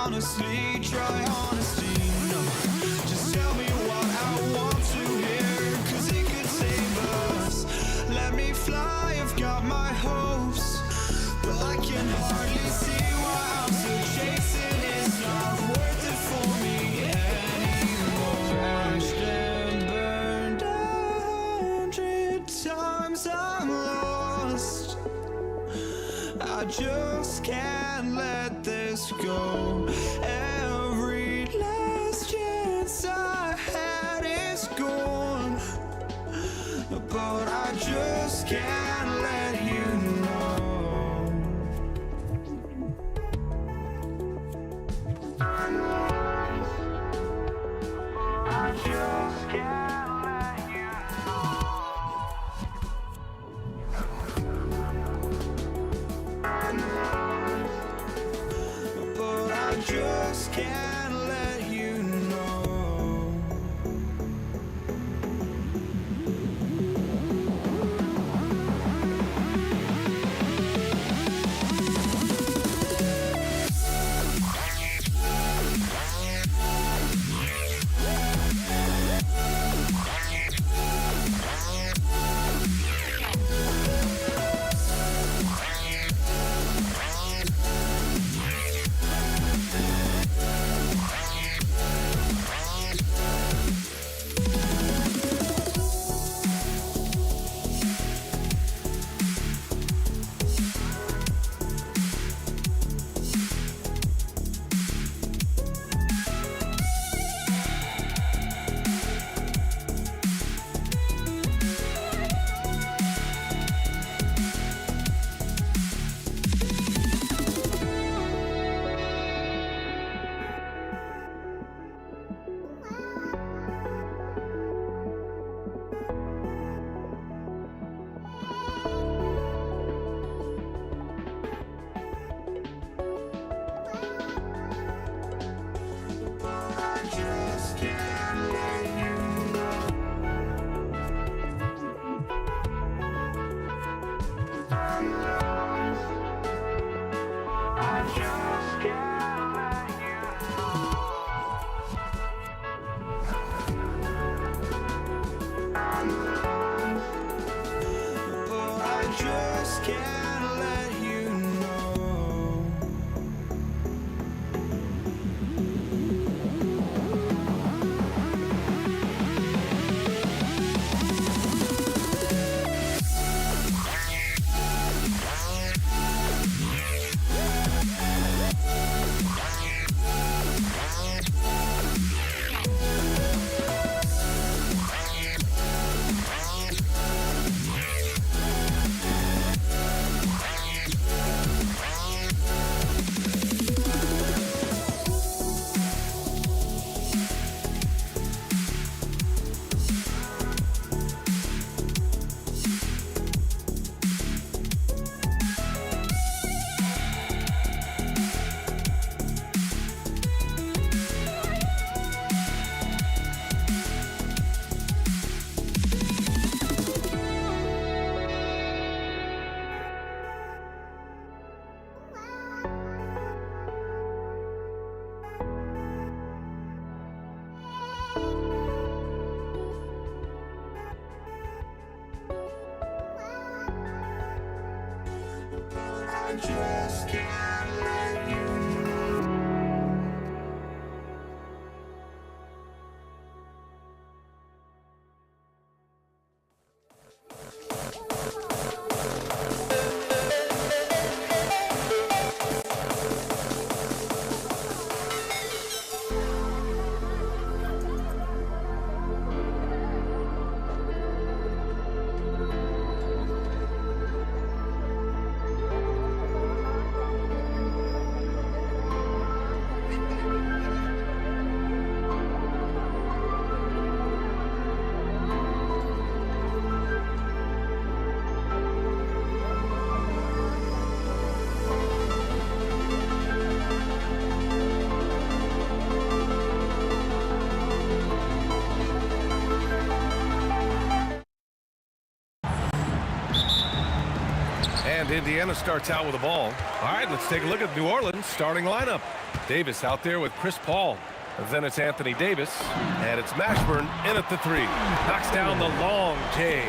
honestly, try honesty. No, just tell me what I want to hear, 'cause it could save us. Let me fly, I've got my hopes, but I can hardly see why I'm still chasing. It's not worth it for me anymore. Crashed and burned 100 times, I'm lost. I just can't let this go. Every last chance I had is gone, but I just can't let you know. I just can't let you know. But I just can't let you know. I just can't let you know. And Indiana starts out with the ball. All right, let's take a look at New Orleans' starting lineup. Davis out there with Chris Paul. Then it's Anthony Davis, and it's Mashburn in at the 3. Knocks down the long J.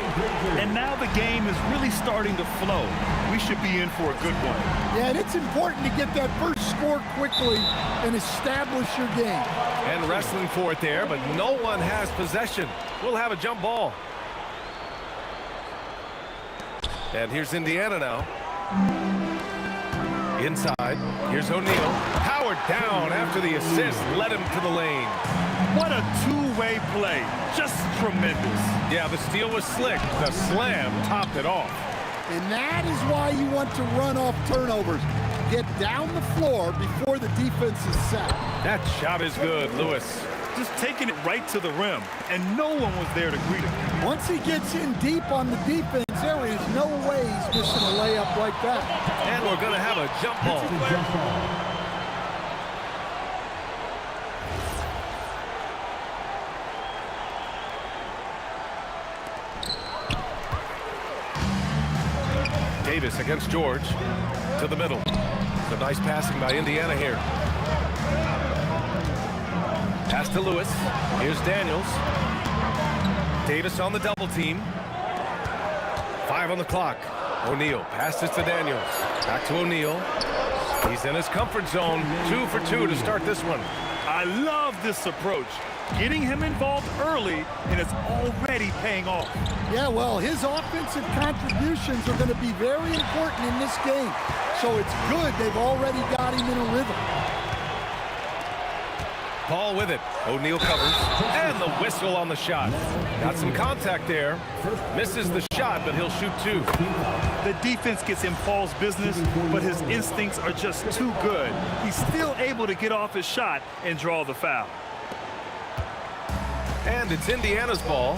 And now the game is really starting to flow. We should be in for a good one. Yeah, and it's important to get that first score quickly and establish your game. And wrestling for it there, but no one has possession. We'll have a jump ball. And here's Indiana now. Inside, here's O'Neal. Powered down after the assist, led him to the lane. What a two-way play. Just tremendous. Yeah, the steal was slick. The slam topped it off. And that is why you want to run off turnovers. Get down the floor before the defense is set. That shot is good, Lewis. Just taking it right to the rim, and no one was there to greet him. Once he gets in deep on the defense, there is no way he's missing a layup like that. And we're going to have a jump ball. Davis against George to the middle. Some nice passing by Indiana here. Pass to Lewis. Here's Daniels. Davis on the double team. 5 on the clock. O'Neal passes to Daniels. Back to O'Neal. He's in his comfort zone. 2 for 2 to start this one. I love this approach. Getting him involved early, and it's already paying off. Yeah, well, his offensive contributions are going to be very important in this game. So it's good they've already got him in a rhythm. Paul with it. O'Neal covers. And the whistle on the shot. Got some contact there. Misses the shot, but he'll shoot 2. The defense gets in Paul's business, but his instincts are just too good. He's still able to get off his shot and draw the foul. And it's Indiana's ball.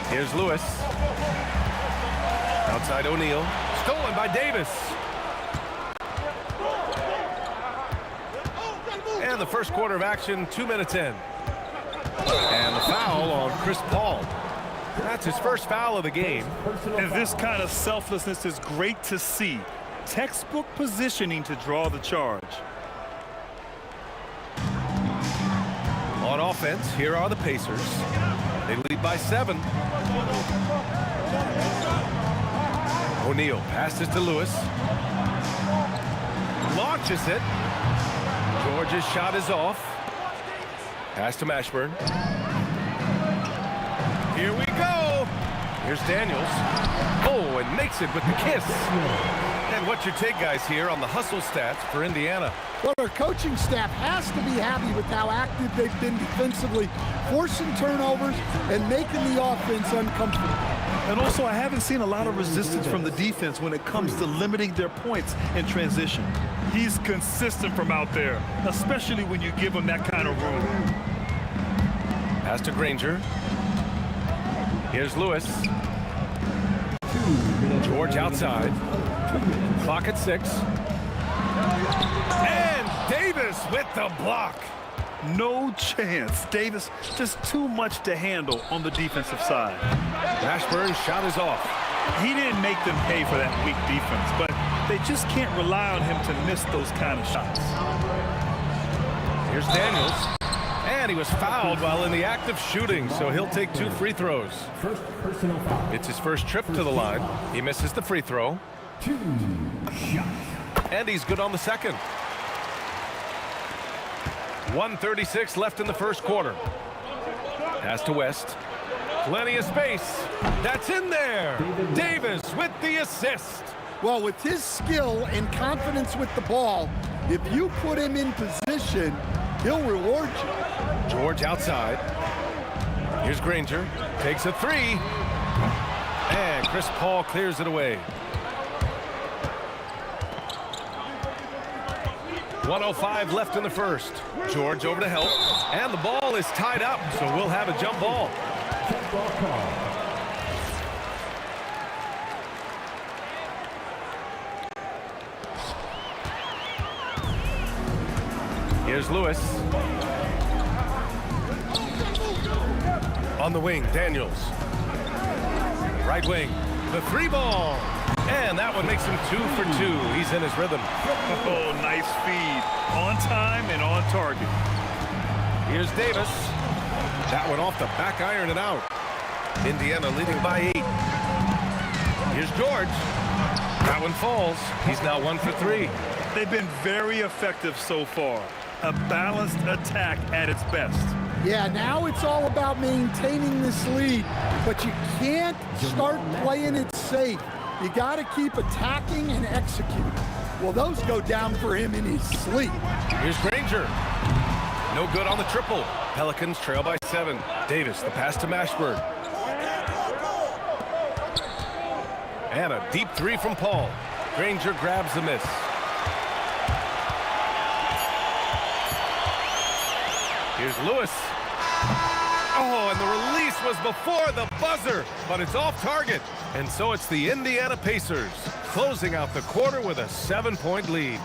Here's Lewis. Outside O'Neal. Stolen by Davis. And the first quarter of action, 2 minutes in. And the foul on Chris Paul. That's his first foul of the game. And this kind of selflessness is great to see. Textbook positioning to draw the charge. On offense, here are the Pacers. They lead by 7. O'Neal passes to Lewis. Launches it. George's shot is off. Pass to Mashburn. Here we go. Here's Daniels. Oh, and makes it with the kiss. And what's your take, guys, here on the hustle stats for Indiana? Well, their coaching staff has to be happy with how active they've been defensively, forcing turnovers and making the offense uncomfortable. And also, I haven't seen a lot of resistance from the defense when it comes to limiting their points in transition. He's consistent from out there, especially when you give him that kind of room. Pass to Granger. Here's Lewis. George outside. Clock at 6. And Davis with the block. No chance. Davis just too much to handle on the defensive side. Mashburn's shot is off. He didn't make them pay for that weak defense, but they just can't rely on him to miss those kind of shots. Here's Daniels. And he was fouled while in the act of shooting, so he'll take 2 free throws. It's his first trip to the line. He misses the free throw. And he's good on the second. 1:36 left in the first quarter. Pass to West. Plenty of space. That's in there. Davis with the assist. Well, with his skill and confidence with the ball, if you put him in position, he'll reward you. George outside. Here's Granger. Takes a 3. And Chris Paul clears it away. 1:05 left in the first. George over to help. And the ball is tied up, so we'll have a jump ball. Here's Lewis. On the wing, Daniels. Right wing, the 3 ball. And that one makes him 2 for 2. He's in his rhythm. Oh, nice feed. On time and on target. Here's Davis. That one off the back iron and out. Indiana leading by 8. Here's George. That one falls. He's now 1 for 3. They've been very effective so far. A balanced attack at its best. Yeah, now it's all about maintaining this lead, but you can't start playing it safe. You got to keep attacking and executing. Well, those go down for him in his sleep. Here's Granger. No good on the triple. Pelicans trail by 7. Davis, the pass to Mashburn. And a deep 3 from Paul. Granger grabs the miss. Here's Lewis. Oh, and the release was before the buzzer, but it's off target. And so it's the Indiana Pacers closing out the quarter with a 7-point lead.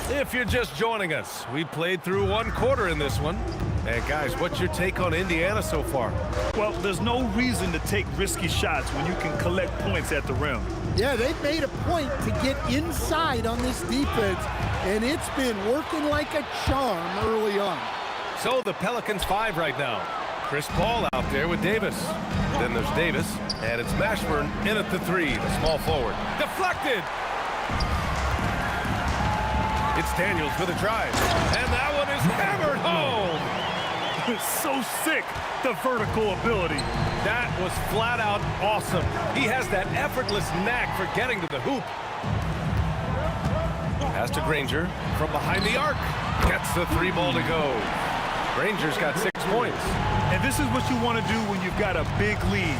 If you're just joining us, we played through 1 quarter in this one. And guys, what's your take on Indiana so far? Well, there's no reason to take risky shots when you can collect points at the rim. Yeah, they've made a point to get inside on this defense, and it's been working like a charm early on. So the Pelicans 5 right now. Chris Paul out there with Davis. Then there's Davis, and it's Mashburn in at the 3, the small forward. Deflected! It's Daniels with a drive, and that one is hammered home! It's so sick, the vertical ability. That was flat out awesome. He has that effortless knack for getting to the hoop. Pass to Granger from behind the arc. Gets the 3 ball to go. Granger's got 6 points. And this is what you want to do when you've got a big lead.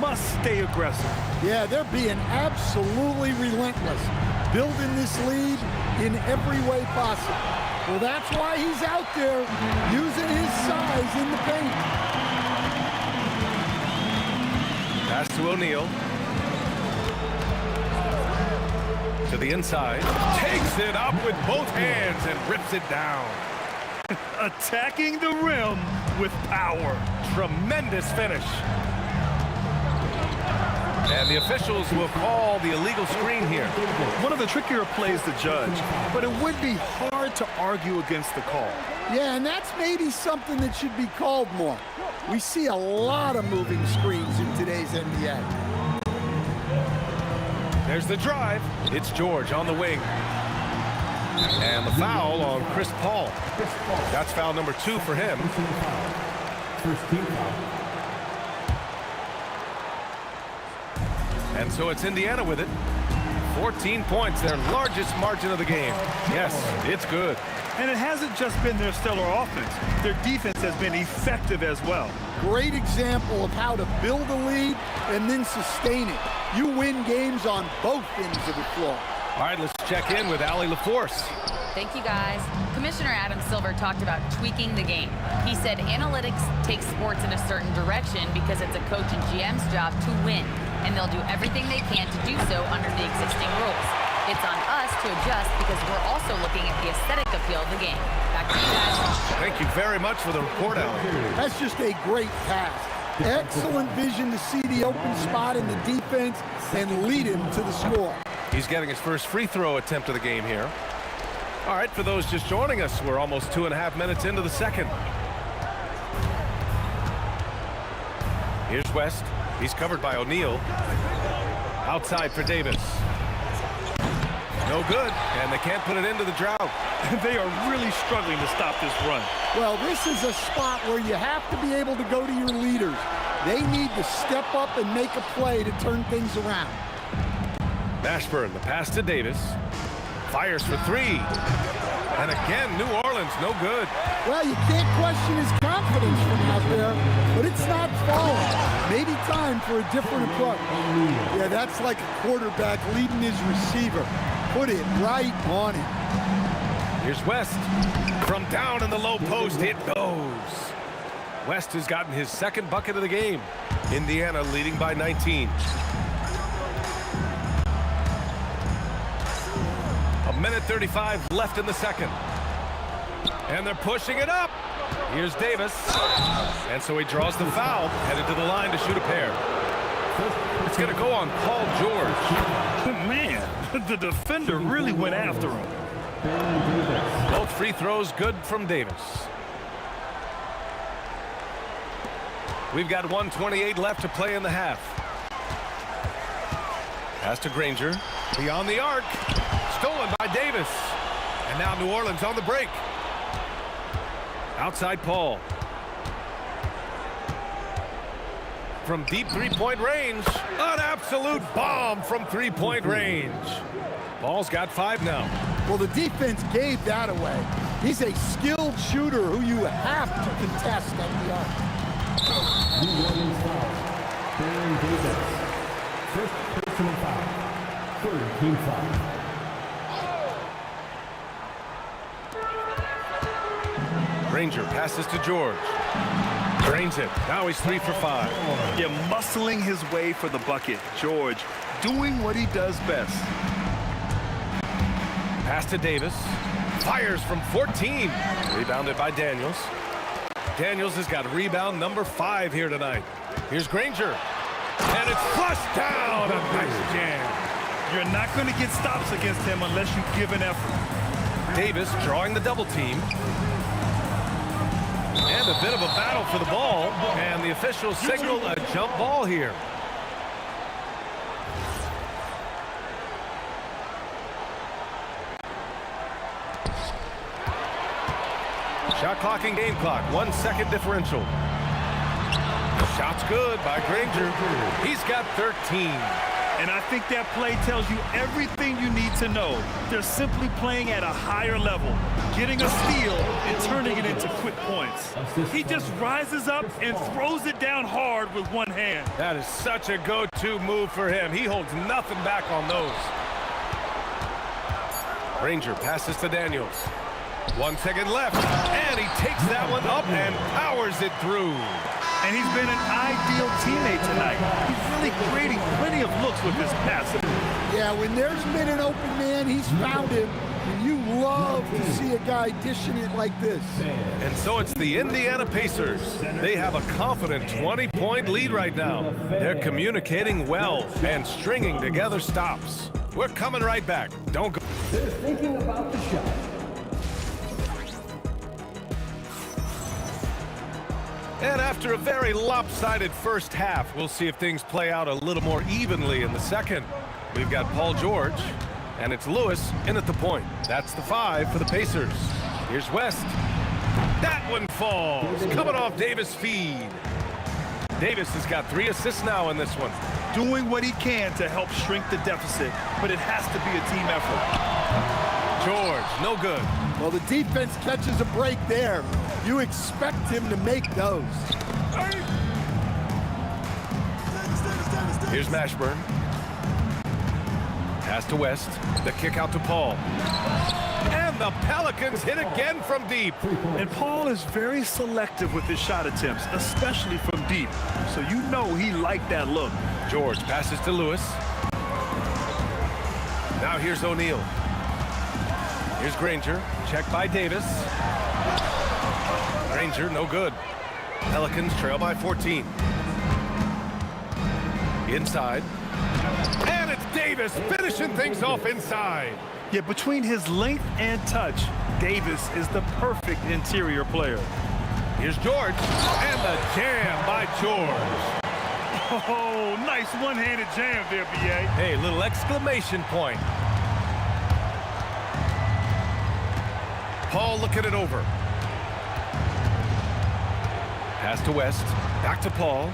Must stay aggressive. Yeah, they're being absolutely relentless, building this lead in every way possible. Well, that's why he's out there using his size in the paint. Pass to O'Neal. To the inside. Takes it up with both hands and rips it down. Attacking the rim with power. Tremendous finish. And the officials will call the illegal screen here. One of the trickier plays to judge, but it would be hard to argue against the call. Yeah, and that's maybe something that should be called more. We see a lot of moving screens in today's NBA. There's the drive. It's George on the wing. And the foul on Chris Paul. That's foul number 2 for him. And so it's Indiana with it. 14 points, their largest margin of the game. Yes, it's good. And it hasn't just been their stellar offense. Their defense has been effective as well. Great example of how to build a lead and then sustain it. You win games on both ends of the floor. All right, let's check in with Allie LaForce. Thank you, guys. Commissioner Adam Silver talked about tweaking the game. He said analytics takes sports in a certain direction because it's a coach and GM's job to win, and they'll do everything they can to do so under the existing rules. It's on us to adjust because we're also looking at the aesthetic appeal of the game. Back to you guys. Thank you very much for the report, Allie. That's just a great pass. Excellent vision to see the open spot in the defense and lead him to the score. He's getting his first free throw attempt of the game here. All right, for those just joining us, we're almost 2.5 minutes into the second. Here's West. He's covered by O'Neal. Outside for Davis. No good, and they can't put it into the drought. They are really struggling to stop this run. Well, this is a spot where you have to be able to go to your leaders. They need to step up and make a play to turn things around. Mashburn, the pass to Davis. Fires for 3. And again, New Orleans, no good. Well, you can't question his confidence from out there, but it's not falling. Maybe time for a different approach. Yeah, that's like a quarterback leading his receiver. Put it right on him. Here's West. From down in the low post, it goes. West has gotten his second bucket of the game. Indiana leading by 19. A minute 35 left in the second. And they're pushing it up. Here's Davis. And so he draws the foul, headed to the line to shoot a pair. It's going to go on Paul George. Man, the defender really went after him. Both free throws good from Davis. We've got 1:28 left to play in the half. Pass to Granger. Beyond the arc. Stolen by Davis. And now New Orleans on the break. Outside Paul. From deep three-point range. An absolute bomb from three-point range. Paul's got 5 now. Well, the defense gave that away. He's a skilled shooter who you have to contest at the arc. New Orleans foul. Baron Davis. First personal foul. Third team foul. Granger passes to George. Drains it. Now he's 3 for 5. Yeah, muscling his way for the bucket. George doing what he does best. Pass to Davis. Fires from 14. Rebounded by Daniels. Daniels has got rebound number 5 here tonight. Here's Granger. And it's flushed down. A nice jam. You're not going to get stops against him unless you give an effort. Davis drawing the double team. And a bit of a battle for the ball. And the officials signal a jump ball here. Shot clock and game clock. 1 second differential. Shot's good by Granger. He's got 13. And I think that play tells you everything you need to know. They're simply playing at a higher level, getting a steal and turning it into quick points. He just rises up and throws it down hard with one hand. That is such a go-to move for him. He holds nothing back on those. Granger passes to Daniels. 1 second left, and he takes that one up and powers it through. And he's been an ideal teammate tonight. He's really creating plenty of looks with his passing. Yeah, when there's been an open man, he's found him. And you love to see a guy dishing it like this. And so it's the Indiana Pacers. They have a confident 20-point lead right now. They're communicating well and stringing together stops. We're coming right back. Don't go. They're thinking about the shot. And after a very lopsided first half, we'll see if things play out a little more evenly in the second. We've got Paul George, and it's Lewis in at the point. That's the 5 for the Pacers. Here's West. That one falls, coming off Davis' feed. Davis has got 3 assists now in this one. Doing what he can to help shrink the deficit, but it has to be a team effort. George, no good. Well, the defense catches a break there. You expect him to make those. Here's Mashburn. Pass to West. The kick out to Paul. And the Pelicans hit again from deep. And Paul is very selective with his shot attempts, especially from deep. So you know he liked that look. George passes to Lewis. Now here's O'Neal. Here's Granger. Check by Davis. Granger, no good. Pelicans trail by 14. Inside. And it's Davis finishing things off inside. Yeah, between his length and touch, Davis is the perfect interior player. Here's George. And the jam by George. Oh, nice one-handed jam there, B.A. Hey, little exclamation point. Paul looking it over. Pass to West. Back to Paul.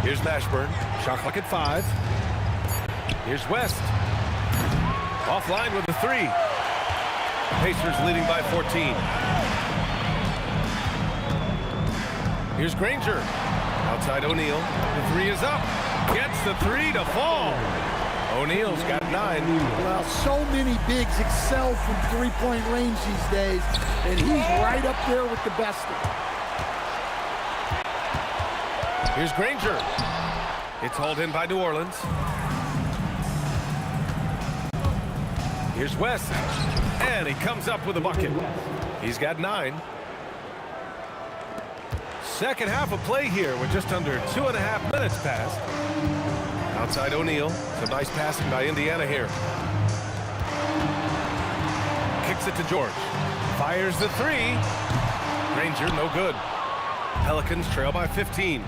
Here's Mashburn. Shot clock at 5. Here's West. Offline with the 3. Pacers leading by 14. Here's Granger. Outside O'Neal. The 3 is up. Gets the 3 to fall. O'Neal's got 9. Well, so many bigs excel from three-point range these days, and he's right up there with the best of them. Here's Granger. It's hauled in by New Orleans. Here's West. And he comes up with a bucket. He's got 9. Second half of play here with just under 2.5 minutes passed. Outside O'Neal. Some nice passing by Indiana here. Kicks it to George. Fires the 3. Granger, no good. Pelicans trail by 15.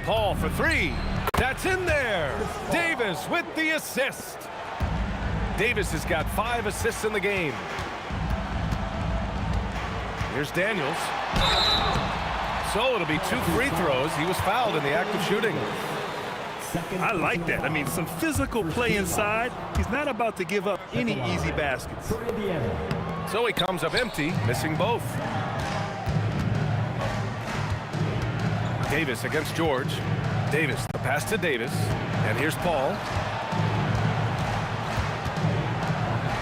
Paul for 3. That's in there. Davis with the assist. Davis has got 5 assists in the game. Here's Daniels. So it'll be 2 free throws. He was fouled in the act of shooting. I like that. I mean, some physical play inside. He's not about to give up any easy baskets. So he comes up empty, missing both. Davis against George. Davis, the pass to Davis. And here's Paul.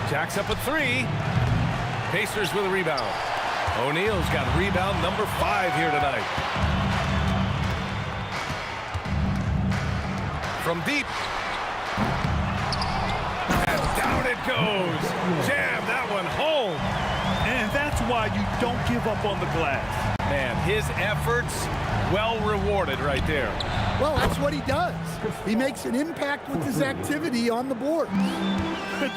Jacks up a 3. Pacers with a rebound. O'Neal's got rebound number 5 here tonight. From deep. And down it goes. Jam that one home. And that's why you don't give up on the glass. Man, his efforts well rewarded right there. Well, that's what he does. He makes an impact with his activity on the board.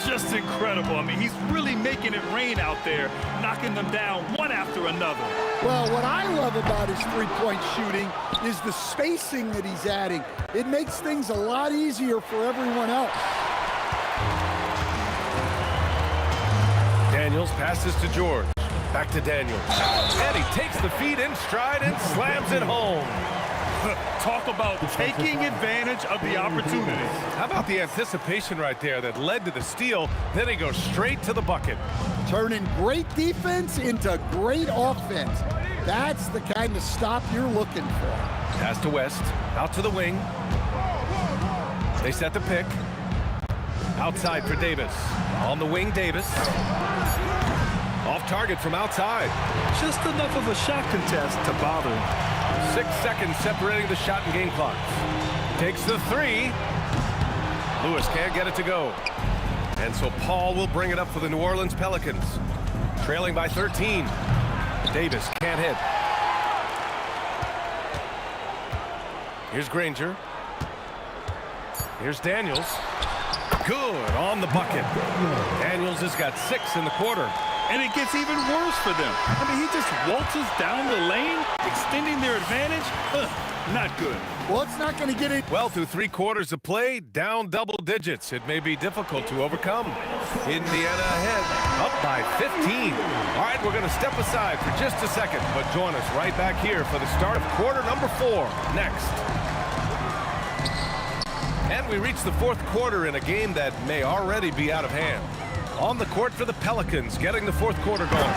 Just incredible. I mean, he's really making it rain out there, knocking them down one after another. Well, what I love about his three-point shooting is the spacing that he's adding. It makes things a lot easier for everyone else. Daniels passes to George. Back to Daniels. And he takes the feed in stride and slams it home. Talk about taking advantage of the opportunity. How about the anticipation right there that led to the steal? Then he goes straight to the bucket. Turning great defense into great offense. That's the kind of stop you're looking for. Pass to West. Out to the wing. They set the pick. Outside for Davis. On the wing, Davis. Off target from outside. Just enough of a shot contest to bother him. 6 seconds separating the shot and game clocks. Takes the 3. Lewis can't get it to go. And so Paul will bring it up for the New Orleans Pelicans. Trailing by 13. Davis can't hit. Here's Granger. Here's Daniels. Good on the bucket. Daniels has got 6 in the quarter. And it gets even worse for them. I mean, he just waltzes down the lane, extending their advantage. Not good. Well, it's not going to get it. Well, through 3 quarters of play, down double digits. It may be difficult to overcome. Indiana ahead, up by 15. All right, we're going to step aside for just a second, but join us right back here for the start of quarter number 4 next. And we reach the 4th quarter in a game that may already be out of hand. On the court for the Pelicans, getting the 4th quarter going.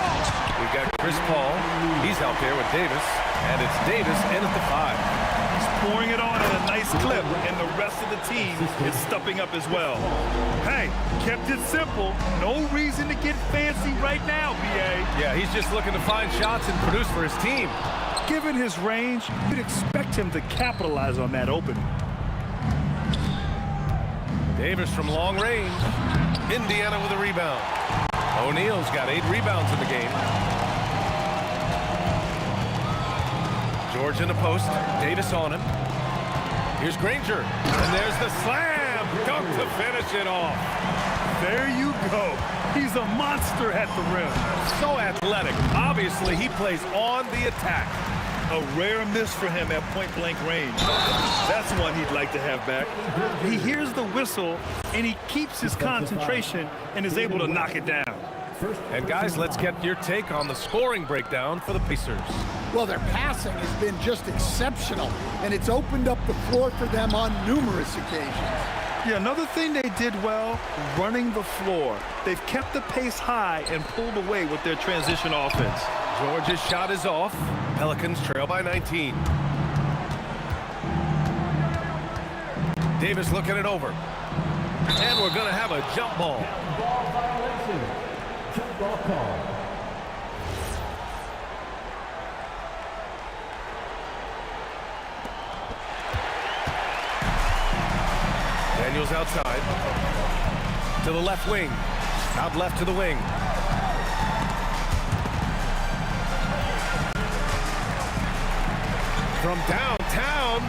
We've got Chris Paul. He's out there with Davis, and it's Davis in at the 5. He's pouring it on at a nice clip, and the rest of the team is stepping up as well. Hey, kept it simple. No reason to get fancy right now, BA. Yeah, he's just looking to find shots and produce for his team. Given his range, you'd expect him to capitalize on that opening. Davis from long range. Indiana with a rebound. O'Neal's got 8 rebounds in the game. George in the post. Davis on him. Here's Granger. And there's the slam. Dunk to finish it off. There you go. He's a monster at the rim. So athletic. Obviously, he plays on the attack. A rare miss for him at point-blank range. That's one he'd like to have back. He hears the whistle, and he keeps his concentration and is able to knock it down. And guys, let's get your take on the scoring breakdown for the Pacers. Well, their passing has been just exceptional, and it's opened up the floor for them on numerous occasions. Yeah, another thing they did well, running the floor. They've kept the pace high and pulled away with their transition offense. George's shot is off. Pelicans trail by 19. Davis looking it over. And we're going to have a jump ball. Ball violation. Jump ball call. Daniels outside. To the left wing. Out left to the wing. from downtown.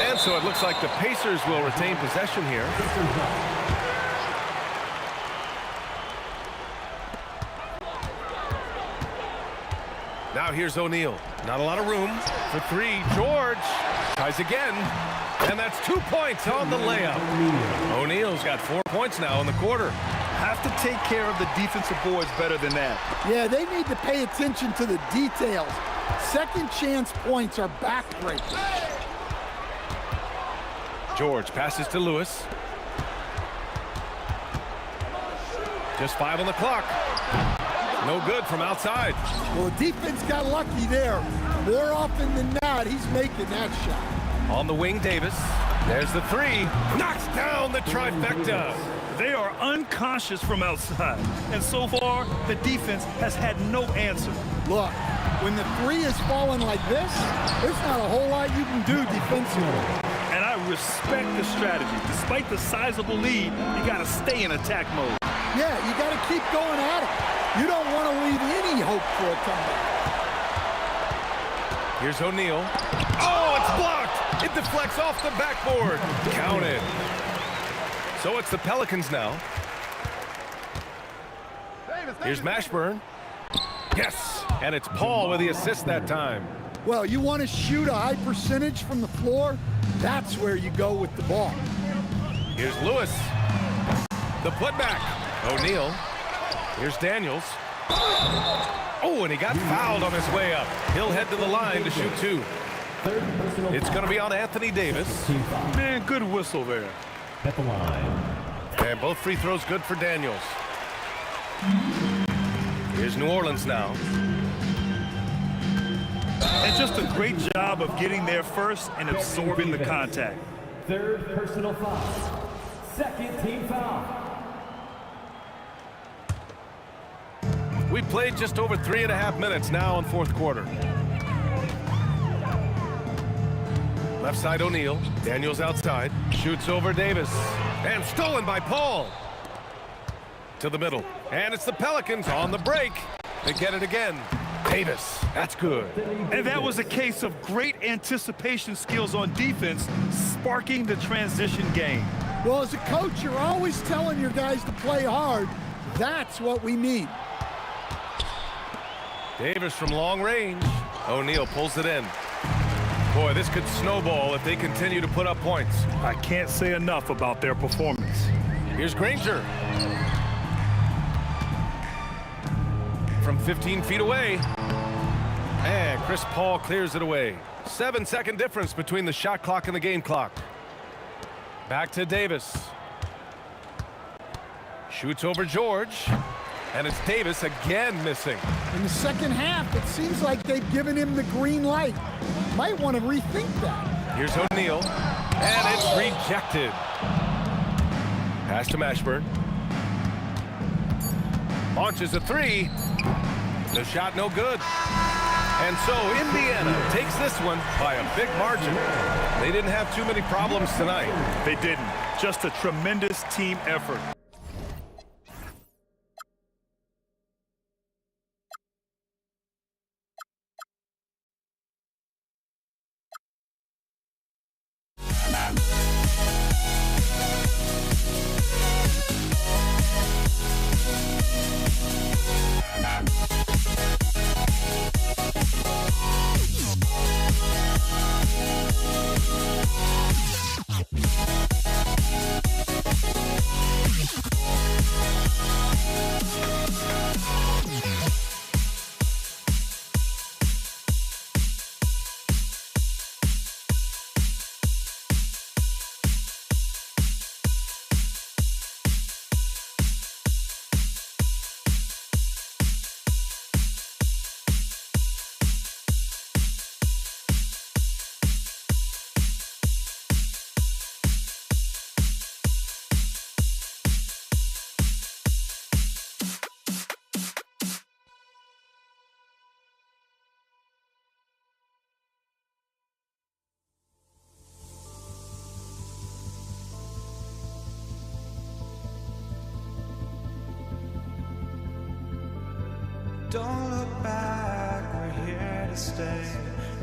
And so it looks like the Pacers will retain possession here. Now here's O'Neal. Not a lot of room for three. George tries again. And that's 2 points on the layup. O'Neal's got 4 points now in the quarter. Have to take care of the defensive boards better than that. Yeah, they need to pay attention to the details. Second chance points are backbreakers. George passes to Lewis. Just 5 on the clock. No good from outside. Well, defense got lucky there. More often than not, he's making that shot. On the wing, Davis. There's the three. Knocks down the trifecta. They are unconscious from outside. And so far, the defense has had no answer. Look, when the three is falling like this, there's not a whole lot you can do defensively. And I respect the strategy. Despite the sizable lead, you got to stay in attack mode. Yeah, you got to keep going at it. You don't want to leave any hope for a comeback. Here's O'Neal. Oh, it's blocked. It deflects off the backboard. Counted. So it's the Pelicans now. Here's Mashburn. Yes, and it's Paul with the assist that time. Well, you want to shoot a high percentage from the floor? That's where you go with the ball. Here's Lewis. The putback. O'Neal. Here's Daniels. Oh, and he got fouled on his way up. He'll head to the line to shoot two. It's going to be on Anthony Davis. Man, good whistle there. At the line. And both free throws good for Daniels. Here's New Orleans now. And just a great job of getting there first and absorbing the contact. Third personal foul. Second team foul. We played just over 3.5 minutes now in fourth quarter. Left side O'Neal. Daniels outside. Shoots over Davis. And stolen by Paul. To the middle. And it's the Pelicans on the break. They get it again. Davis. That's good. And that was a case of great anticipation skills on defense, sparking the transition game. Well, as a coach, you're always telling your guys to play hard. That's what we need. Davis from long range. O'Neal pulls it in. Boy, this could snowball if they continue to put up points. I can't say enough about their performance. Here's Granger. From 15 feet away. And Chris Paul clears it away. 7-second difference between the shot clock and the game clock. Back to Davis. Shoots over George. And it's Davis again missing. In the second half, it seems like they've given him the green light. Might want to rethink that. Here's O'Neal. And it's rejected. Pass to Mashburn. Launches a three. The shot no good. And so Indiana takes this one by a big margin. They didn't have too many problems tonight. They didn't. Just a tremendous team effort. Don't look back, we're here to stay,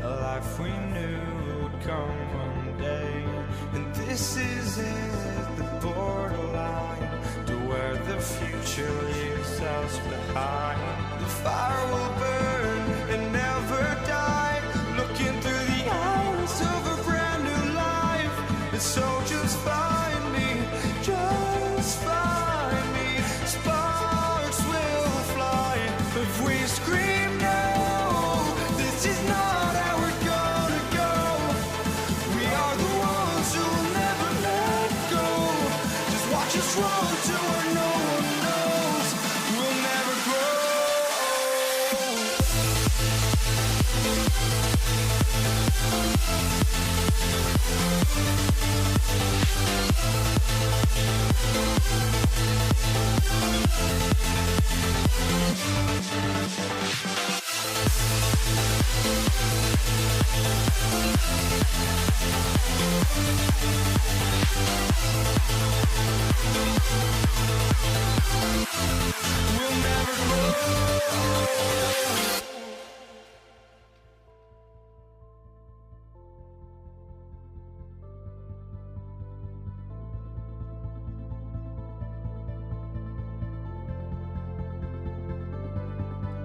a life we knew would come one day. And this is it, the borderline to where the future leaves us behind. The fire will burn and never die, looking through the eyes of a brand new life. And so just find me, just find me. Sparks will fly if we scream no. This is not how we're gonna go. We are the ones who will never let go. Just watch us run to where no one knows. We'll never grow. We'll never grow.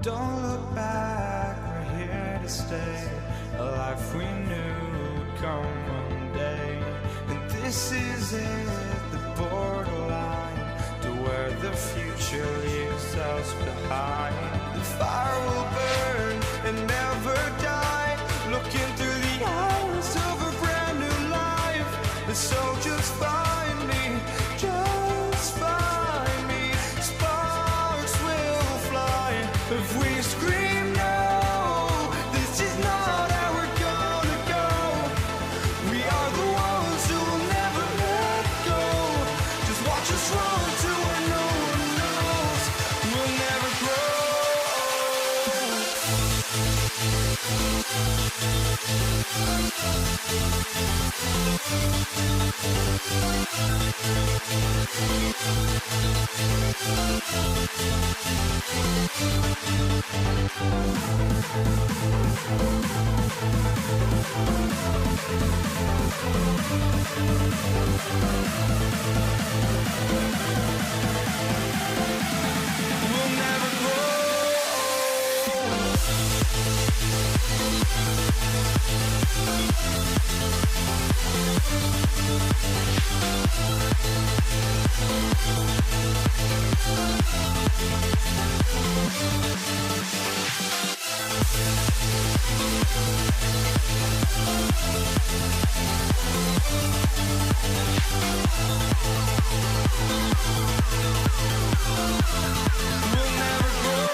Don't look back, we're here to stay, a life we knew would come one day. And this is it, the borderline to where the future leaves us behind. The fire will burn and never die, looking through the eyes of a brand new life. And so just find me, just find me. Sparks will fly if we scream no. This is not how we're gonna go. We are the ones who will never let go. Just watch us run to where no one knows. We'll never grow. We'll never grow. We'll never grow.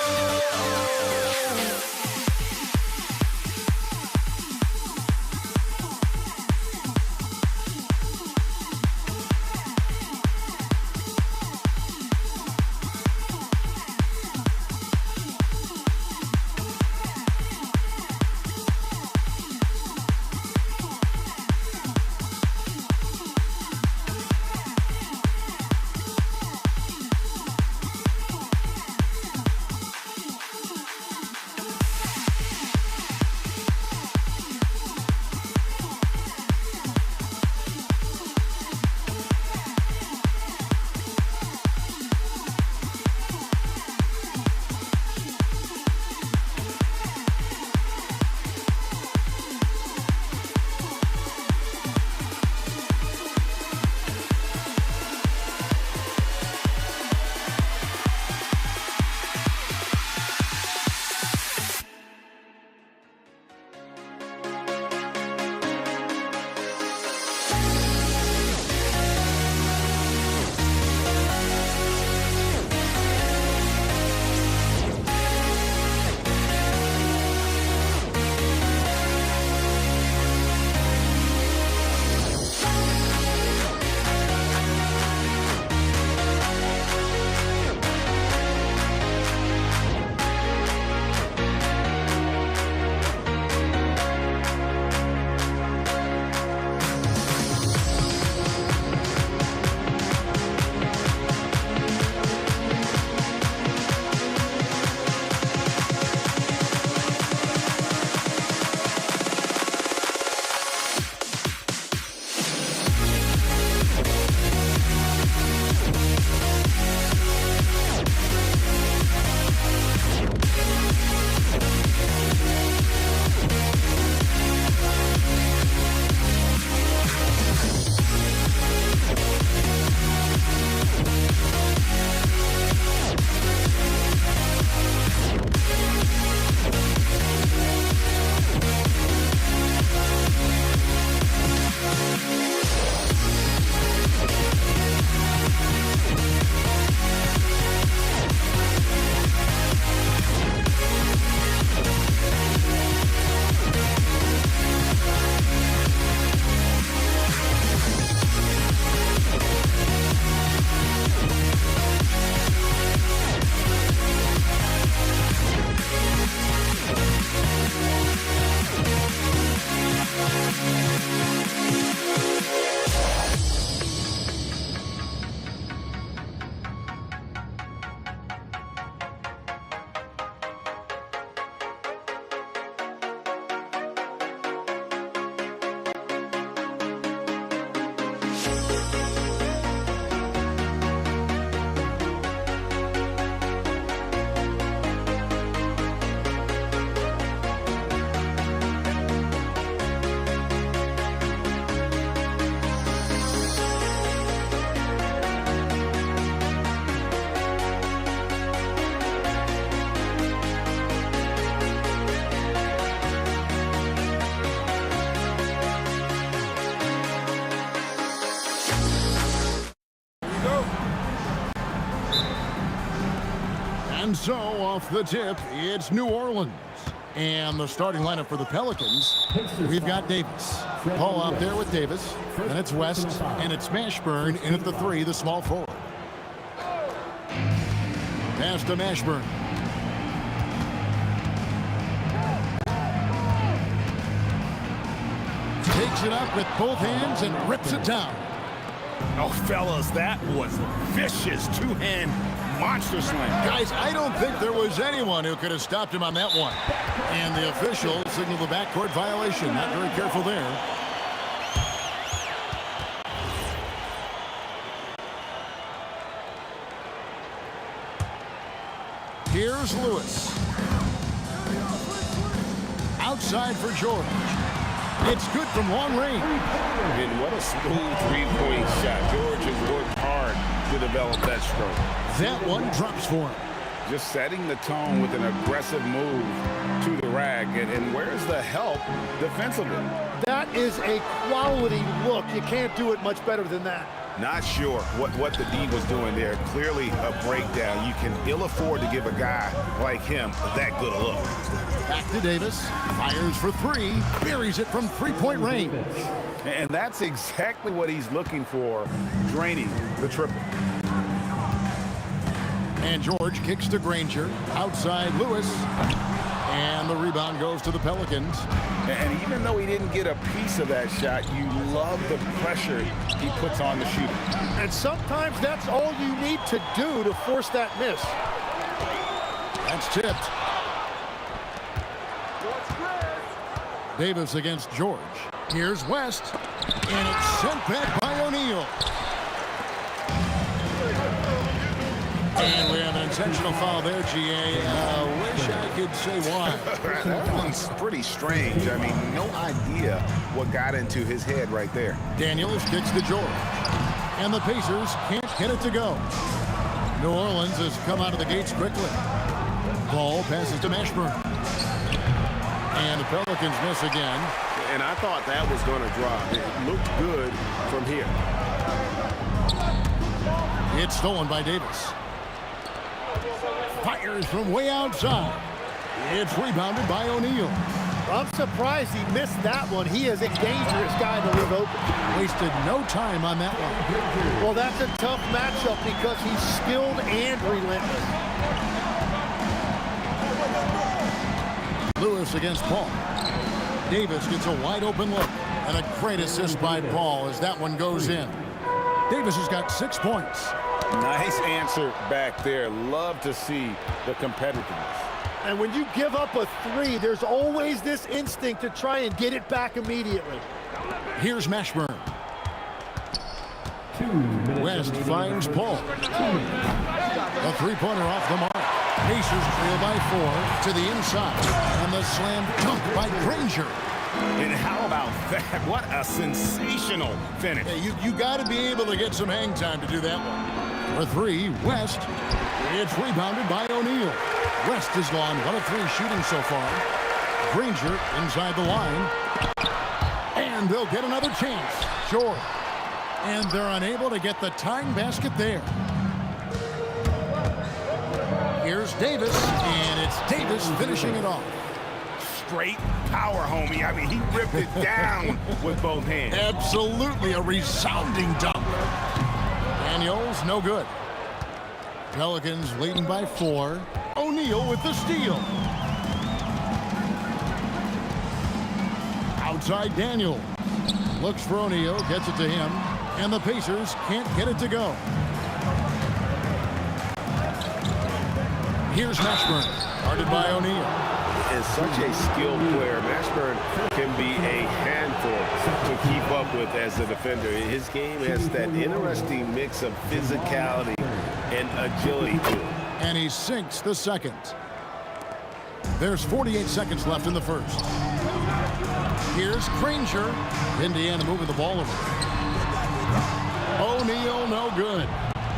And so, off the tip, it's New Orleans. And the starting lineup for the Pelicans, we've got Davis. Paul out there with Davis. And it's West, and it's Mashburn in at the 3, the small forward. Pass to Mashburn. Takes it up with both hands and rips it down. Oh, fellas, that was vicious two-hand monster slam. Guys, I don't think there was anyone who could have stopped him on that one. And the official signaled the backcourt violation. Not very careful there. Here's Lewis. Outside for George. It's good from long range. And what a smooth three-point shot. George has worked hard to develop that stroke. That one drops for him. Just setting the tone with an aggressive move to the rack. And where's the help defensively? That is a quality look. You can't do it much better than that. Not sure what the D was doing there. Clearly a breakdown. You can ill afford to give a guy like him that good a look. Back to Davis. Fires for 3. Buries it from three-point range. And that's exactly what he's looking for, draining the triple. And George kicks to Granger. Outside Lewis. And the rebound goes to the Pelicans. And even though he didn't get a piece of that shot, you love the pressure he puts on the shooter. And sometimes that's all you need to do to force that miss. That's tipped. Davis against George. Here's West. And it's sent back by O'Neal. And we have an intentional foul there, GA. Wish I could say why. That one's pretty strange. I mean, no idea what got into his head right there. Daniels kicks to George. And the Pacers can't get it to go. New Orleans has come out of the gates quickly. Ball passes to Mashburn. And the Pelicans miss again. And I thought that was going to drop. It looked good from here. It's stolen by Davis. Fires from way outside. It's rebounded by O'Neal. I'm surprised he missed that one. He is a dangerous guy to leave open. Wasted no time on that one. Well, that's a tough matchup because he's skilled and relentless. Lewis against Paul. Davis gets a wide open look. And a great assist by Paul as that one goes in. Davis has got 6 points. Nice answer back there. Love to see the competitiveness. And when you give up a 3, there's always this instinct to try and get it back immediately. Here's Mashburn. West finds Paul. A three-pointer off the mark. Pacers trail by 4 to the inside. And the slam dunk by Granger. And how about that? What a sensational finish. Hey, you got to be able to get some hang time to do that one. For 3, West. It's rebounded by O'Neal. West has gone 1 of 3 shooting so far. Granger inside the line. And they'll get another chance. Sure. And they're unable to get the tying basket there. Here's Davis. And it's Davis finishing it off. Straight power, homie. I mean, he ripped it down with both hands. Absolutely a resounding dunk. Daniels, no good. Pelicans leading by 4. O'Neal with the steal. Outside Daniel. Looks for O'Neal, gets it to him. And the Pacers can't get it to go. Here's Mashburn. Guarded by O'Neal. Is such a skilled player. Mashburn can be a handful to keep up with as a defender. His game has that interesting mix of physicality and agility to it. And he sinks the second. There's 48 seconds left in the first. Here's Granger. Indiana moving the ball over. O'Neal, no good.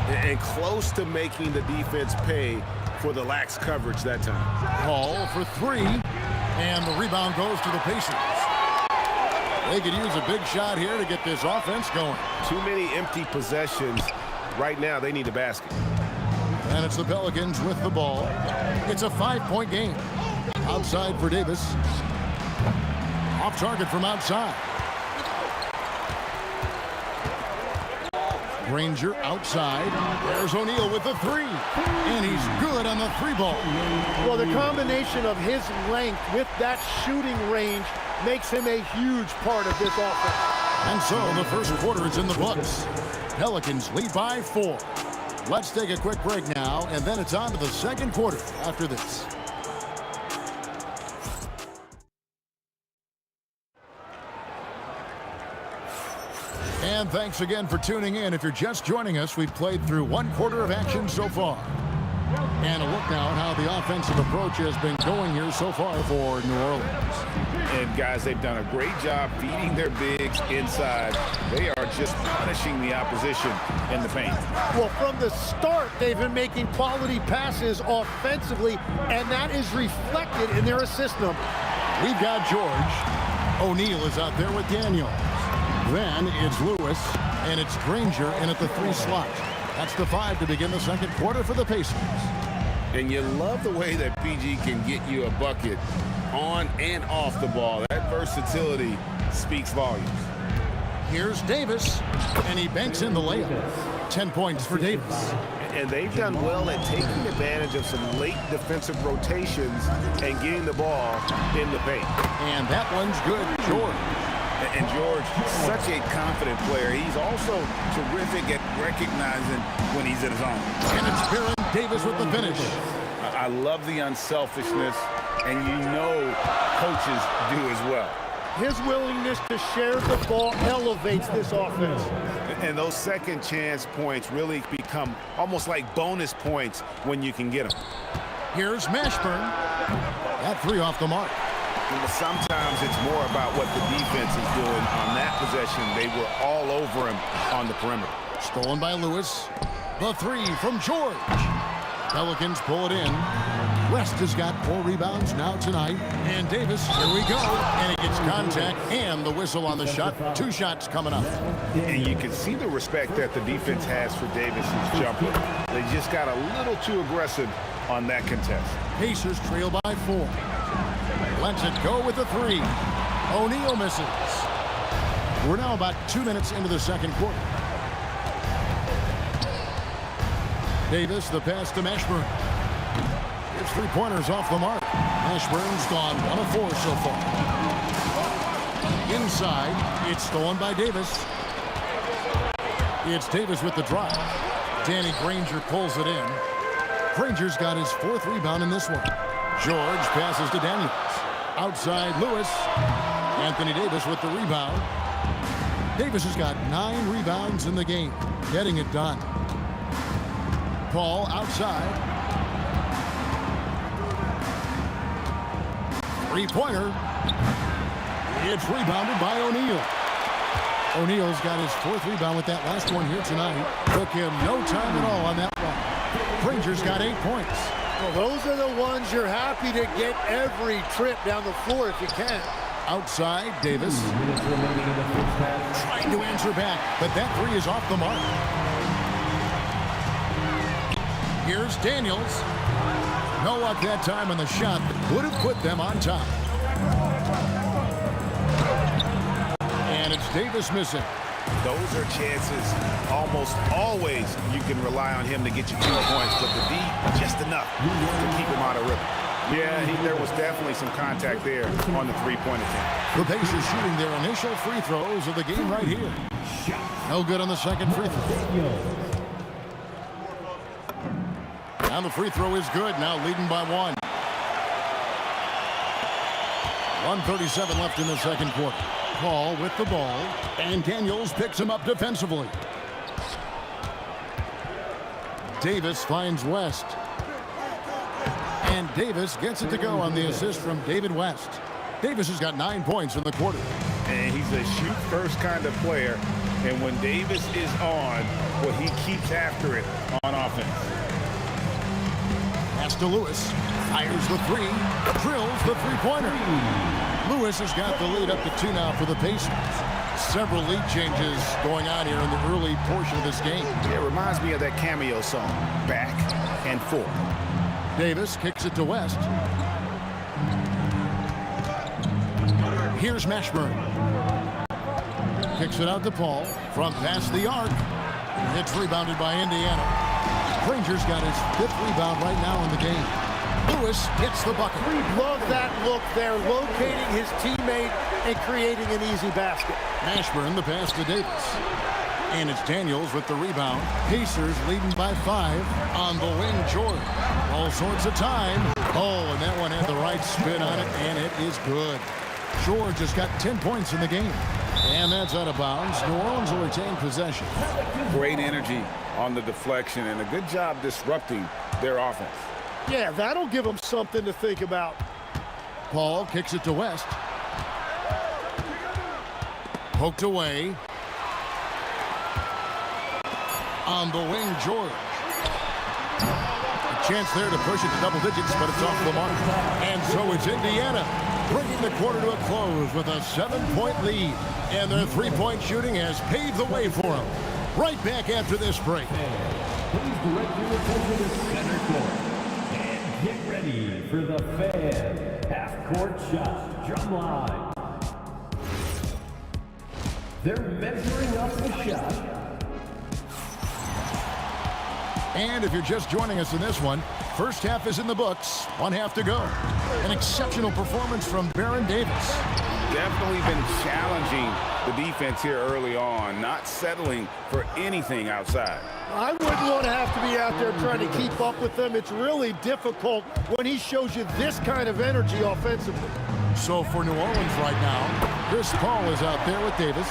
And close to making the defense pay for the lax coverage that time. Paul for 3, and the rebound goes to the Pacers. They could use a big shot here to get this offense going. Too many empty possessions. Right now, they need a basket. And it's the Pelicans with the ball. It's a 5-point game. Outside for Davis. Off target from outside. Granger outside. There's O'Neal with the three. And he's good on the three ball. Well, the combination of his length with that shooting range makes him a huge part of this offense. And so the first quarter is in the books. Pelicans lead by 4. Let's take a quick break now, and then it's on to the second quarter after this. And thanks again for tuning in. If you're just joining us, we've played through one quarter of action so far. And a look now at how the offensive approach has been going here so far for New Orleans. And guys, they've done a great job feeding their bigs inside. They are just punishing the opposition in the paint. Well, from the start, they've been making quality passes offensively, and that is reflected in their assist number. We've got George. O'Neal is out there with Daniels. Then it's Lewis, and it's Granger in at the 3 slot. That's the 5 to begin the second quarter for the Pacers. And you love the way that PG can get you a bucket on and off the ball. That versatility speaks volumes. Here's Davis, and he banks in the layup. 10 points for Davis. And they've done well at taking advantage of some late defensive rotations and getting the ball in the paint. And that one's good, George. And George, such a confident player. He's also terrific at recognizing when he's at his own. And it's Baron Davis with the finish. I love the unselfishness, and you know coaches do as well. His willingness to share the ball elevates this offense. And those second chance points really become almost like bonus points when you can get them. Here's Mashburn. That 3 off the mark. Sometimes it's more about what the defense is doing on that possession. They were all over him on the perimeter. Stolen by Lewis. The 3 from George. Pelicans pull it in. West has got 4 rebounds now tonight. And Davis, here we go. And he gets contact and the whistle on the shot. 2 shots coming up. And you can see the respect that the defense has for Davis's jumper. They just got a little too aggressive on that contest. Pacers trail by 4. Lets it go with the 3. O'Neal misses. We're now about 2 minutes into the second quarter. Davis, the pass to Mashburn. His 3-pointers off the mark. Mashburn's gone 1 of 4 so far. Inside, it's stolen by Davis. It's Davis with the drive. Danny Granger pulls it in. Granger's got his 4th rebound in this one. George passes to Daniels. Outside, Lewis. Anthony Davis with the rebound. Davis has got 9 rebounds in the game, getting it done. Paul outside. 3-pointer. It's rebounded by O'Neal. O'Neal's got his 4th rebound with that last one here tonight. Took him no time at all on that one. Granger's got 8 points. Well, those are the ones you're happy to get every trip down the floor if you can. Outside, Davis. Trying to answer back, but that 3 is off the mark. Here's Daniels. No luck that time on the shot that would have put them on top. And it's Davis missing. Those are chances almost always you can rely on him to get you 2 points, but the D, just enough to keep him out of rhythm. Yeah, there was definitely some contact there on the 3-point attempt. The Pacers shooting their initial free throws of the game right here. No good on the second free throw. And the free throw is good, now leading by 1. 1:37 left in the second quarter. Paul with the ball, and Daniels picks him up defensively. Davis finds West. And Davis gets it to go on the assist from David West. Davis has got 9 points in the quarter. And he's a shoot-first kind of player. And when Davis is on, well, he keeps after it on offense. Pass to Lewis. Fires the 3. Drills the 3-pointer. Lewis has got the lead up to 2 now for the Pacers. Several lead changes going on here in the early portion of this game. It reminds me of that cameo song, Back and Forth. Davis kicks it to West. Here's Mashburn. Kicks it out to Paul from past the arc. It's rebounded by Indiana. Granger's got his 5th rebound right now in the game. Lewis gets the bucket. Love that look there, locating his teammate and creating an easy basket. Mashburn the pass to Davis. And it's Daniels with the rebound. Pacers leading by 5 on the wing, George. All sorts of time. Oh, and that one had the right spin on it, and it is good. George has got 10 points in the game. And that's out of bounds. New Orleans will retain possession. Great energy on the deflection and a good job disrupting their offense. Yeah, that'll give them something to think about. Paul kicks it to West. Poked away. On the wing, George. A chance there to push it to double digits, but it's off the mark. And so it's Indiana bringing the quarter to a close with a 7-point lead. And their three-point shooting has paved the way for them. Right back after this break. Please direct your attention to center court. And get ready for the Fan half-court shot drum line. They're measuring up the shot. And if you're just joining us in this one, first half is in the books. 1 half to go. An exceptional performance from Baron Davis. Definitely been challenging the defense here early on, not settling for anything outside. I wouldn't want to have to be out there trying to keep up with them. It's really difficult when he shows you this kind of energy offensively. So for New Orleans right now, Chris Paul is out there with Davis.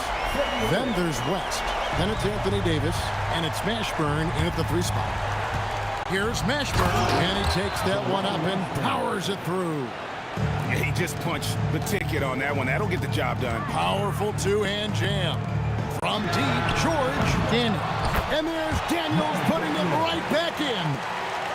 Then there's West. Then it's Anthony Davis. And it's Mashburn in at the 3 spot. Here's Mashburn. And he takes that one up and powers it through. Yeah, he just punched the ticket on that one. That'll get the job done. Powerful two-hand jam. From deep, George in. And there's Daniels putting it right back in.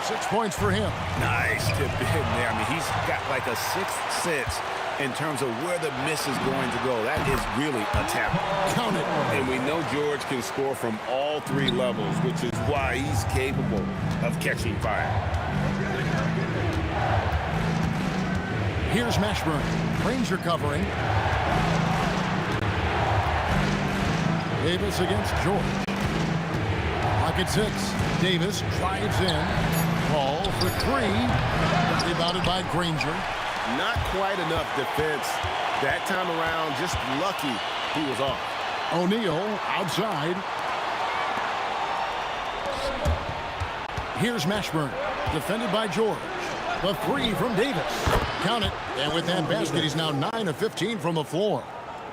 6 points for him. Nice tip in there. I mean, he's got like a 6th sense in terms of where the miss is going to go. That is really a tap. Count it. And we know George can score from all 3 levels, which is why he's capable of catching fire. Here's Mashburn. Ranger covering. Davis against George. Lock at 6. Davis drives in. Paul for 3. Rebounded by Granger. Not quite enough defense that time around. Just lucky he was off. O'Neal outside. Here's Mashburn. Defended by George. The 3 from Davis. Count it. And with that basket, he's now 9 of 15 from the floor.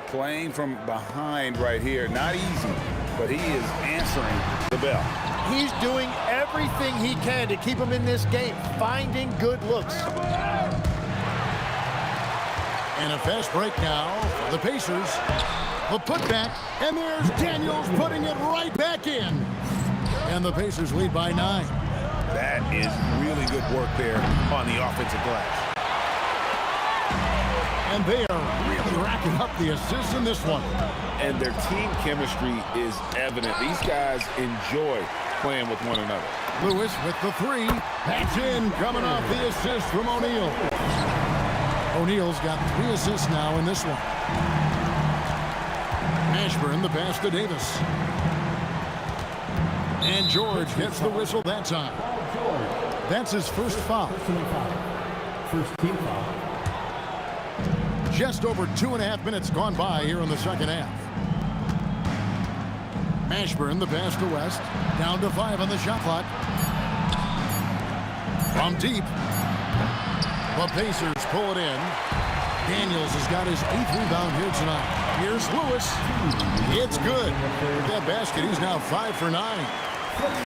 Playing from behind right here. Not easy, but he is answering the bell. He's doing everything he can to keep him in this game, finding good looks. And a fast break now for the Pacers. The putback, and there's Daniels putting it right back in. And the Pacers lead by 9. That is really good work there on the offensive glass. And they are really racking up the assists in this one. And their team chemistry is evident. These guys enjoy playing with one another. Lewis with the 3. That's in, coming off the assist from O'Neal. O'Neal's got 3 assists now in this one. Mashburn the pass to Davis. And George gets the whistle that time. That's his first foul. First team foul. Just over 2.5 minutes gone by here in the second half. Mashburn the pass to West. Down to 5 on the shot clock. From deep. The Pacers pull it in. Daniels has got his 8th rebound here tonight. Here's Lewis. It's good. With that basket, he's now 5 for 9.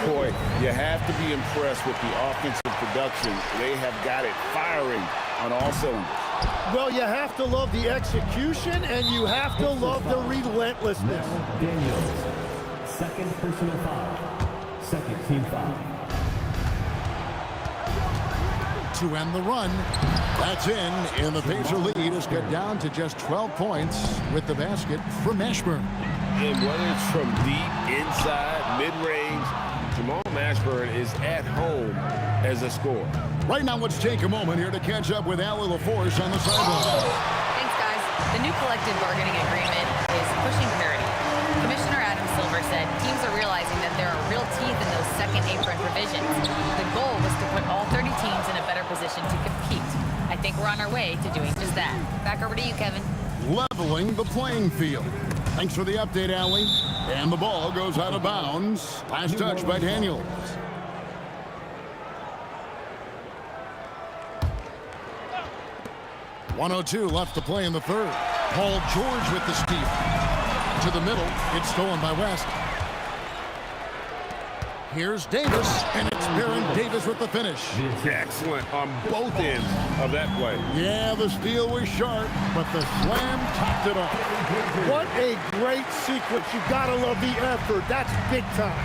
Boy, you have to be impressed with the offensive production. They have got it firing on all cylinders. Well, you have to love the execution, and you have to love the relentlessness. Daniels, second personal foul. Second team foul. To end the run. That's in the Pacer lead is cut down to just 12 points with the basket from Mashburn. And whether it's from deep, inside, mid-range, Jamal Mashburn is at home as a scorer. Right now, let's take a moment here to catch up with Allie LaForce on the sideline. Thanks, guys. The new collective bargaining agreement is pushing parity. Commissioner Adam Silver said teams are realizing that there are real teeth in those second apron provisions. The goal was to put all 30 teams in a better position to compete. I think we're on our way to doing just that. Back over to you, Kevin. Leveling the playing field. Thanks for the update, Allie. And the ball goes out of bounds. Last touch by Daniels. .102 left to play in the third. Paul George with the steal. To the middle. It's stolen by West. Here's Davis, and it's Baron Davis with the finish. Excellent on both ends of that play. Yeah, the steal was sharp, but the slam topped it off. What a great sequence. You gotta love the effort. That's big time.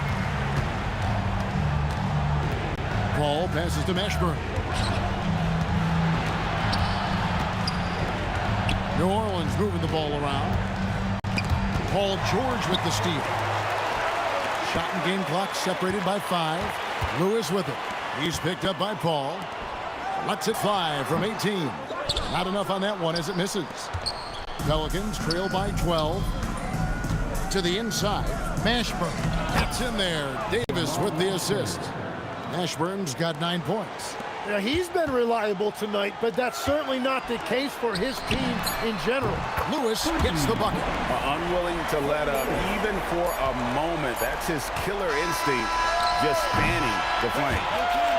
Paul passes to Mashburn. New Orleans moving the ball around. Paul George with the steal. Shot and game clock separated by 5. Lewis with it. He's picked up by Paul. Lets it fly from 18. Not enough on that one as it misses. Pelicans trail by 12. To the inside. Mashburn. That's in there. Davis with the assist. Mashburn's got 9 points. Now, he's been reliable tonight, but that's certainly not the case for his team in general. Lewis gets the bucket. Unwilling to let up even for a moment. That's his killer instinct, just fanning the flame.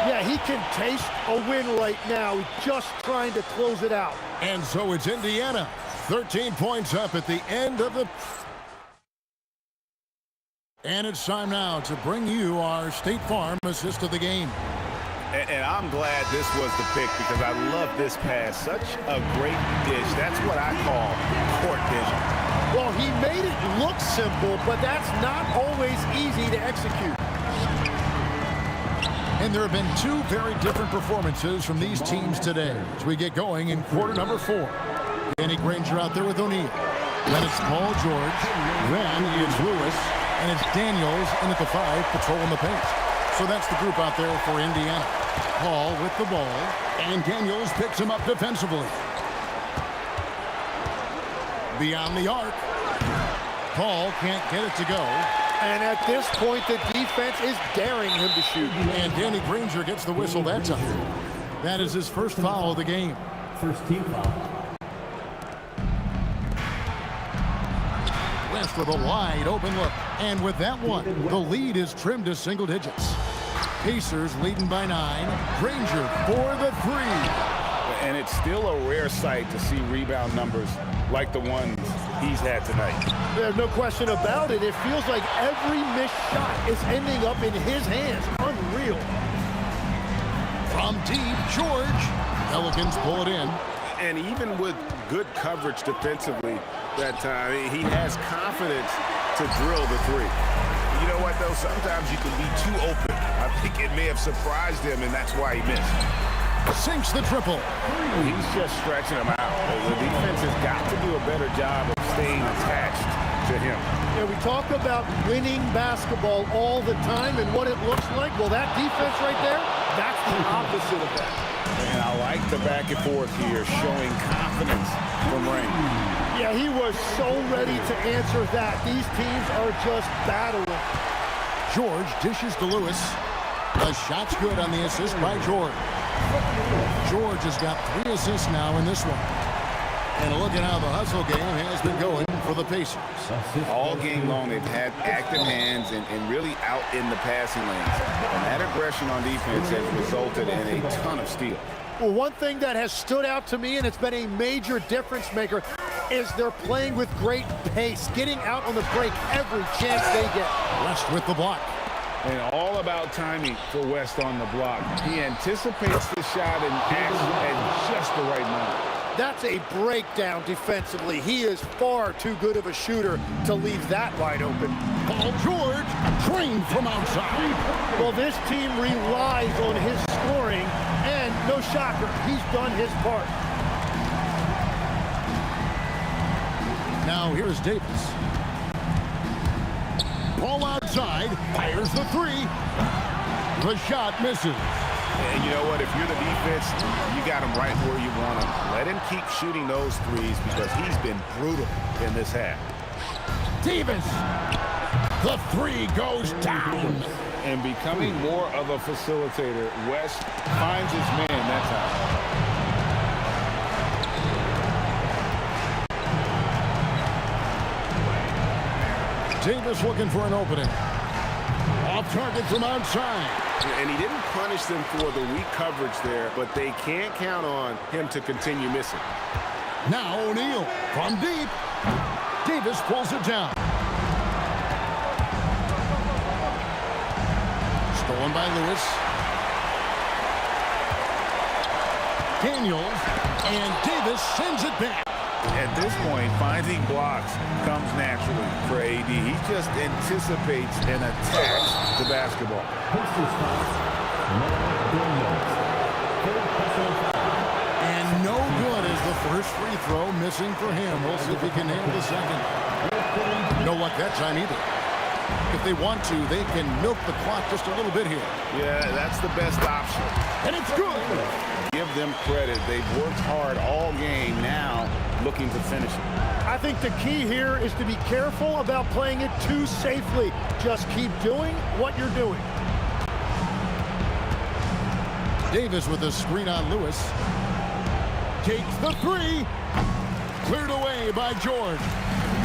Yeah, he can taste a win right now, just trying to close it out. And so it's Indiana. 13 points up at the end of the... And it's time now to bring you our State Farm assist of the game. And I'm glad this was the pick because I love this pass. Such a great dish. That's what I call court vision. Well, he made it look simple, but that's not always easy to execute. And there have been 2 very different performances from these teams today as we get going in quarter number 4. Danny Granger out there with O'Neal. Then it's Paul George. Then it's Lewis. And it's Daniels in at the 5 patrolling the paint. So that's the group out there for Indiana. Paul with the ball, and Daniels picks him up defensively. Beyond the arc. Paul can't get it to go. And at this point, the defense is daring him to shoot. And Danny Granger gets the whistle that time. That is his first foul of the game. First team foul. West with a wide open look. And with that one, the lead is trimmed to single digits. Pacers leading by 9. Granger for the 3. And it's still a rare sight to see rebound numbers like the ones he's had tonight. There's no question about it. It feels like every missed shot is ending up in his hands. Unreal. From deep, George. Pelicans pull it in. And even with good coverage defensively that time, he has confidence to drill the 3. You know what, though? Sometimes you can be too open. I think it may have surprised him, and that's why he missed. Sinks the triple. He's just stretching him out. The defense has got to do a better job of staying attached to him. Yeah, we talk about winning basketball all the time and what it looks like. Well, that defense right there, that's the opposite of that. And I like the back and forth here, showing confidence from Rain. Yeah, he was so ready to answer that. These teams are just battling. George dishes to Lewis. The shot's good on the assist by George. George has got 3 assists now in this one. And look at how the hustle game has been going for the Pacers. All game long, they've had active hands and really out in the passing lanes. And that aggression on defense has resulted in a ton of steals. Well, one thing that has stood out to me, and it's been a major difference maker, is they're playing with great pace, getting out on the break every chance they get. West with the block. And all about timing for West on the block. He anticipates the shot and acts at just the right moment. That's a breakdown defensively. He is far too good of a shooter to leave that wide open. Paul George, trained from outside. Well, this team relies on his scoring and No shocker, he's done his part. Now here's Davis. Ball outside, fires the three. The shot misses. And you know what? If you're the defense, you got him right where you want him. Let him keep shooting those threes because he's been brutal in this half. Davis. The three goes down. And becoming more of a facilitator, West finds his man that time. Davis looking for an opening. Off target from outside. And he didn't punish them for the weak coverage there, but they can't count on him to continue missing. Now O'Neal from deep. Davis pulls it down. Stolen by Lewis. Daniels. And Davis sends it back. At this point, finding blocks comes naturally for AD. He just anticipates and attacks the basketball. And no good is the first free throw missing for him. We'll see if he can handle the second. You know what? That time either. If they want to, they can milk the clock just a little bit here. Yeah, that's the best option. And it's good. Give them credit. They've worked hard all game, now looking to finish it. I think the key here is to be careful about playing it too safely. Just keep doing what you're doing. Davis with a screen on Lewis. Takes the three. Cleared away by George.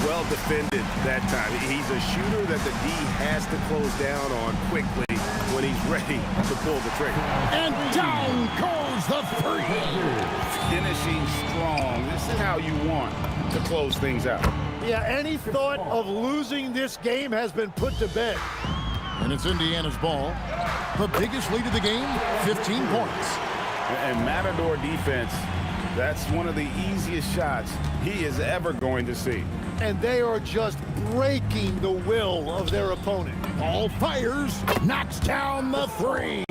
Well defended that time. He's a shooter that the D has to close down on quickly when he's ready to pull the trigger. And down goes the three. Finishing strong. This is how you want to close things out. Yeah, any thought of losing this game has been put to bed. And it's Indiana's ball. The biggest lead of the game, 15 points. And Matador defense, that's one of the easiest shots he is ever going to see. And they are just breaking the will of their opponent. Ball fires, knocks down the three.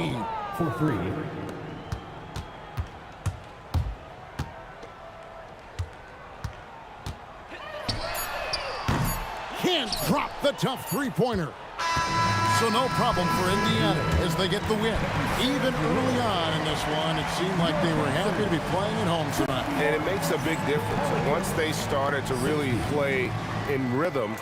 For three. Can't drop the tough three-pointer. So no problem for Indiana as they get the win. Even early on in this one, it seemed like they were happy to be playing at home tonight. And it makes a big difference. Once they started to really play in rhythm,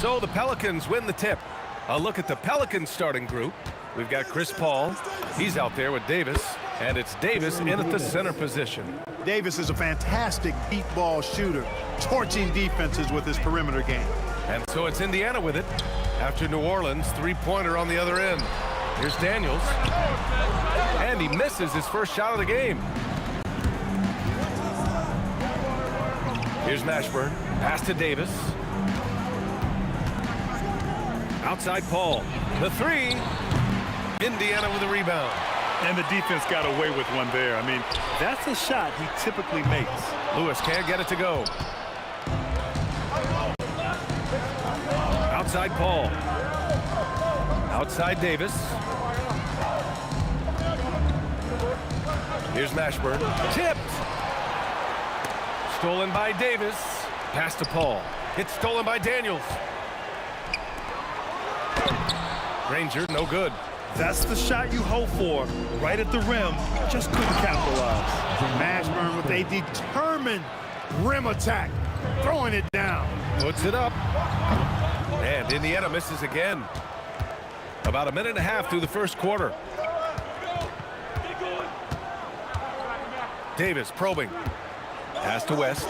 So the Pelicans win the tip. A look at the Pelicans starting group. We've got Chris Paul. He's out there with Davis. And it's Davis in at the center position. Davis is a fantastic deep ball shooter, torching defenses with his perimeter game. And so it's Indiana with it. After New Orleans, three-pointer on the other end. Here's Daniels. And he misses his first shot of the game. Here's Mashburn. Pass to Davis. Outside Paul. The three. Indiana with a rebound. And the defense got away with one there. I mean, that's a shot he typically makes. Lewis can't get it to go. Outside Paul. Outside Davis. Here's Mashburn. Tipped. Stolen by Davis. Pass to Paul. It's stolen by Daniels. Granger, no good. That's the shot you hope for. Right at the rim, just couldn't capitalize. Mashburn with a determined rim attack, throwing it down. Puts it up. And Indiana misses again. About a minute and a half through the first quarter. Davis probing. Pass to West.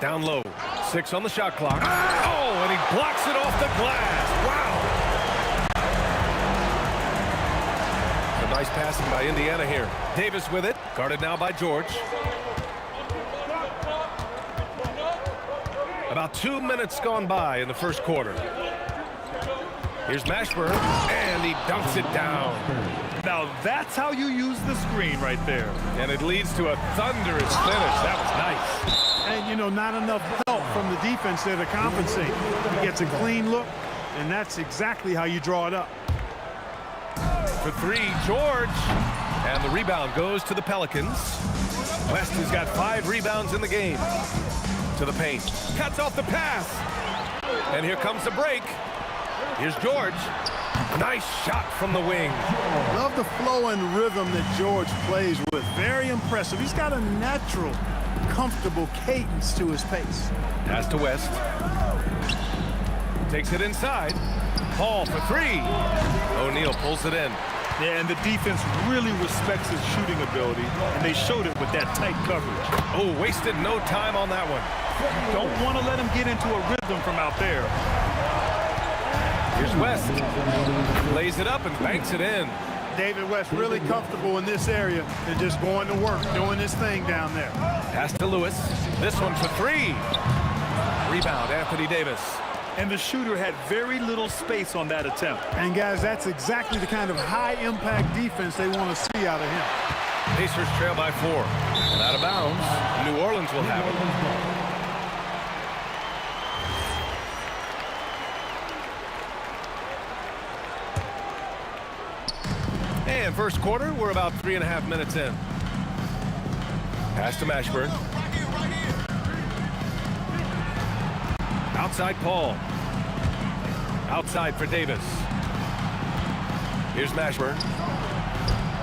Down low. 6 on the shot clock. Oh, and he blocks it off the glass. Wow. Some nice passing by Indiana here. Davis with it. Guarded now by George. About 2 minutes gone by in the first quarter. Here's Mashburn, and he dunks it down. Now that's how you use the screen right there. And it leads to a thunderous finish. That was nice. And, you know, not enough help from the defense there to compensate. He gets a clean look, and that's exactly how you draw it up. For 3, George. And the rebound goes to the Pelicans. West has got 5 rebounds in the game. To the paint. Cuts off the pass. And here comes the break. Here's George. Nice shot from the wing. Love the flow and rhythm that George plays with. Very impressive. He's got a natural, comfortable cadence to his pace. Pass to West. Takes it inside. Paul for 3. O'Neal pulls it in. Yeah, and the defense really respects his shooting ability, and they showed it with that tight coverage. Oh, wasted no time on that one. Don't want to let him get into a rhythm from out there. Here's West. Lays it up and banks it in. David West really comfortable in this area. They're just going to work, doing this thing down there. Pass to Lewis. This one for 3. Rebound, Anthony Davis. And the shooter had very little space on that attempt. And, guys, that's exactly the kind of high-impact defense they want to see out of him. Pacers trail by 4. And out of bounds, New Orleans will have it. And first quarter, we're about 3.5 minutes in. Pass to Mashburn. Outside Paul. Outside for Davis. Here's Mashburn.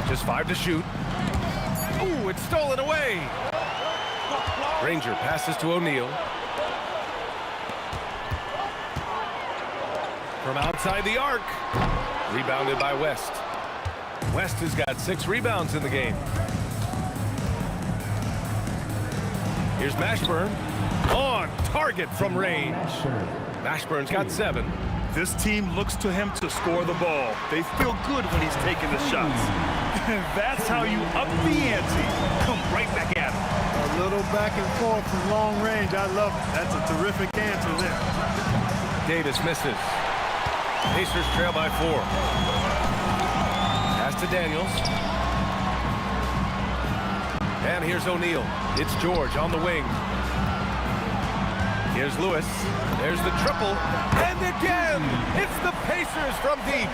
Just 5 to shoot. Ooh, it's stolen away. Granger passes to O'Neal. From outside the arc. Rebounded by West. West has got 6 rebounds in the game. Here's Mashburn. On target from range. Mashburn's got 7. This team looks to him to score the ball. They feel good when he's taking the shots. And that's how you up the ante. Come right back at him. A little back and forth from long range. I love it. That's a terrific answer there. Davis misses. Pacers trail by 4. Pass to Daniels. And here's O'Neal. It's George on the wing. Here's Lewis. There's the triple. And again, it's the Pacers from deep.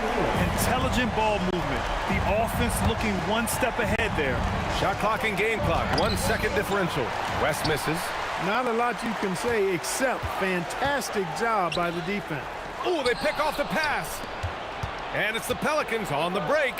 Intelligent ball movement. The offense looking one step ahead there. Shot clock and game clock. 1 second differential. West misses. Not a lot you can say except fantastic job by the defense. Oh, they pick off the pass. And it's the Pelicans on the break.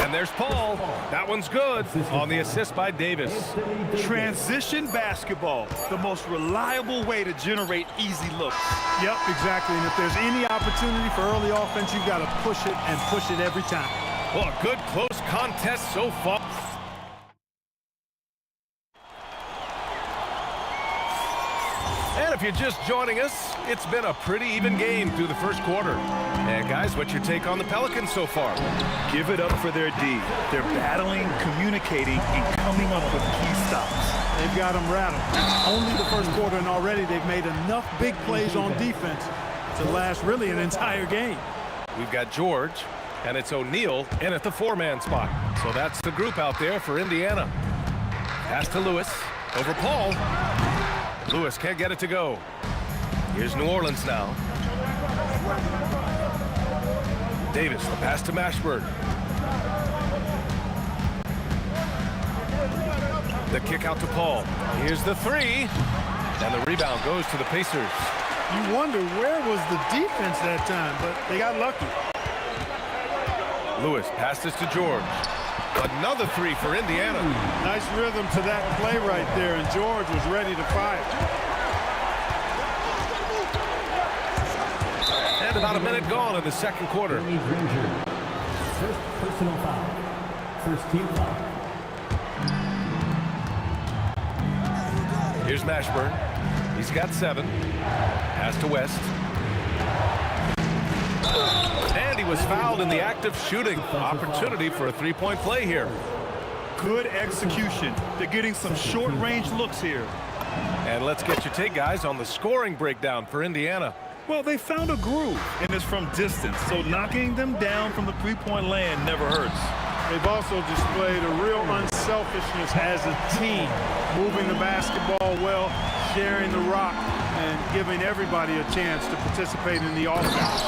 And there's Paul. That one's good on the assist by Davis. Transition basketball, the most reliable way to generate easy looks. Yep, exactly. And if there's any opportunity for early offense, you've got to push it and push it every time. Well, a good close contest so far. And if you're just joining us, it's been a pretty even game through the first quarter. And guys, what's your take on the Pelicans so far? Give it up for their D. They're battling, communicating, and coming up with key stops. They've got them rattled. It's only the first quarter, and already they've made enough big plays on defense to last really an entire game. We've got George, and it's O'Neal in at the 4-man spot. So that's the group out there for Indiana. Pass to Lewis. Over Paul. Lewis can't get it to go. Here's New Orleans now. Davis, the pass to Mashburn. The kick out to Paul. Here's the 3. And the rebound goes to the Pacers. You wonder where was the defense that time, but they got lucky. Lewis passes to George. Another 3 for Indiana. Nice rhythm to that play right there, and George was ready to fire. And about a minute gone in the second quarter. Granger. First personal foul. First team foul. Here's Mashburn. He's got 7. Pass to West. And he was fouled in the act of shooting. Opportunity for a three-point play here. Good execution. They're getting some short-range looks here. And let's get your take, guys, on the scoring breakdown for Indiana. Well, they found a groove, and it's from distance, so knocking them down from the three-point land never hurts. They've also displayed a real unselfishness as a team, moving the basketball well, sharing the rock, and giving everybody a chance to participate in the offense.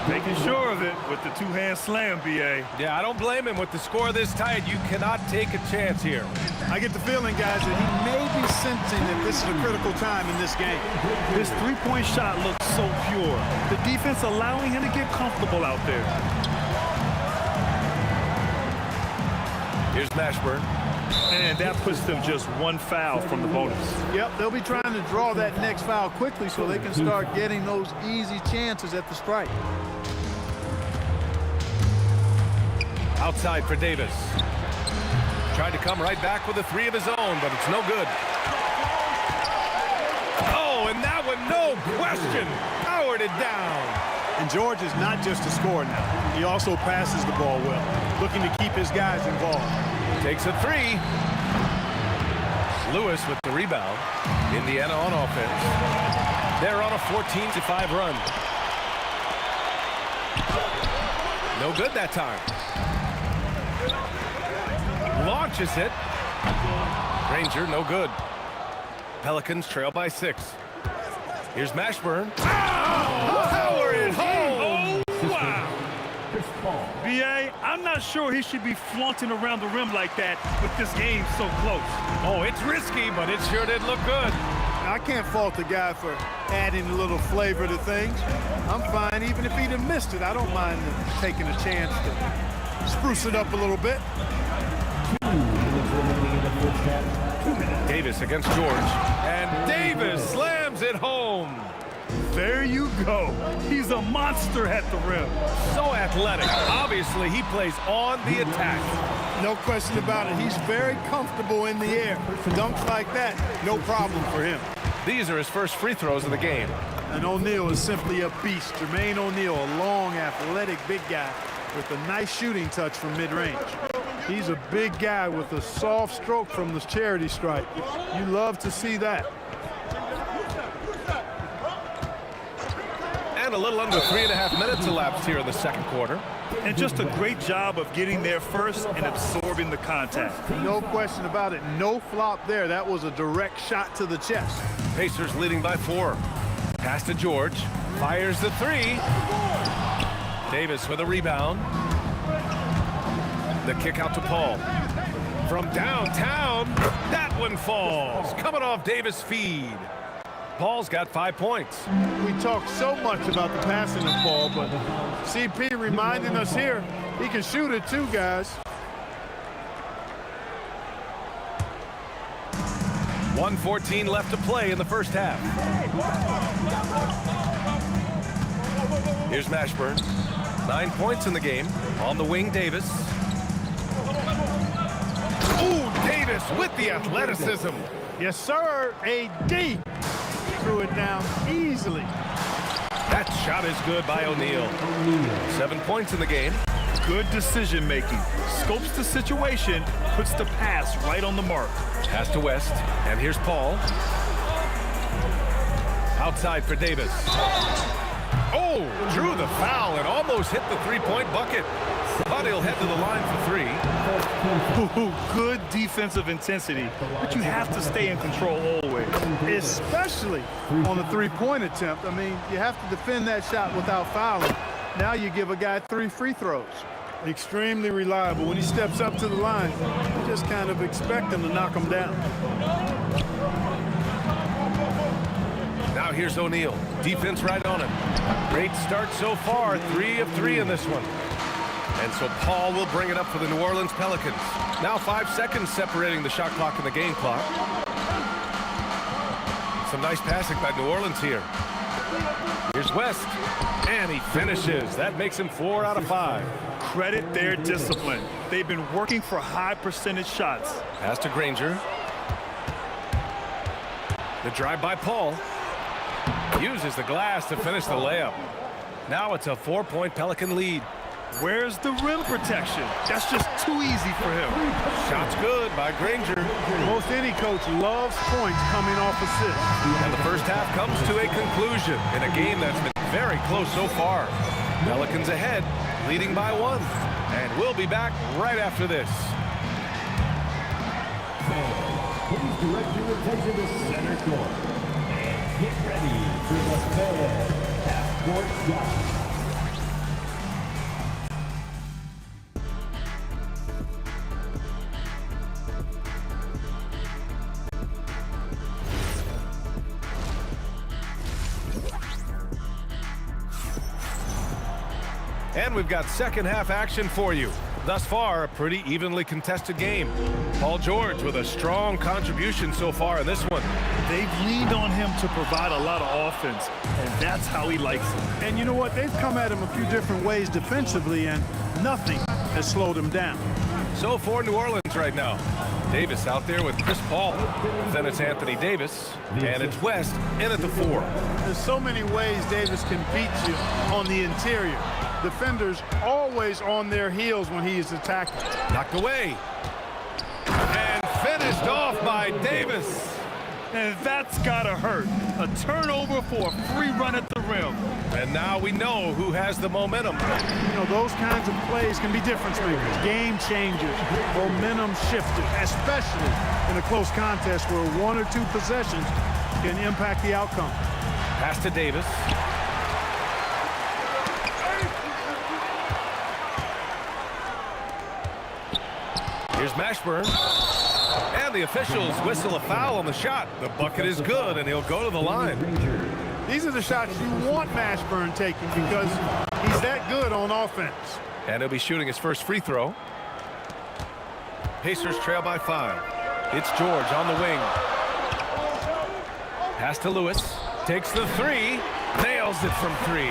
Making sure of it with the two-hand slam, B.A. Yeah, I don't blame him. With the score this tight, you cannot take a chance here. I get the feeling, guys, that he may be sensing that this is a critical time in this game. His three-point shot looks so pure. The defense allowing him to get comfortable out there. Here's Mashburn. And that puts them just one foul from the bonus. Yep, they'll be trying to draw that next foul quickly so they can start getting those easy chances at the strike. Outside for Davis. Tried to come right back with a 3 of his own, but it's no good. Oh, and that one, no question, powered it down. And George is not just a scorer now. He also passes the ball well, looking to keep his guys involved. Takes a 3. Lewis with the rebound. Indiana on offense. They're on a 14-5 run. No good that time. Launches it. Granger, no good. Pelicans trail by 6. Here's Mashburn. Power it home! Oh, wow! B.A., I'm not sure he should be flaunting around the rim like that with this game so close. Oh, it's risky, but it sure did look good. I can't fault the guy for adding a little flavor to things. I'm fine, even if he'd have missed it. I don't mind taking a chance to spruce it up a little bit. Davis against George. And Davis slams it home. There you go. He's a monster at the rim. So athletic. Obviously, he plays on the attack. No question about it. He's very comfortable in the air. Dunks like that, no problem for him. These are his first free throws of the game. And O'Neal is simply a beast. Jermaine O'Neal, a long, athletic, big guy with a nice shooting touch from mid-range. He's a big guy with a soft stroke from the charity stripe. You love to see that. And a little under 3.5 minutes elapsed here in the second quarter. And just a great job of getting there first and absorbing the contact. No question about it. No flop there. That was a direct shot to the chest. Pacers leading by 4. Pass to George. Fires the 3. Davis with a rebound. The kick out to Paul. From downtown, that one falls. Coming off Davis' feed. Paul's got 5 points. We talk so much about the passing of Paul, but CP reminding us here, he can shoot it too, guys. 1:14 left to play in the first half. Here's Mashburn. 9 points in the game. On the wing, Davis. Ooh, Davis with the athleticism. Yes, sir. AD threw it down easily. That shot is good by O'Neal. 7 points in the game. Good decision making. Scopes the situation, puts the pass right on the mark. Pass to West, and here's Paul. Outside for Davis. Oh, drew the foul and almost hit the three-point bucket. But he'll head to the line for 3. Ooh, good defensive intensity, but you have to stay in control always. Especially on the three-point attempt. I mean, you have to defend that shot without fouling. Now you give a guy 3 free throws. Extremely reliable. When he steps up to the line, you just kind of expect him to knock him down. Now here's O'Neal. Defense right on him. Great start so far. 3 of 3 in this one. And so Paul will bring it up for the New Orleans Pelicans. Now 5 seconds separating the shot clock and the game clock. Some nice passing by New Orleans here. Here's Here's West, and he finishes. That makes him 4 out of 5. Credit their discipline. They've been working for high percentage shots. Pass to Granger. The drive by Paul. Uses the glass to finish the layup. Now it's a 4-point Pelican lead. Where's the rim protection? That's just too easy for him. Shot's good by Granger. Most any coach loves points coming off assists. And the first half comes to a conclusion in a game that's been very close so far. Pelicans ahead, leading by 1. And we'll be back right after this. Please direct your attention to center court. And get ready for the Fed half-court shot. And we've got second half action for you. Thus far, a pretty evenly contested game. Paul George with a strong contribution so far in this one. They've leaned on him to provide a lot of offense, and that's how he likes it. And you know what? They've come at him a few different ways defensively, and nothing has slowed him down. So for New Orleans right now. Davis out there with Chris Paul. Then it's Anthony Davis, and it's West in at the 4. There's so many ways Davis can beat you on the interior. Defenders always on their heels when he is attacking. Knocked away. And finished off by Davis. And that's gotta hurt. A turnover for a free run at the rim. And now we know who has the momentum. You know, those kinds of plays can be difference makers, game changers, momentum shifters, especially in a close contest where 1 or 2 possessions can impact the outcome. Pass to Davis. Here's Mashburn. And the officials whistle a foul on the shot. The bucket is good, and he'll go to the line. These are the shots you want Mashburn taking because he's that good on offense. And he'll be shooting his first free throw. Pacers trail by 5. It's George on the wing. Pass to Lewis. Takes the 3. Nails it from 3.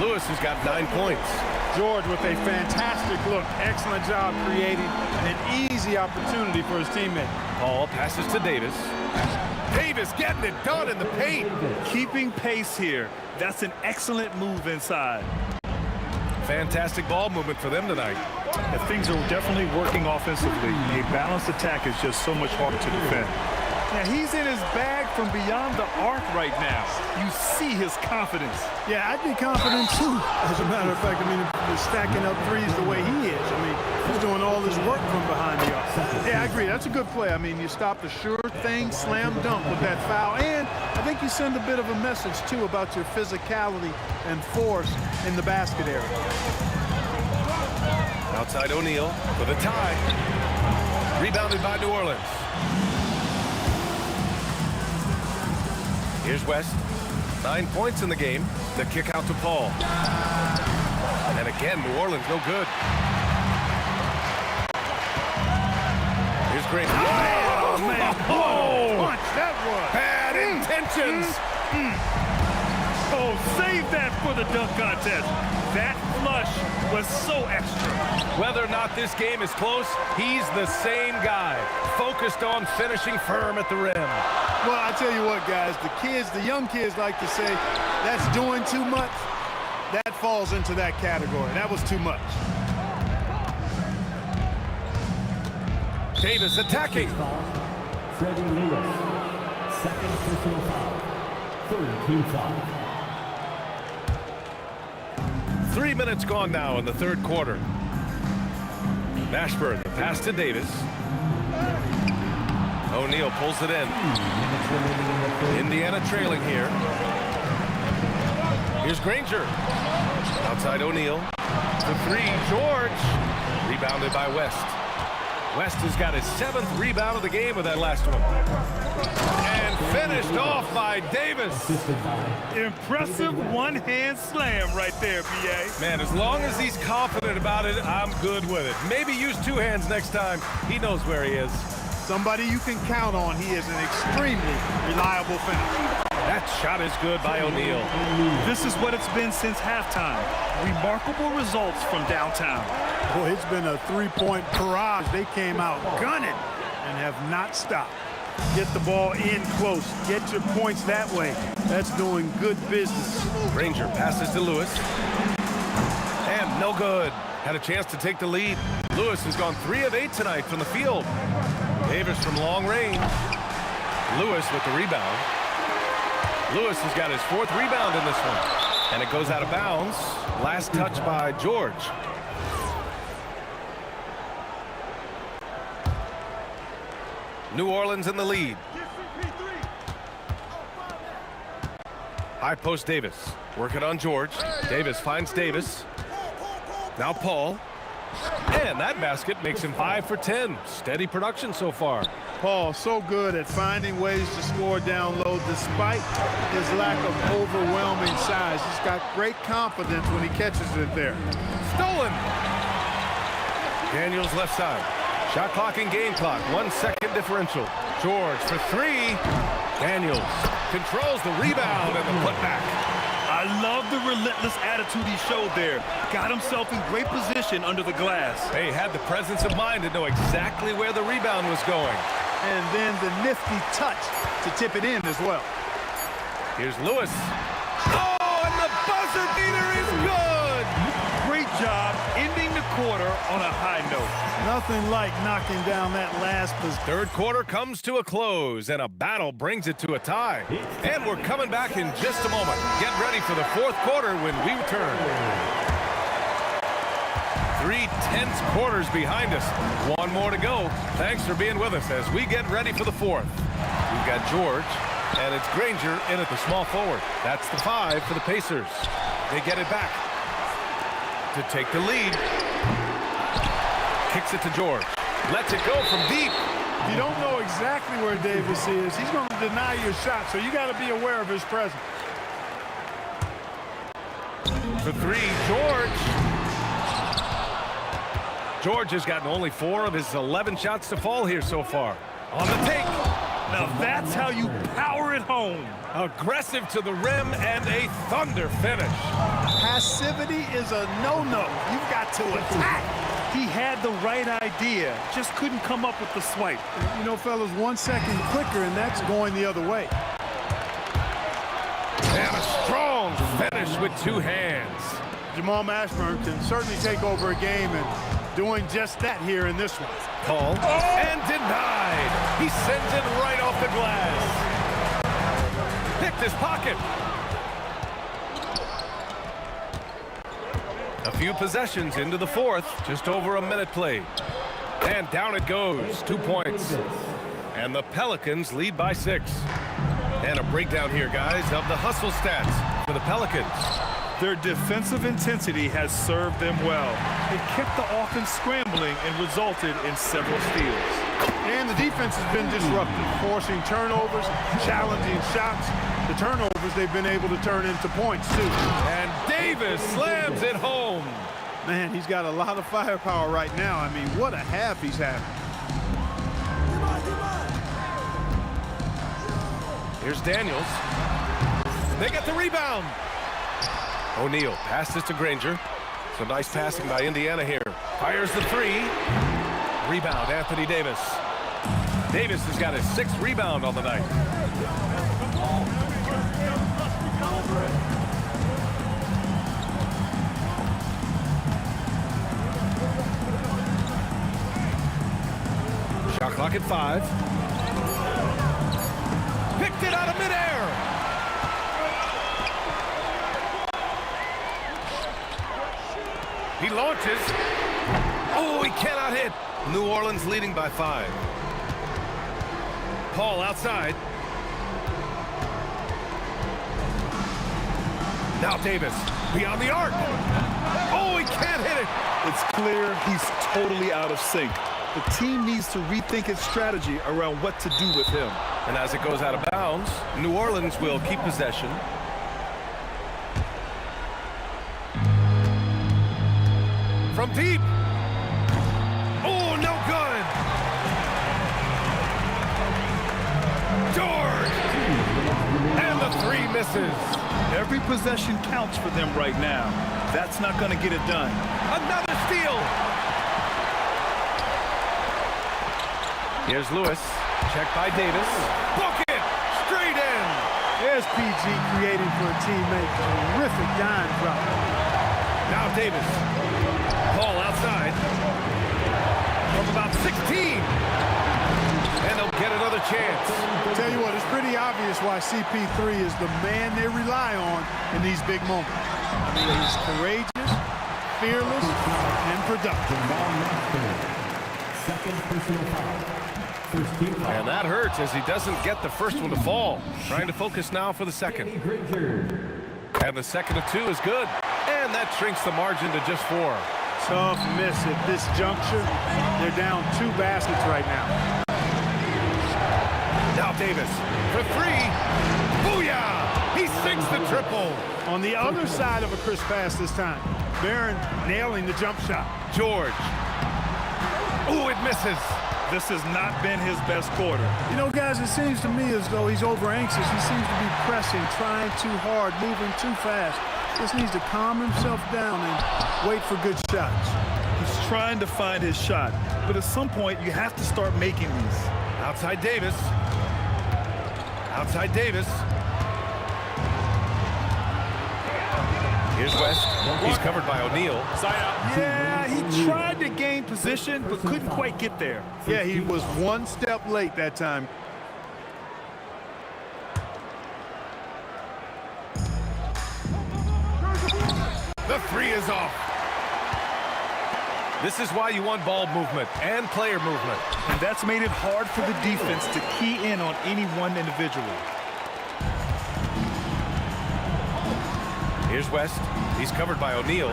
Lewis has got 9 points. George with a fantastic look. Excellent job creating an easy opportunity for his teammate. Paul passes to Davis. Davis getting it done in the paint. Keeping pace here. That's an excellent move inside. Fantastic ball movement for them tonight. And things are definitely working offensively. A balanced attack is just so much harder to defend. Now, he's in his bag from beyond the arc right now. You see his confidence. Yeah, I'd be confident too. As a matter of fact, I mean, he's stacking up threes the way he is. I mean, he's doing all his work from behind the arc. Yeah, I agree. That's a good play. I mean, you stop the sure thing, slam dunk with that foul. And I think you send a bit of a message too about your physicality and force in the basket area. Outside O'Neal for the tie. Rebounded by New Orleans. Here's West. 9 points in the game. The kick out to Paul. And again, New Orleans no good. Here's Green. Oh, man. Oh, Punch, that was. bad intentions. Oh, save that for the dunk contest. That flush was so extra. Whether or not this game is close, he's the same guy. Focused on finishing firm at the rim. Well, I tell you what, guys, the young kids like to say, that's doing too much. That falls into that category. That was too much. Davis attacking. Freddie Lewis. Second personal foul. Third team foul. 3 minutes gone now in the third quarter. Mashburn, the pass to Davis. O'Neal pulls it in. Indiana trailing here. Here's Granger. Outside O'Neal. The 3, George. Rebounded by West. West has got his 7th rebound of the game with that last one. And finished off by Davis. Impressive one-hand slam right there, B.A. Man, as long as he's confident about it, I'm good with it. Maybe use 2 hands next time. He knows where he is. Somebody you can count on. He is an extremely reliable finisher. That shot is good by O'Neal. This is what it's been since halftime. Remarkable results from downtown. Boy, it's been a three-point barrage. They came out gunning and have not stopped. Get the ball in close. Get your points that way. That's doing good business. Granger passes to Lewis. And no good. Had a chance to take the lead. Lewis has gone 3 of 8 tonight from the field. Davis from long range. Lewis with the rebound. Lewis has got his 4th rebound in this one. And it goes out of bounds. Last touch by George. New Orleans in the lead. High post Davis. Working on George. Davis finds Davis. Now Paul. And that basket makes him 5 for 10. Steady production so far. Paul, so good at finding ways to score down low despite his lack of overwhelming size. He's got great confidence when he catches it there. Stolen. Daniels left side. Shot clock and game clock. 1 second differential. George for 3. Daniels controls the rebound and the putback. I love the relentless attitude he showed there. Got himself in great position under the glass. He had the presence of mind to know exactly where the rebound was going. And then the nifty touch to tip it in as well. Here's Lewis. Oh, and the buzzer beater is good! Great job ending the quarter on a high note. Nothing like knocking down that last possession. Third quarter comes to a close, and a battle brings it to a tie. And we're coming back in just a moment. Get ready for the 4th quarter when we return. 3 tense quarters behind us. 1 more to go. Thanks for being with us as we get ready for the 4th. We've got George, and it's Granger in at the small forward. That's the 5 for the Pacers. They get it back to take the lead. Kicks it to George. Lets it go from deep. If you don't know exactly where Davis is, he's going to deny your shot, so you got to be aware of his presence. For 3, George. George has gotten only 4 of his 11 shots to fall here so far. On the take. Now that's how you power it home. Aggressive to the rim and a thunder finish. Passivity is a no-no. You've got to attack. He had the right idea, just couldn't come up with the swipe. You know, fellas, 1 second quicker, and that's going the other way. And a strong finish with 2 hands. Jamal Mashburn can certainly take over a game, and doing just that here in this one. Called and denied. He sends it right off the glass. Picked his pocket. A few possessions into the 4th. Just over a minute played. And down it goes. 2 points. And the Pelicans lead by 6. And a breakdown here, guys, of the hustle stats for the Pelicans. Their defensive intensity has served them well. It kept the offense scrambling and resulted in several steals. And the defense has been disruptive, forcing turnovers, challenging shots. The turnovers they've been able to turn into points, too. And Davis slams it home. Man, he's got a lot of firepower right now. I mean, what a half he's having. Here's Daniels. They get the rebound. O'Neal passes to Granger. So nice passing by Indiana here. Fires the 3. Rebound, Anthony Davis. Davis has got his 6th rebound on the night. Shot clock at 5. Picked it out of midair. He launches. Oh, he cannot hit. New Orleans leading by 5. Paul outside. Now Davis beyond the arc. Oh, he can't hit it. It's clear he's totally out of sync. The team needs to rethink its strategy around what to do with him. And as it goes out of bounds, New Orleans will keep possession. From deep. Oh, no good. George. And the three misses. Every possession counts for them right now. That's not going to get it done. Another steal. Here's Lewis. Check by Davis. Book it. Straight in. There's PG creating for a teammate. Terrific dime drop. Now Davis. Ball outside. From about 16. And they'll get another chance. Tell you what, it's pretty obvious why CP3 is the man they rely on in these big moments. I mean, he's courageous, fearless, and productive. Second personal foul. First team foul. And that hurts as he doesn't get the first one to fall. Trying to focus now for the second. And the second of two is good. And that shrinks the margin to just 4. Tough miss at this juncture. They're down 2 baskets right now. Now Davis for 3. Booyah! He sinks the triple. On the other side of a crisp pass this time. Barron nailing the jump shot. George. Ooh, it misses. This has not been his best quarter. You know, guys, it seems to me as though he's over-anxious. He seems to be pressing, trying too hard, moving too fast. Just needs to calm himself down and wait for good shots. He's trying to find his shot, but at some point you have to start making these. Outside Davis. Outside Davis. Here's West. He's covered by O'Neal. Yeah, he tried to gain position, but couldn't quite get there. Yeah, he was 1 step late that time. The 3 is off. This is why you want ball movement and player movement. And that's made it hard for the defense to key in on any one individual. Here's West. He's covered by O'Neal.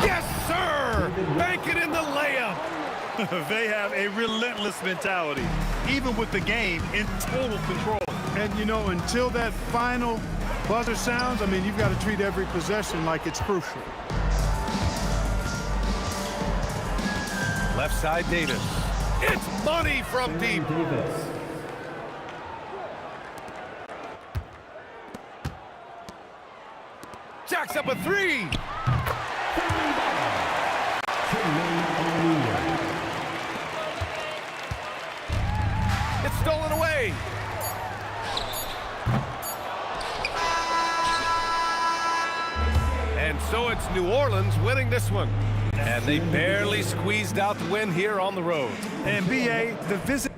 Yes, sir! Bank it in the layup. They have a relentless mentality, even with the game in total control. And, you know, until that final buzzer sounds, I mean, you've got to treat every possession like it's crucial. Left side, Davis. It's money from deep. Davis. Jacks up a 3. It's stolen away. And so it's New Orleans winning this one. And they barely squeezed out the win here on the road. And BA, the visit.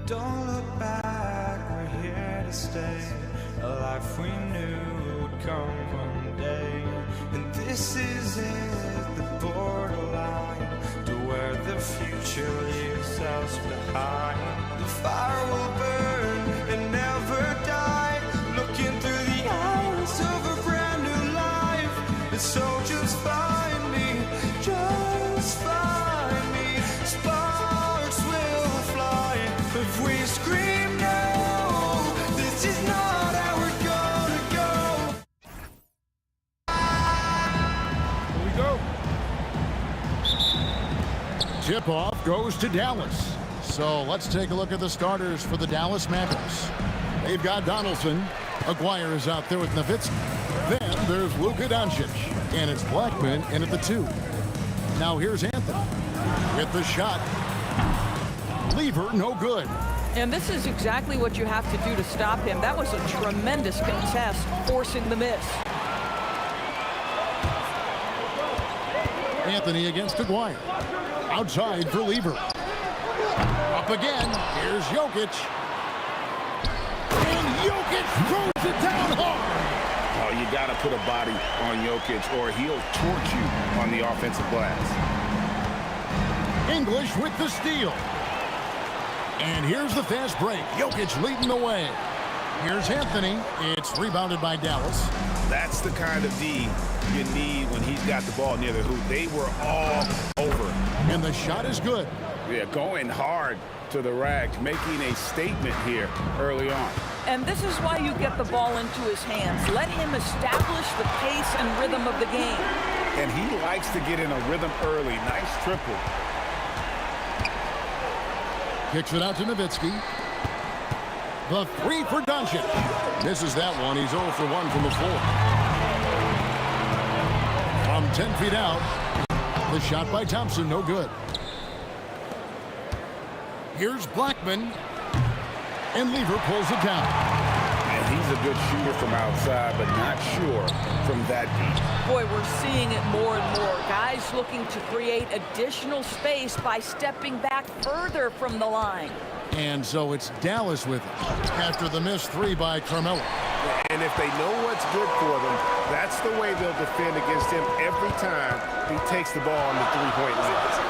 Don't look back, we're here to stay. A life we knew would come one day. And this is it, the borderline to where the future leaves us behind. The fire will burn and never die, looking through the eyes of a brand new life. And so just find me, just find me. Sparks will fly if we scream no. This is not how we're gonna go. Here we go. Tip-off goes to Dallas. So let's take a look at the starters for the Dallas Mavericks. They've got Donaldson. Aguirre is out there with Nowitzki. Then there's Luka Doncic. And it's Blackman in at the 2. Now here's Anthony with the shot. Lever, no good. And this is exactly what you have to do to stop him. That was a tremendous contest, forcing the miss. Anthony against Aguirre. Outside for Lever. Up again. Here's Jokic. And Jokic throws it down hard. Oh, you got to put a body on Jokic or he'll torch you on the offensive glass. English with the steal. And here's the fast break. Jokic leading the way. Here's Anthony. It's rebounded by Dallas. That's the kind of D you need when he's got the ball near the hoop. They were all over. And the shot is good. Yeah, going hard to the rack, making a statement here early on. And this is why you get the ball into his hands. Let him establish the pace and rhythm of the game. And he likes to get in a rhythm early. Nice triple. Kicks it out to Nowitzki. The 3 for Doncic. Misses that one. He's 0 for 1 from the floor. From 10 feet out, the shot by Thompson, no good. Here's Blackman. And Lever pulls it down. And he's a good shooter from outside, but not sure from that deep. Boy, we're seeing it more and more. Guys looking to create additional space by stepping back further from the line. And so it's Dallas with it after the missed 3 by Carmelo. And if they know what's good for them, that's the way they'll defend against him every time he takes the ball on the three-point line.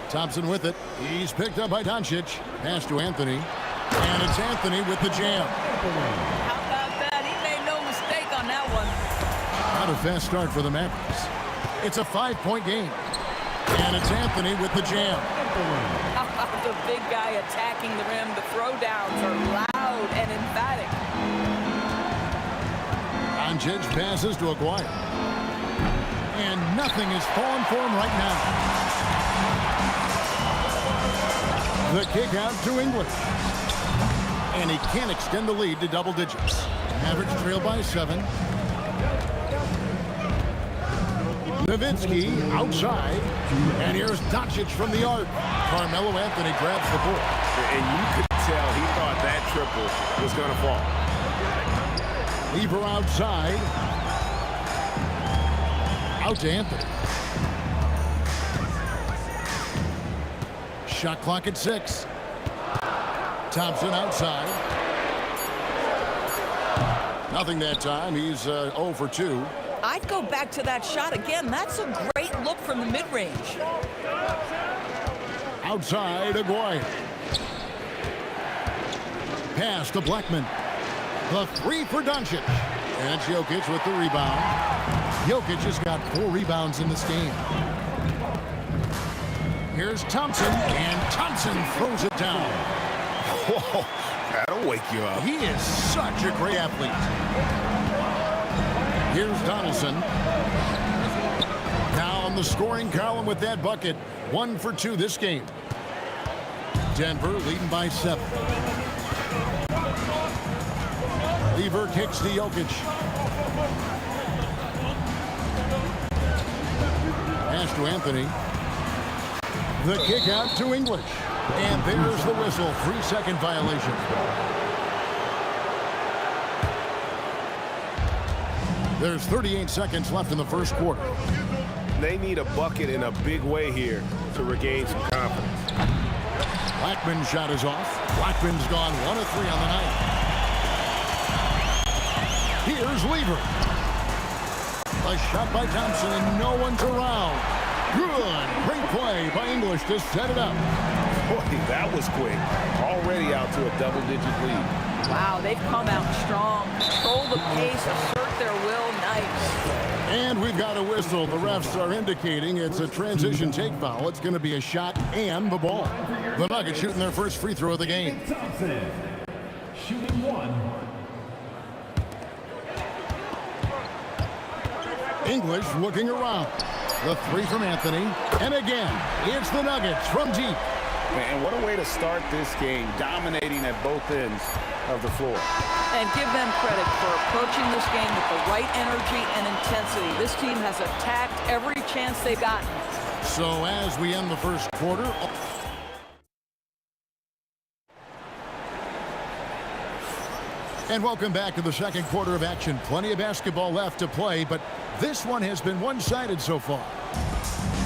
Thompson with it. He's picked up by Doncic. Pass to Anthony. And it's Anthony with the jam. How about that? He made no mistake on that one. Not a fast start for the Mavericks. It's a 5-point game. And it's Anthony with the jam. How about the big guy attacking the rim? The throwdowns are loud and emphatic. Doncic passes to Aguirre. And nothing is falling for him right now. The kick out to English. And he can't extend the lead to double digits. Mavericks trail by 7. Nowitzki outside. And here's Doncic from the arc. Carmelo Anthony grabs the ball. And you could tell he thought that triple was going to fall. Lever outside. Out to Anthony. Shot clock at 6. Thompson outside. Nothing that time. He's 0 for 2. I'd go back to that shot again. That's a great look from the mid-range. Outside, Aguirre. Pass to Blackman. The 3 for Doncic. And it's Jokic with the rebound. Jokic has got 4 rebounds in this game. Here's Thompson, and Thompson throws it down. Whoa, that'll wake you up. He is such a great athlete. Here's Donaldson. Now on the scoring column with that bucket. 1 for 2 this game. Denver leading by 7. Lever kicks to Jokic. Pass to Anthony. The kick out to English. And there's the whistle. 3-second violation. There's 38 seconds left in the first quarter. They need a bucket in a big way here to regain some confidence. Blackman's shot is off. Blackman's gone 1 of 3 on the night. Here's Lever. A shot by Thompson and no one's around. Good. Great play by English to set it up. Boy, that was quick. Already out to a double-digit lead. Wow, they've come out strong. Control the pace, assert their will. Nice. And we've got a whistle. The refs are indicating it's a transition take foul. It's going to be a shot and the ball. The Nuggets shooting their first free throw of the game. Thompson, shooting 1. English looking around. The 3 from Anthony. And again, it's the Nuggets from deep. And what a way to start this game, dominating at both ends of the floor. And give them credit for approaching this game with the right energy and intensity. This team has attacked every chance they've gotten. So as we end the first quarter... And welcome back to the second quarter of action. Plenty of basketball left to play, but this one has been one-sided so far.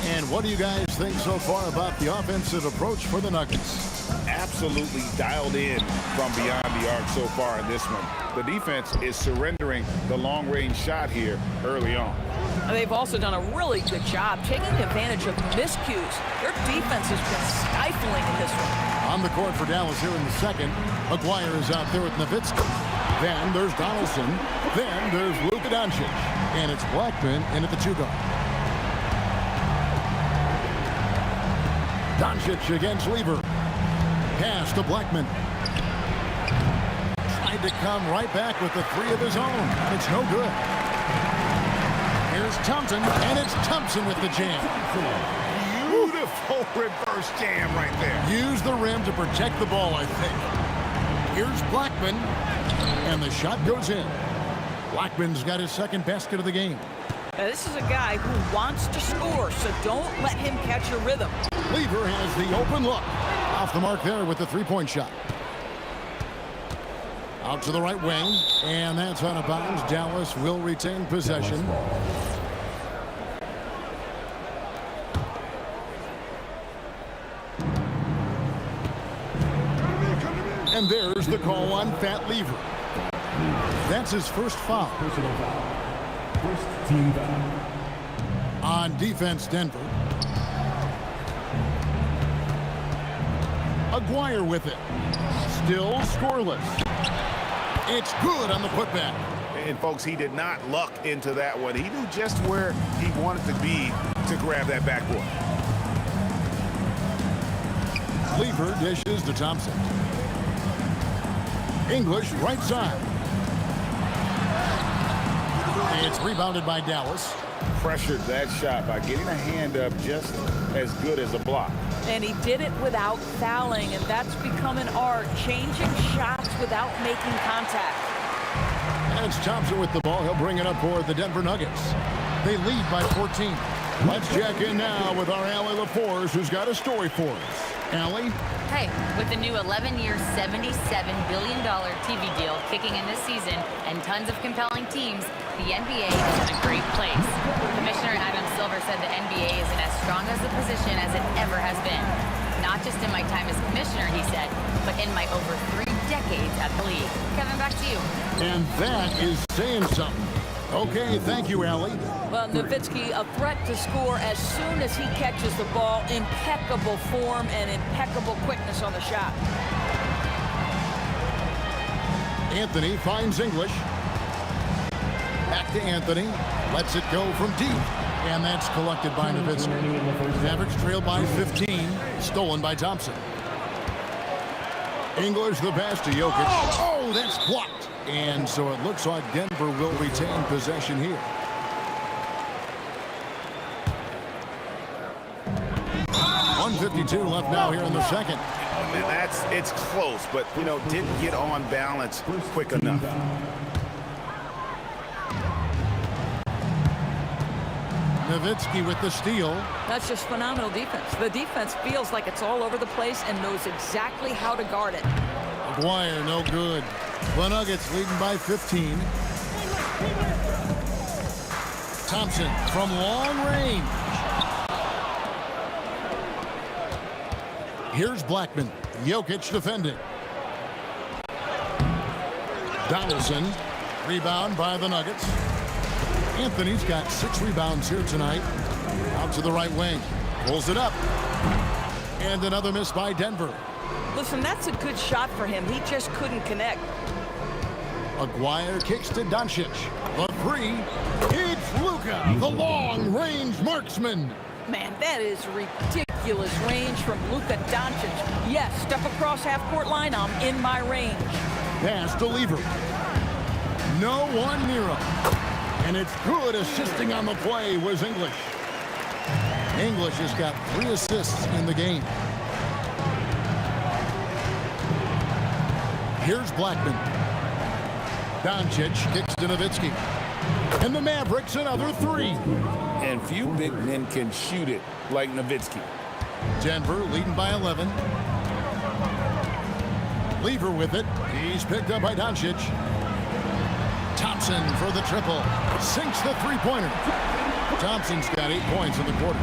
And what do you guys think so far about the offensive approach for the Nuggets? Absolutely dialed in from beyond the arc so far in this one. The defense is surrendering the long-range shot here early on. They've also done a really good job taking advantage of miscues. Their defense has been stifling in this one. On the court for Dallas here in the second. Aguirre is out there with Nowitzki. Then there's Donaldson. Then there's Luka Doncic. And it's Blackman in at the 2 guard. Doncic against Lever. Pass to Blackman. Tried to come right back with the 3 of his own. It's no good. Here's Thompson, and it's Thompson with the jam. Beautiful reverse jam right there. Use the rim to protect the ball, I think. Here's Blackman, and the shot goes in. Blackman's got his second basket of the game. Now, this is a guy who wants to score, so don't let him catch a rhythm. Lever has the open look. Off the mark there with the 3-point shot. Out to the right wing, and that's out of bounds. Dallas will retain possession. And there's the call on Fat Lever. That's his first foul. Personal foul. First team foul. On defense, Denver. Aguirre with it. Still scoreless. It's good on the putback. And folks, he did not luck into that one. He knew just where he wanted to be to grab that backboard. Lever dishes to Thompson. English right side. It's rebounded by Dallas. Pressured that shot by getting a hand up just as good as a block. And he did it without fouling, and that's become an art, changing shots without making contact. That's Thompson with the ball. He'll bring it up for the Denver Nuggets. They lead by 14. Let's check in now with our Allie LaForce, who's got a story for us. Allie? Hey, with the new 11-year, $77 billion TV deal kicking in this season and tons of compelling teams, the NBA is in a great place. Commissioner Adam Silver said the NBA is in as strong as a position as it ever has been. Not just in my time as commissioner, he said, but in my over 3 decades at the league. Kevin, back to you. And that is saying something. Okay, thank you, Allie. Well, Nowitzki, a threat to score as soon as he catches the ball. Impeccable form and impeccable quickness on the shot. Anthony finds English. Back to Anthony. Lets it go from deep. And that's collected by Nowitzki. Mavericks trail by 15. Stolen by Thompson. English the pass to Jokic. Oh, that's blocked. And so it looks like Denver will retain possession here. .152 left now here in the second. And it's close, but, you know, didn't get on balance quick enough. Nowitzki with the steal. That's just phenomenal defense. The defense feels like it's all over the place and knows exactly how to guard it. Aguirre, no good. The Nuggets leading by 15. Thompson from long range. Here's Blackman. Jokic defending. Donaldson. Rebound by the Nuggets. Anthony's got 6 rebounds here tonight. Out to the right wing. Pulls it up. And another miss by Denver. Listen, that's a good shot for him. He just couldn't connect. Aguirre kicks to Doncic. The 3. It's Luka, the long-range marksman. Man, that is ridiculous range from Luka Doncic. Yes, step across half-court line, I'm in my range. Pass to Lever. No one near him. And it's good. Assisting on the play was English. English has got 3 assists in the game. Here's Blackman. Doncic kicks to Nowitzki. And the Mavericks another 3. And few big men can shoot it like Nowitzki. Denver leading by 11. Lever with it. He's picked up by Doncic. Thompson for the triple. Sinks the three-pointer. Thompson's got 8 points in the quarter.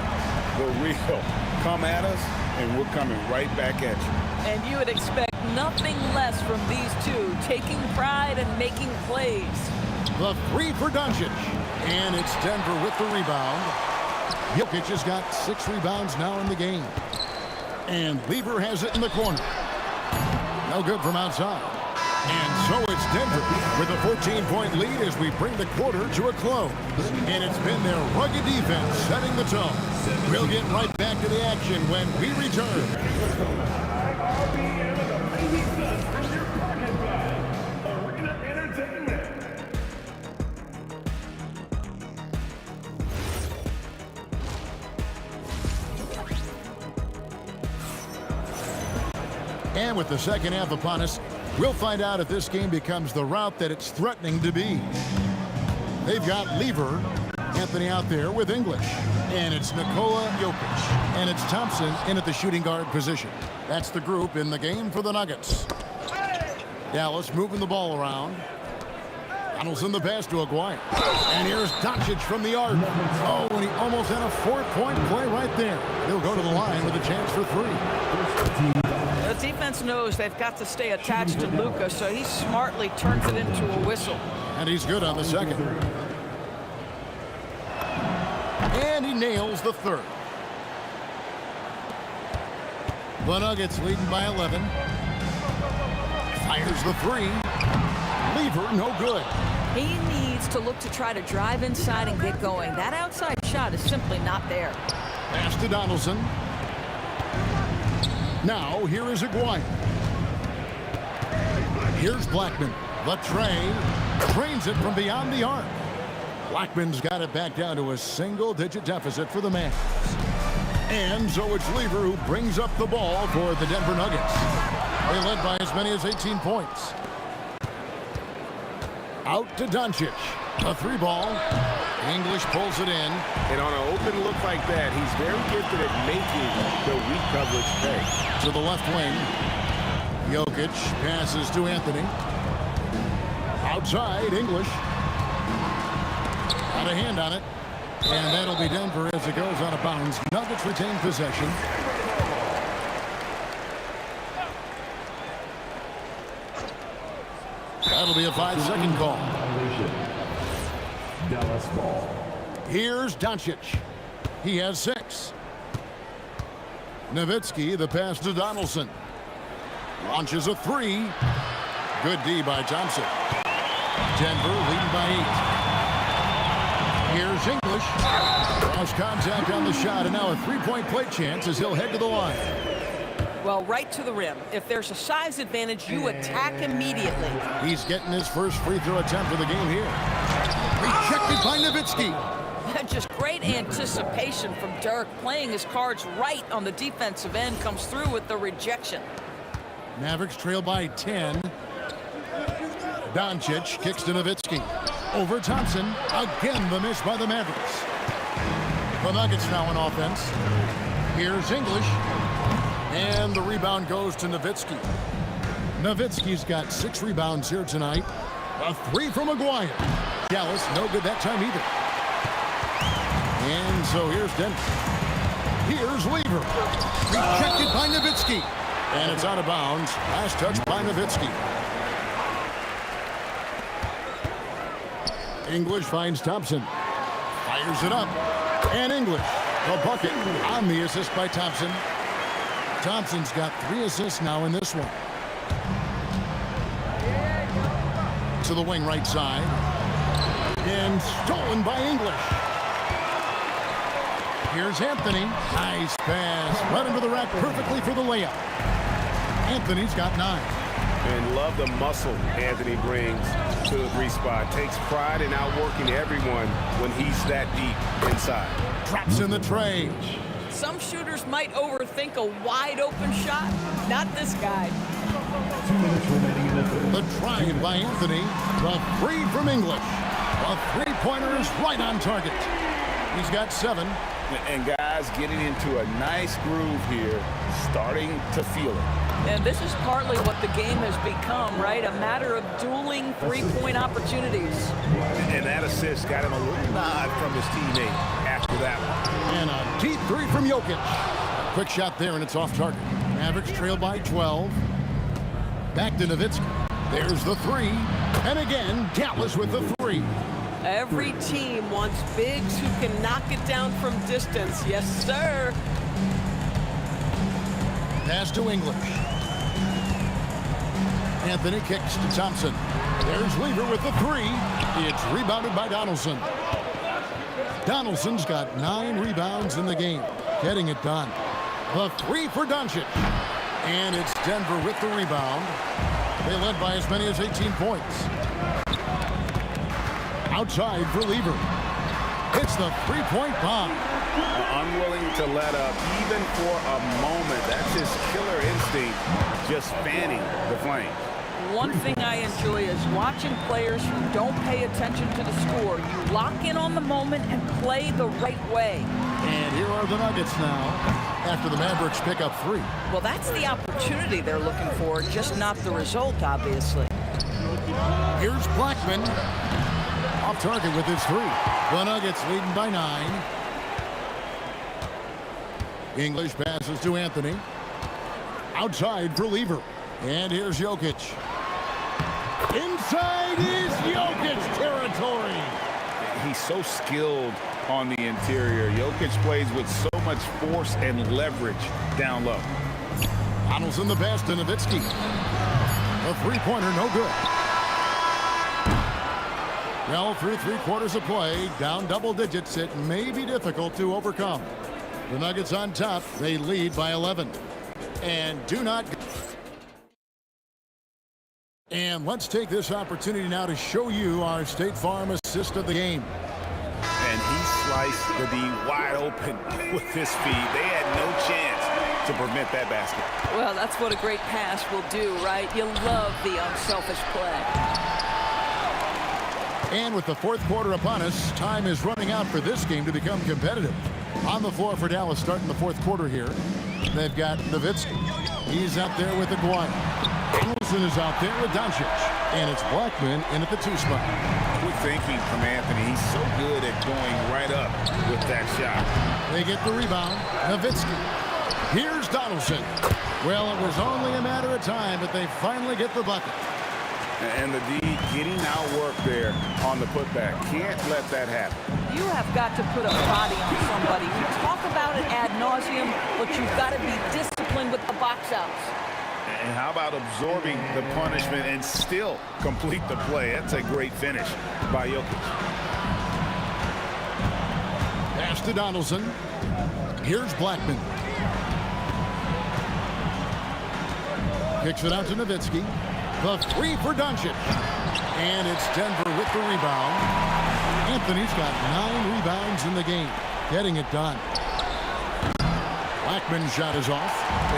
The real. Come at us, and we're coming right back at you. And you would expect nothing less from these two, taking pride and making plays. The 3 for Doncic. And it's Denver with the rebound. Jokic has got 6 rebounds now in the game. And Lever has it in the corner. No good from outside. And so it's Denver with a 14-point lead as we bring the quarter to a close. And it's been their rugged defense setting the tone. We'll get right back to the action when we return. And with the second half upon us, we'll find out if this game becomes the route that it's threatening to be. They've got Lever, Anthony out there with English. And it's Nikola Jokic. And it's Thompson in at the shooting guard position. That's the group in the game for the Nuggets. Dallas moving the ball around. Donaldson the pass to Aguirre. And here's Doncic from the arc. Oh, and he almost had a 4-point play right there. He'll go to the line with a chance for 3. The defense knows they've got to stay attached to Luka, so he smartly turns it into a whistle. And he's good on the second. And he nails the third. The Nuggets leading by 11. Fires the 3. Lever, no good. He needs to look to try to drive inside and get going. That outside shot is simply not there. Pass to Donaldson. Now, here is Aguirre. Here's Blackman. The tray. Drains it from beyond the arc. Blackman's got it back down to a single-digit deficit for the Mavs. And so it's Lever who brings up the ball for the Denver Nuggets. They led by as many as 18 points. Out to Doncic. A 3-ball. English pulls it in. And on an open look like that, he's very gifted at making the weak coverage pay. To the left wing. Jokic passes to Anthony. Outside, English. Got a hand on it. And that'll be Denver as it goes out of bounds. Nuggets retain possession. That'll be a 5-second call. Dallas ball. Here's Doncic. He has 6. Nowitzki, the pass to Donaldson. Launches a 3. Good D by Thompson. Denver leading by 8. Here's English. Cross contact on the shot, and now a 3-point play chance as he'll head to the line. Well, right to the rim. If there's a size advantage, you attack immediately. He's getting his first free throw attempt of the game here. Rejected by Nowitzki. Just great anticipation from Dirk, playing his cards right on the defensive end, comes through with the rejection. Mavericks trail by 10. Doncic kicks to Nowitzki. Over Thompson. Again, the miss by the Mavericks. The Nuggets now on offense. Here's English. And the rebound goes to Nowitzki. Nowitzki's got 6 rebounds here tonight. A 3 from Aguirre. Dallas, no good that time either. And so here's Denver. Here's Lever. Rejected by Nowitzki. And it's out of bounds. Last touch by Nowitzki. English finds Thompson. Fires it up. And English, the bucket on the assist by Thompson. Thompson's got 3 assists now in this one. To the wing right side. And stolen by English. Here's Anthony. Nice pass. Right into the rack perfectly for the layup. Anthony's got 9. And love the muscle Anthony brings to the 3 spot. Takes pride in outworking everyone when he's that deep inside. Drops in the tray. Some shooters might overthink a wide open shot. Not this guy. 2 minutes remaining in the third. The drive by Anthony. The 3 from English. The 3-pointer is right on target. He's got 7. And guys getting into a nice groove here, starting to feel it. And this is partly what the game has become, right? A matter of dueling 3-point opportunities. And that assist got him a little nod from his teammate after that one. And a deep 3 from Jokic. Quick shot there, and it's off target. Mavericks trail by 12. Back to Nowitzki. There's the 3. And again, Dallas with the 3. Every team wants bigs who can knock it down from distance. Yes, sir. Pass to English. Anthony kicks to Thompson. There's Lever with the 3. It's rebounded by Donaldson. Donaldson's got 9 rebounds in the game. Getting it done. The 3 for Doncic. And it's Denver with the rebound. They led by as many as 18 points. Outside for Lever. It's the 3-point bomb. Unwilling to let up even for a moment. That's his killer instinct, just fanning the flame. One thing I enjoy is watching players who don't pay attention to the score. You lock in on the moment and play the right way. And here are the Nuggets now after the Mavericks pick up 3. Well, that's the opportunity they're looking for, just not the result, obviously. Here's Blackman. Off target with his 3. The Nuggets leading by 9. English passes to Anthony. Outside for Lever. And here's Jokic. Inside is Jokic territory. He's so skilled on the interior. Jokic plays with so much force and leverage down low. Donaldson the pass to Nowitzki. The 3-pointer no good. Well, through 3 quarters of play, down double digits, it may be difficult to overcome. The Nuggets on top, they lead by 11. And let's take this opportunity now to show you our State Farm assist of the game. And he sliced the D wide open with his feet. They had no chance to prevent that basket. Well, that's what a great pass will do, right? You love the unselfish play. And with the 4th quarter upon us, time is running out for this game to become competitive. On the floor for Dallas starting the 4th quarter here. They've got Nowitzki. He's out there with Aguirre. Wilson is out there with Doncic. And it's Blackman in at the 2 spot. Good thinking from Anthony. He's so good at going right up with that shot. They get the rebound. Nowitzki. Here's Donaldson. Well, it was only a matter of time, but they finally get the bucket. And the D getting outwork there on the putback. Can't let that happen. You have got to put a body on somebody. We talk about it ad nauseum, but you've got to be disciplined with the box outs. And how about absorbing the punishment and still complete the play? That's a great finish by Jokic. Pass to Donaldson. Here's Blackman. Kicks it out to Nowitzki. The 3 for Doncic. And it's Denver with the rebound. Anthony's got 9 rebounds in the game. Getting it done. Blackman's shot is off.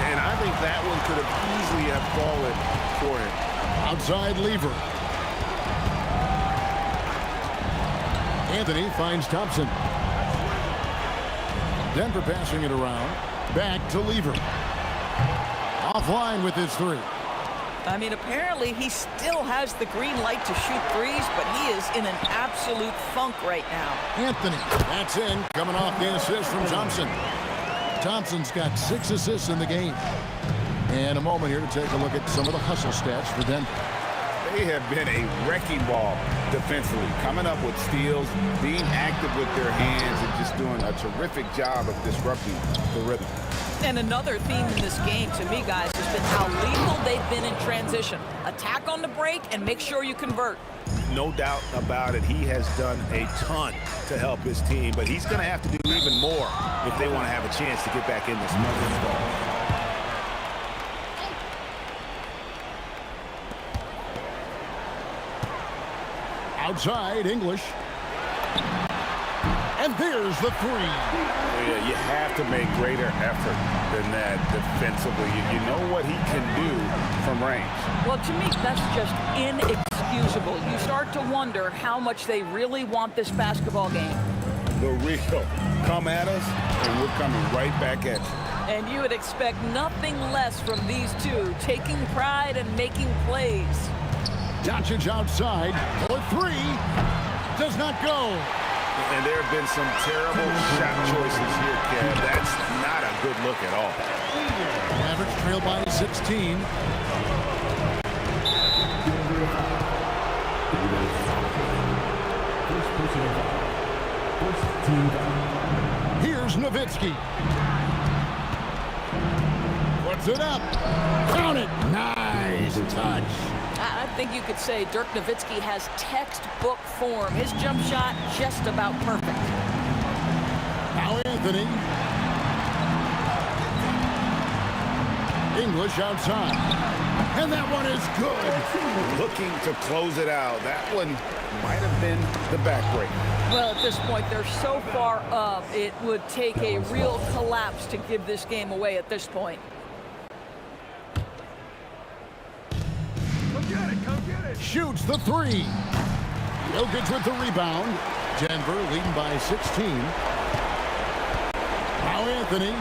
And I think that one could have easily have fallen for him. Outside Lever. Anthony finds Thompson. Denver passing it around. Back to Lever. Offline with his 3. I mean, apparently he still has the green light to shoot threes, but he is in an absolute funk right now. Anthony, that's in, coming off the assist from Thompson. Thompson's got 6 assists in the game. And a moment here to take a look at some of the hustle stats for Denver. They have been a wrecking ball defensively, coming up with steals, being active with their hands, and just doing a terrific job of disrupting the rhythm. And another theme in this game, to me, guys, has been how lethal they've been in transition. Attack on the break and make sure you convert. No doubt about it. He has done a ton to help his team, but he's going to have to do even more if they want to have a chance to get back in this ball. Outside, English. And there's the 3. Yeah, you have to make greater effort than that defensively. You know what he can do from range. Well, to me, that's just inexcusable. You start to wonder how much they really want this basketball game. The real come at us, and we're coming right back at you. And you would expect nothing less from these two, taking pride and making plays. Doncic outside for 3. Does not go. And there have been some terrible shot choices here, Kev. That's not a good look at all. Mavericks trail by 16. Here's Nowitzki. Puts it up. Count it. Nice touch. I think you could say Dirk Nowitzki has textbook form. His jump shot just about perfect. Now Anthony. English outside. And that one is good. Looking to close it out. That one might have been the backbreak. Well, at this point, they're so far up, it would take a real collapse to give this game away at this point. Shoots the 3. Jokic with the rebound. Denver leading by 16. Now Anthony.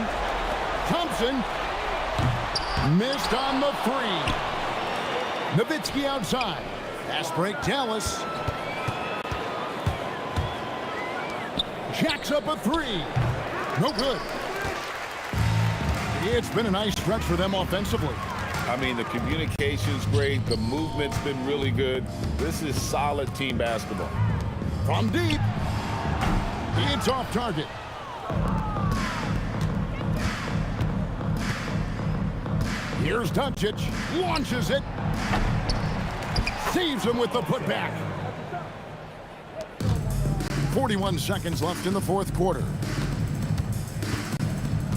Thompson. Missed on the 3. Nowitzki outside. Pass break, Dallas. Jacks up a 3. No good. It's been a nice stretch for them offensively. I mean, the communication's great. The movement's been really good. This is solid team basketball. From deep. It's off target. Here's Doncic. Launches it. Saves him with the putback. 41 seconds left in the fourth quarter.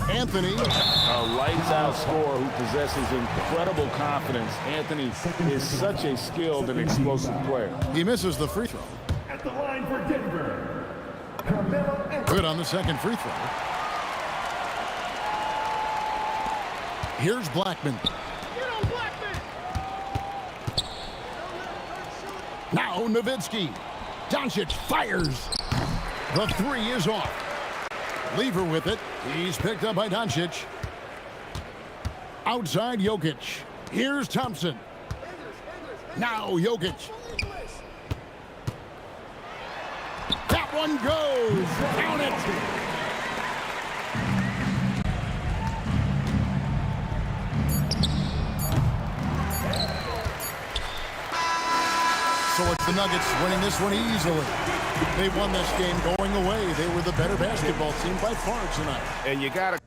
Anthony. A lights-out scorer who possesses incredible confidence. Anthony is such a skilled and explosive player. He misses the free throw. At the line for Denver, Good on the second free throw. Here's Blackman. Now Nowitzki. Doncic fires. The 3 is off. Lever with it. He's picked up by Doncic. Outside Jokic. Here's Thompson. Now Jokic. That one goes. Count it. So it's the Nuggets winning this one easily. They won this game going away. They were the better basketball team by far tonight. And you got to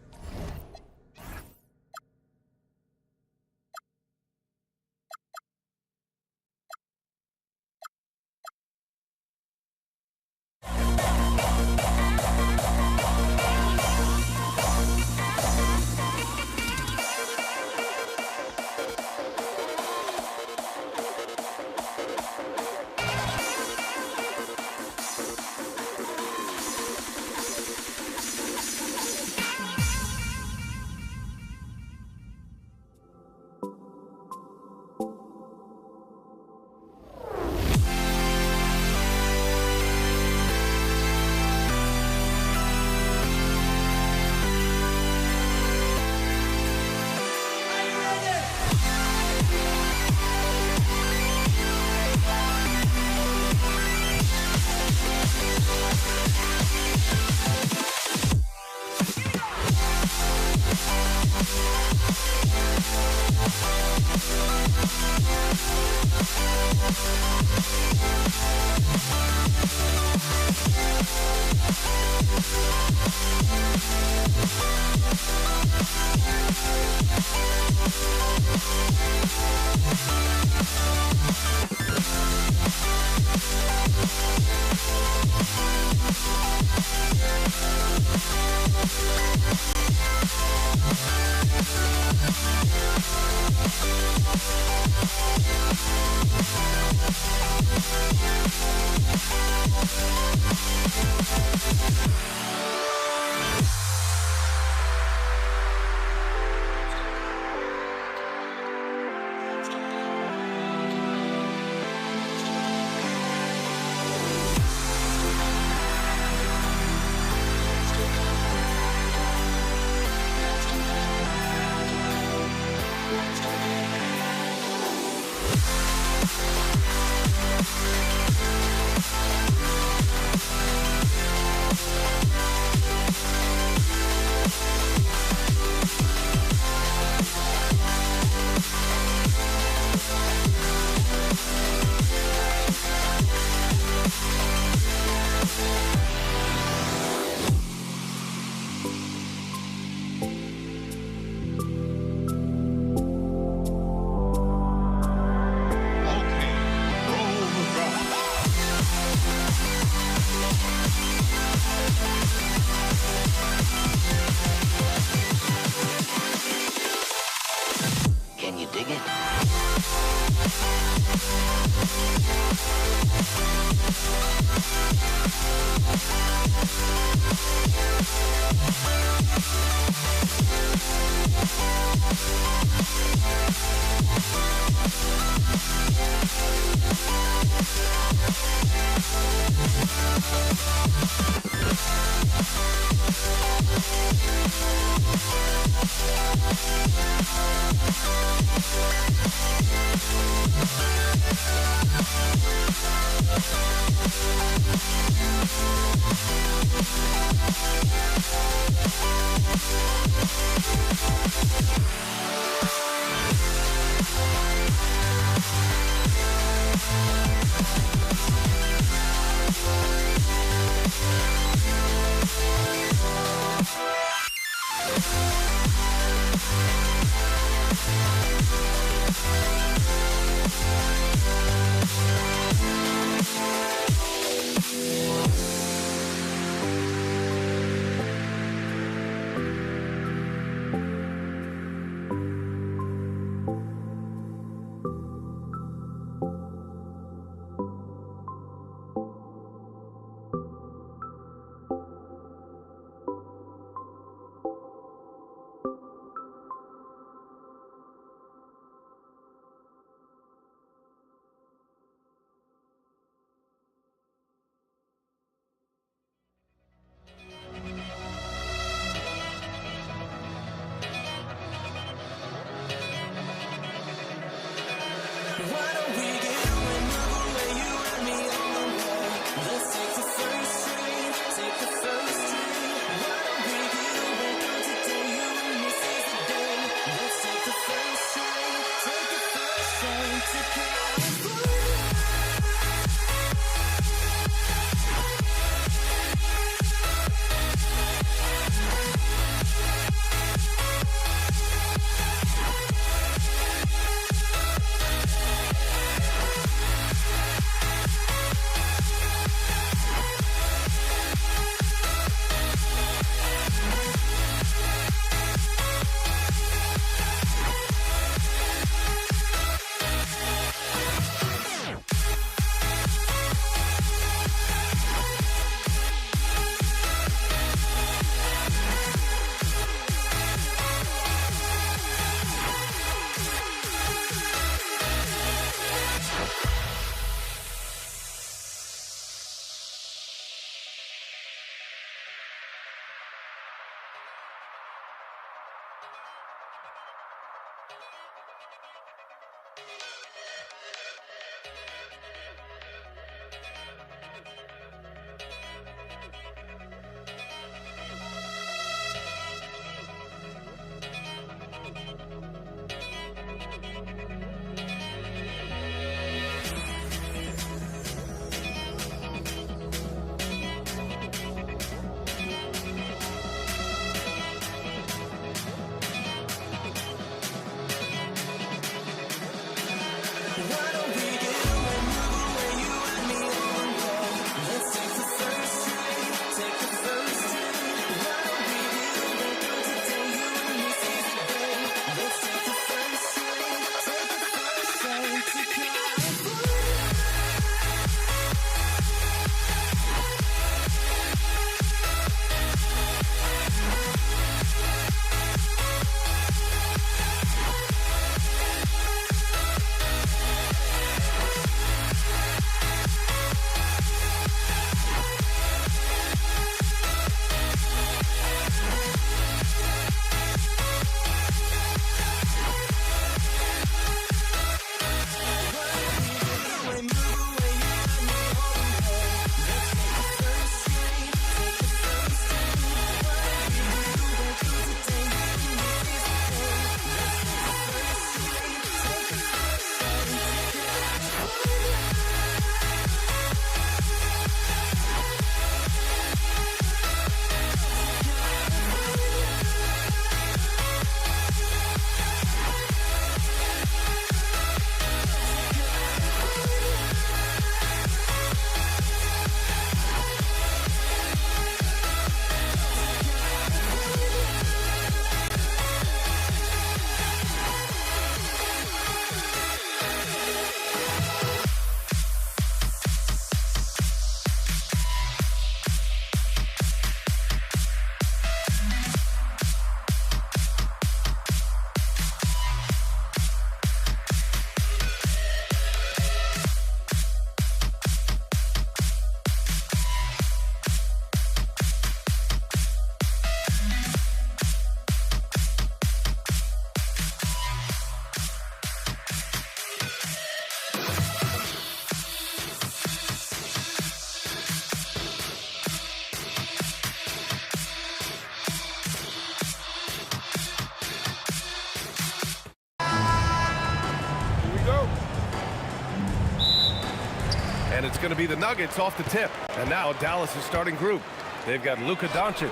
going to be the Nuggets off the tip. And now Dallas' starting group. They've got Luka Doncic.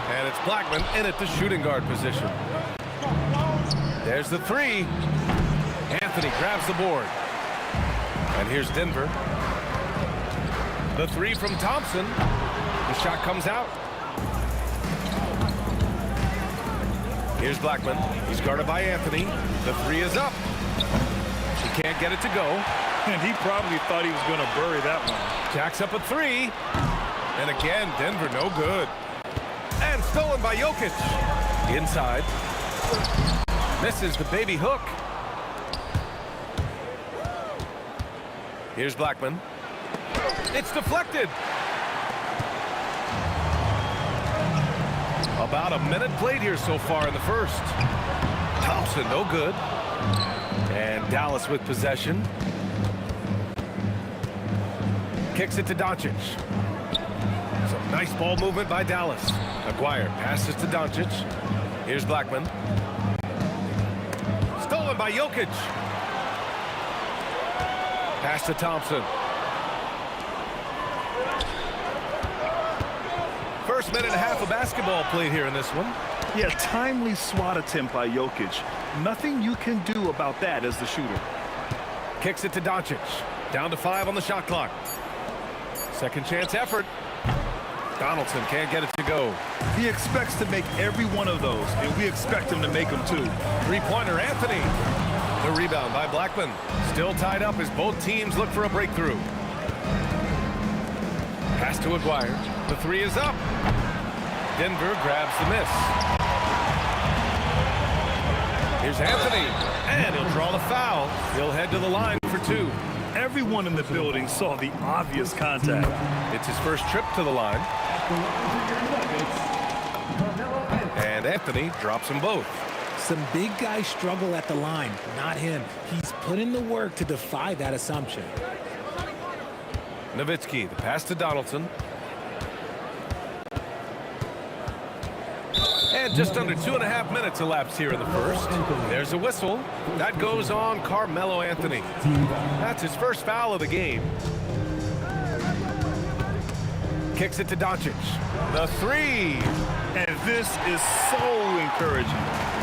And it's Blackman in at the shooting guard position. There's the three. Anthony grabs the board. And here's Denver. The three from Thompson. The shot comes out. Here's Blackman. He's guarded by Anthony. The three is up. He can't get it to go. And he probably thought he was going to bury that one. Jacks up a three. And again, Denver no good. And stolen by Jokic. Inside. Misses the baby hook. Here's Blackman. It's deflected. About a minute played here so far in the first. Thompson, no good. And Dallas with possession. Kicks it to Doncic. Some nice ball movement by Dallas. Aguirre passes to Doncic. Here's Blackman. Stolen by Jokic. Pass to Thompson. First minute and a half of basketball played here in this one. Yeah, timely swat attempt by Jokic. Nothing you can do about that as the shooter. Kicks it to Doncic. Down to 5 on the shot clock. Second chance effort. Donaldson can't get it to go. He expects to make every one of those, and we expect him to make them too. Three-pointer, Anthony. The rebound by Blackman. Still tied up as both teams look for a breakthrough. Pass to Aguirre. The three is up. Denver grabs the miss. Here's Anthony, and he'll draw the foul. He'll head to the line for 2. Everyone in the building saw the obvious contact. It's his first trip to the line. And Anthony drops them both. Some big guys struggle at the line, not him. He's put in the work to defy that assumption. Nowitzki, the pass to Donaldson. And just under 2.5 minutes elapsed here in the first. There's a whistle. That goes on Carmelo Anthony. That's his first foul of the game. Kicks it to Doncic. The three. And this is so encouraging.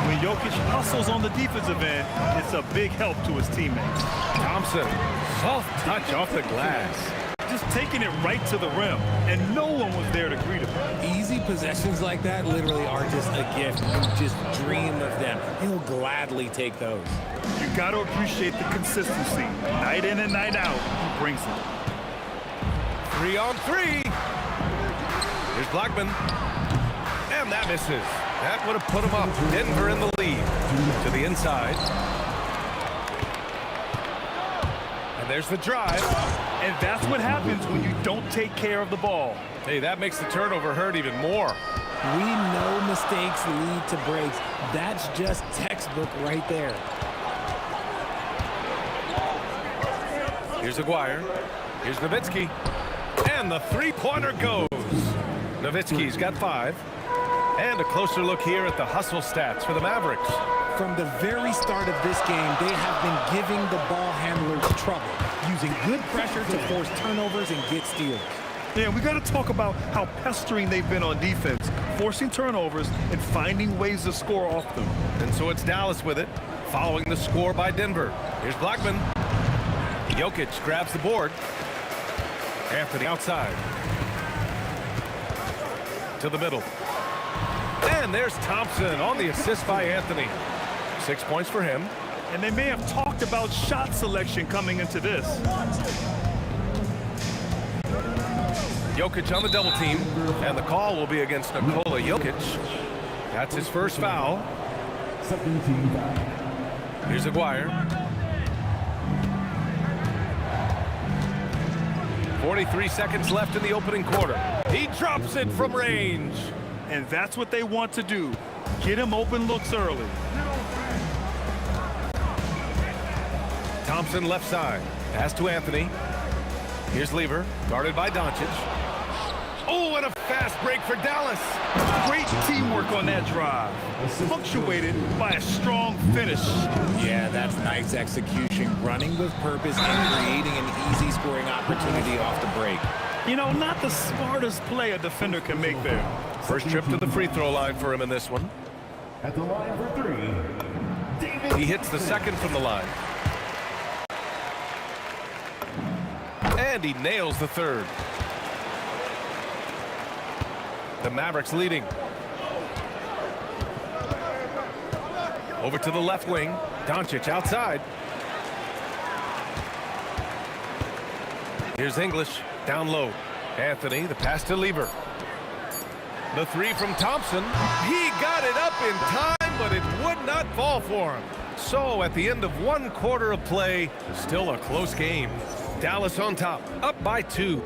When Jokic hustles on the defensive end, it's a big help to his teammates. Thompson, soft touch off the glass. Just taking it right to the rim, and no one was there to greet him. Easy possessions like that literally are just a gift. You just dream of them. He'll gladly take those. You got to appreciate the consistency. Night in and night out, he brings it. 3 on 3. Here's Blackman. And that misses. That would have put him up. Denver in the lead. To the inside. And there's the drive. And that's what happens when you don't take care of the ball. Hey, that makes the turnover hurt even more. We know mistakes lead to breaks. That's just textbook right there. Here's Aguirre. Here's Nowitzki. And the three-pointer goes. Nowitzki's got 5. And a closer look here at the hustle stats for the Mavericks. From the very start of this game, they have been giving the ball handlers trouble, using good pressure to force turnovers and get steals. Yeah, we got to talk about how pestering they've been on defense, forcing turnovers and finding ways to score off them. And so it's Dallas with it, following the score by Denver. Here's Blackman. Jokic grabs the board. Anthony outside. To the middle. And there's Thompson on the assist by Anthony. 6 points for him. And they may have talked about shot selection coming into this. Jokic on the double team, and the call will be against Nikola Jokic. That's his first foul. Here's Aguirre. 43 seconds left in the opening quarter. He drops it from range. And that's what they want to do. Get him open looks early. Thompson left side. Pass to Anthony. Here's Lever, guarded by Doncic. Oh, what a fast break for Dallas. Great teamwork on that drive, punctuated by a strong finish. Yeah, that's nice execution, running with purpose and creating an easy scoring opportunity off the break. You know, not the smartest play a defender can make there. First trip to the free throw line for him in this one. At the line for three, David. He hits the second from the line. And he nails the third. The Mavericks leading. Over to the left wing. Doncic outside. Here's English down low. Anthony, the pass to Lever. The three from Thompson. He got it up in time, but it would not fall for him. So at the end of one quarter of play, still a close game. Dallas on top, up by 2.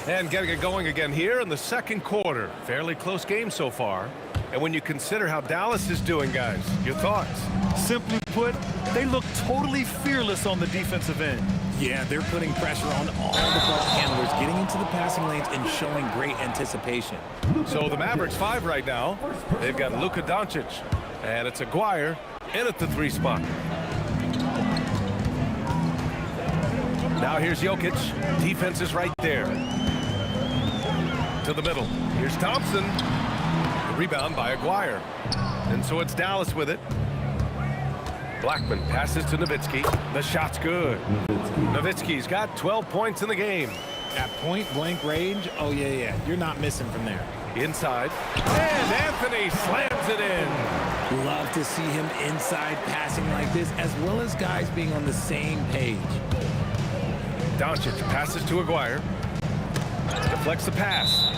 And getting it going again here in the second quarter. Fairly close game so far. And when you consider how Dallas is doing, guys, your thoughts? Simply put, they look totally fearless on the defensive end. Yeah, they're putting pressure on all the ball handlers, getting into the passing lanes and showing great anticipation. So the Mavericks 5 right now. They've got Luka Doncic. And it's Aguirre in at the 3 spot. Now here's Jokic. Defense is right there. To the middle. Here's Thompson. The rebound by Aguirre. And so it's Dallas with it. Blackman passes to Nowitzki. The shot's good. Nowitzki's got 12 points in the game. At point-blank range, oh, yeah. You're not missing from there. Inside. And Anthony slams it in. Love to see him inside passing like this, as well as guys being on the same page. Doncic passes to Aguirre. Deflects the pass.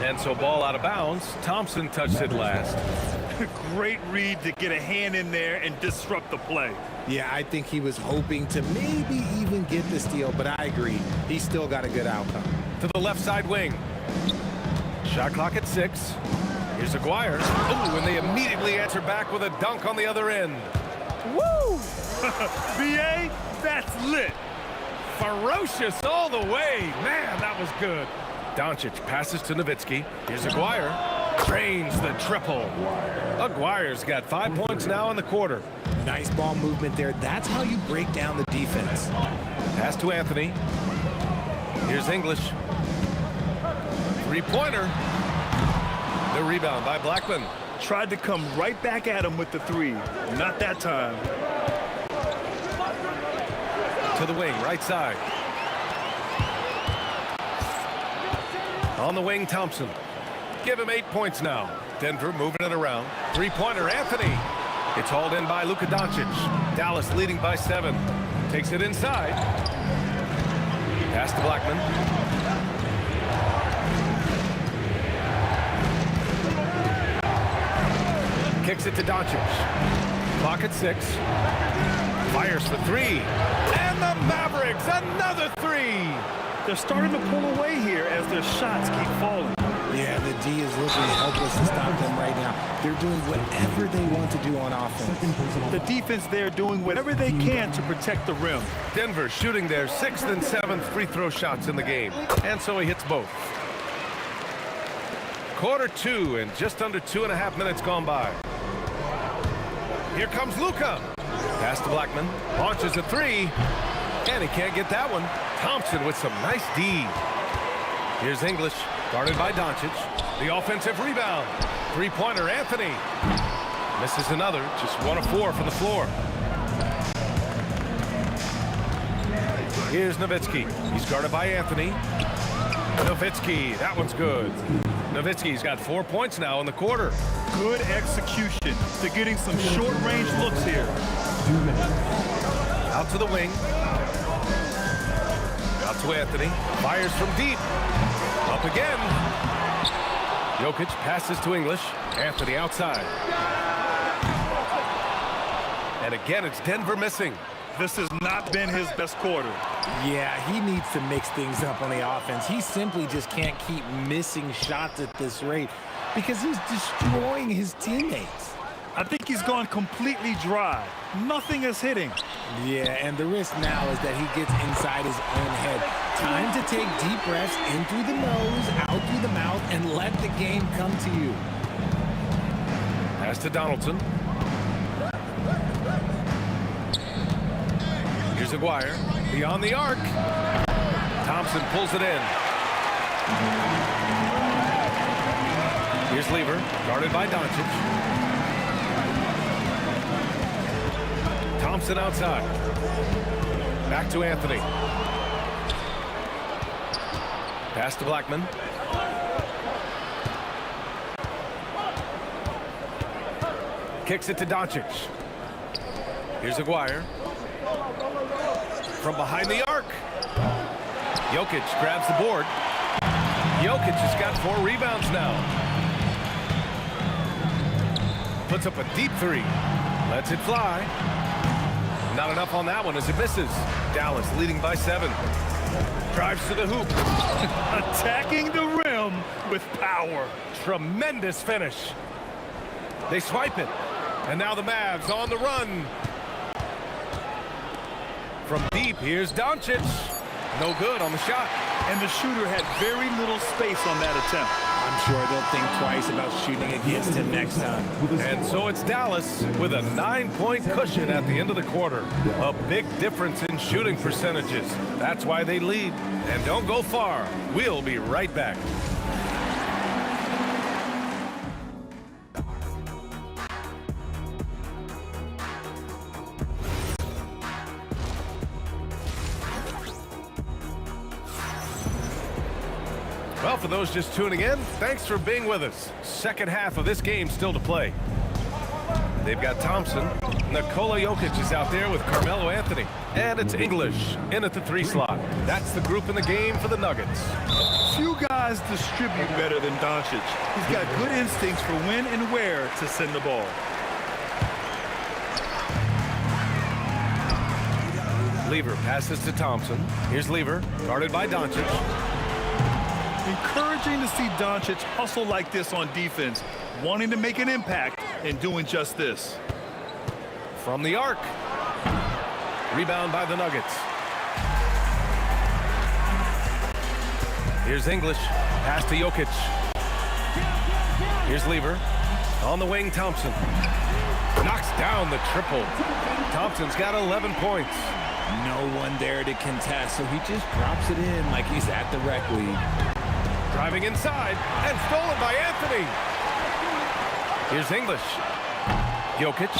And so ball out of bounds. Thompson touched it last. Great read to get a hand in there and disrupt the play. Yeah, I think he was hoping to maybe even get the steal, but I agree. He still got a good outcome. To the left side wing. Shot clock at 6. Here's Aguirre. Ooh, and they immediately answer back with a dunk on the other end. Woo! BA, that's lit. Ferocious all the way. Man, that was good. Doncic passes to Nowitzki. Here's Aguirre. Drains the triple. Aguirre's got 5 points now in the quarter. Nice ball movement there. That's how you break down the defense. Pass to Anthony. Here's English. 3-pointer. The rebound by Blackman. Tried to come right back at him with the 3. Not that time. To the wing, right side. On the wing, Thompson. Give him 8 points now. Denver moving it around. 3-pointer, Anthony. It's hauled in by Luka Doncic. Dallas leading by 7. Takes it inside. Pass to Blackman. Kicks it to Doncic. Clock at 6. Fires for 3. And the Mavericks, another 3. They're starting to pull away here as their shots keep falling. Yeah, the D is looking helpless to stop them right now. They're doing whatever they want to do on offense. The defense there doing whatever they can to protect the rim. Denver shooting their 6th and 7th free throw shots in the game. And so he hits both. Quarter 2 and just under 2.5 minutes gone by. Here comes Luka. Pass to Blackman. Launches a 3. And he can't get that one. Thompson with some nice D. Here's English. Guarded by Doncic. The offensive rebound. 3-pointer, Anthony. Misses another. Just 1 of 4 from the floor. Here's Nowitzki. He's guarded by Anthony. Nowitzki. That one's good. Nowitzki's got 4 points now in the quarter. Good execution. They're getting some short-range looks here. Out to the wing. Out to Anthony. Fires from deep. Up again. Jokic passes to English. Anthony outside. And again, it's Denver missing. This has not been his best quarter. Yeah, he needs to mix things up on the offense. He simply just can't keep missing shots at this rate because he's destroying his teammates. I think he's gone completely dry. Nothing is hitting. Yeah, and the risk now is that he gets inside his own head. Time to take deep breaths in through the nose, out through the mouth, and let the game come to you. Pass to Donaldson. Here's Aguirre. Beyond the arc. Thompson pulls it in. Here's Lever, guarded by Doncic. Thompson outside. Back to Anthony. Pass to Blackman. Kicks it to Doncic. Here's Aguirre. From behind the arc. Jokic grabs the board. Jokic has got 4 rebounds now. Puts up a deep 3. Lets it fly. Not enough on that one as it misses. Dallas leading by 7. Drives to the hoop. Attacking the rim with power. Tremendous finish. They swipe it. And now the Mavs on the run. From deep, here's Doncic. No good on the shot. And the shooter had very little space on that attempt. I'm sure they'll think twice about shooting against him next time. And so it's Dallas with a 9-point cushion at the end of the quarter. A big difference in shooting percentages. That's why they lead. And don't go far. We'll be right back. Well, for those just tuning in, thanks for being with us. Second half of this game still to play. They've got Thompson. Nikola Jokic is out there with Carmelo Anthony. And it's English in at the 3 slot. That's the group in the game for the Nuggets. Few guys distribute better than Doncic. He's got good instincts for when and where to send the ball. Lever passes to Thompson. Here's Lever, guarded by Doncic. Encouraging to see Doncic hustle like this on defense, wanting to make an impact and doing just this. From the arc. Rebound by the Nuggets. Here's English. Pass to Jokic. Here's Lever. On the wing, Thompson. Knocks down the triple. Thompson's got 11 points. No one there to contest, so he just drops it in like he's at the rec league. Driving inside and stolen by Anthony. Here's English. Jokic.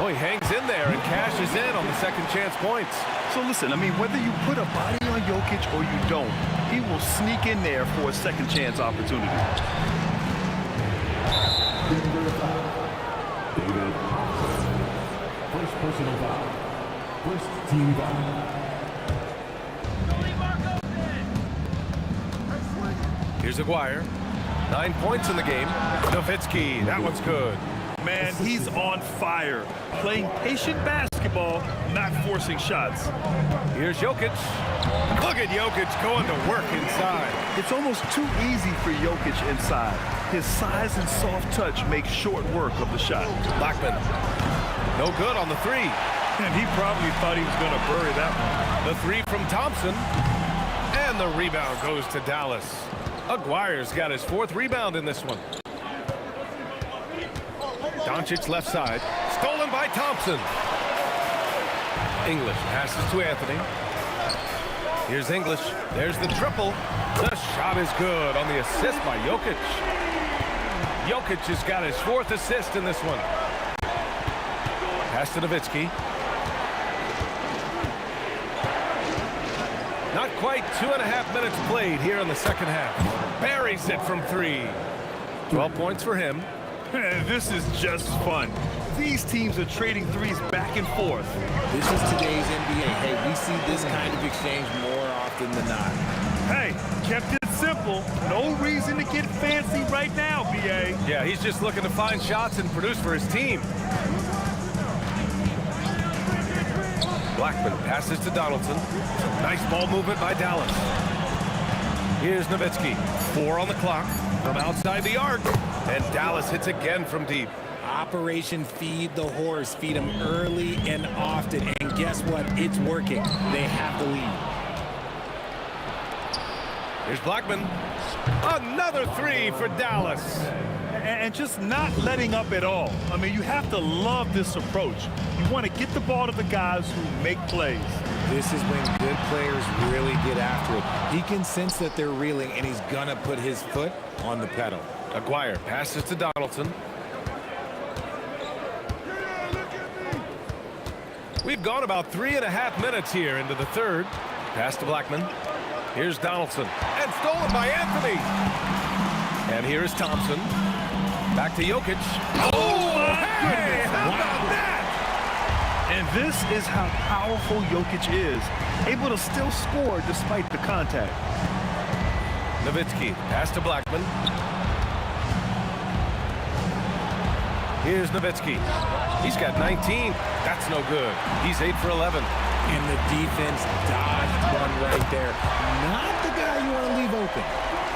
Oh, he hangs in there and cashes in on the second chance points. So listen, I mean, whether you put a body on Jokic or you don't, he will sneak in there for a second chance opportunity. First personal foul. First team foul. Here's Aguirre. 9 points in the game. Nowitzki, that one's good. Man, he's on fire. Playing patient basketball, not forcing shots. Here's Jokic. Look at Jokic going to work inside. It's almost too easy for Jokic inside. His size and soft touch make short work of the shot. Blackman. No good on the 3. And he probably thought he was going to bury that one. The 3 from Thompson. And the rebound goes to Dallas. Aguirre's got his 4th rebound in this one. Doncic left side. Stolen by Thompson. English passes to Anthony. Here's English. There's the triple. The shot is good on the assist by Jokic. Jokic has got his 4th assist in this one. Pass to Nowitzki. Not quite 2.5 minutes played here in the second half. Buries it from 3. 12 points for him. This is just fun. These teams are trading threes back and forth. This is today's NBA. Hey, we see this kind of exchange more often than not. Hey, kept it simple. No reason to get fancy right now, BA. Yeah, he's just looking to find shots and produce for his team. Blackman passes to Donaldson. Nice ball movement by Dallas. Here's Nowitzki. 4 on the clock from outside the arc. And Dallas hits again from deep. Operation Feed the Horse. Feed him early and often. And guess what? It's working. They have the lead. Here's Blackman. Another three for Dallas. And just not letting up at all. I mean, you have to love this approach. You want to get the ball to the guys who make plays. This is when good players really get after it. He can sense that they're reeling, and he's going to put his foot on the pedal. Aguirre passes to Donaldson. We've gone about 3.5 minutes here into the third. Pass to Blackman. Here's Donaldson. And stolen by Anthony. And here is Thompson. Back to Jokic. Oh, hey! How about that? And this is how powerful Jokic is. Able to still score despite the contact. Nowitzki. Pass to Blackman. Here's Nowitzki. He's got 19. That's no good. He's 8 for 11. And the defense dodged one right there. Not the guy you want to leave open.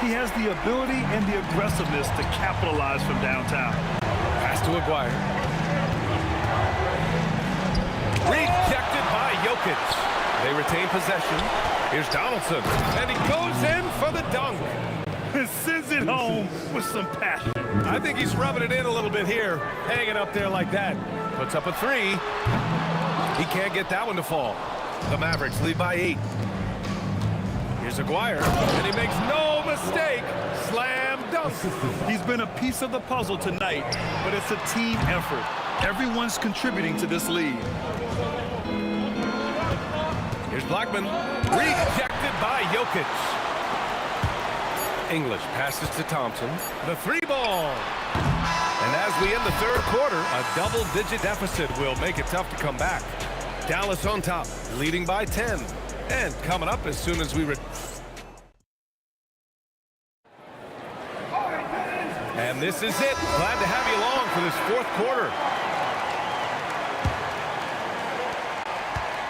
He has the ability and the aggressiveness to capitalize from downtown. Pass to Aguirre. Rejected by Jokic. They retain possession. Here's Donaldson. And he goes in for the dunk. And sends it home with some passion. I think he's rubbing it in a little bit here. Hanging up there like that. Puts up a three. He can't get that one to fall. The Mavericks lead by 8. Here's Aguirre, and he makes no mistake. Slam dunk. He's been a piece of the puzzle tonight, but it's a team effort. Everyone's contributing to this lead. Here's Blackman. Rejected by Jokic. English passes to Thompson. The three ball. And as we end the third quarter, a double-digit deficit will make it tough to come back. Dallas on top, leading by 10. And coming up as soon as we... And this is it. Glad to have you along for this fourth quarter.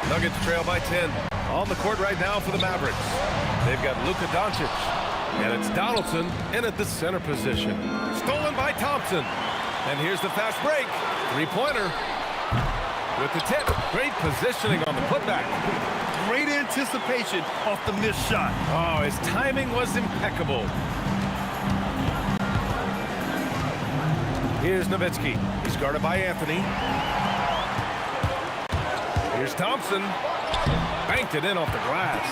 Nuggets trail by 10. On the court right now for the Mavericks. They've got Luka Doncic. And it's Donaldson in at the center position. Stolen by Thompson. And here's the fast break. Three-pointer. With the tip. Great positioning on the putback. Great anticipation off the missed shot. Oh, his timing was impeccable. Here's Nowitzki. He's guarded by Anthony. Here's Thompson. Banked it in off the glass.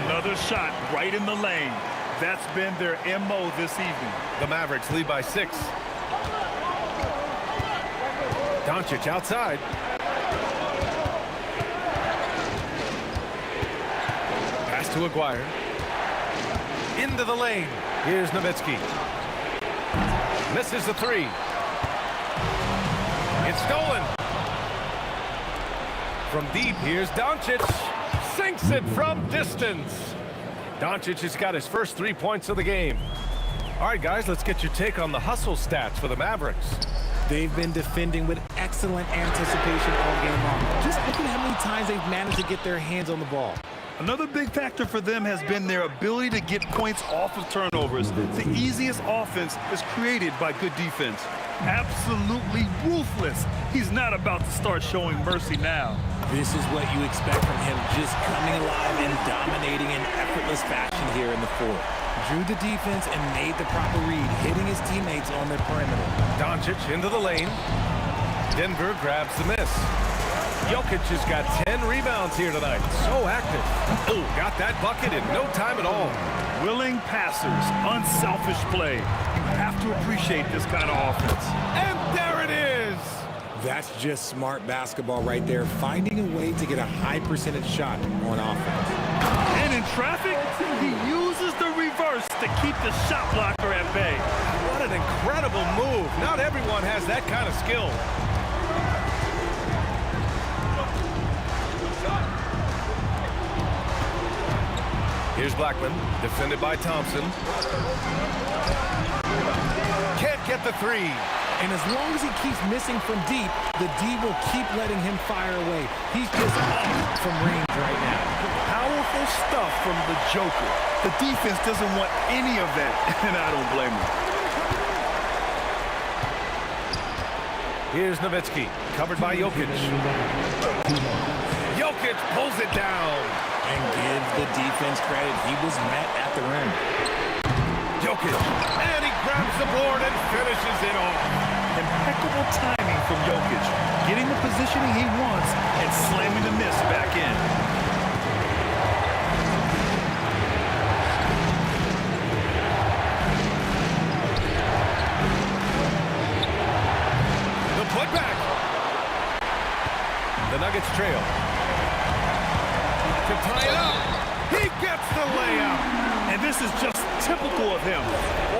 Another shot right in the lane. That's been their MO this evening. The Mavericks lead by 6. Doncic outside. Pass to Aguirre. Into the lane. Here's Nowitzki. Misses the three. It's stolen. From deep, here's Doncic. Sinks it from distance. Doncic has got his first 3 points of the game. All right, guys, let's get your take on the hustle stats for the Mavericks. They've been defending with excellent anticipation all game long. Just look at how many times they've managed to get their hands on the ball. Another big factor for them has been their ability to get points off of turnovers. The easiest offense is created by good defense. Absolutely ruthless. He's not about to start showing mercy now. This is what you expect from him, just coming alive and dominating in effortless fashion here in the fourth. Drew the defense and made the proper read, hitting his teammates on their perimeter. Doncic into the lane. Denver grabs the miss. Jokic has got 10 rebounds here tonight. So active. Oh, got that bucket in no time at all. Willing passers, unselfish play. You have to appreciate this kind of offense. And there it is. That's just smart basketball right there, finding a way to get a high percentage shot on offense. And in traffic, he uses the reverse to keep the shot blocker at bay. What an incredible move. Not everyone has that kind of skill. Here's Blackman, defended by Thompson. Can't get the three. And as long as he keeps missing from deep, the D will keep letting him fire away. He's just off from range right now. Powerful stuff from the Joker. The defense doesn't want any of that, and I don't blame him. Here's Nowitzki, covered by Jokic. Jokic pulls it down. And give the defense credit. He was met at the rim. Jokic, and he grabs the board and finishes it off. Impeccable timing from Jokic, getting the positioning he wants and slamming the miss back in. The putback. The Nuggets trail. To tie it up. He gets the layup. And this is just typical of him.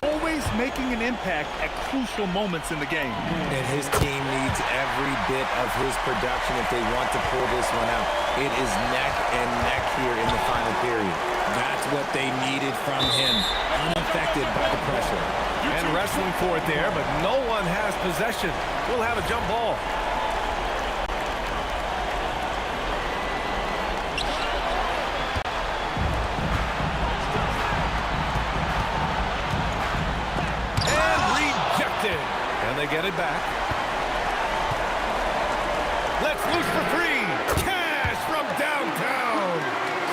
Always making an impact at crucial moments in the game. And his team needs every bit of his production if they want to pull this one out. It is neck and neck here in the final period. That's what they needed from him, unaffected by the pressure. And wrestling for it there, but no one has possession. We'll have a jump ball. And they get it back. Let's loose for three. Cash from downtown.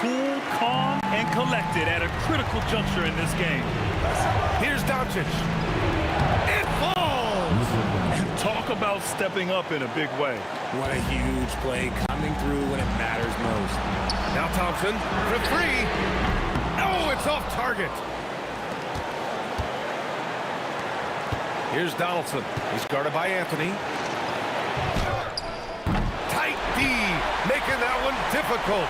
Cool, calm, and collected at a critical juncture in this game. Here's Doncic. It falls. And talk about stepping up in a big way. What a huge play coming through when it matters most. Now Thompson for three. Oh, it's off target. Here's Donaldson. He's guarded by Anthony. Tight D, making that one difficult.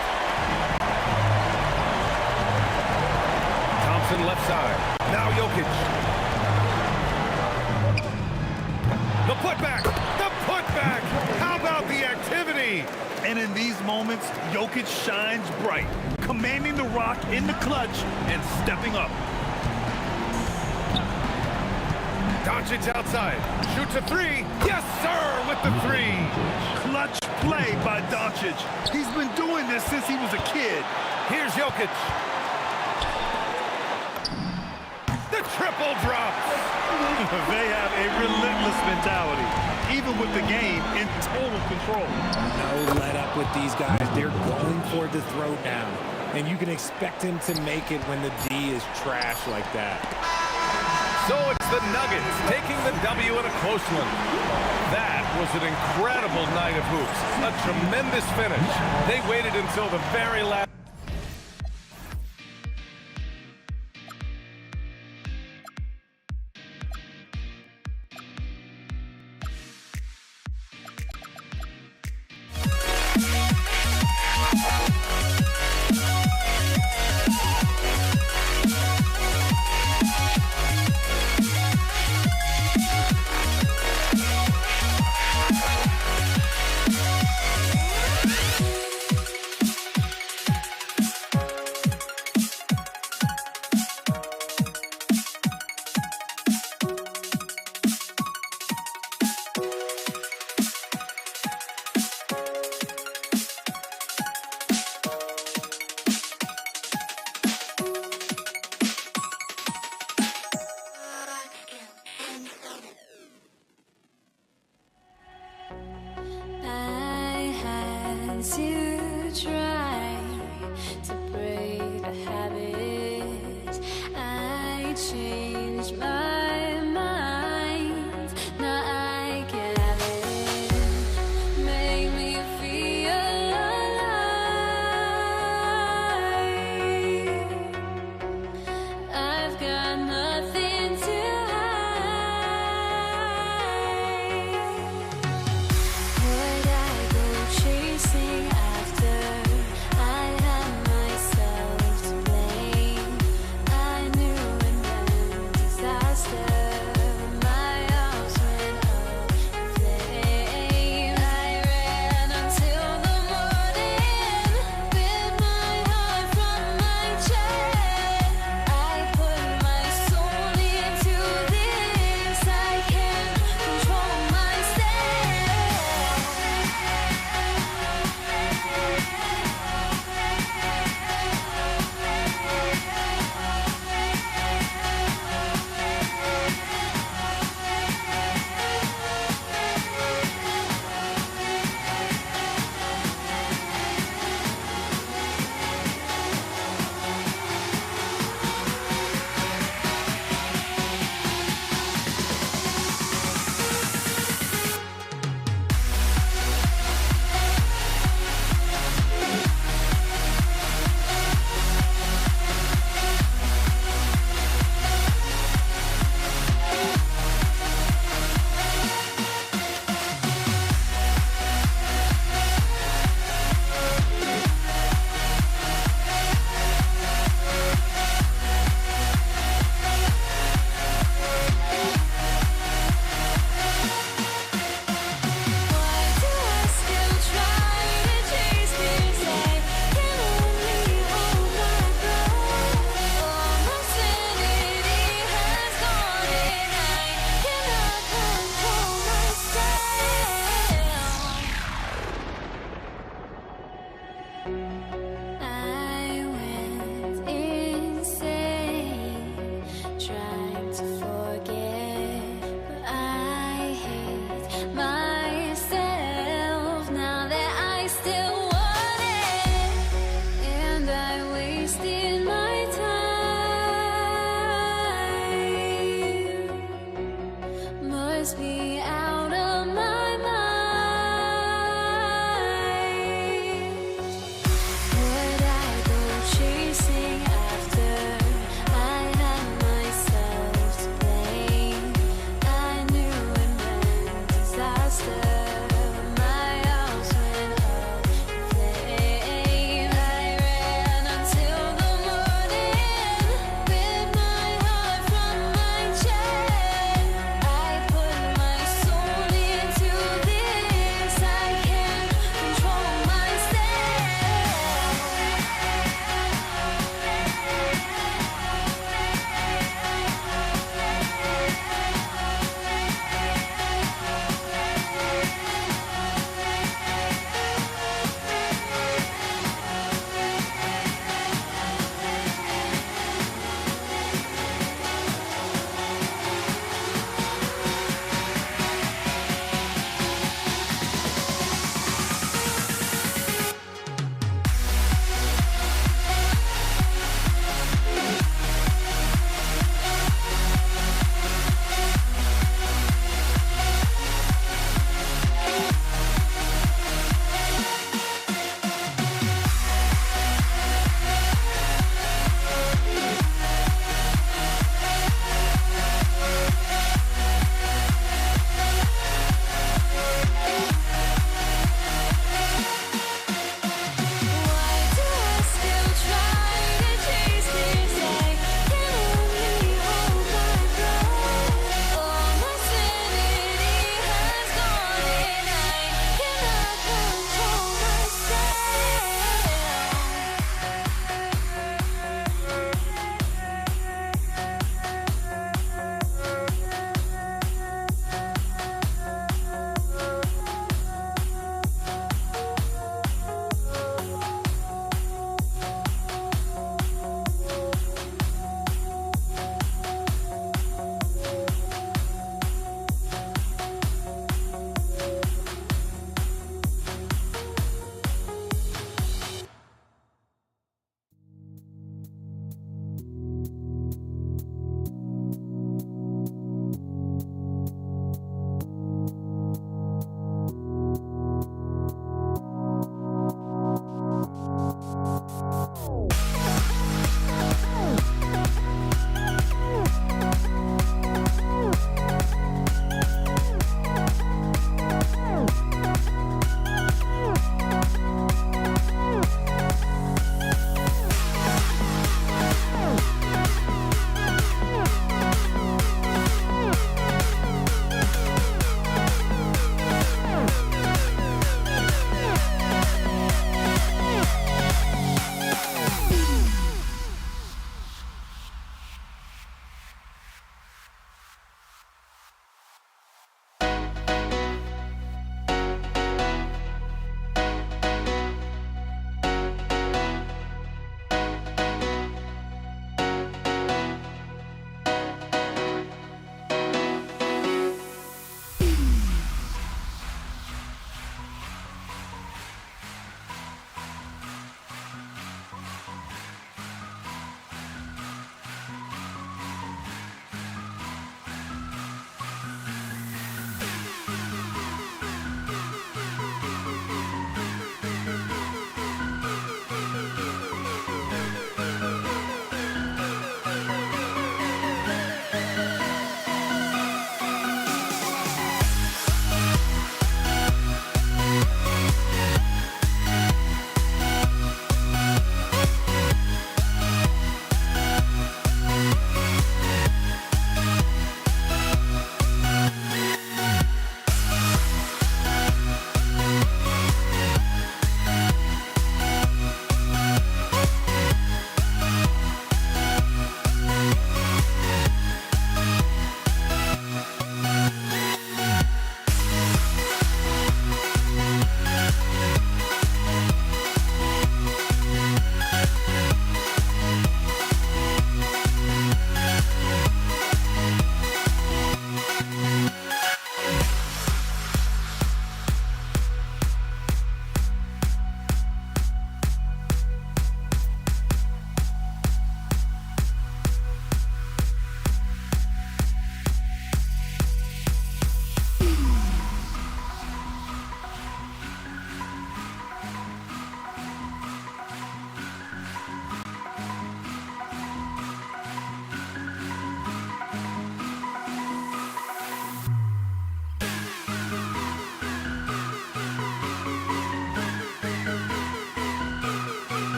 Thompson left side. Now Jokic. The putback. The putback. How about the activity? And in these moments, Jokic shines bright, commanding the rock in the clutch and stepping up. Doncic outside. Shoots a three. Yes, sir, with the three. Clutch play by Doncic. He's been doing this since he was a kid. Here's Jokic. The triple drops. They have a relentless mentality, even with the game in total control. No let up with these guys. They're going for the throw down. And you can expect him to make it when the D is trash like that. So it's the Nuggets taking the W in a close one. That was an incredible night of hoops. A tremendous finish. They waited until the very last.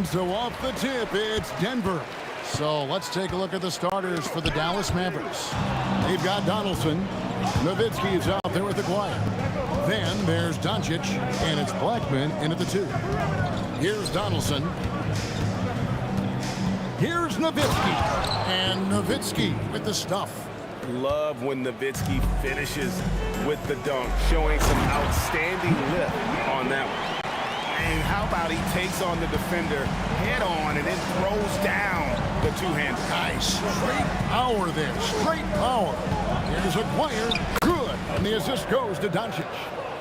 And so off the tip, it's Denver. So let's take a look at the starters for the Dallas Mavericks. They've got Donaldson. Nowitzki is out there with Aguirre. Then there's Doncic, and it's Blackman in at the 2. Here's Donaldson. Here's Nowitzki. And Nowitzki with the stuff. Love when Nowitzki finishes with the dunk, showing some outstanding lift on that one. And how about he takes on the defender head on and then throws down the two-hand. Nice. Straight power there. Straight power. Here's Aguirre. Good. And the assist goes to Doncic.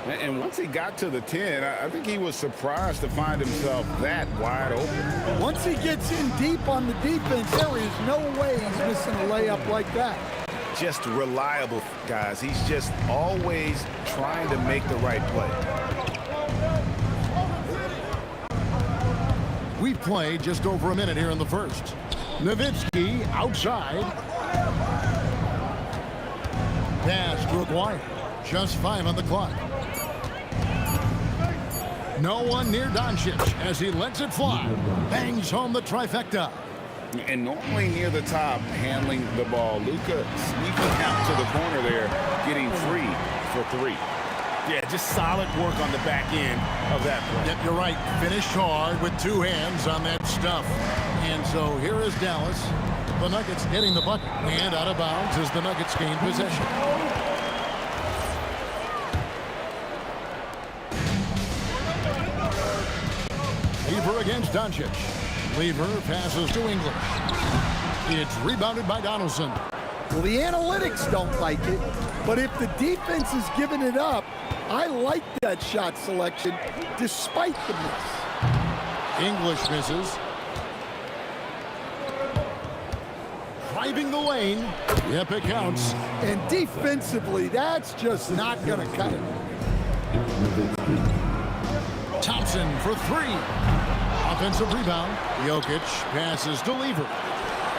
And once he got to the 10, I think he was surprised to find himself that wide open. Once he gets in deep on the defense, there is no way he's missing a layup like that. Just reliable, guys. He's just always trying to make the right play. We've played just over a minute here in the first. Nowitzki outside. Pass to Aguirre. Just 5 on the clock. No one near Doncic as he lets it fly. Bangs home the trifecta. And normally near the top, handling the ball. Luka sneaking out to the corner there, getting free for 3. Yeah, just solid work on the back end of that play. Yep, you're right. Finished hard with 2 hands on that stuff. And so here is Dallas. The Nuggets getting the bucket. And out of bounds as the Nuggets gain possession. Lever against Doncic. Lever passes to English. It's rebounded by Donaldson. Well, the analytics don't like it, but if the defense is giving it up, I like that shot selection despite the miss. English misses. Driving the lane. Yep, it counts. And defensively, that's just not going to cut it. Thompson for 3. Offensive rebound. Jokic passes to Lever.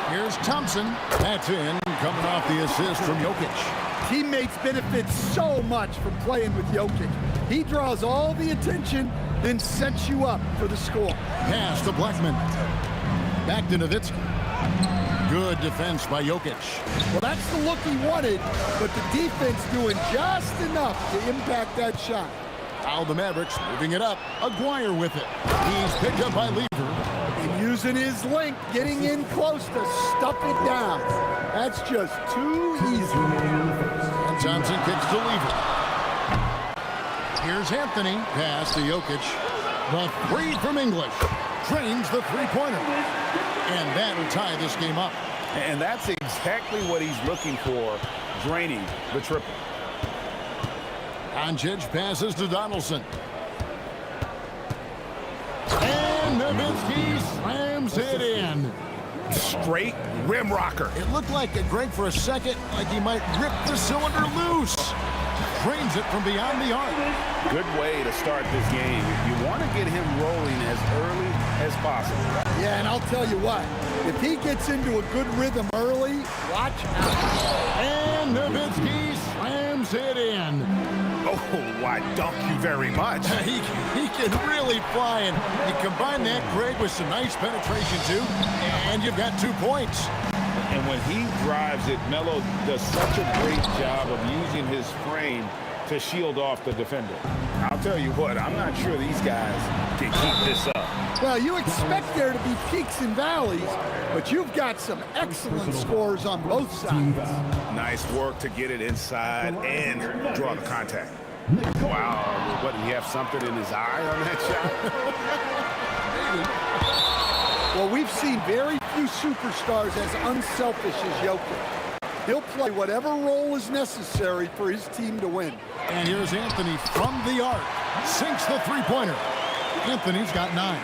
Here's Thompson. That's in. Coming off the assist from Jokic. Teammates benefit so much from playing with Jokic. He draws all the attention, then sets you up for the score. Pass to Blackman. Back to Nowitzki. Good defense by Jokic. Well, that's the look he wanted, but the defense doing just enough to impact that shot. Now the Mavericks moving it up. Aguirre with it. He's picked up by Lever. And using his length, getting in close to stuff it down. That's just too easy. And Johnson kicks to Lever. Here's Anthony. Pass to Jokic. The 3 from English. Drains the 3-pointer. And that'll tie this game up. And that's exactly what he's looking for, draining the triple. Doncic passes to Donaldson. And Nowitzki slams it in. Straight rim rocker. It looked like a Greg for a second, like he might rip the cylinder loose. Drains it from beyond the arc. Good way to start this game. You want to get him rolling as early as possible. Yeah, and I'll tell you what, if he gets into a good rhythm early, watch out. And Nowitzki slams it in. Oh, why, thank you very much. He can really fly, and you combine that, Greg, with some nice penetration, too, and you've got 2 points. And when he drives it, Melo does such a great job of using his frame to shield off the defender. I'll tell you what, I'm not sure these guys can keep this up. Well, you expect there to be peaks and valleys, but you've got some excellent scores on both sides. Nice work to get it inside and draw the contact. Wow, what, did he have something in his eye on that shot? Well, we've seen very few superstars as unselfish as Jokic. He'll play whatever role is necessary for his team to win. And here's Anthony from the arc. Sinks the 3-pointer. Anthony's got 9.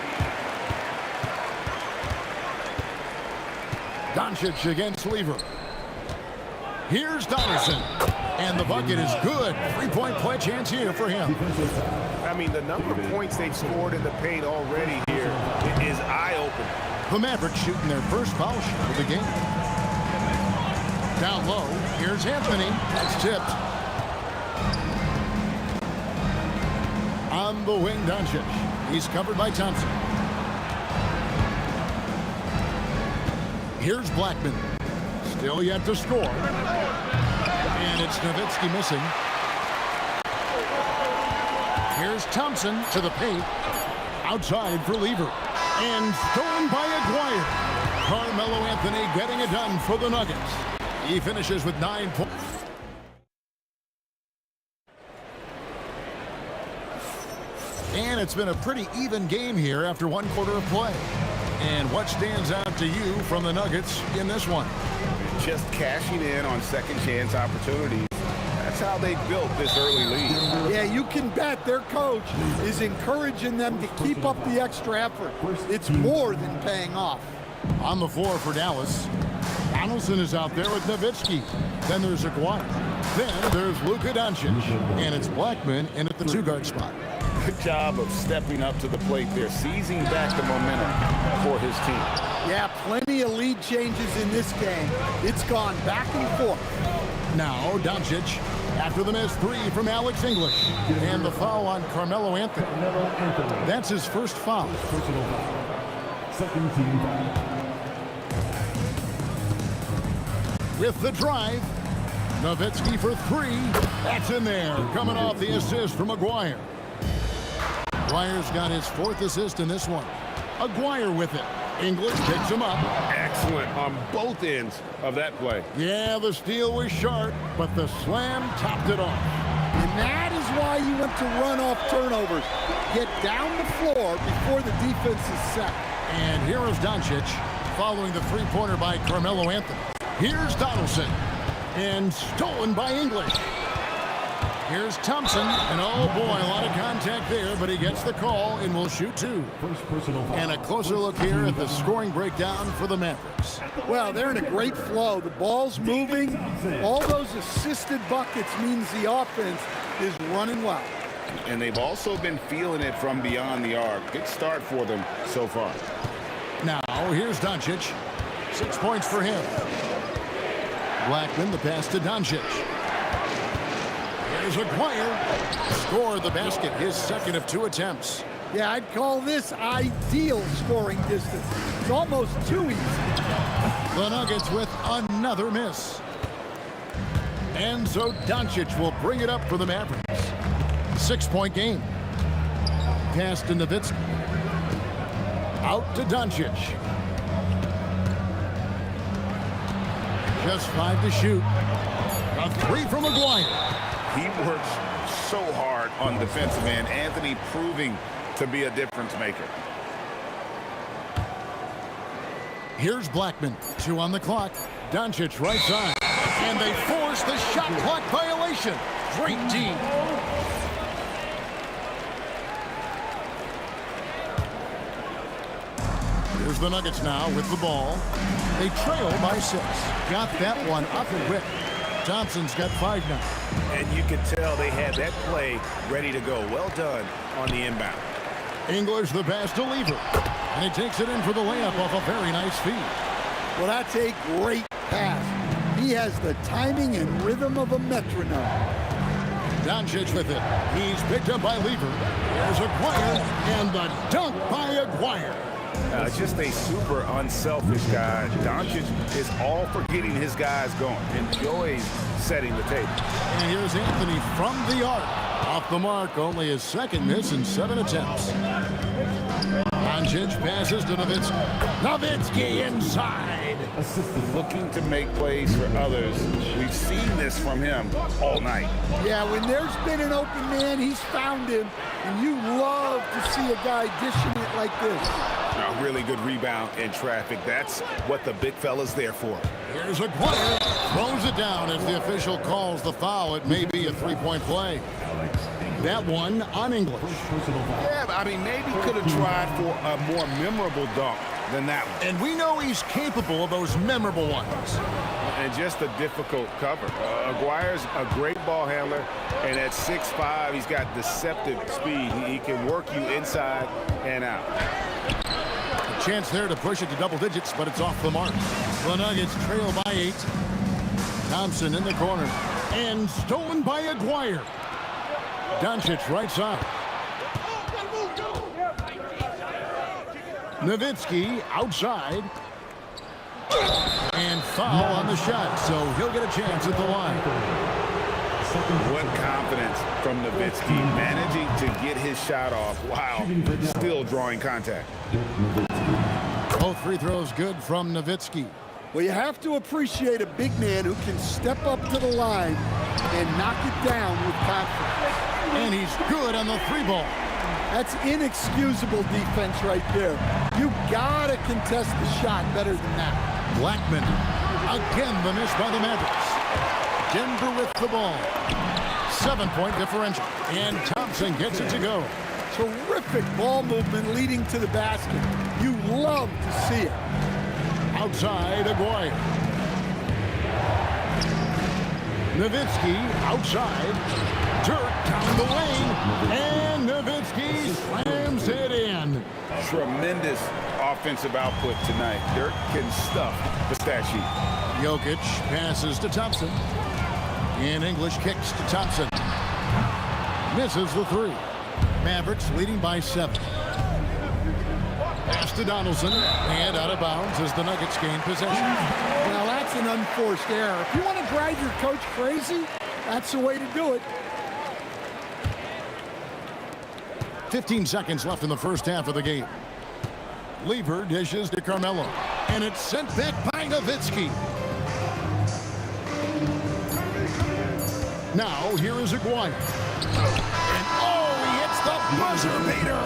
Doncic against Lever. Here's Donaldson. And the bucket is good. 3-point play chance here for him. I mean, the number of points they've scored in the paint already here is eye-opening. The Mavericks shooting their first foul shot of the game. Down low, here's Anthony. That's tipped. On the wing, Doncic. He's covered by Thompson. Here's Blackman. Still yet to score. And it's Nowitzki missing. Here's Thompson to the paint. Outside for Lever. And stolen by Aguirre. Carmelo Anthony getting it done for the Nuggets. He finishes with 9 points. And it's been a pretty even game here after 1 quarter of play. And what stands out to you from the Nuggets in this one? Just cashing in on second chance opportunities. That's how they built this early lead. Yeah, you can bet their coach is encouraging them to keep up the extra effort. It's more than paying off. On the floor for Dallas, Donaldson is out there with Nowitzki. Then there's Aguirre. Then there's Luka Doncic. And it's Blackman in at the 2-guard spot. Good job of stepping up to the plate there, seizing back the momentum for his team. Yeah, plenty of lead changes in this game. It's gone back and forth. Now Doncic after the missed 3 from Alex English. And the foul on Carmelo Anthony. That's his first foul. Second team foul. With the drive, Nowitzki for 3. That's in there, coming off the assist from Aguirre. Aguirre's got his 4th assist in this one. Aguirre with it. English picks him up. Excellent on both ends of that play. Yeah, the steal was sharp, but the slam topped it off. And that is why you want to run off turnovers. Get down the floor before the defense is set. And here is Doncic following the 3-pointer by Carmelo Anthony. Here's Donaldson. And stolen by English. Here's Thompson, and oh boy, a lot of contact there, but he gets the call and will shoot 2. And a closer look here at the scoring breakdown for the Mavericks. Well, they're in a great flow. The ball's moving. All those assisted buckets means the offense is running well. And they've also been feeling it from beyond the arc. Good start for them so far. Now, here's Doncic. 6 points for him. Blackman, the pass to Doncic. Here's Aguirre. Scored the basket, his 2nd of 2 attempts. Yeah, I'd call this ideal scoring distance. It's almost too easy. The Nuggets with another miss. And so Doncic will bring it up for the Mavericks. 6-point game. Pass to Nowitzki. Out to Doncic. Just 5 to shoot. A 3 from Aguirre. He works so hard on defensive end. Anthony proving to be a difference maker. Here's Blackman. 2 on the clock. Doncic right side. And they force the shot clock violation. Great team. Here's the Nuggets now with the ball. They trail by 6. Got that one up quick. Thompson's got 5 now. And you can tell they had that play ready to go. Well done on the inbound. English the pass to Lever. And he takes it in for the layup off a very nice feed. Well, that's a great pass. He has the timing and rhythm of a metronome. Doncic with it. He's picked up by Lever. There's Aguirre. And the dunk by Aguirre. Just a super unselfish guy. Doncic is all for getting his guys going. Enjoys setting the table. And here's Anthony from the arc. Off the mark, only his 2nd miss in 7 attempts. Doncic passes to Nowitzki. Nowitzki inside. Looking to make plays for others. We've seen this from him all night. Yeah, when there's been an open man, he's found him. And you love to see a guy dishing it like this. A really good rebound in traffic. That's what the big fella's there for. Here's Aguirre. Throws it down as the official calls the foul. It may be a 3-point play. That one on English. Yeah, I mean, maybe could have tried for a more memorable dunk than that one. And we know he's capable of those memorable ones. And just a difficult cover. Aguirre's a great ball handler, and at 6'5", he's got deceptive speed. He can work you inside and out. A chance there to push it to double digits, but it's off the mark. The Nuggets trail by 8. Thompson in the corner. And stolen by Aguirre. Doncic right side. Nowitzki outside. And foul on the shot, so he'll get a chance at the line. What confidence from Nowitzki, managing to get his shot off while still drawing contact. Both free throws good from Nowitzki. Well, you have to appreciate a big man who can step up to the line and knock it down with confidence. And he's good on the three ball. That's inexcusable defense right there. You gotta contest the shot better than that. Blackman, again the miss by the Mavericks. Denver with the ball. 7-point differential. And Thompson gets it to go. Terrific ball movement leading to the basket. You love to see it. Outside, Aguirre. Nowitzki outside. Dirk down the lane. And Nowitzki slams it in. Tremendous offensive output tonight. Dirk can stuff the stat sheet. Jokic passes to Thompson. And English kicks to Thompson. Misses the three. Mavericks leading by 7. Pass to Donaldson, and out of bounds as the Nuggets gain possession. Now that's an unforced error. If you want to drive your coach crazy, that's the way to do it. 15 seconds left in the first half of the game. Lever dishes to Carmelo, and it's sent back by Nowitzki. Now here is Aguirre. And he hits the buzzer beater.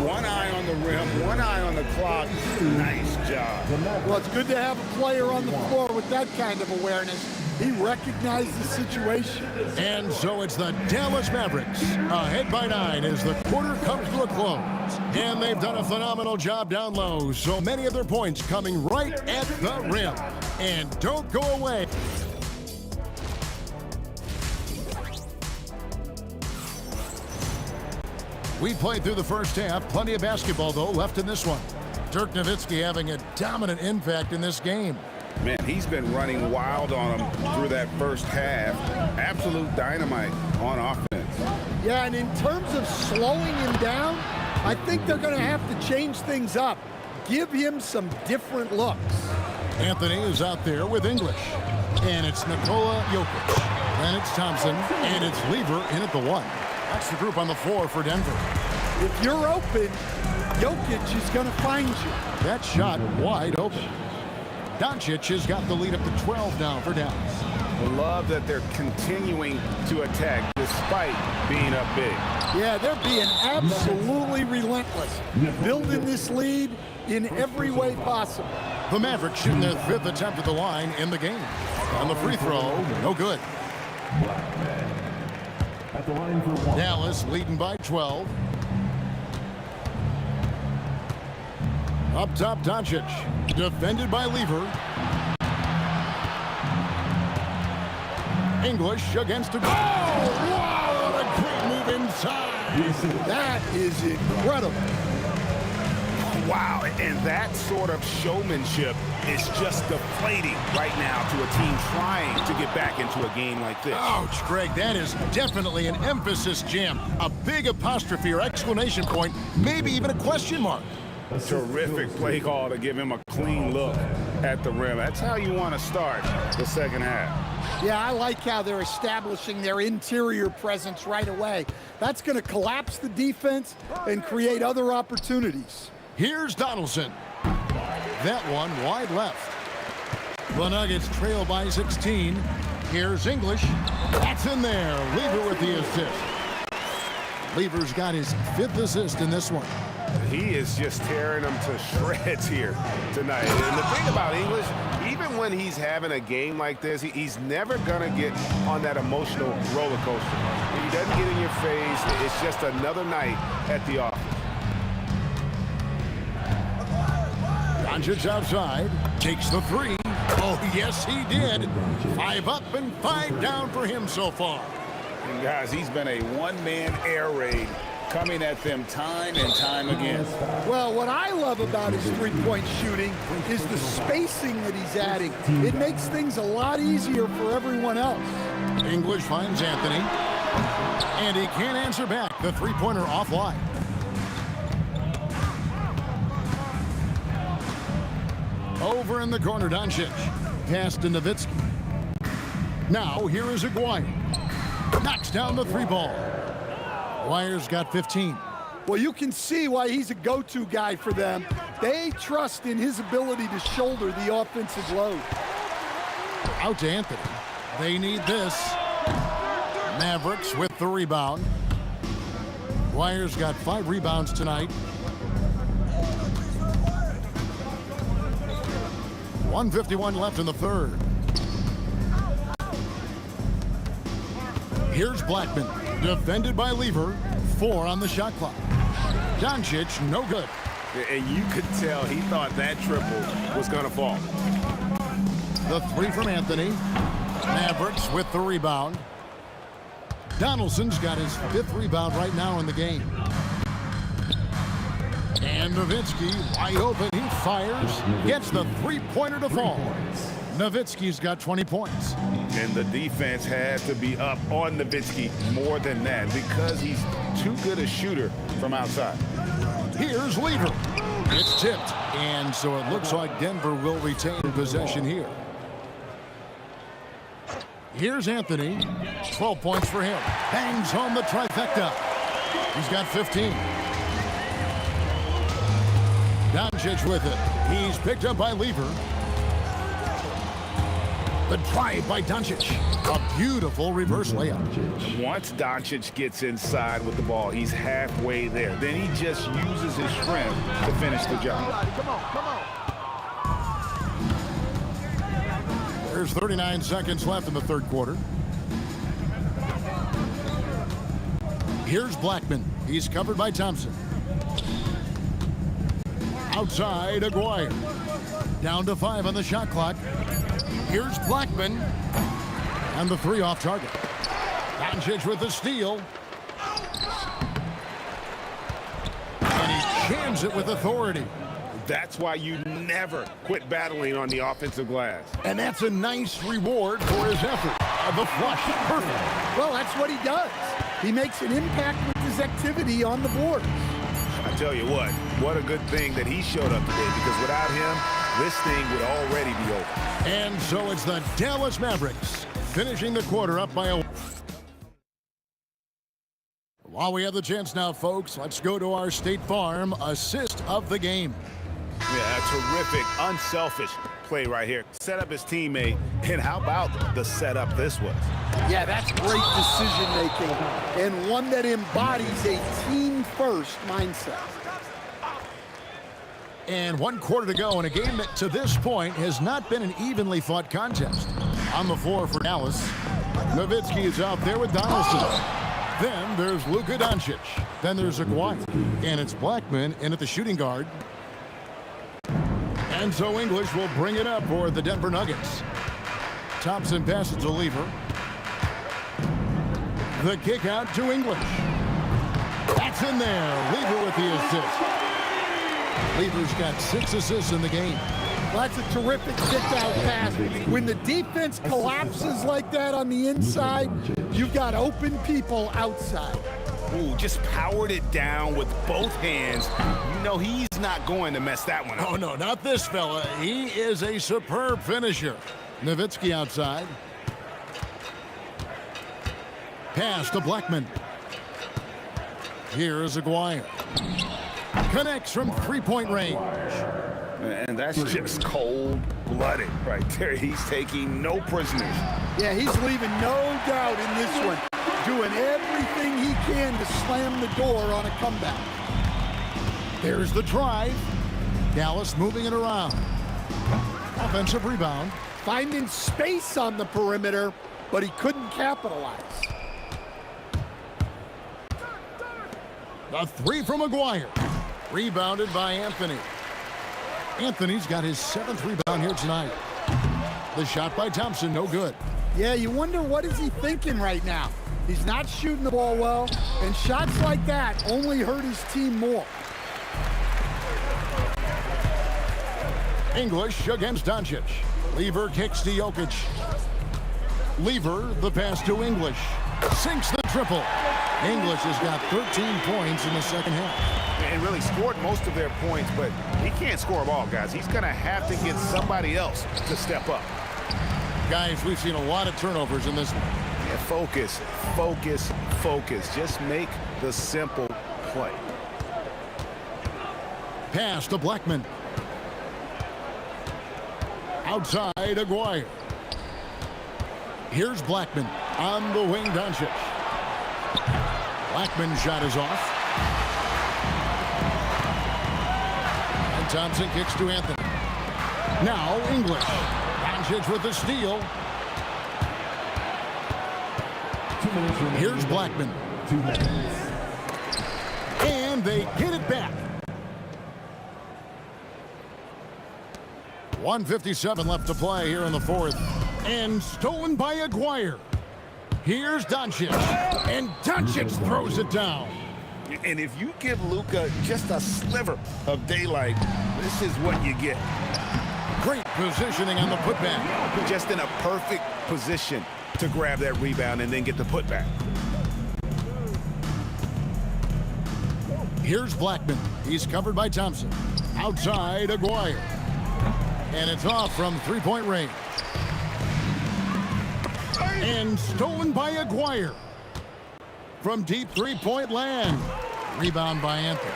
One eye on the rim, one eye on the clock. Nice job. Well, it's good to have a player on the floor with that kind of awareness. He recognized the situation. And so it's the Dallas Mavericks ahead by 9 as the quarter comes to a close. And they've done a phenomenal job down low. So many of their points coming right at the rim. And don't go away. We played through the first half. Plenty of basketball, though, left in this one. Dirk Nowitzki having a dominant impact in this game. Man, he's been running wild on him through that first half. Absolute dynamite on offense. Yeah, and in terms of slowing him down, I think they're going to have to change things up. Give him some different looks. Anthony is out there with English. And it's Nikola Jokic. And it's Thompson. And it's Lever in at the 1. That's the group on the floor for Denver. If you're open, Jokic is going to find you. That shot wide open. Doncic has got the lead up to 12 now for Dallas. I love that they're continuing to attack despite being up big. Yeah, they're being absolutely relentless. Building this lead in every way possible. The Mavericks shooting their 5th attempt at the line in the game. On the free throw, no good. At the line for 1. Dallas leading by 12. Up top, Doncic. Defended by Lever. English against a... Oh, wow, what a great move inside. That is incredible. Wow, and that sort of showmanship is just deflating right now to a team trying to get back into a game like this. Ouch, Greg, that is definitely an emphasis jam. A big apostrophe or exclamation point, maybe even a question mark. Terrific play call to give him a clean look at the rim. That's how you want to start the second half. Yeah, I like how they're establishing their interior presence right away. That's going to collapse the defense and create other opportunities. Here's Donaldson. That one wide left. The Nuggets trail by 16. Here's English. That's in there. Lever with the assist. Lever's got his 5th assist in this one. He is just tearing them to shreds here tonight. And the thing about English, even when he's having a game like this, he's never going to get on that emotional roller coaster. He doesn't get in your face. It's just another night at the office. Doncic outside, takes the 3. Oh, yes, he did. 5 up and 5 down for him so far. And guys, he's been a one-man air raid coming at them time and time again. Well, what I love about his three-point shooting is the spacing that he's adding. It makes things a lot easier for everyone else. English finds Anthony, and he can't answer back. The three-pointer offline. Over in the corner, Doncic. Pass to Nowitzki. Now, here is Aguirre. Knocks down the three ball. Aguirre's got 15. Well, you can see why he's a go-to guy for them. They trust in his ability to shoulder the offensive load. Out to Anthony. They need this. Mavericks with the rebound. Aguirre's got 5 rebounds tonight. 1:51 left in the third. Here's Blackman, defended by Lever. 4 on the shot clock. Doncic, no good. And you could tell he thought that triple was going to fall. The 3 from Anthony. Mavericks with the rebound. Donaldson's got his 5th rebound right now in the game. And Nowitzki, wide open, he fires, gets the three-pointer to fall. Nowitzki's got 20 points. And the defense had to be up on Nowitzki more than that because he's too good a shooter from outside. Here's Lever. It's tipped, and so it looks like Denver will retain possession here. Here's Anthony. 12 points for him. Bangs home the trifecta. He's got 15. Doncic with it. He's picked up by Lever. The drive by Doncic. A beautiful reverse layup. Once Doncic gets inside with the ball, he's halfway there. Then he just uses his strength to finish the job. Come on. There's 39 seconds left in the third quarter. Here's Blackman. He's covered by Thompson. Outside, Aguirre. Down to 5 on the shot clock. Here's Blackman. And the 3 off target. Doncic with the steal. And he jams it with authority. That's why you never quit battling on the offensive glass. And that's a nice reward for his effort. The flush. Perfect. Well, that's what he does. He makes an impact with his activity on the board. I tell you what a good thing that he showed up today, because without him, this thing would already be over. And so it's the Dallas Mavericks finishing the quarter up by a... While we have the chance now, folks, let's go to our State Farm assist of the game. Yeah, a terrific, unselfish play right here. Set up his teammate, and how about the setup this was? Yeah, that's great decision-making, and one that embodies a team-first mindset. And 1 quarter to go in a game that, to this point, has not been an evenly fought contest. On the floor for Dallas, Nowitzki is out there with Donaldson. Then there's Luka Doncic. Then there's Aguirre. And it's Blackman in at the shooting guard. And so English will bring it up for the Denver Nuggets. Thompson passes to Lever. The kick out to English. That's in there. Lever with the assist. Lever's got 6 assists in the game. Well, that's a terrific kick-out pass. When the defense collapses like that on the inside, you've got open people outside. Ooh, just powered it down with both hands. You know he's not going to mess that one up. Oh, no, not this fella. He is a superb finisher. Nowitzki outside. Pass to Blackman. Here is Aguirre. Connects from 3-point range. And that's just cold-blooded right there. He's taking no prisoners. Yeah, he's leaving no doubt in this one. Doing everything he can to slam the door on a comeback. There's the drive. Dallas moving it around. Offensive rebound. Finding space on the perimeter, but he couldn't capitalize. The 3 from Aguirre. Rebounded by Anthony. Anthony's got his 7th rebound here tonight. The shot by Thompson, no good. Yeah, you wonder what is he thinking right now. He's not shooting the ball well, and shots like that only hurt his team more. English against Doncic. Lever kicks to Jokic. Lever, the pass to English. Sinks the triple. English has got 13 points in the second half. And really scored most of their points, but he can't score them all, guys. He's going to have to get somebody else to step up. Guys, we've seen a lot of turnovers in this one. Yeah, focus, focus, focus. Just make the simple play. Pass to Blackman. Outside, Aguirre. Here's Blackman on the wing, Doncic. Blackman's shot is off. And Thompson kicks to Anthony. Now English. Doncic with the steal. 2 minutes remaining. Here's Blackman. 2 minutes. And they get it back. 1:57 left to play here in the fourth. And stolen by Aguirre. Here's Doncic. And Doncic throws it down. And if you give Luka just a sliver of daylight, this is what you get. Great positioning on the putback. Just in a perfect position to grab that rebound and then get the putback. Here's Blackman. He's covered by Thompson. Outside, Aguirre. And it's off from three-point range. And stolen by Aguirre. From deep three-point land. Rebound by Anthony.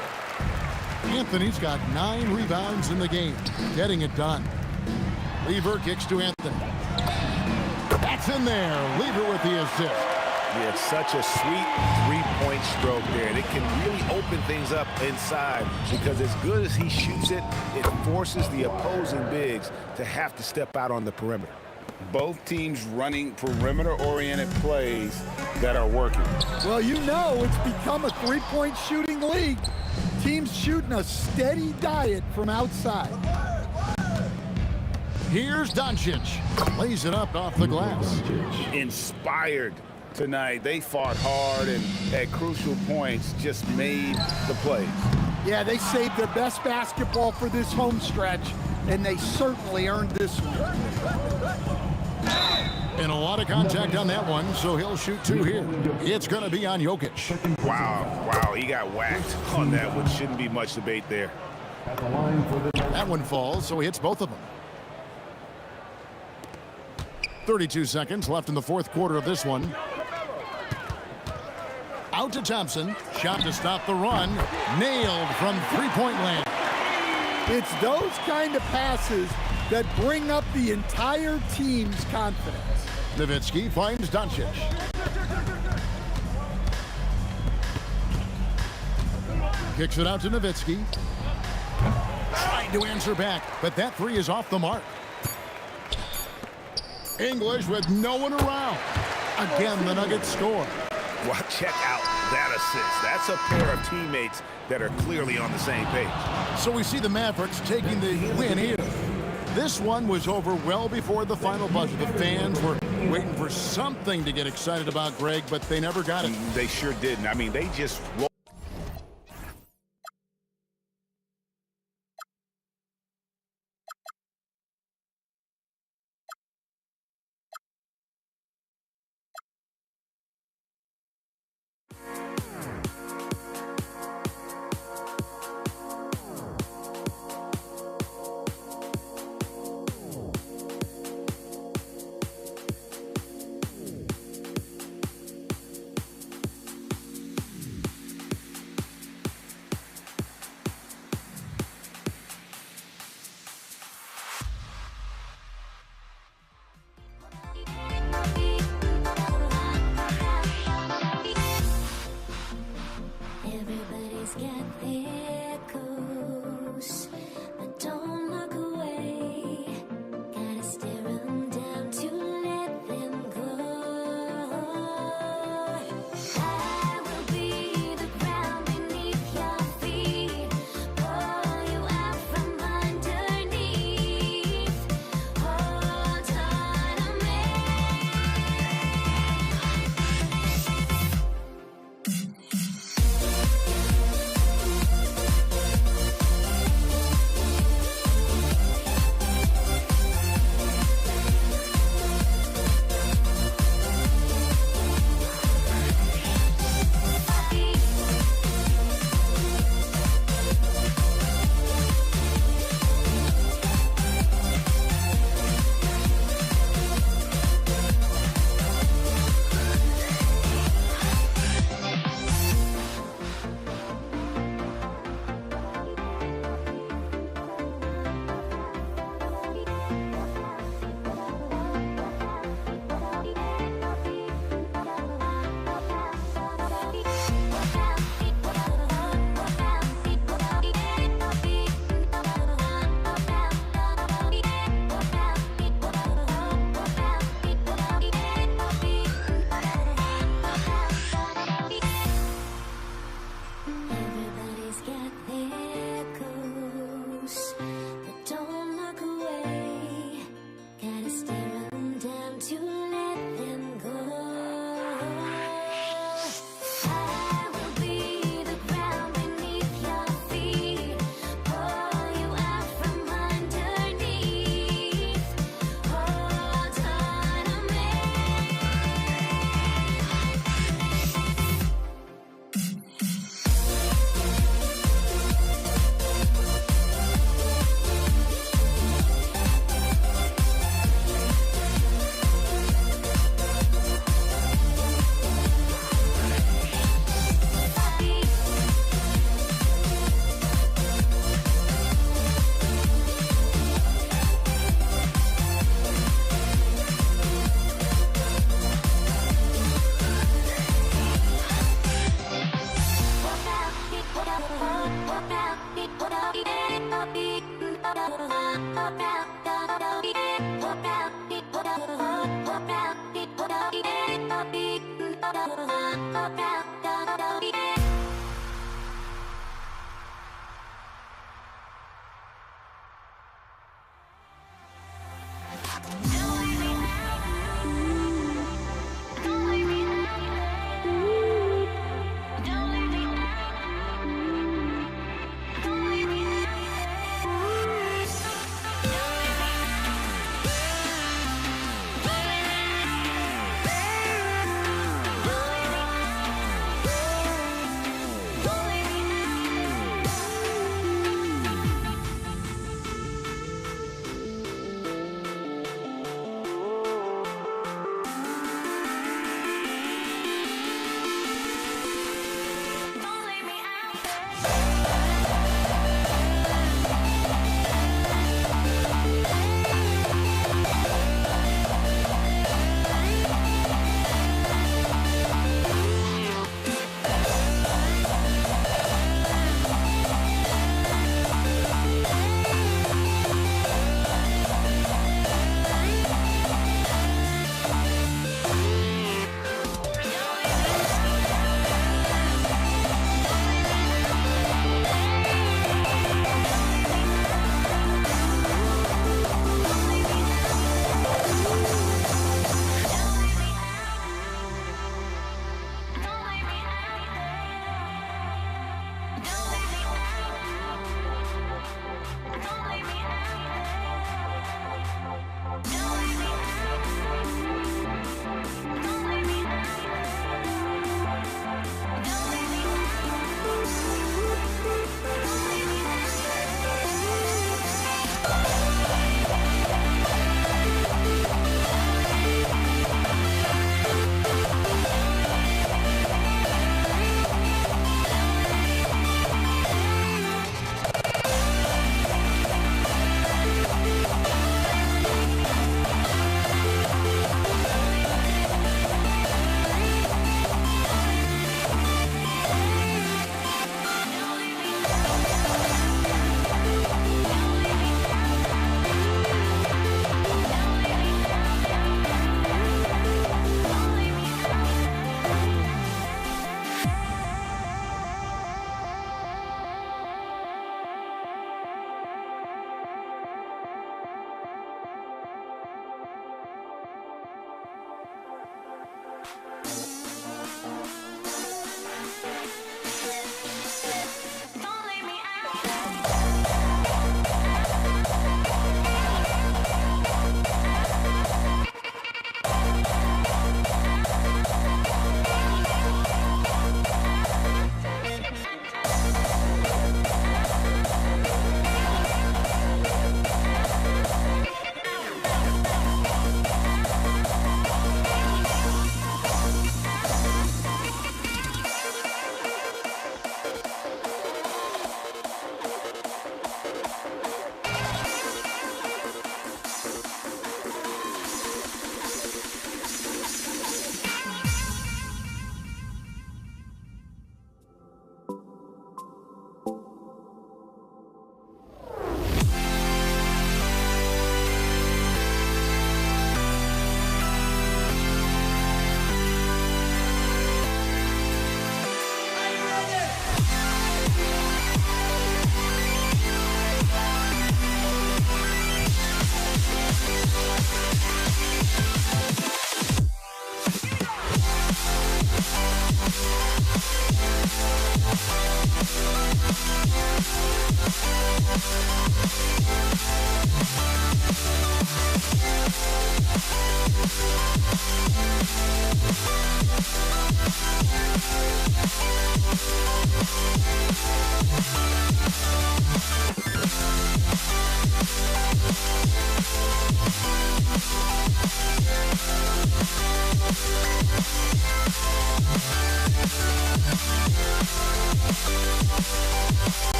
Anthony's got 9 rebounds in the game. Getting it done. Lever kicks to Anthony. That's in there. Lever with the assist. Yeah, it's such a sweet three-point stroke there. And it can really open things up inside because as good as he shoots it, it forces the opposing bigs to have to step out on the perimeter. Both teams running perimeter-oriented plays that are working. Well, you know it's become a three-point shooting league. Teams shooting a steady diet from outside. Here's Doncic. Lays it up off the glass. Inspired tonight. They fought hard and at crucial points just made the plays. Yeah, they saved their best basketball for this home stretch, and they certainly earned this one. And a lot of contact on that one, so he'll shoot 2 here. It's going to be on Jokic. Wow, he got whacked on that one. Shouldn't be much debate there. That one falls, so he hits both of them. 32 seconds left in the fourth quarter of this one. Out to Thompson. Shot to stop the run. Nailed from three-point land. It's those kind of passes that bring up the entire team's confidence. Nowitzki finds Doncic. Kicks it out to Nowitzki. Trying to answer back, but that three is off the mark. English with no one around. Again, the Nuggets score. Well, check out that assist. That's a pair of teammates that are clearly on the same page. So we see the Mavericks taking the win here. This one was over well before the final buzzer. The fans were waiting for something to get excited about, Greg, but they never got it. They sure didn't. I mean, they just rolled.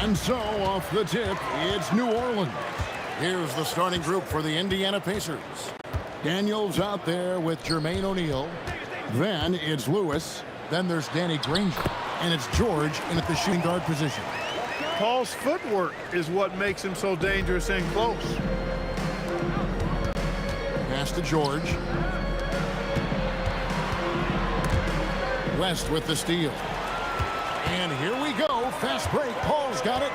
And so off the tip, it's New Orleans. Here's the starting group for the Indiana Pacers. Daniels out there with Jermaine O'Neal. Then it's Lewis. Then there's Danny Granger. And it's George in at the shooting guard position. Paul's footwork is what makes him so dangerous and close. Pass to George. West with the steal. And here we go. Fast break. Paul's got it.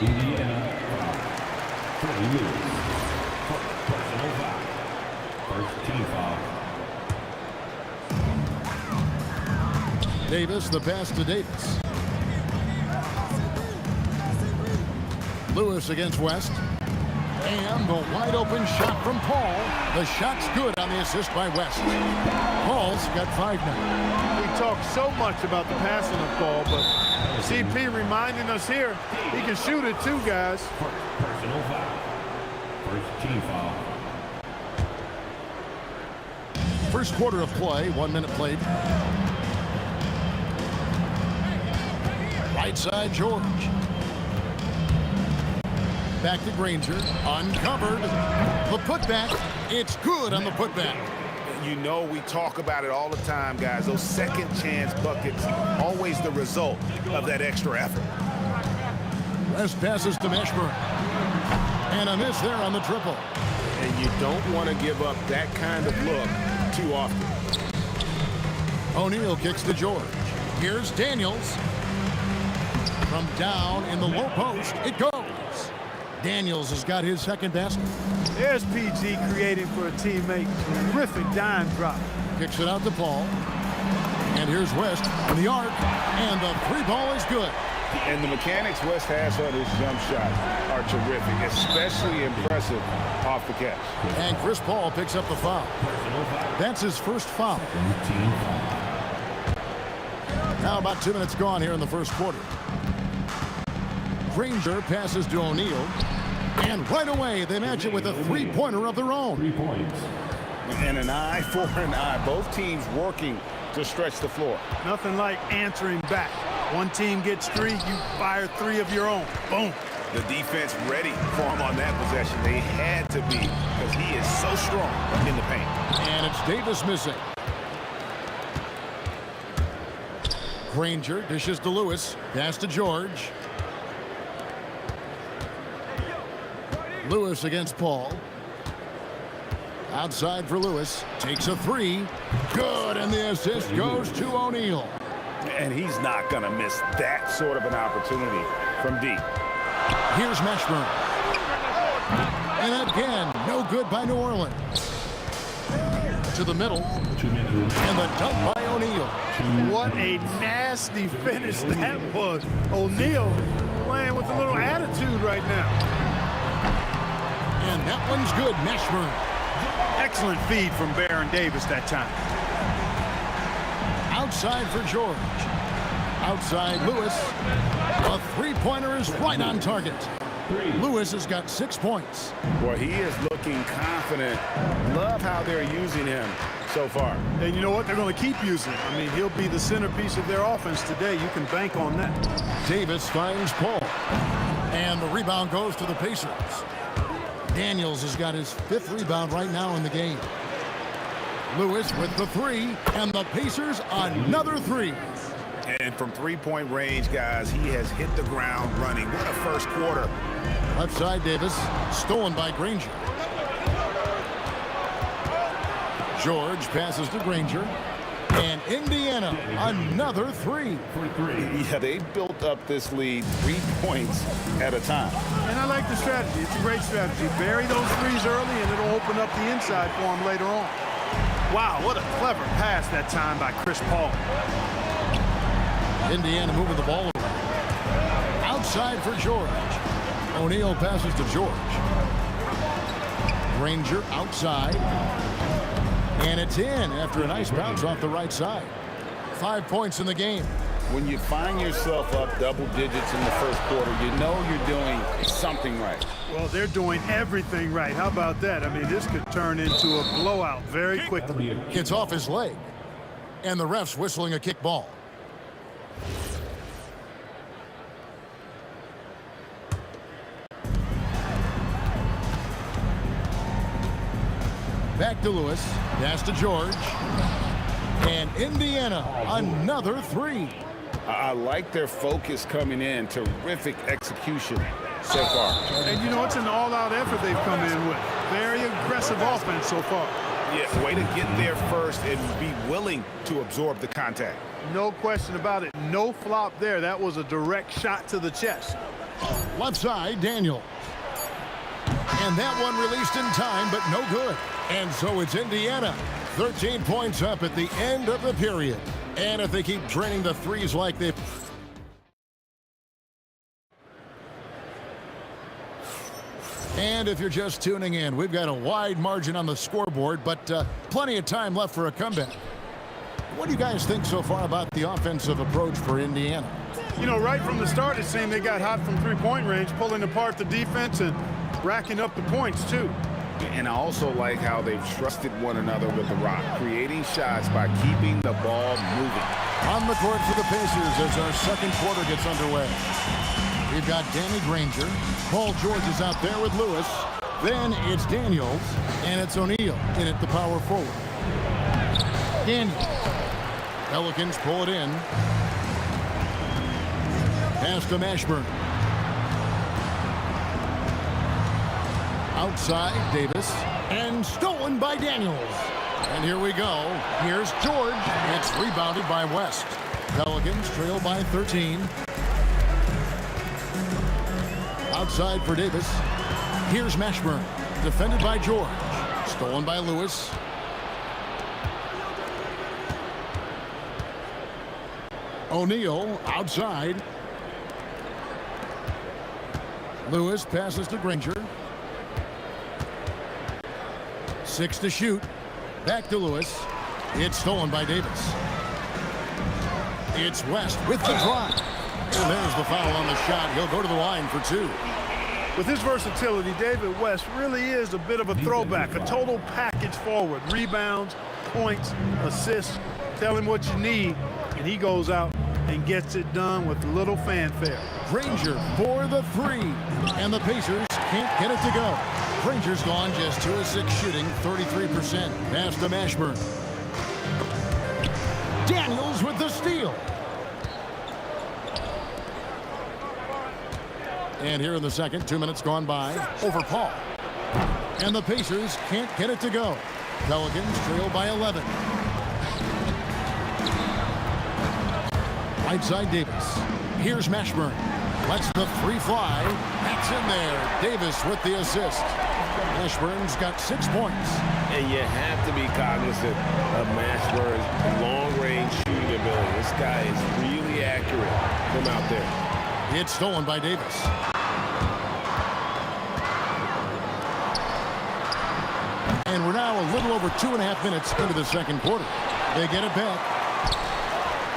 Indiana. Personal foul. First team foul. Davis, the pass to Davis. Lewis against West. And the wide open shot from Paul. The shot's good on the assist by West. Paul's got 5 now. We talk so much about the passing of Paul, but CP reminding us here, he can shoot it too, guys. Personal foul. First team foul. First quarter of play, 1 minute played. Right side, George. Back to Granger, uncovered. The putback, it's good on the putback. You know, we talk about it all the time, guys. Those second chance buckets, always the result of that extra effort. West passes to Mashburn. And a miss there on the triple. And you don't want to give up that kind of look too often. O'Neal kicks to George. Here's Daniels. From down in the low post, it goes. Daniels has got his second basket. There's PG creating for a teammate. Terrific dime drop. Kicks it out to Paul. And here's West on the arc. And the 3-ball is good. And the mechanics West has on his jump shot are terrific, especially impressive off the catch. And Chris Paul picks up the foul. That's his first foul. Now about 2 minutes gone here in the first quarter. Granger passes to O'Neal. And right away, they match it with a 3-pointer of their own. 3 points. And an eye for an eye. Both teams working to stretch the floor. Nothing like answering back. One team gets 3, you fire 3 of your own. Boom. The defense ready for him on that possession. They had to be because he is so strong in the paint. And it's Davis missing. Granger dishes to Lewis. Pass to George. Lewis against Paul. Outside for Lewis. Takes a 3. Good, and the assist goes to O'Neal. And he's not going to miss that sort of an opportunity from deep. Here's Mashburn. And again, no good by New Orleans. To the middle. And the dunk by O'Neal. What a nasty finish that was. O'Neal playing with a little attitude right now. And that one's good, Mashburn. Excellent feed from Baron Davis that time. Outside for George. Outside Lewis. A 3-pointer is right on target. Lewis has got 6 points. Well, he is looking confident. Love how they're using him so far. And you know what? They're going to keep using him. I mean, he'll be the centerpiece of their offense today. You can bank on that. Davis finds Paul. And the rebound goes to the Pacers. Daniels has got his 5th rebound right now in the game. Lewis with the 3, and the Pacers another 3. And from 3-point range, guys, he has hit the ground running. What a first quarter. Left side, Davis, stolen by Granger. George passes to Granger. And Indiana, another 3. Yeah, they built up this lead 3 points at a time. And I like the strategy. It's a great strategy. Bury those 3s early, and it'll open up the inside for him later on. Wow, what a clever pass that time by Chris Paul. Indiana moving the ball around. Outside for George. O'Neal passes to George. Granger outside. And it's in after a nice bounce off the right side. 5 points in the game. When you find yourself up double digits in the first quarter, you know you're doing something right. Well, they're doing everything right. How about that? I mean, this could turn into a blowout very quickly. It's off his leg. And the ref's whistling a kick ball. Back to Lewis. Pass to George. And Indiana, another three. I like their focus coming in. Terrific execution so far. And, you know, it's an all-out effort they've come in with. Very aggressive offense so far. Yeah, way to get there first and be willing to absorb the contact. No question about it. No flop there. That was a direct shot to the chest. Left side, Daniel. And that one released in time, but no good. And so it's Indiana. 13 points up at the end of the period. And if they keep draining the threes like they... And if you're just tuning in, we've got a wide margin on the scoreboard, but plenty of time left for a comeback. What do you guys think so far about the offensive approach for Indiana? You know, right from the start, it seemed they got hot from three-point range, pulling apart the defense and racking up the points, too. And I also like how they've trusted one another with the rock, creating shots by keeping the ball moving. On the court for the Pacers as our second quarter gets underway. We've got Danny Granger. Paul George is out there with Lewis. Then it's Daniels, and it's O'Neal in at the power forward. Daniels. Pelicans pull it in. Pass to Mashburn. Outside, Davis. And stolen by Daniels. And here we go. Here's George. It's rebounded by West. Pelicans trail by 13. Outside for Davis. Here's Mashburn. Defended by George. Stolen by Lewis. O'Neal outside. Lewis passes to Granger. 6 to shoot. Back to Lewis. It's stolen by Davis. It's West with the drive. And there's the foul on the shot. He'll go to the line for two. With his versatility, David West really is a bit of a throwback, a total package forward. Rebounds, points, assists. Tell him what you need, and he goes out and gets it done with little fanfare. Granger for the three. And the Pacers can't get it to go. Granger's gone just 2 of 6 shooting, 33%. Pass to Mashburn. Daniels with the steal. And here in the second, 2 minutes gone by, over Paul. And the Pacers can't get it to go. Pelicans trail by 11. Right side Davis. Here's Mashburn. Lets the three fly. That's in there. Davis with the assist. Mashburn's got 6 points. And you have to be cognizant of Mashburn's long-range shooting ability. This guy is really accurate from out there. It's stolen by Davis. And we're now a little over 2.5 minutes into the second quarter. They get it back.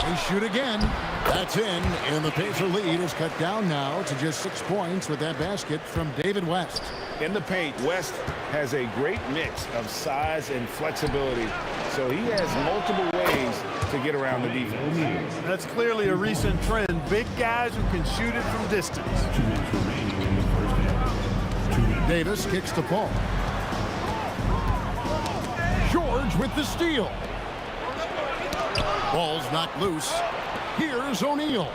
They shoot again. That's in, and the Pacer lead is cut down now to just 6 points with that basket from David West. In the paint, West has a great mix of size and flexibility, so he has multiple ways to get around the defense. That's clearly a recent trend. Big guys who can shoot it from distance. 2 minutes remaining in the first half. Davis kicks to Paul. George with the steal. Ball's knocked loose. Here's O'Neal.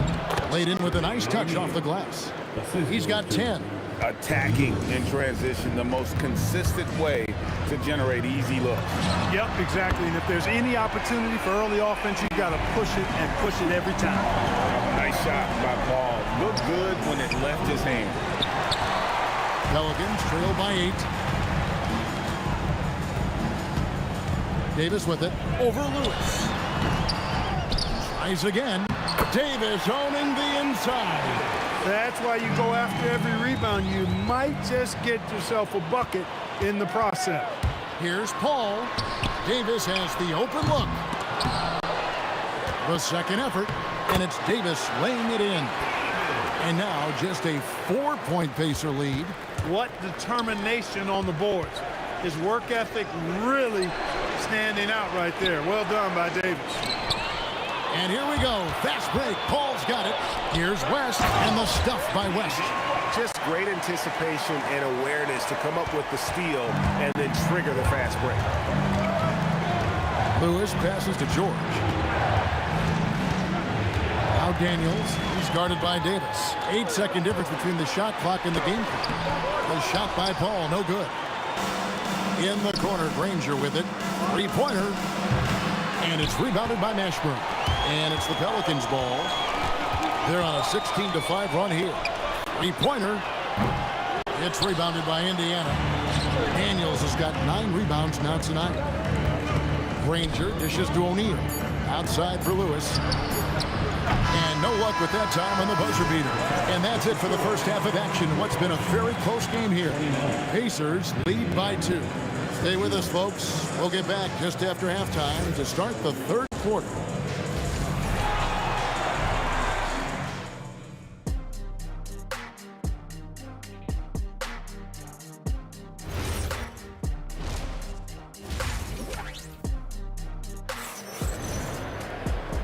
Laid in with a nice touch off the glass. He's got 10. Attacking in transition, the most consistent way to generate easy looks. Yep, exactly. And if there's any opportunity for early offense, you've got to push it and push it every time. Nice shot by Paul. Looked good when it left his hand. Pelicans trail by 8. Davis with it. Over Lewis. Tries again. Davis owning the inside. That's why you go after every rebound. You might just get yourself a bucket in the process. Here's Paul. Davis has the open look. The second effort, and it's Davis laying it in. And now just a 4-point Pacer lead. What determination on the boards. His work ethic really standing out right there. Well done by Davis. And here we go. Fast break. Paul's got it. Here's West, and the stuff by West. Just great anticipation and awareness to come up with the steal and then trigger the fast break. Lewis passes to George. Now Daniels. He's guarded by Davis. 8-second difference between the shot clock and the game clock. The shot by Paul, no good. In the corner, Granger with it. Three-pointer. And it's rebounded by Mashburn. And it's the Pelicans' ball. They're on a 16-5 run here. Three-pointer. It's rebounded by Indiana. Daniels has got 9 rebounds now tonight. Granger dishes to O'Neal. Outside for Lewis. And no luck with that time on the buzzer beater. And that's it for the first half of action. What's been a very close game here. Pacers lead by 2. Stay with us, folks. We'll get back just after halftime to start the third quarter.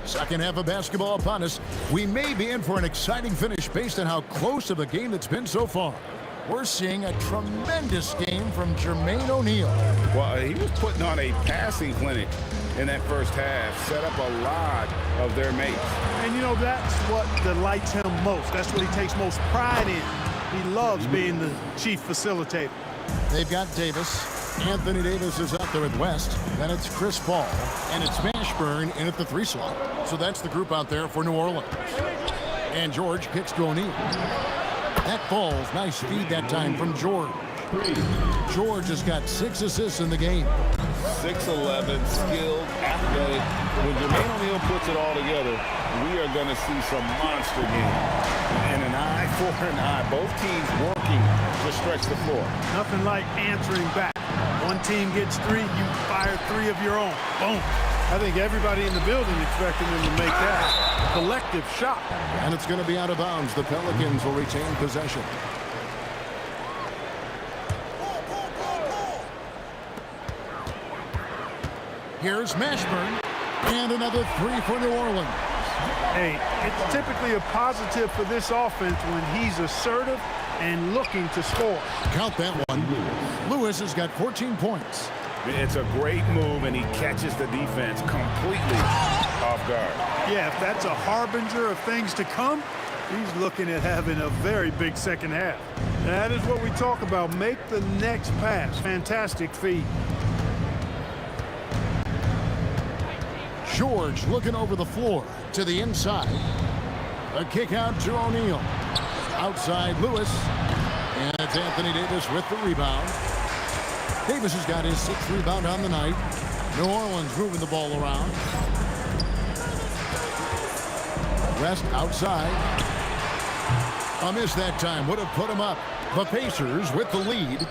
Second half of basketball upon us. We may be in for an exciting finish based on how close of a game it's been so far. We're seeing a tremendous game from Jermaine O'Neal. Well, he was putting on a passing clinic in that first half, set up a lot of their mates. And, you know, that's what delights him most. That's what he takes most pride in. He loves being the chief facilitator. They've got Davis. Anthony Davis is out there with West. Then it's Chris Paul. And it's Mashburn in at the 3 slot. So that's the group out there for New Orleans. And George kicks to O'Neal. That falls. Nice feed that time from George. George has got 6 assists in the game. 6'11", skilled, athletic. When Jermaine O'Neal puts it all together, we are going to see some monster games. And an eye for an eye. Both teams working to stretch the floor. Nothing like answering back. One team gets 3, you fire 3 of your own. Boom. I think everybody in the building expecting them to make that collective shot. And it's going to be out of bounds. The Pelicans will retain possession. Here's Mashburn. And another 3 for New Orleans. Hey, it's typically a positive for this offense when he's assertive and looking to score. Count that one. Lewis has got 14 points. It's a great move, and he catches the defense completely off guard. Yeah, if that's a harbinger of things to come, he's looking at having a very big second half. That is what we talk about. Make the next pass. Fantastic feed. George looking over the floor to the inside. A kick out to O'Neal. Outside Lewis. And it's Anthony Davis with the rebound. Davis has got his 6th rebound on the night. New Orleans moving the ball around. West outside. A miss that time. Would have put him up. The Pacers with the lead.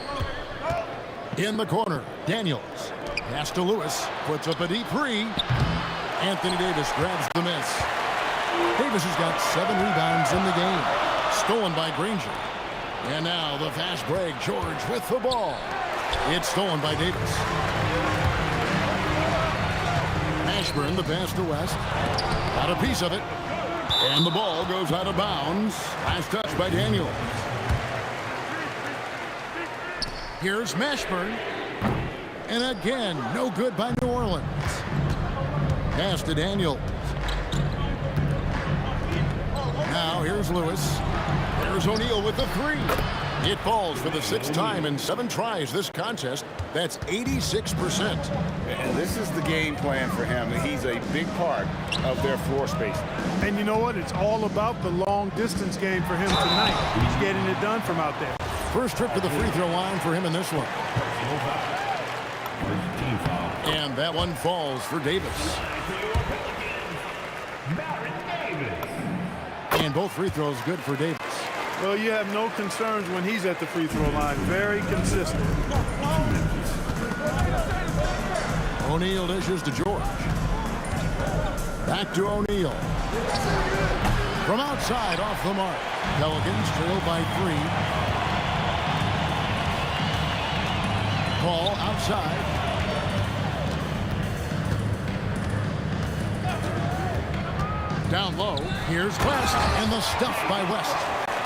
In the corner, Daniels. Pass to Lewis. Puts up a deep 3. Anthony Davis grabs the miss. Davis has got 7 rebounds in the game. Stolen by Granger. And now the fast break. George with the ball. It's stolen by Davis. Mashburn, the pass to West. Got a piece of it. And the ball goes out of bounds. Last touch by Daniels. Here's Mashburn. And again, no good by New Orleans. Pass to Daniels. Now here's Lewis. There's O'Neal with the 3. It falls for the 6th time in 7 tries this contest. That's 86%. And this is the game plan for him. He's a big part of their floor space. And you know what? It's all about the long distance game for him tonight. He's getting it done from out there. First trip to the free throw line for him in this one. And that one falls for Davis. And both free throws good for Davis. Well, you have no concerns when he's at the free throw line. Very consistent. O'Neal dishes to George. Back to O'Neal. From outside, off the mark. Pelicans trail by 3. Ball outside. Down low, here's West, and the stuff by West.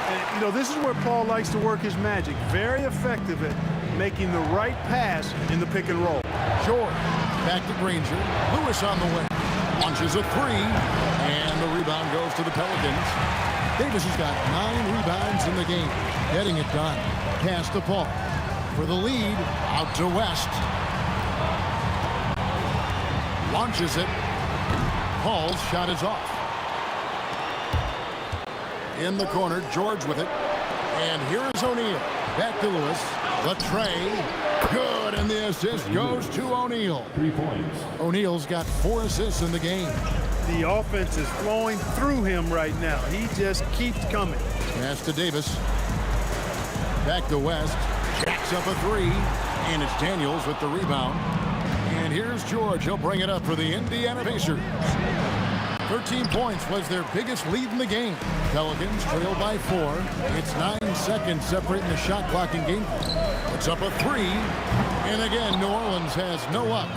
And, you know, this is where Paul likes to work his magic. Very effective at making the right pass in the pick and roll. George back to Granger. Lewis on the way. Launches a three. And the rebound goes to the Pelicans. Davis has got 9 rebounds in the game. Getting it done. Pass to Paul. For the lead. Out to West. Launches it. Paul's shot is off. In the corner, George with it. And here is O'Neal. Back to Lewis. The tray. Good, and the assist goes to O'Neal. 3 points. O'Neal's got 4 assists in the game. The offense is flowing through him right now. He just keeps coming. Pass to Davis. Back to West. Jacks up a 3. And it's Daniels with the rebound. And here's George. He'll bring it up for the Indiana Pacers. 13 points was their biggest lead in the game. Pelicans trail by 4. It's 9 seconds separating the shot clock in game. It's up a 3. And again, New Orleans has no up.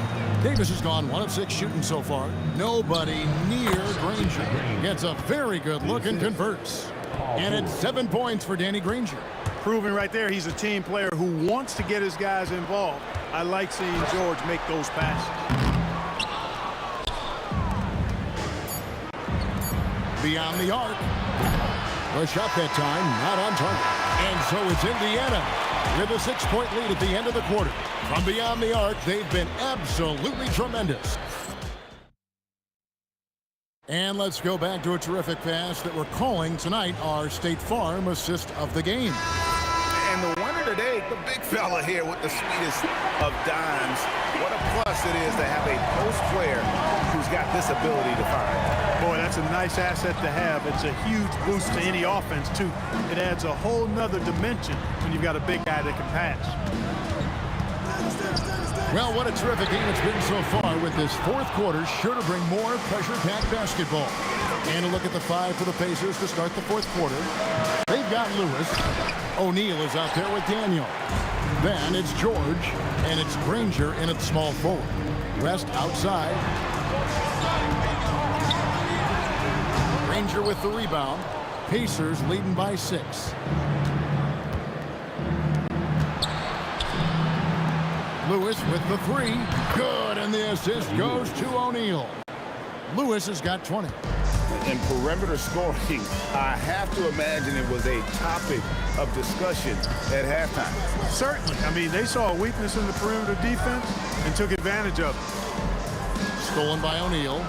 Davis has gone 1 of 6 shooting so far. Nobody near Granger. Gets a very good look and converts. And it's 7 points for Danny Granger. Proving right there he's a team player who wants to get his guys involved. I like seeing George make those passes. Beyond the arc. The shot that time not on target. And so it's Indiana with a 6-point lead at the end of the quarter. From beyond the arc, they've been absolutely tremendous. And let's go back to a terrific pass that we're calling tonight our State Farm assist of the game. And the winner today, the big fella here with the sweetest of dimes. What a plus it is to have a post player who's got this ability to find. Boy, that's a nice asset to have. It's a huge boost to any offense, too. It adds a whole nother dimension when you've got a big guy that can pass. Well, what a terrific game it's been so far with this fourth quarter. Sure to bring more pressure-packed basketball. And a look at the 5 for the Pacers to start the fourth quarter. They've got Lewis. O'Neal is out there with Daniel. Then it's George, and it's Granger in at small forward. West outside. Granger with the rebound. Pacers leading by 6. Lewis with the 3. Good, and the assist goes to O'Neal. Lewis has got 20. In perimeter scoring, I have to imagine it was a topic of discussion at halftime. Certainly. I mean, they saw a weakness in the perimeter defense and took advantage of it. Stolen by O'Neal.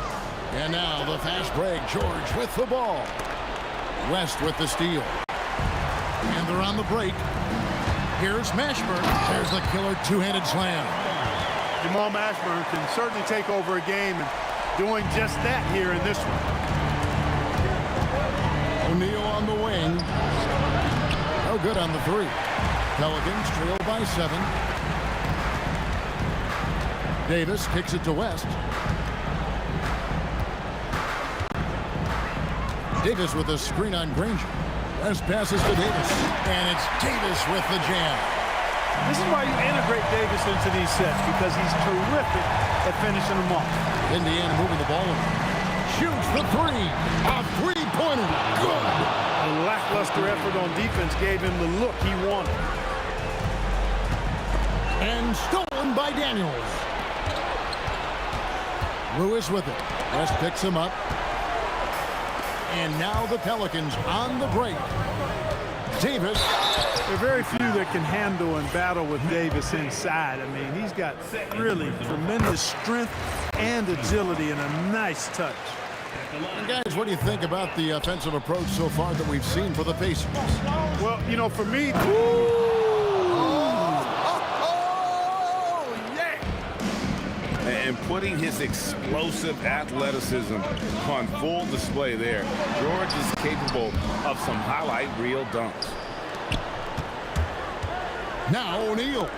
And now the fast break. George with the ball. West with the steal. And they're on the break. Here's Mashburn. There's the killer two-handed slam. Jamal Mashburn can certainly take over a game, and doing just that here in this one. O'Neal on the wing. No good on the 3. Pelicans trail by 7. Davis kicks it to West. Davis with a screen on Granger. West passes to Davis. And it's Davis with the jam. This is why you integrate Davis into these sets, because he's terrific at finishing them off. Indiana moving the ball over. Shoots the 3. A three-pointer. Good. A lackluster effort on defense gave him the look he wanted. And stolen by Daniels. Lewis with it. West picks him up. And now the Pelicans on the break. Davis. There are very few that can handle and battle with Davis inside. I mean, he's got really tremendous strength and agility and a nice touch. And guys, what do you think about the offensive approach so far that we've seen for the Pacers? Well, you know, for me... And putting his explosive athleticism on full display there. George is capable of some highlight reel dunks. Now O'Neal.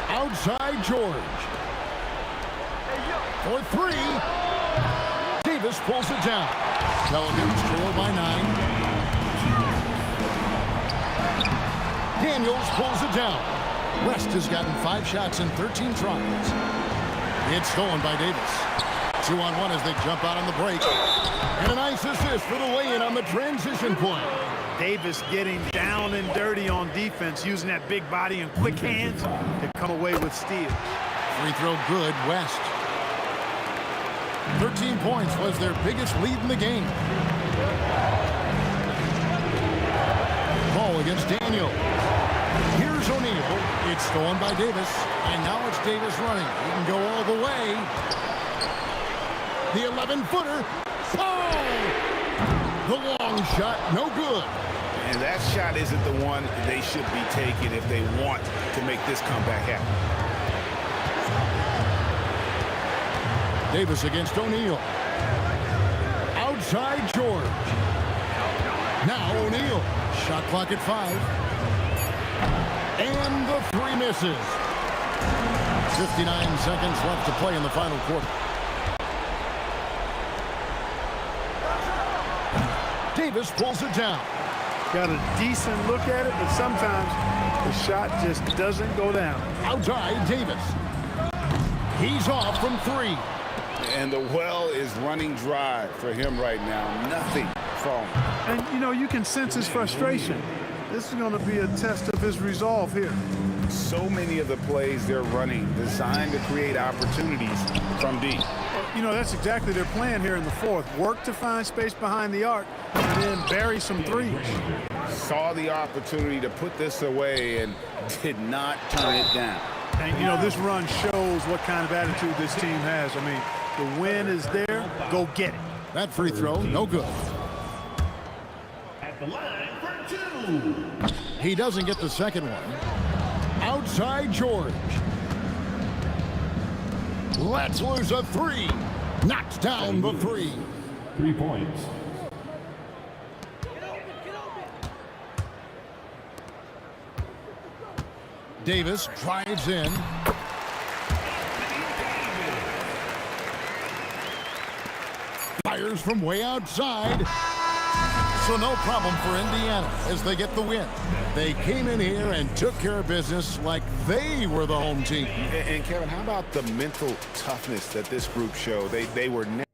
Outside George. For 3. Davis pulls it down. Pelicans trail by 9. Daniels pulls it down. West has gotten 5 shots in 13 tries. It's stolen by Davis. 2-on-1 as they jump out on the break. And a nice assist for the lay-in on the transition point. Davis getting down and dirty on defense, using that big body and quick hands to come away with steals. Free throw good, West. 13 points was their biggest lead in the game. Ball against Daniel. Here's O'Neal. It's stolen by Davis. And now it's Davis running. He can go all the way. The 11-footer. Oh! The long shot, no good. And that shot isn't the one they should be taking if they want to make this comeback happen. Davis against O'Neal. Outside George. Now O'Neal. Shot clock at 5. And the 3 misses. 59 seconds left to play in the final quarter. Davis pulls it down. Got a decent look at it, but sometimes the shot just doesn't go down. Outside Davis. He's off from 3. And the well is running dry for him right now. Nothing falling. And, you know, you can sense his frustration. This is going to be a test of his resolve here. So many of the plays they're running designed to create opportunities from deep. You know, that's exactly their plan here in the fourth. Work to find space behind the arc and then bury some threes. Saw the opportunity to put this away and did not turn it down. And, you know, this run shows what kind of attitude this team has. I mean, the win is there. Go get it. That free throw, no good. At the line for 2. He doesn't get the second one. Outside George. Let's lose a 3. Knocks down the 3. 3 points. Davis drives in. Fires from way outside. So no problem for Indiana as they get the win. They came in here and took care of business like they were the home team. And Kevin, how about the mental toughness that this group showed? They were never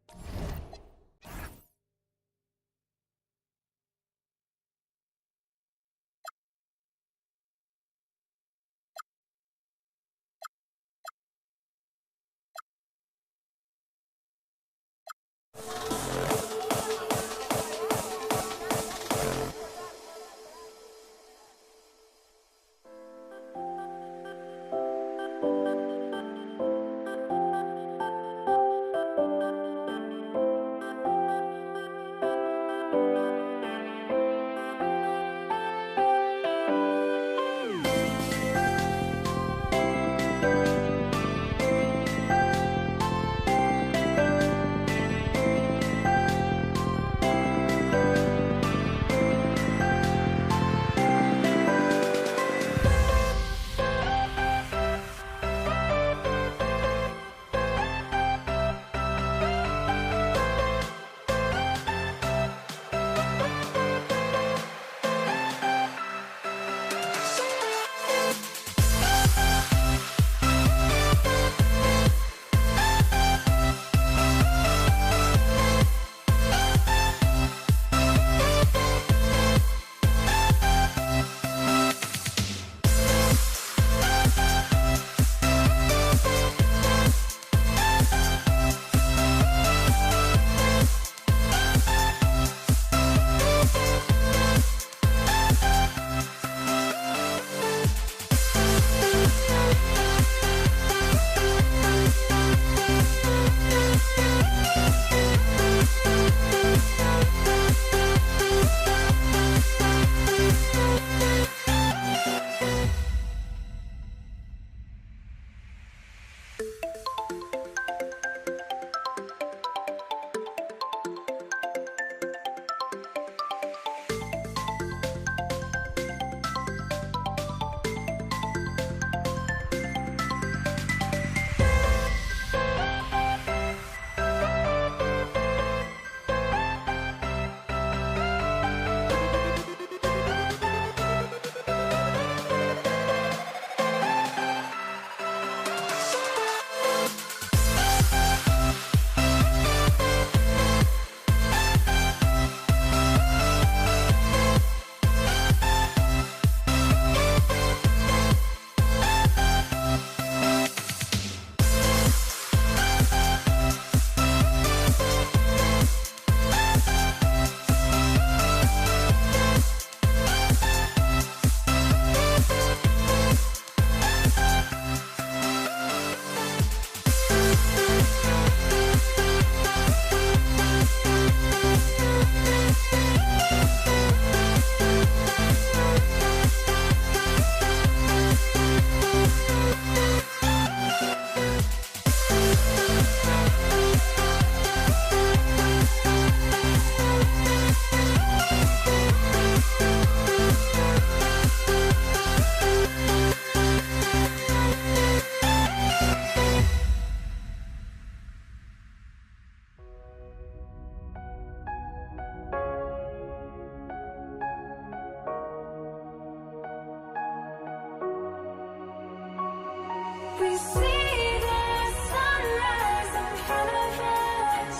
We see the sunrise in front of us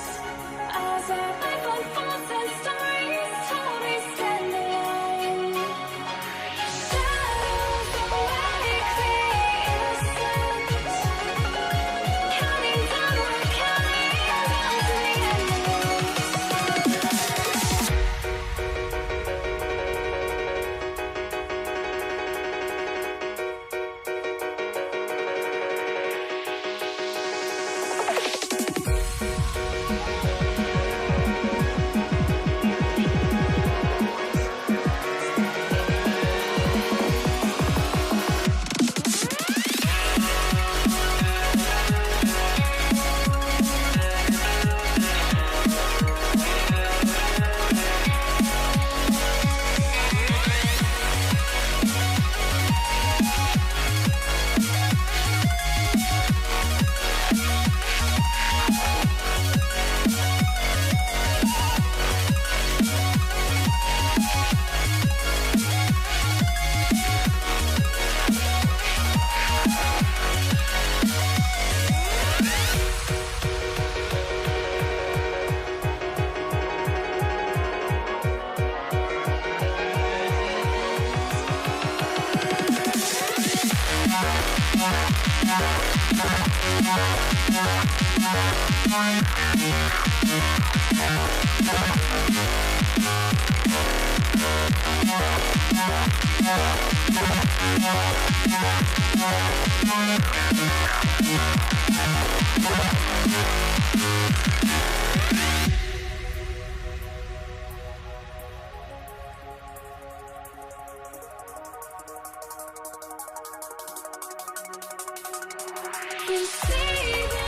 as our life unfolds and stories told. We stand alone. Shadows awake the innocent, counting down, we're counting down to the end. We see the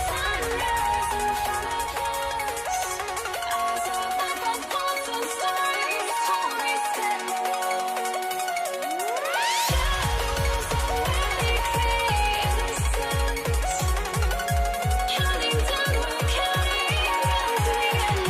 sunrise in front of us as our life unfolds and stories told. We stand alone. Shadows awake the innocent, counting down, we're counting down to the end.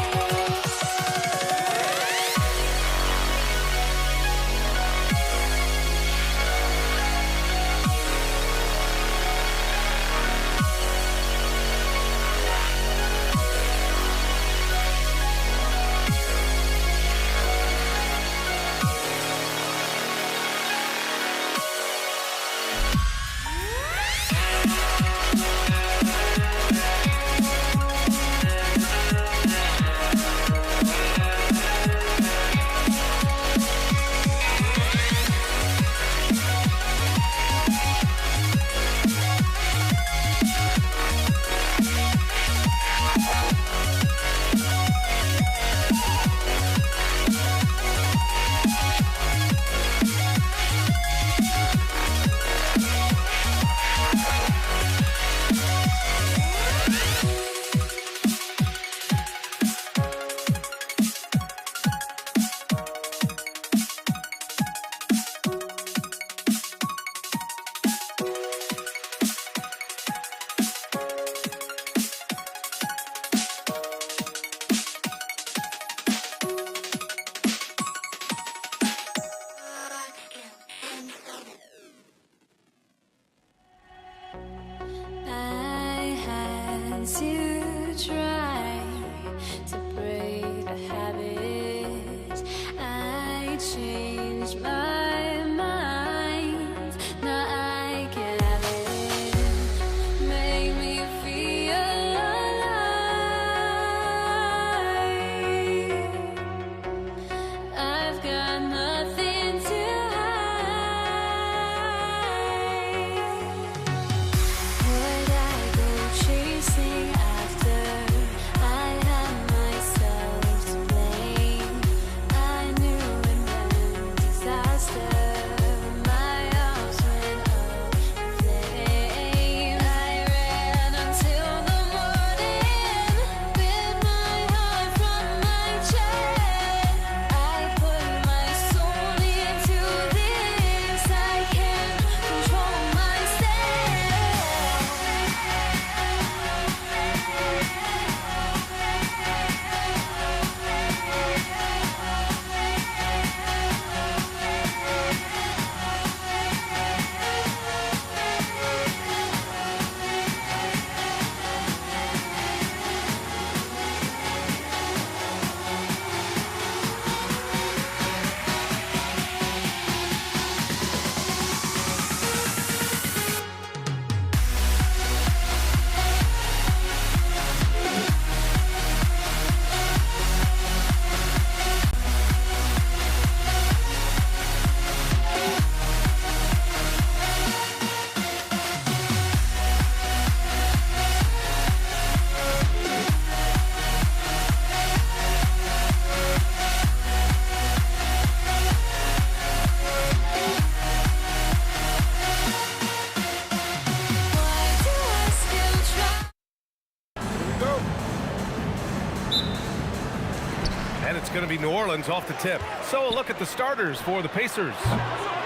going to be New Orleans off the tip. So a look at the starters for the Pacers.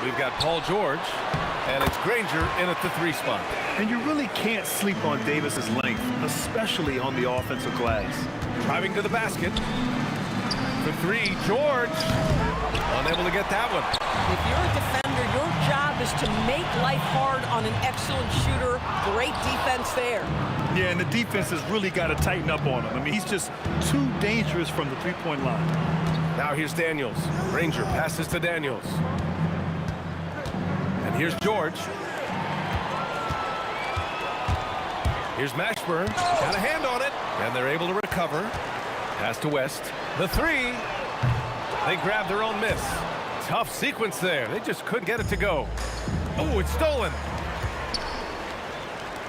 We've got Paul George, and it's Granger in at the 3 spot. And you really can't sleep on Davis's length, especially on the offensive glass. Driving to the basket. For 3, George. Unable to get that one. If you're a defender, your job is to make life hard on an excellent shooter. Great defense there. Yeah, and the defense has really got to tighten up on him. I mean, he's just too dangerous from the three-point line. Now here's Daniels. Granger passes to Daniels. And here's George. Here's Mashburn. Got a hand on it. And they're able to recover. Pass to West. The 3. They grab their own miss. Tough sequence there. They just couldn't get it to go. Oh, it's stolen.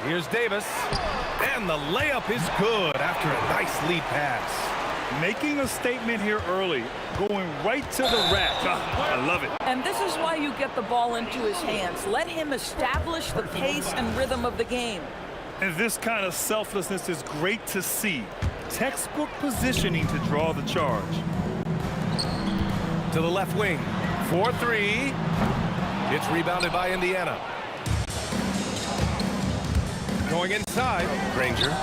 Here's Davis. And the layup is good after a nice lead pass. Making a statement here early. Going right to the rack. I love it. And this is why you get the ball into his hands. Let him establish the pace and rhythm of the game. And this kind of selflessness is great to see. Textbook positioning to draw the charge. To the left wing. 4-3. It's rebounded by Indiana. Going inside. Granger.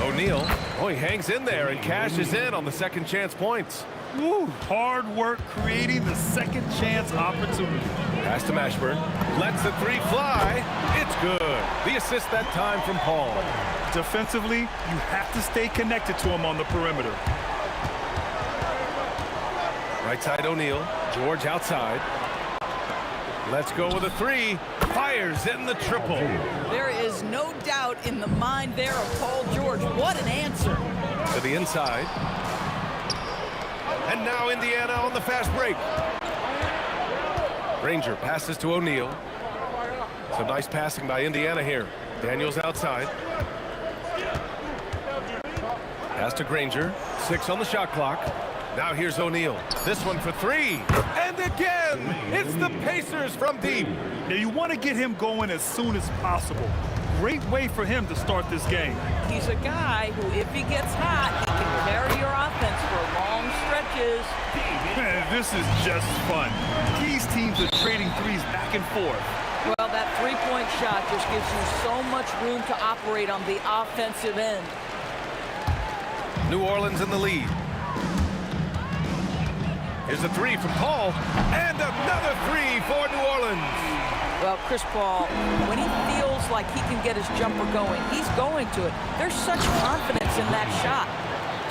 O'Neal. Oh, he hangs in there and cashes in on the second chance points. Woo, hard work creating the second chance opportunity. Pass to Mashburn. Lets the 3 fly. It's good. The assist that time from Paul. Defensively, you have to stay connected to him on the perimeter. Right side O'Neal. George outside. Let's go with a 3. Fires in the triple. There is no doubt in the mind there of Paul George. What an answer. To the inside. And now Indiana on the fast break. Granger passes to O'Neal. Some nice passing by Indiana here. Daniels outside. Pass to Granger. 6 on the shot clock. Now here's O'Neal. This one for 3. And again, it's the Pacers from deep. Now you want to get him going as soon as possible. Great way for him to start this game. He's a guy who, if he gets hot, he can carry your offense for long stretches. Man, this is just fun. These teams are trading threes back and forth. Well, that three-point shot just gives you so much room to operate on the offensive end. New Orleans in the lead. Here's a 3 from Paul, and another 3 for New Orleans. Well, Chris Paul, when he feels like he can get his jumper going, he's going to it. There's such confidence in that shot.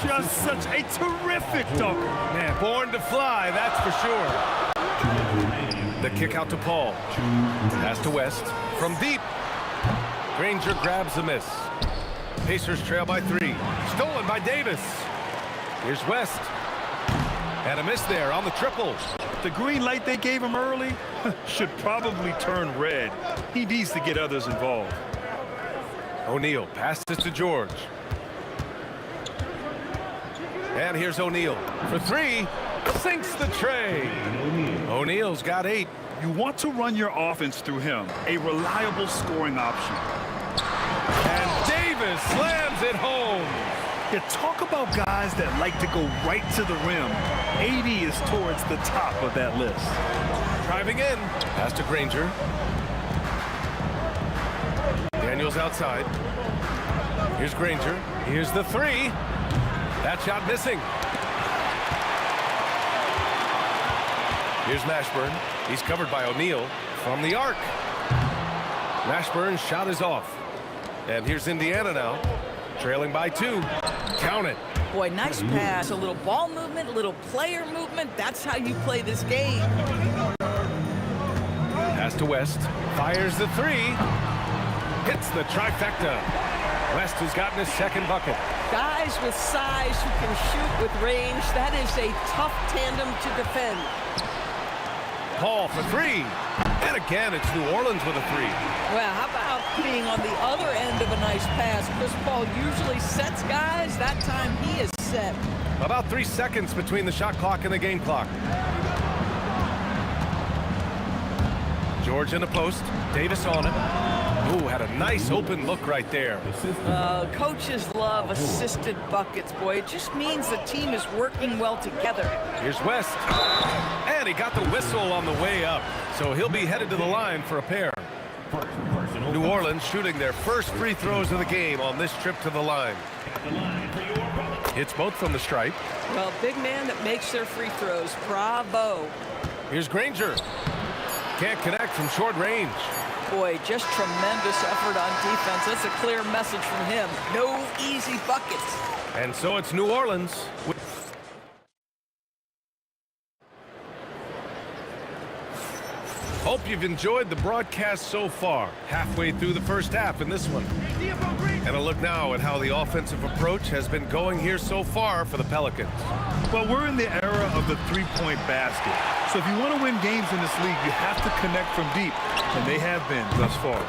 Just such a terrific dunker. Man, born to fly, that's for sure. The kick out to Paul. Pass to West. From deep. Granger grabs the miss. Pacers trail by 3. Stolen by Davis. Here's West. And a miss there on the triple. The green light they gave him early should probably turn red. He needs to get others involved. O'Neal passes to George. And here's O'Neal for 3. Sinks the tray. O'Neal's got 8. You want to run your offense through him. A reliable scoring option. And Davis slams it home. Yeah, talk about guys that like to go right to the rim. 80 is towards the top of that list. Driving in. Pass to Granger. Daniels outside. Here's Granger. Here's the 3. That shot missing. Here's Mashburn. He's covered by O'Neal from the arc. Mashburn's shot is off. And here's Indiana now, trailing by 2. Count it. Boy, nice pass. A little ball movement, a little player movement. That's how you play this game. Pass to West. Fires the 3. Hits the trifecta. West has gotten his second bucket. Guys with size who can shoot with range. That is a tough tandem to defend. Paul for 3. And again, it's New Orleans with a 3. Well, how about being on the other end of a nice pass? Chris Paul usually sets guys. That time he is set. About 3 seconds between the shot clock and the game clock. George in the post. Davis on it. Ooh, had a nice open look right there. Coaches love assisted buckets, boy. It just means the team is working well together. Here's West. And he got the whistle on the way up. So he'll be headed to the line for a pair. New Orleans shooting their first free throws of the game on this trip to the line. Hits both from the stripe. Well, big man that makes their free throws. Bravo. Here's Granger. Can't connect from short range. Boy, just tremendous effort on defense. That's a clear message from him. No easy buckets. And so it's New Orleans. Hope you've enjoyed the broadcast so far. Halfway through the first half in this one. And a look now at how the offensive approach has been going here so far for the Pelicans. Well, we're in the era of the three-point basket. So if you want to win games in this league, you have to connect from deep. And they have been thus far.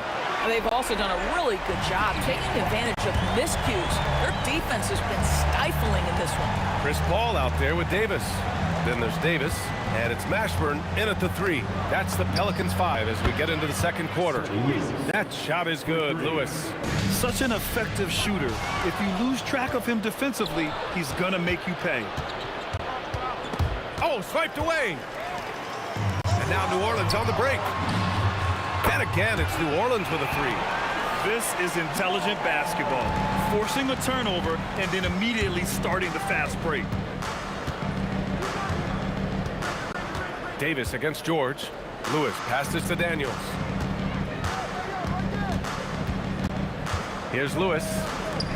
They've also done a really good job taking advantage of miscues. Their defense has been stifling in this one. Chris Paul out there with Davis. Then there's Davis, and it's Mashburn in at the three. That's the Pelicans 5 as we get into the second quarter. That shot is good, Lewis. Such an effective shooter. If you lose track of him defensively, he's gonna make you pay. Oh, swiped away. And now New Orleans on the break. And again, it's New Orleans with a three. This is intelligent basketball. Forcing a turnover and then immediately starting the fast break. Davis against George. Lewis passes to Daniels. Here's Lewis.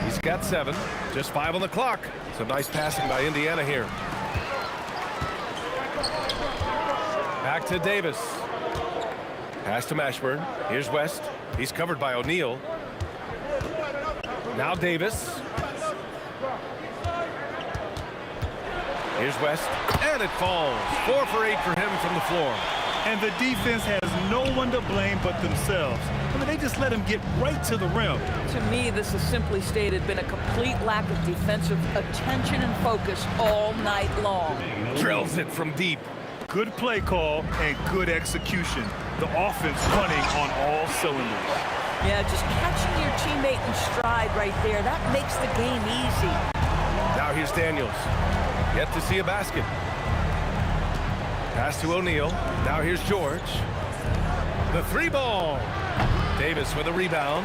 He's got 7. Just 5 on the clock. Some nice passing by Indiana here. Back to Davis. Pass to Mashburn. Here's West. He's covered by O'Neal. Now Davis. Here's West. And it falls. 4 for 8 for him from the floor. And the defense has no one to blame but themselves. I mean, they just let him get right to the rim. To me, this has simply stated been a complete lack of defensive attention and focus all night long. Drills it from deep. Good play call and good execution. The offense running on all cylinders. Yeah, just catching your teammate in stride right there. That makes the game easy. Now here's Daniels. Yet to see a basket. Pass to O'Neal. Now here's George. The 3 ball. Davis with a rebound.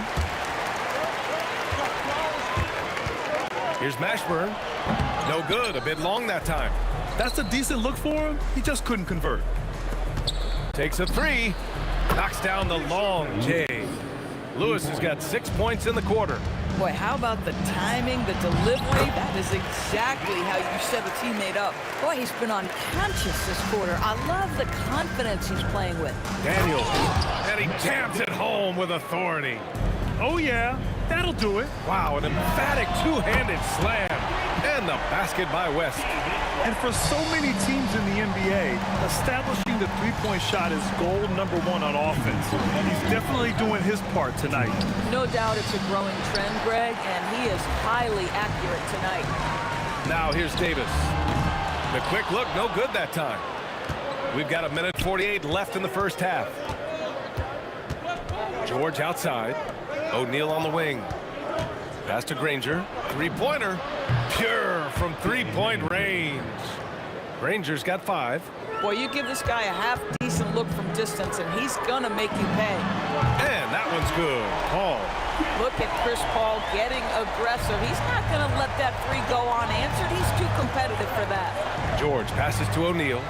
Here's Mashburn. No good. A bit long that time. That's a decent look for him. He just couldn't convert. Takes a 3. Knocks down the long J. Lewis has got 6 points in the quarter. Boy, how about the timing, the delivery? That is exactly how you set a teammate up. Boy, he's been unconscious this quarter. I love the confidence he's playing with. Daniels, and he jams it home with authority. Oh, yeah, that'll do it. Wow, an emphatic two-handed slam. And the basket by West. And for so many teams in the NBA, establishing the three-point shot is goal number 1 on offense. He's definitely doing his part tonight. No doubt it's a growing trend, Greg, and he is highly accurate tonight. Now here's Davis. The quick look, no good that time. We've got 1:48 left in the first half. George outside. O'Neal on the wing. Pass to Granger. Three-pointer. Pure from three-point range. Granger's got 5. Boy, you give this guy a half-decent look from distance, and he's gonna make you pay. And that one's good. Paul. Look at Chris Paul getting aggressive. He's not gonna let that 3 go unanswered. He's too competitive for that. George passes to O'Neal.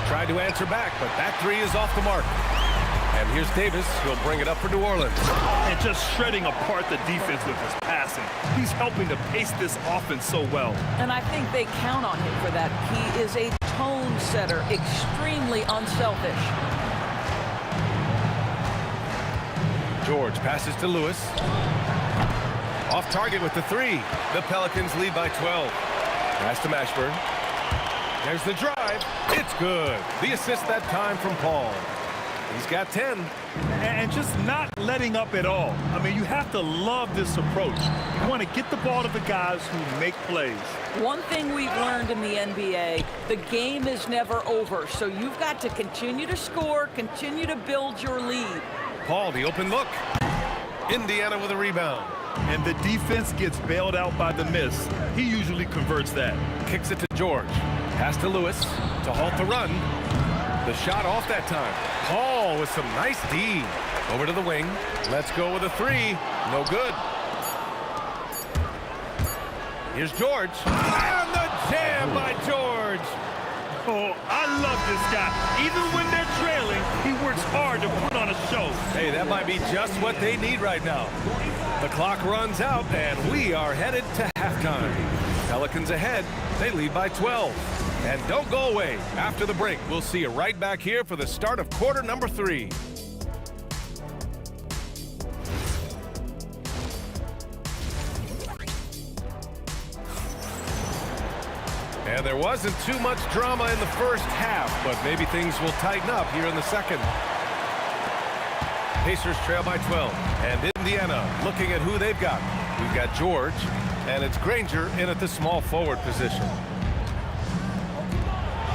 Tried to answer back, but that 3 is off the mark. And here's Davis. He'll bring it up for New Orleans. And just shredding apart the defense with his passing. He's helping to pace this offense so well. And I think they count on him for that. He is a tone setter, extremely unselfish. George passes to Lewis. Off target with the 3. The Pelicans lead by 12. Pass to Mashburn. There's the drive. It's good. The assist that time from Paul. He's got 10. And just not letting up at all. I mean, you have to love this approach. You want to get the ball to the guys who make plays. One thing we've learned in the NBA, the game is never over. So you've got to continue to score, continue to build your lead. Paul, the open look. Indiana with a rebound. And the defense gets bailed out by the miss. He usually converts that. Kicks it to George. Pass to Lewis to halt the run. The shot off that time. Paul with some nice D. Over to the wing. Let's go with a three. No good. Here's George. And the jam by George. Oh, I love this guy. Even when they're trailing, he works hard to put on a show. Hey, that might be just what they need right now. The clock runs out, and we are headed to halftime. Pelicans ahead. They lead by 12. And don't go away. After the break, we'll see you right back here for the start of quarter number 3. And there wasn't too much drama in the first half, but maybe things will tighten up here in the second. Pacers trail by 12, and Indiana looking at who they've got. We've got George, and it's Granger in at the small forward position.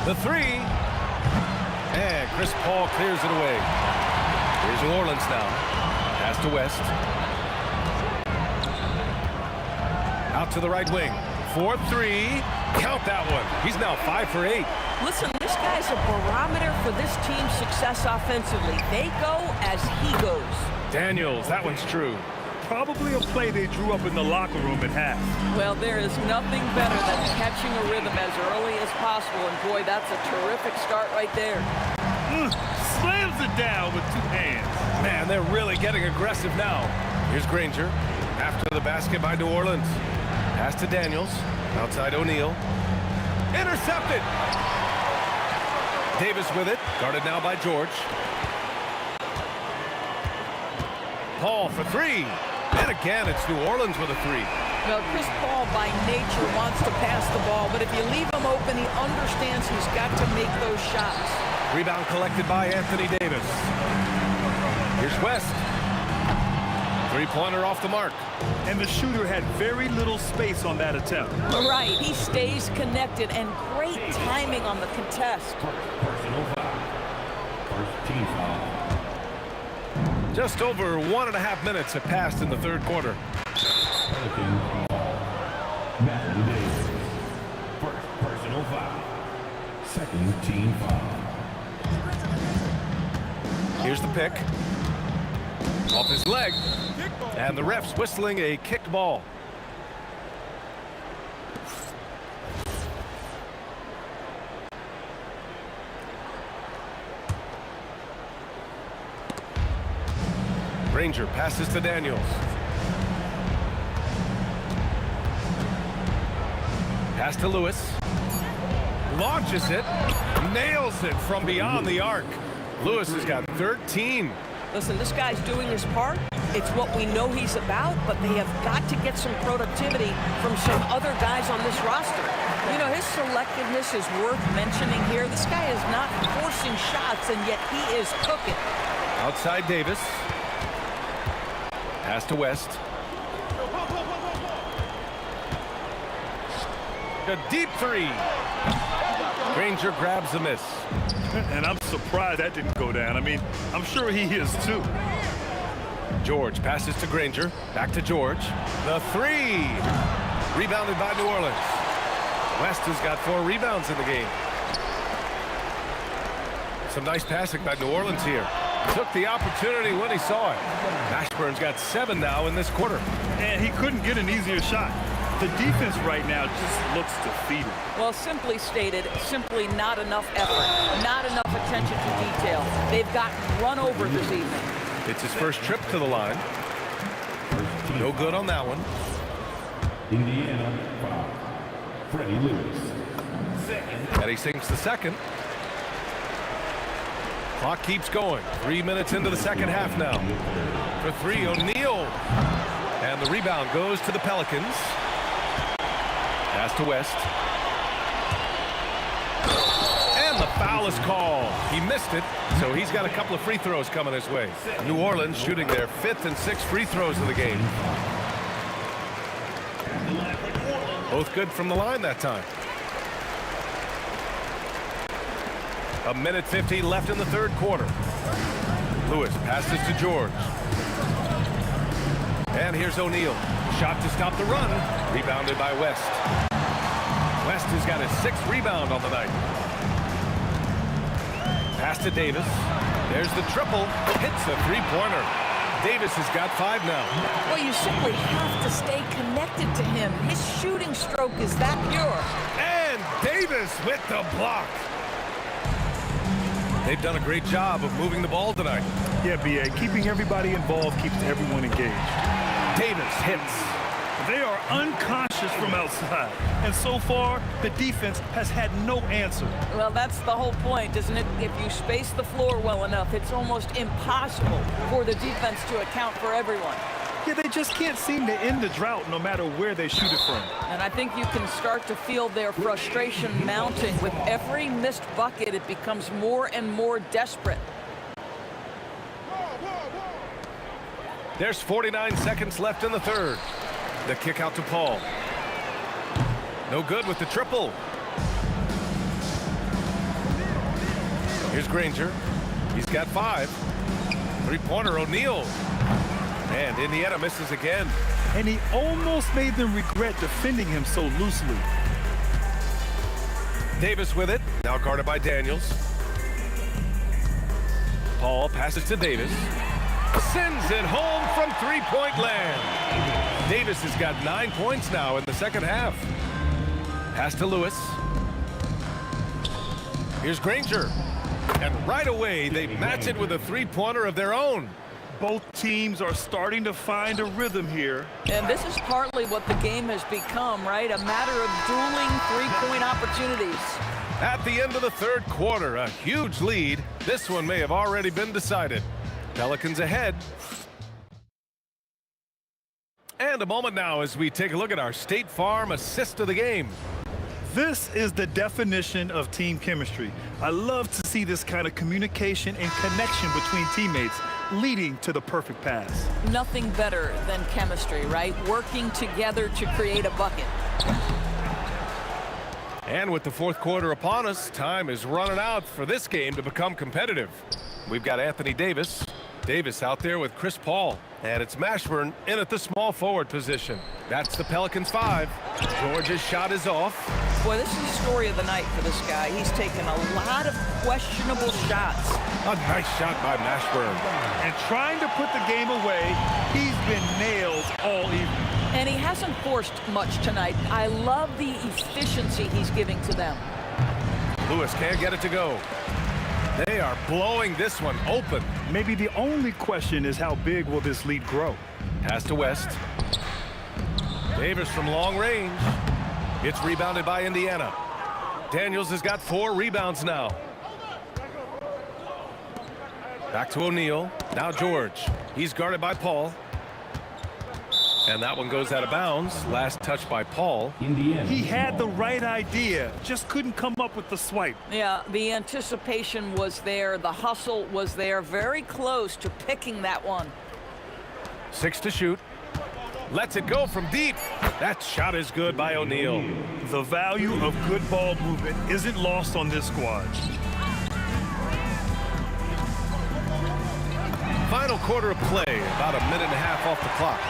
The three, and Chris Paul clears it away. Here's New Orleans now. Pass to West. Out to the right wing. 4-3. Count that one. He's now 5 for 8. Listen, this guy's a barometer for this team's success offensively. They go as he goes. Daniels, that one's true. Probably a play they drew up in the locker room at half. Well, there is nothing better than catching a rhythm as early as possible, and boy, that's a terrific start right there. Slams it down with 2 hands. Man, they're really getting aggressive now. Here's Granger. After the basket by New Orleans. Pass to Daniels. Outside O'Neal. Intercepted. Davis with it. Guarded now by George. Paul for 3. And again, it's New Orleans with a 3. Well, Chris Paul by nature wants to pass the ball, but if you leave him open, he understands he's got to make those shots. Rebound collected by Anthony Davis. Here's West. Three-pointer off the mark. And the shooter had very little space on that attempt. Right, he stays connected, and great timing on the contest. Personal foul. First team foul. Just over 1.5 minutes have passed in the third quarter. Pelican foul. Matthew Davis. First personal foul. Second team foul. Here's the pick. Off his leg. And the ref's whistling a kicked ball. Granger passes to Daniels. Pass to Lewis. Launches it. Nails it from beyond the arc. Lewis has got 13. Listen, this guy's doing his part. It's what we know he's about, but they have got to get some productivity from some other guys on this roster. You know, his selectiveness is worth mentioning here. This guy is not forcing shots, and yet he is cooking. Outside Davis. Pass to West. A deep 3. Granger grabs the miss. And I'm surprised that didn't go down. I mean, I'm sure he is too. George passes to Granger. Back to George. The 3. Rebounded by New Orleans. West has got 4 rebounds in the game. Some nice passing by New Orleans here. Took the opportunity when he saw it. Mashburn's got 7 now in this quarter. And he couldn't get an easier shot. The defense right now just looks defeated. Well, simply stated, simply not enough effort, not enough attention to detail. They've gotten run over this evening. It's his first trip to the line. No good on that one. Indiana foul. Freddie Lewis. And he sinks the second. Clock keeps going. 3 minutes into the second half now. For 3, O'Neal. And the rebound goes to the Pelicans. Pass to West. And the foul is called. He missed it, so he's got a couple of free throws coming his way. New Orleans shooting their 5th and 6th free throws of the game. Both good from the line that time. 1:50 left in the third quarter. Lewis passes to George. And here's O'Neal. Shot to stop the run. Rebounded by West. West has got his 6th rebound on the night. Pass to Davis. There's the triple. Hits a three-pointer. Davis has got 5 now. Well, you simply have to stay connected to him. His shooting stroke is that pure. And Davis with the block. They've done a great job of moving the ball tonight. Yeah, B.A., keeping everybody involved keeps everyone engaged. Davis hits. They are unconscious from outside. And so far, the defense has had no answer. Well, that's the whole point, isn't it? If you space the floor well enough, it's almost impossible for the defense to account for everyone. Yeah, they just can't seem to end the drought no matter where they shoot it from. And I think you can start to feel their frustration mounting. With every missed bucket, it becomes more and more desperate. There's 49 seconds left in the third. The kick out to Paul. No good with the triple. Here's Granger. He's got 5. Three-pointer, O'Neal. And Indiana misses again. And he almost made them regret defending him so loosely. Davis with it. Now guarded by Daniels. Paul passes to Davis. Sends it home from three-point land. Davis has got 9 points now in the second half. Pass to Lewis. Here's Granger. And right away, they match it with a three-pointer of their own. Both teams are starting to find a rhythm here. And this is partly what the game has become, right? A matter of dueling three-point opportunities. At the end of the third quarter, a huge lead. This one may have already been decided. Pelicans ahead. And a moment now as we take a look at our State Farm assist of the game. This is the definition of team chemistry. I love to see this kind of communication and connection between teammates leading to the perfect pass. Nothing better than chemistry, right? Working together to create a bucket. And with the fourth quarter upon us, time is running out for this game to become competitive. We've got Anthony Davis. Davis out there with Chris Paul. And it's Mashburn in at the small forward position. That's the Pelicans 5. George's shot is off. Boy, this is the story of the night for this guy. He's taken a lot of questionable shots. A nice shot by Mashburn. And trying to put the game away, he's been nailed all evening. And he hasn't forced much tonight. I love the efficiency he's giving to them. Lewis can't get it to go. They are blowing this one open. Maybe the only question is how big will this lead grow? Pass to West. Davis from long range. It's rebounded by Indiana. Daniels has got 4 rebounds now. Back to O'Neal. Now George. He's guarded by Paul. And that one goes out of bounds. Last touch by Paul. Indiana. He had the right idea, just couldn't come up with the swipe. Yeah, the anticipation was there. The hustle was there. Very close to picking that one. 6 to shoot. Lets it go from deep. That shot is good by O'Neal. The value of good ball movement isn't lost on this squad. Final quarter of play, about a minute and a half off the clock.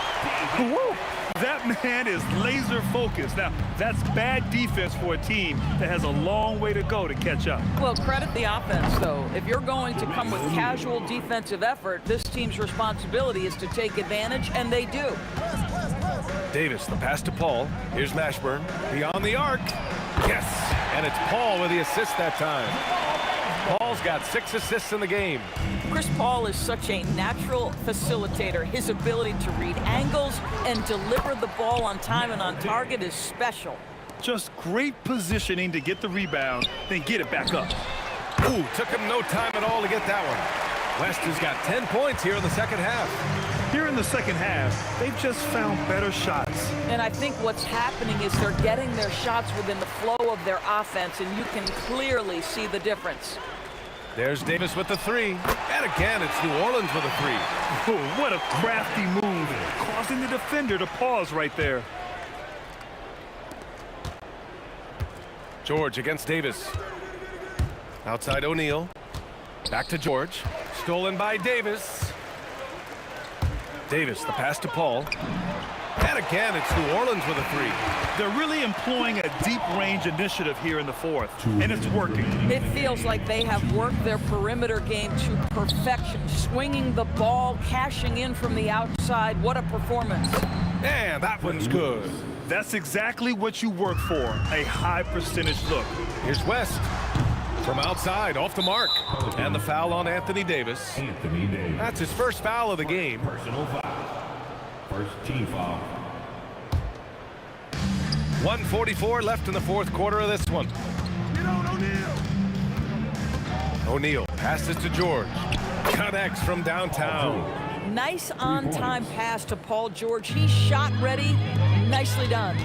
Woo! That man is laser focused. Now, that's bad defense for a team that has a long way to go to catch up. Well, credit the offense, though. If you're going to come with casual defensive effort, this team's responsibility is to take advantage, and they do. Davis, the pass to Paul. Here's Mashburn. Beyond the arc. Yes! And it's Paul with the assist that time. Paul's got 6 assists in the game. Chris Paul is such a natural facilitator. His ability to read angles and deliver the ball on time and on target is special. Just great positioning to get the rebound, then get it back up. Ooh, took him no time at all to get that one. West has got 10 points here in the second half. Here in the second half, they've just found better shots. And I think what's happening is they're getting their shots within the flow of their offense, and you can clearly see the difference. There's Davis with the 3. And again, it's New Orleans with a 3. Oh, what a crafty move, causing the defender to pause right there. George against Davis. Outside O'Neal. Back to George. Stolen by Davis. Davis, the pass to Paul. And again, it's New Orleans with a three. They're really employing a deep range initiative here in the fourth, and it's working. It feels like they have worked their perimeter game to perfection, swinging the ball, cashing in from the outside. What a performance. And that one's good. That's exactly what you work for, a high percentage look. Here's West from outside, off the mark. And the foul on Anthony Davis. Anthony Davis. That's his first foul of the game. Personal foul. First team foul. 1:44 left in the fourth quarter of this one. O'Neal passes to George. Connects from downtown. Nice on-time pass to Paul George. He's shot ready. Nicely done.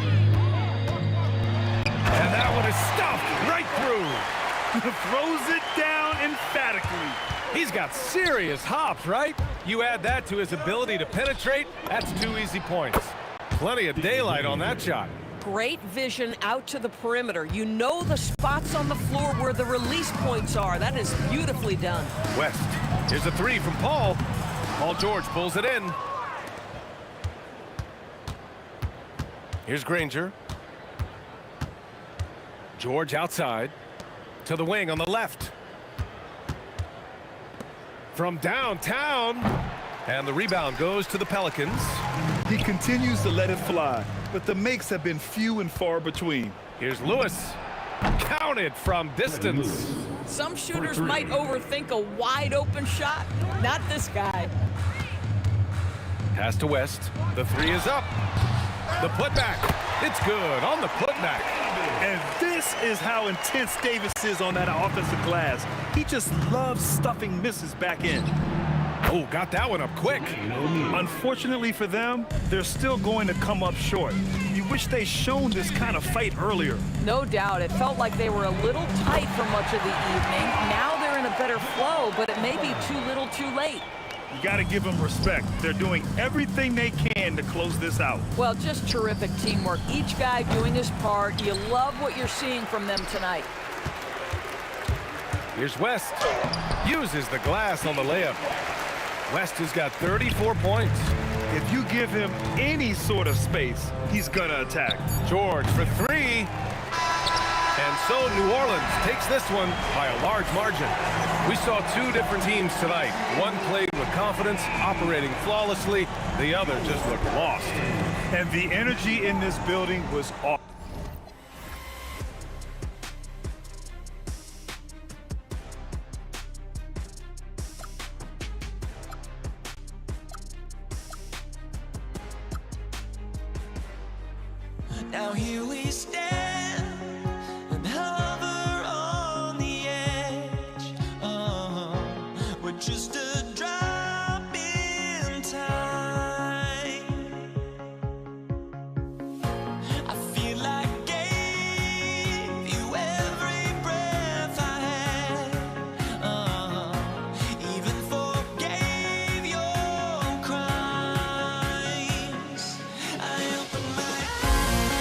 And that one is stuffed right through. Throws it down emphatically. He's got serious hops, right? You add that to his ability to penetrate, that's 2 easy points. Plenty of daylight on that shot. Great vision out to the perimeter. You know the spots on the floor where the release points are. That is beautifully done. West, here's a three from Paul. Paul George pulls it in. Here's Granger. George outside to the wing on the left. From downtown, and the rebound goes to the Pelicans. He continues to let it fly, but the makes have been few and far between. Here's Lewis. Counted from distance. Some shooters might overthink a wide open shot. Not this guy. Pass to West. The three is up. The putback. It's good on the putback. And this is how intense Davis is on that offensive glass. He just loves stuffing misses back in. Oh, got that one up quick. Unfortunately for them, they're still going to come up short. You wish they shown this kind of fight earlier. No doubt. It felt like they were a little tight for much of the evening. Now they're in a better flow, but it may be too little too late. You got to give them respect. They're doing everything they can to close this out. Well, just terrific teamwork. Each guy doing his part. You love what you're seeing from them tonight. Here's West. Uses the glass on the layup. West has got 34 points. If you give him any sort of space, he's going to attack. George for three. And so New Orleans takes this one by a large margin. We saw two different teams tonight. One played with confidence, operating flawlessly. The other just looked lost. And the energy in this building was off. Now here we stand and hover on the edge. We're just a drop in time. I feel like I gave you every breath I had. Even forgave your crimes. I opened my eyes.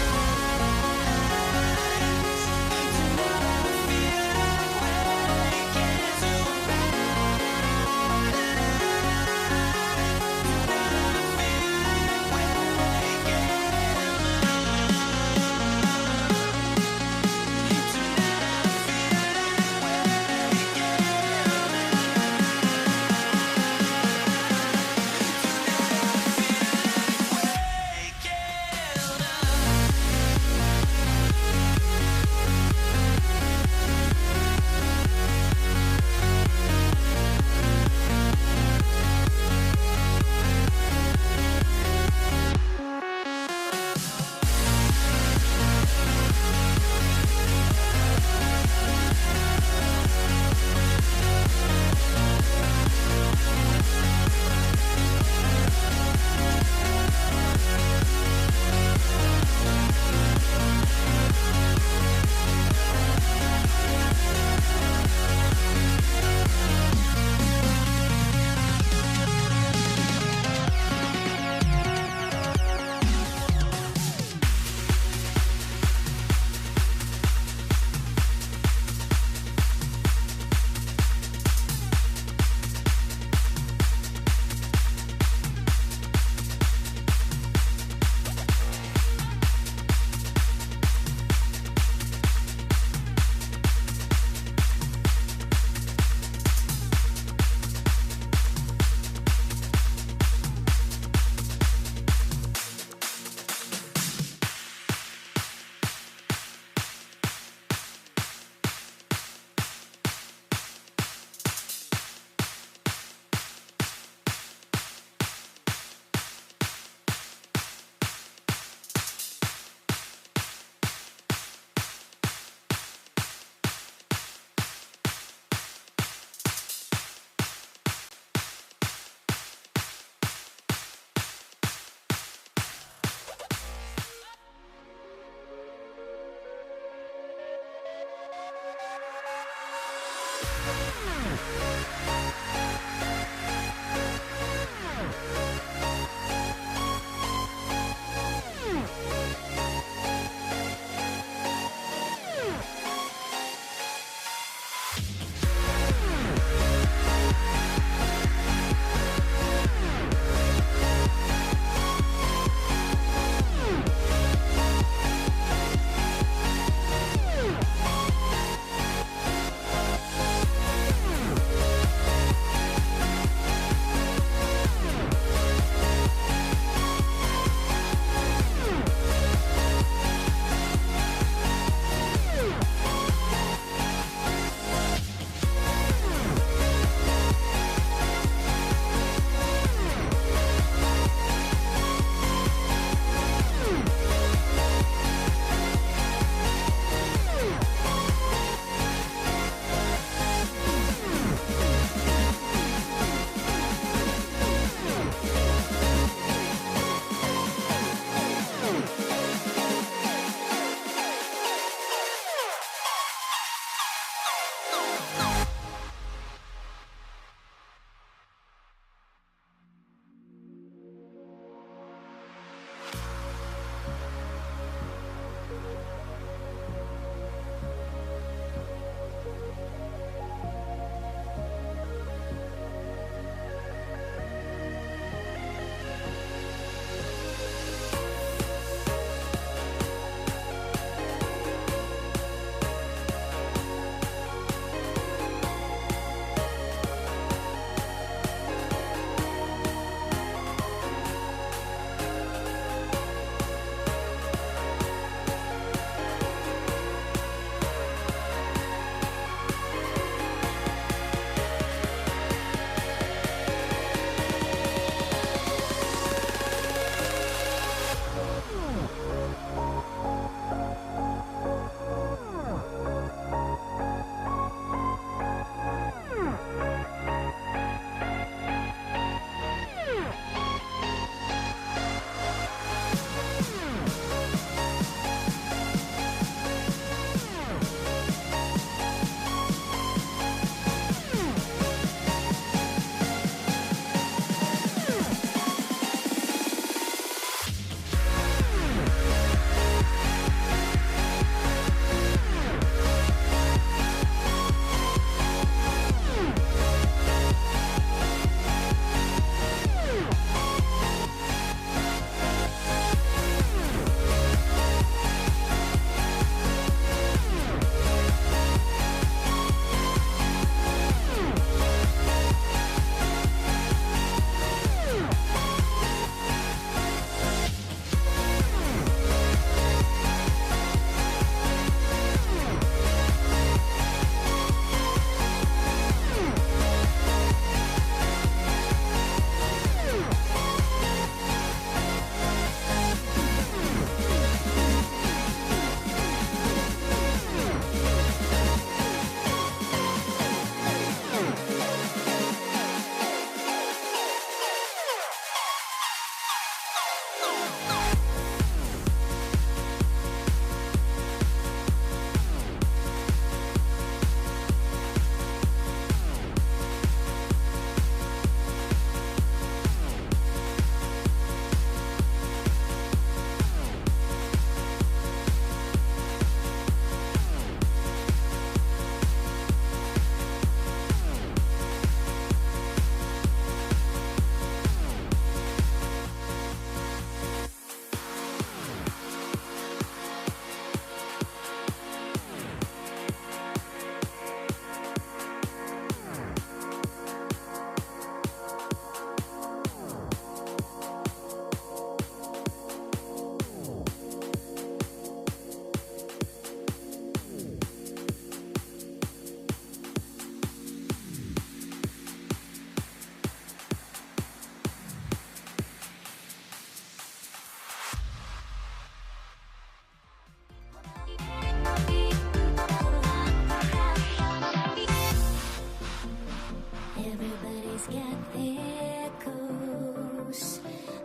Here goes,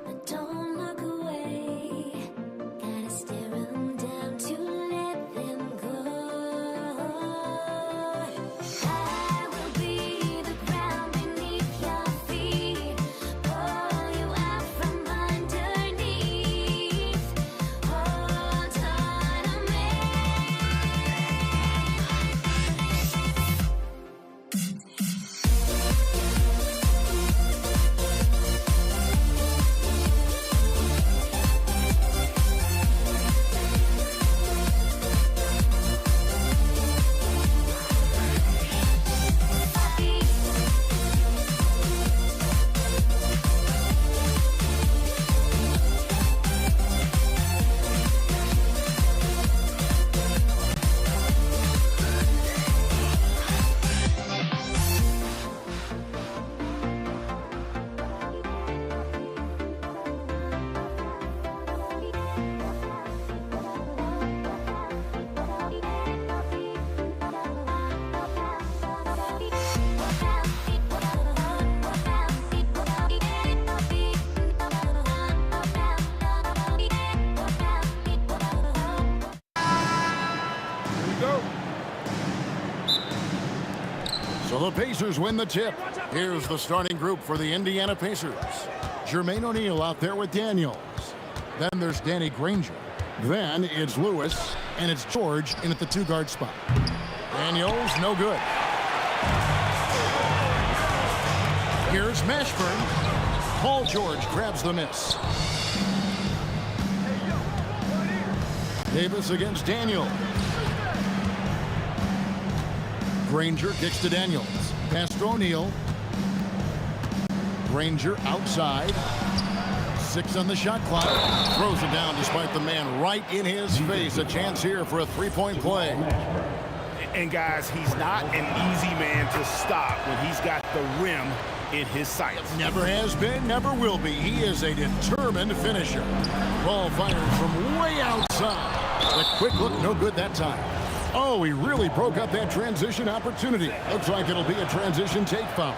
but don't look away. Gotta stare 'em down to let them go. I will be the ground beneath your feet, pull you out from underneath. Hold on to me. So the Pacers win the tip. Here's the starting group for the Indiana Pacers. Jermaine O'Neal out there with Daniels. Then there's Danny Granger. Then it's Lewis, and it's George in at the two-guard spot. Daniels, no good. Here's Mashburn. Paul George grabs the miss. Davis against Daniels. Granger kicks to Daniels. Pass to O'Neal. Granger outside. 6 on the shot clock. Throws it down despite the man right in his face. A chance here for a three-point play. And guys, he's not an easy man to stop when he's got the rim in his sights. Never has been, never will be. He is a determined finisher. Ball fired from way outside. The quick look, no good that time. Oh, he really broke up that transition opportunity. Looks like it'll be a transition take foul.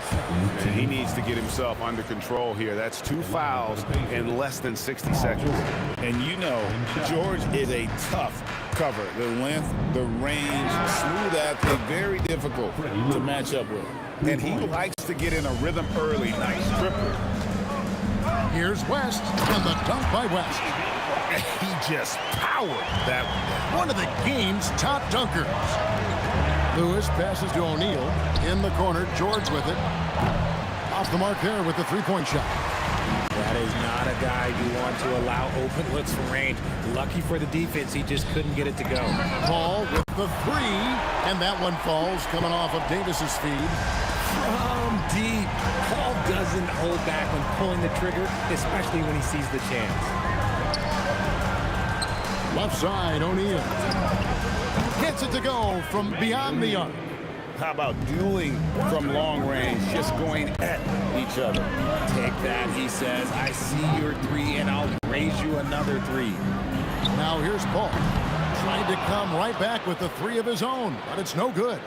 And he needs to get himself under control here. That's 2 fouls in less than 60 seconds. And you know, George is a tough cover. The length, the range, smooth athlete, very difficult to match up with. And he likes to get in a rhythm early. Nice tripper. Here's West, and the dunk by West. He just powered that one of the game's top dunkers. Lewis passes to O'Neal. In the corner, George with it. Off the mark there with the three-point shot. That is not a guy you want to allow open looks from range. Lucky for the defense, he just couldn't get it to go. Paul with the three, and that one falls coming off of Davis's feed. From deep, Paul doesn't hold back when pulling the trigger, especially when he sees the chance. Left side, O'Neal. Gets it to go from beyond the arc. How about dueling from long range, just going at each other? Take that, he says. I see your three, and I'll raise you another three. Now here's Paul. Trying to come right back with the three of his own, but it's no good.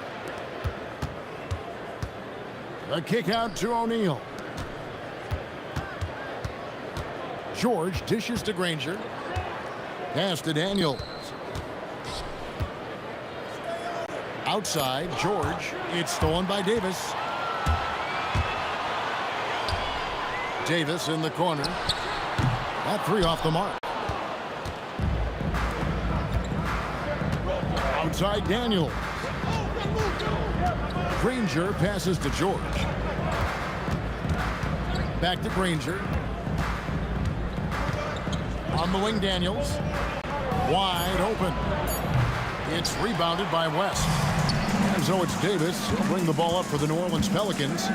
The kick out to O'Neal. George dishes to Granger. Pass to Daniels. Outside, George. It's stolen by Davis. Davis in the corner. That three off the mark. Outside, Daniels. Granger passes to George. Back to Granger. On the wing, Daniels. Wide open. It's rebounded by West. And so it's Davis. He'll bring the ball up for the New Orleans Pelicans,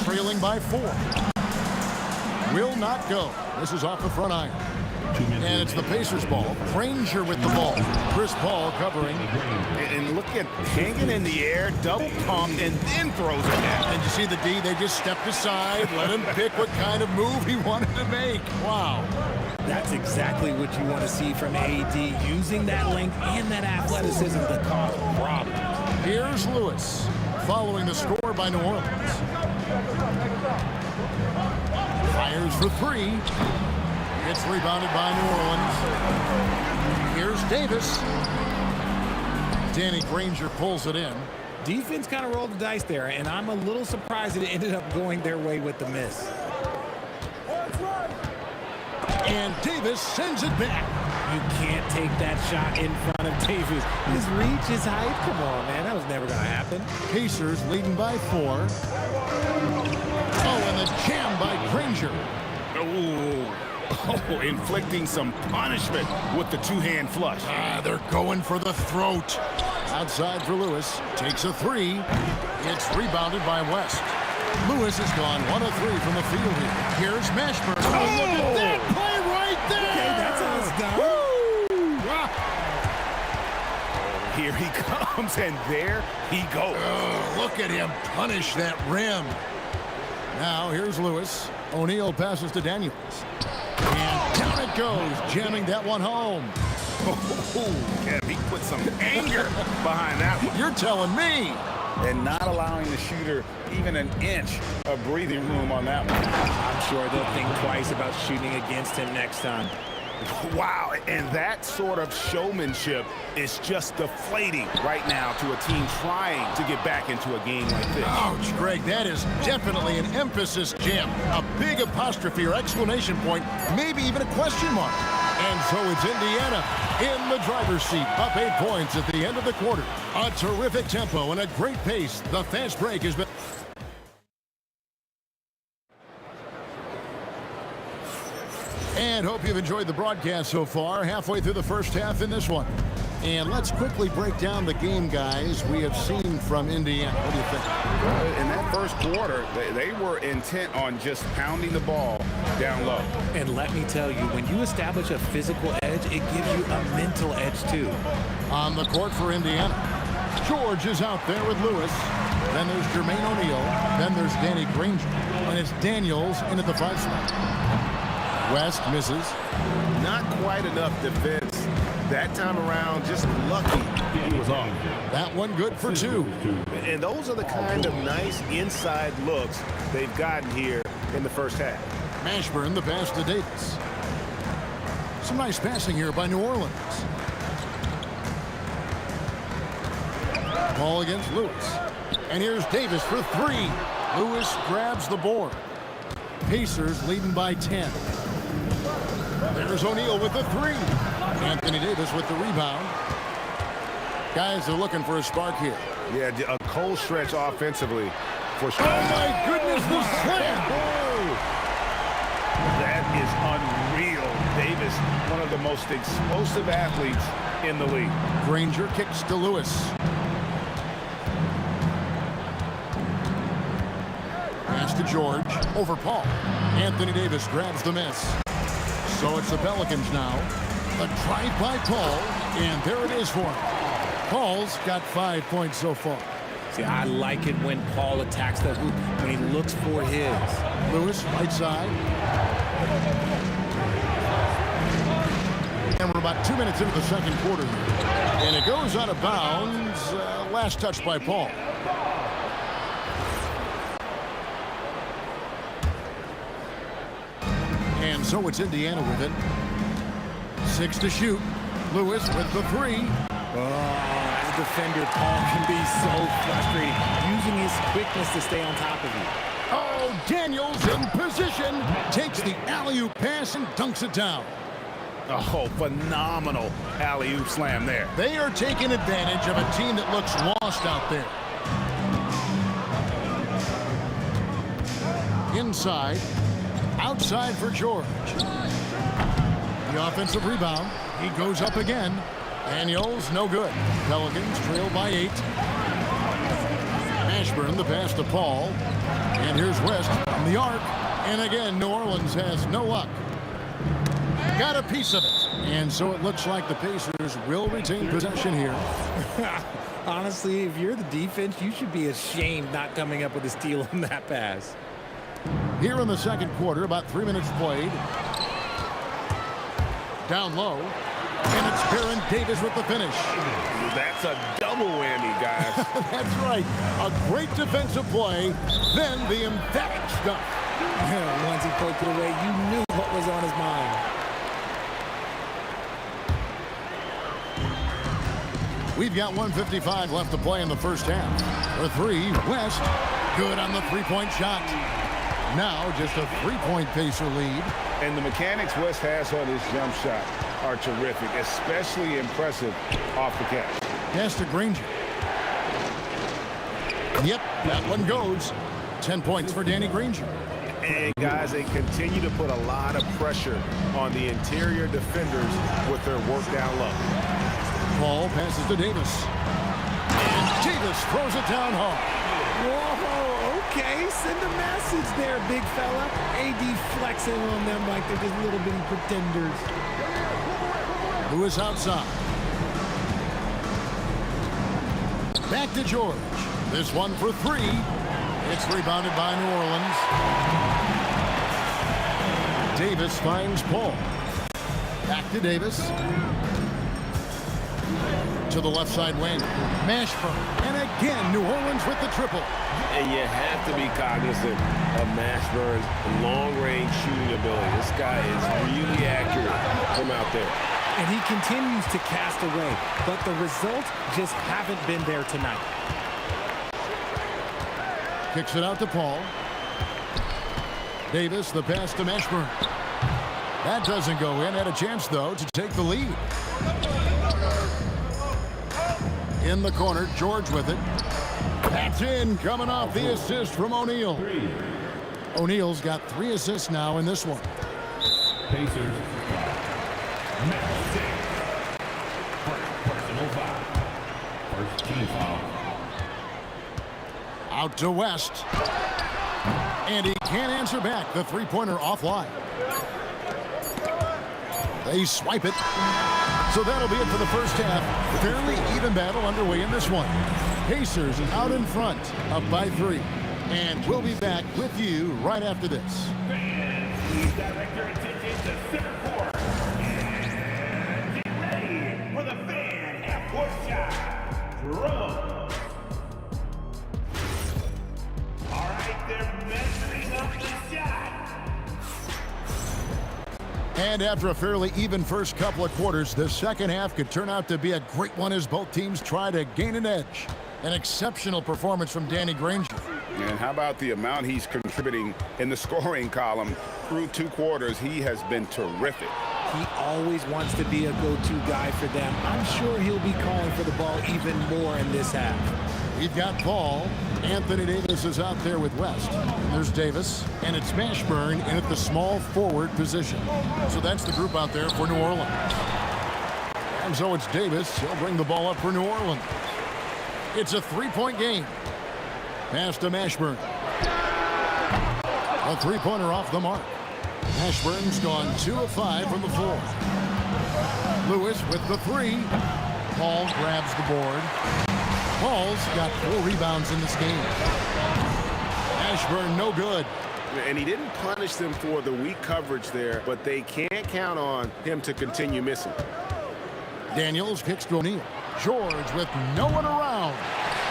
trailing by 4. Will not go. This is off the front iron. And it's the Pacers ball. Granger with the ball. Chris Paul covering. And look at hanging in the air, double pumped, and then throws it down. And you see the D, they just stepped aside, let him pick what kind of move he wanted to make. Wow. That's exactly what you want to see from AD, using that length and that athleticism to cause problems. Here's Lewis, following the score by New Orleans. Fires for three. It's rebounded by New Orleans. Here's Davis. Danny Granger pulls it in. Defense kind of rolled the dice there, and I'm a little surprised it ended up going their way with the miss. And Davis sends it back. You can't take that shot in front of Davis. His reach, his height, come on, man. That was never going to happen. Pacers leading by 4. Oh, and the jam by Granger. Oh, inflicting some punishment with the two-hand flush. They're going for the throat. Outside for Lewis. Takes a 3. It's rebounded by West. Lewis has gone 1 of 3 from the field here. Here's Mashburn. Oh, look at that play right there. Okay, that's how it's done. Woo! Here he comes, and there he goes. Oh, look at him punish that rim. Now here's Lewis. O'Neal passes to Daniels. And down it goes, jamming that one home. Oh, yeah, he put some anger behind that one. You're telling me. And not allowing the shooter even an inch of breathing room on that one. I'm sure they'll think twice about shooting against him next time. Wow, and that sort of showmanship is just deflating right now to a team trying to get back into a game like this. Ouch, Greg, that is definitely an emphasis jam. A big apostrophe or exclamation point, maybe even a question mark. And so it's Indiana in the driver's seat, up 8 points at the end of the quarter. A terrific tempo and a great pace. The fast break has been... And hope you've enjoyed the broadcast so far. Halfway through the first half in this one. And let's quickly break down the game, guys, we have seen from Indiana. What do you think? Well, in that first quarter, they were intent on just pounding the ball down low. And let me tell you, when you establish a physical edge, it gives you a mental edge, too. On the court for Indiana, George is out there with Lewis. Then there's Jermaine O'Neal. Then there's Danny Granger. And it's Daniels in at the 5 spot. West misses. Not quite enough defense that time around. Just lucky he was off. That one good for 2. And those are the kind of nice inside looks they've gotten here in the first half. Mashburn, the pass to Davis. Some nice passing here by New Orleans. Ball against Lewis. And here's Davis for 3. Lewis grabs the board. Pacers leading by 10. There's O'Neal with the 3. Anthony Davis with the rebound. Guys are looking for a spark here. Yeah, a cold stretch offensively for sure. Oh, my goodness, the slam! Oh, that is unreal. Davis, one of the most explosive athletes in the league. Granger kicks to Lewis. Pass to George. Over Paul. Anthony Davis grabs the miss. So it's the Pelicans now. A drive by Paul, and there it is for him. Paul's got 5 points so far. See, I like it when Paul attacks the hoop, when he looks for his. Lewis, right side. And we're about 2 minutes into the second quarter. And it goes out of bounds. Last touch by Paul. And so it's Indiana with it. 6 to shoot. Lewis with the 3. As a defender, Paul can be so frustrating, using his quickness to stay on top of you. Oh, Daniels in position. Takes the alley-oop pass and dunks it down. Oh, phenomenal alley-oop slam there. They are taking advantage of a team that looks lost out there. Inside. Outside for George. The offensive rebound. He goes up again. Daniels, no good. Pelicans trail by 8. Mashburn, the pass to Paul. And here's West from the arc. And again, New Orleans has no luck. Got a piece of it. And so it looks like the Pacers will retain possession here. Honestly, if you're the defense, you should be ashamed not coming up with a steal on that pass. Here in the second quarter, about 3 minutes played. Down low. And it's Baron Davis with the finish. That's a double whammy, guys. That's right. A great defensive play, then the emphatic stuff. Once he spoke to the way you knew what was on his mind. We've got 1:55 left to play in the first half. For three, West, good on the three-point shot. Now just a three-point Pacer lead. And the mechanics West has on his jump shot are terrific, especially impressive off the catch. Pass to Granger. Yep, that one goes. 10 points for Danny Granger. And guys, they continue to put a lot of pressure on the interior defenders with their work down low. Paul passes to Davis. And Davis throws it down hard. Whoa, okay, send a message there, big fella. AD flexing on them like they're just little bitty pretenders. Lewis outside. Back to George. This one for three. It's rebounded by New Orleans. Davis finds Paul. Back to Davis. To the left side wing. Mashburn. And again, New Orleans with the triple. And you have to be cognizant of Mashburn's long-range shooting ability. This guy is really accurate from out there. And he continues to cast away, but the results just haven't been there tonight. Kicks it out to Paul. Davis, the pass to Mashburn. That doesn't go in. Had a chance, though, to take the lead. In the corner, George with it. That's in, coming off the assist from O'Neal. O'Neal's got 3 assists now in this one. Pacers. Personal foul. First team foul. Out to West. And he can't answer back. The three-pointer offline. They swipe it. So that'll be it for the first half. Fairly even battle underway in this one. Pacers out in front, up by 3. And we'll be back with you right after this. Please direct your attention to center court. And get ready for the fan half-court shot. Drums. All right, they're measuring up the shot. And after a fairly even first couple of quarters, the second half could turn out to be a great one as both teams try to gain an edge. An exceptional performance from Danny Granger. And how about the amount he's contributing in the scoring column? Through 2 quarters, he has been terrific. He always wants to be a go-to guy for them. I'm sure he'll be calling for the ball even more in this half. We've got Paul. Anthony Davis is out there with West. And there's Davis. And it's Mashburn in at the small forward position. So that's the group out there for New Orleans. And so it's Davis. He'll bring the ball up for New Orleans. It's a 3-point game. Pass to Mashburn. A three-pointer off the mark. Mashburn's gone 2 of 5 from the floor. Lewis with the 3. Paul grabs the board. Paul's got 4 rebounds in this game. Mashburn no good. And he didn't punish them for the weak coverage there, but they can't count on him to continue missing. Daniels kicks to O'Neal. George with no one around.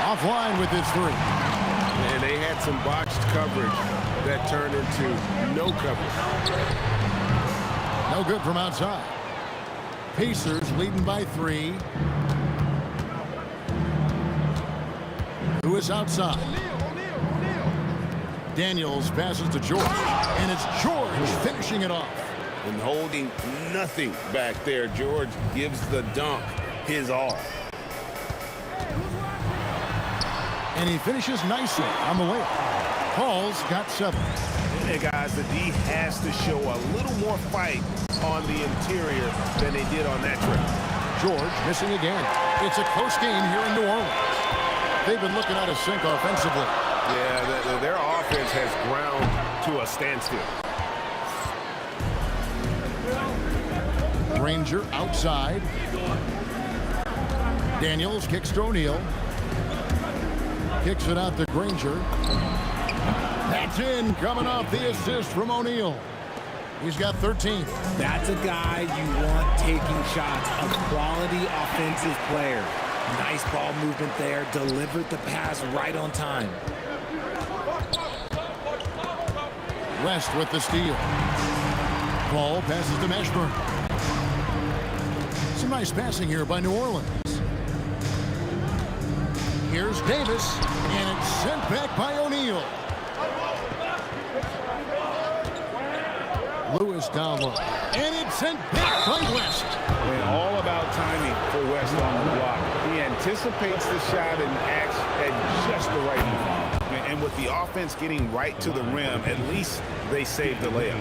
Offline with his 3. And they had some botched coverage that turned into no coverage. No good from outside. Pacers leading by 3. Lewis outside. Daniels passes to George. And it's George finishing it off. And holding nothing back there, George gives the dunk his all. And he finishes nicely on the layup. Paul's got 7. Hey guys, the D has to show a little more fight on the interior than they did on that trip. George missing again. It's a close game here in New Orleans. They've been looking out of sync offensively. Yeah, their offense has ground to a standstill. Granger outside. Daniels kicks to O'Neal. Kicks it out to Granger. That's in, coming off the assist from O'Neal. He's got 13. That's a guy you want taking shots, a quality offensive player. Nice ball movement there, delivered the pass right on time. West with the steal. Ball passes to Mashburn. Some nice passing here by New Orleans. Here's Davis, and it's sent back by O'Neal. Lewis down low, and it's sent back by West. And all about timing for West on the block. He anticipates the shot and acts at just the right moment. And with the offense getting right to the rim, at least they saved the layup.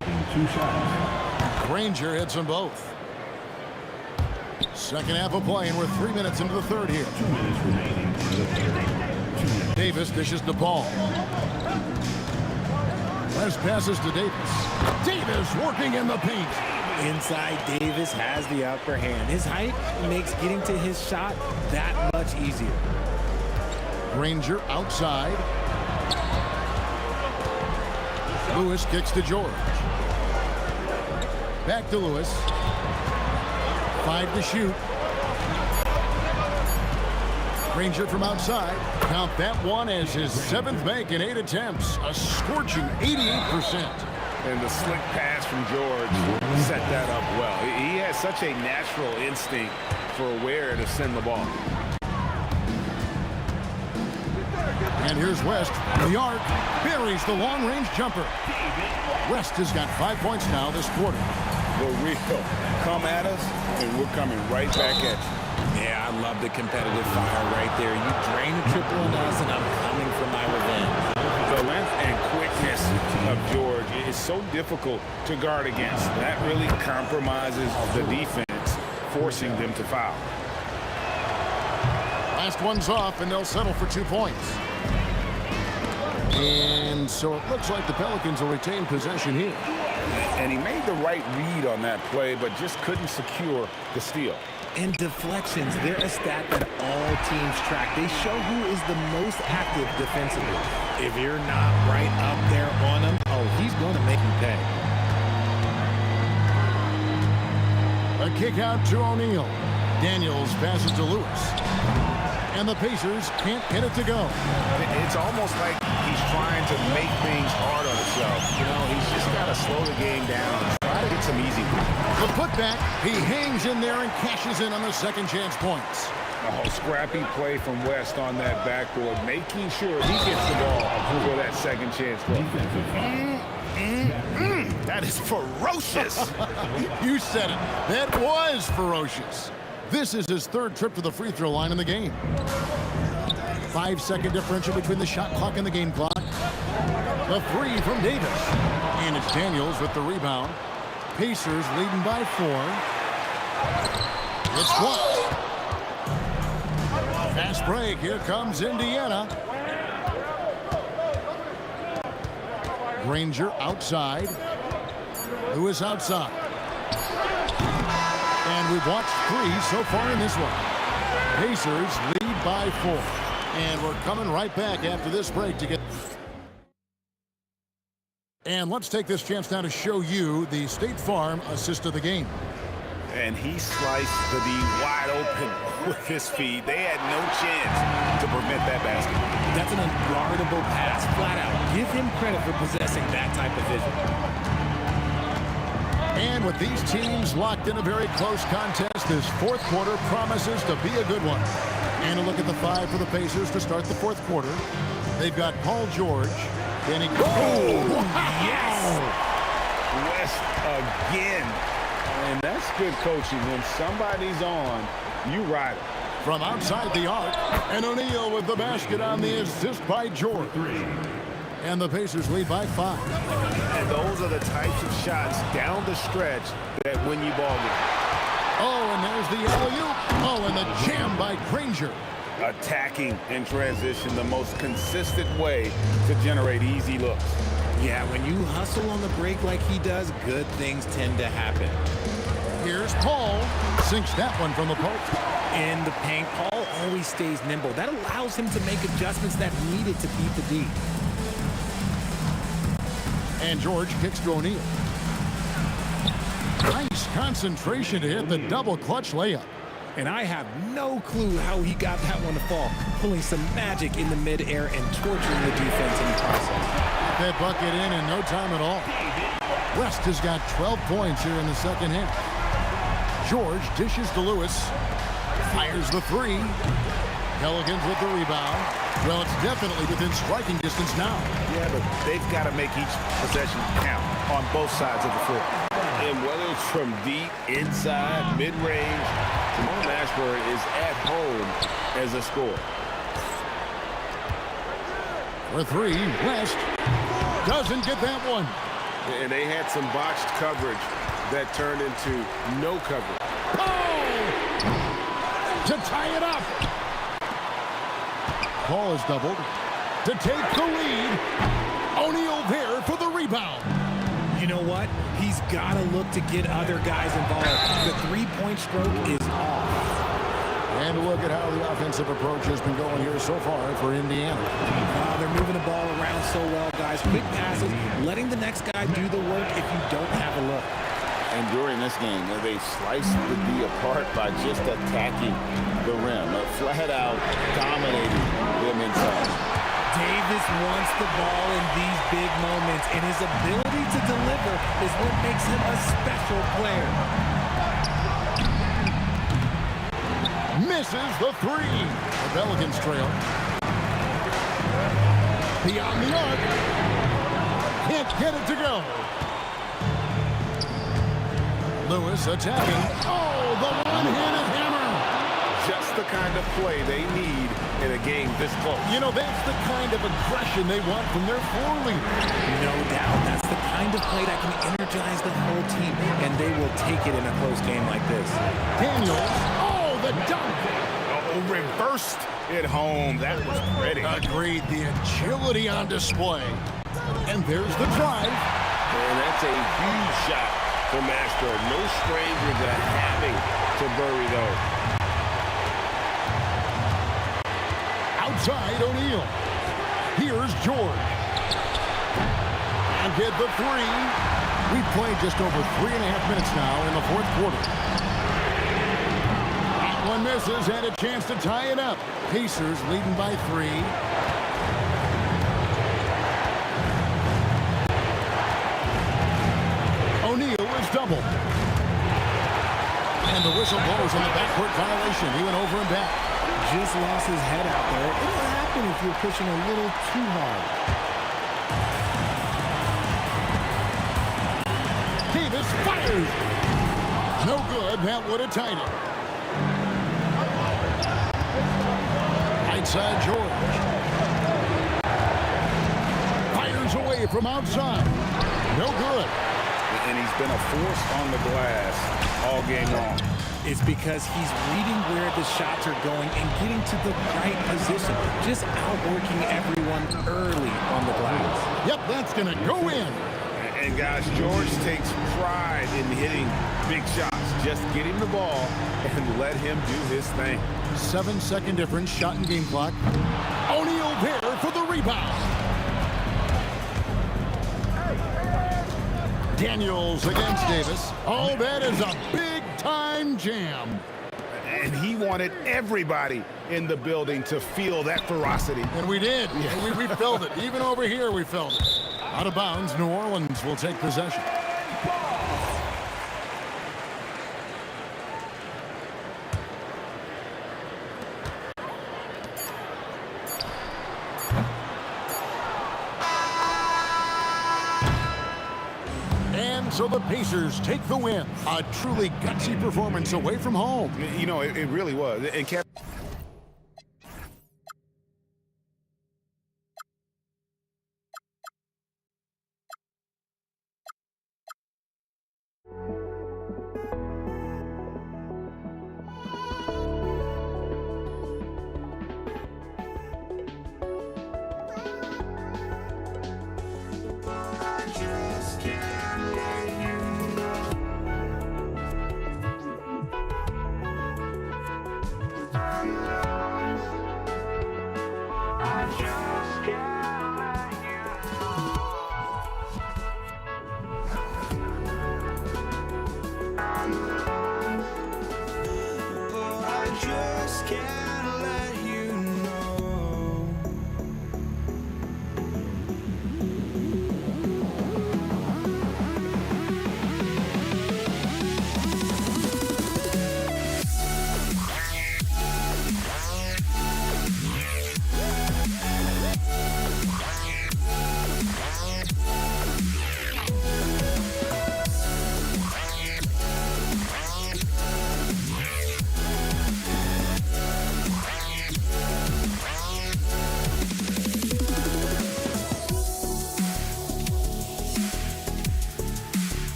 Taking 2 shots. Granger hits them both. Second half of play, and we're 3 minutes into the third here. 2 minutes remaining in the third. Davis dishes the ball. West passes to Davis. Davis working in the paint. Inside, Davis has the upper hand. His height makes getting to his shot that much easier. Granger outside. Lewis kicks to George. Back to Lewis. 5 to shoot. Granger from outside. Count that one as his 7th make in 8 attempts. A scorching 88%. And the slick pass from George set that up well. He has such a natural instinct for where to send the ball. And here's West. The arc buries the long-range jumper. West has got 5 points now this quarter. The real come at us, and we're coming right back at you. Yeah, I love the competitive fire right there. You drain a triple on us, and I'm coming for my revenge. The length and quickness of George is so difficult to guard against. That really compromises the defense, forcing them to foul. Last one's off, and they'll settle for 2 points. And so it looks like the Pelicans will retain possession here. And he made the right read on that play, but just couldn't secure the steal. And deflections, they're a stat that all teams track. They show who is the most active defensively. If you're not right up there on him, oh, he's going to make you pay. A kick out to O'Neal. Daniels passes to Lewis. And the Pacers can't get it to go. It's almost like he's trying to make things hard on himself. You know, he's just got to slow the game down. Try to get some easy ones. The putback, he hangs in there and cashes in on the second chance points. Oh, scrappy play from West on that backboard, making sure he gets the ball for that second chance play. That is ferocious. You said it. That was ferocious. This is his 3rd trip to the free throw line in the game. 5-second differential between the shot clock and the game clock. The 3 from Davis. And it's Daniels with the rebound. Pacers leading by 4. It's blocked. Fast break. Here comes Indiana. Granger outside. Lewis outside. And we've watched 3 so far in this one. Pacers lead by 4. And we're coming right back after this break to get... And let's take this chance now to show you the State Farm assist of the game. And he sliced the D wide open with his feet. They had no chance to prevent that basket. That's an unguardable pass, flat out. Give him credit for possessing that type of vision. And with these teams locked in a very close contest, this 4th quarter promises to be a good one. And a look at the 5 for the Pacers to start the 4th quarter. They've got Paul George. Then he... Oh, yes! West again. And that's good coaching. When somebody's on, you ride it. From outside the arc, and O'Neal with the basket on the assist by George. And the Pacers lead by 5. And those are the types of shots down the stretch that win you ball games. Oh, and there's the alley-oop. Oh, and the jam by Granger. Attacking in transition, the most consistent way to generate easy looks. Yeah, when you hustle on the break like he does, good things tend to happen. Here's Paul. Sinks that one from the post. In the paint, Paul always stays nimble. That allows him to make adjustments that needed to beat the D. And George kicks to O'Neal. Nice concentration to hit the double clutch layup. And I have no clue how he got that one to fall, pulling some magic in the midair and torturing the defense in the process. Got that bucket in no time at all. West has got 12 points here in the second half. George dishes to Lewis. Fires the three. Pelicans with the rebound. Well, it's definitely within striking distance now. Yeah, but they've got to make each possession count on both sides of the floor. And whether it's from deep, inside, mid-range, Jamal Mashburn is at home as a scorer. For three, West doesn't get that one. And they had some botched coverage that turned into no coverage. Oh! To tie it up. Paul is doubled to take the lead. O'Neal there for the rebound. You know what? He's got to look to get other guys involved. The three-point stroke is off. And look at how the offensive approach has been going here so far for Indiana. They're moving the ball around so well, guys. Quick passes, letting the next guy do the work if you don't have a look. And during this game, they sliced the D apart by just attacking the rim. Flat out dominating them inside. Davis wants the ball in these big moments, and his ability to deliver is what makes him a special player. Misses the three. The Pelicans trail. Beyond the arc. Can't get it to go. Lewis attacking. Oh, the one-handed hammer. Just the kind of play they need in a game this close. You know, that's the kind of aggression they want from their floor leader. No doubt. That's the kind of play that can energize the whole team, and they will take it in a close game like this. Daniels. Oh, the dunk. Oh, reversed it home. That was pretty. Agreed. The agility on display. And there's the drive. And that's a huge shot for Mashburn. No stranger to having to bury those. Outside O'Neal. Here's George. And get the three. We've played just over 3.5 minutes now in the fourth quarter. That one misses and a chance to tie it up. Pacers leading by 3. O'Neal is doubled. And the whistle blows on the backcourt violation. He went over and back. Just lost his head out there. It'll happen if you're pushing a little too hard. Davis fires. No good. That would have tied it. Right side George. Fires away from outside. No good. And he's been a force on the glass all game long. It's because he's reading where the shots are going and getting to the right position. Just outworking everyone early on the glass. Yep, that's going to go in. And guys, George takes pride in hitting big shots. Just get him the ball and let him do his thing. 7-second difference, shot and game clock. O'Neal there for the rebound. Daniels against Davis. Oh, that is a big-time jam. And he wanted everybody in the building to feel that ferocity. And we did. Yeah. We felt it. Even over here, we felt it. Out of bounds, New Orleans will take possession. So the Pacers take the win. A truly gutsy performance away from home. You know, it really was. And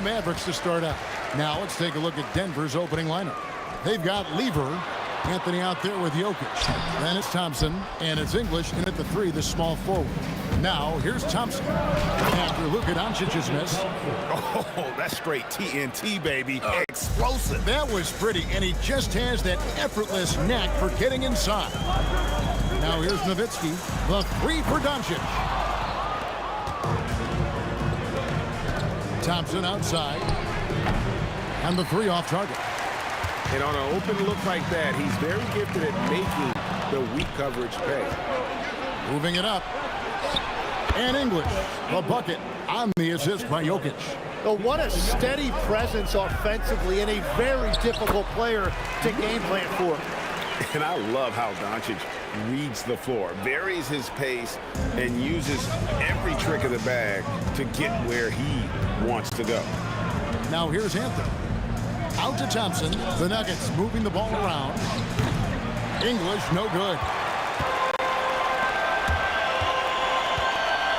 Mavericks to start out. Now let's take a look at Denver's opening lineup. They've got Lever, Anthony out there with Jokic. Then it's Thompson, and it's English in at the 3, the small forward. Now here's Thompson. After Luka Doncic's miss. Oh, that's straight TNT, baby. Explosive. That was pretty, and he just has that effortless knack for getting inside. Now here's Nowitzki. The 3 for Doncic. Thompson outside. And the 3 off target. And on an open look like that, he's very gifted at making the weak coverage pay. Moving it up. And English, the bucket on the assist by Jokic. Oh, what a steady presence offensively and a very difficult player to game plan for. And I love how Doncic reads the floor, varies his pace, and uses every trick of the bag to get where he wants to go. Now here's Anthony. Out to Thompson. The Nuggets moving the ball around. English, no good.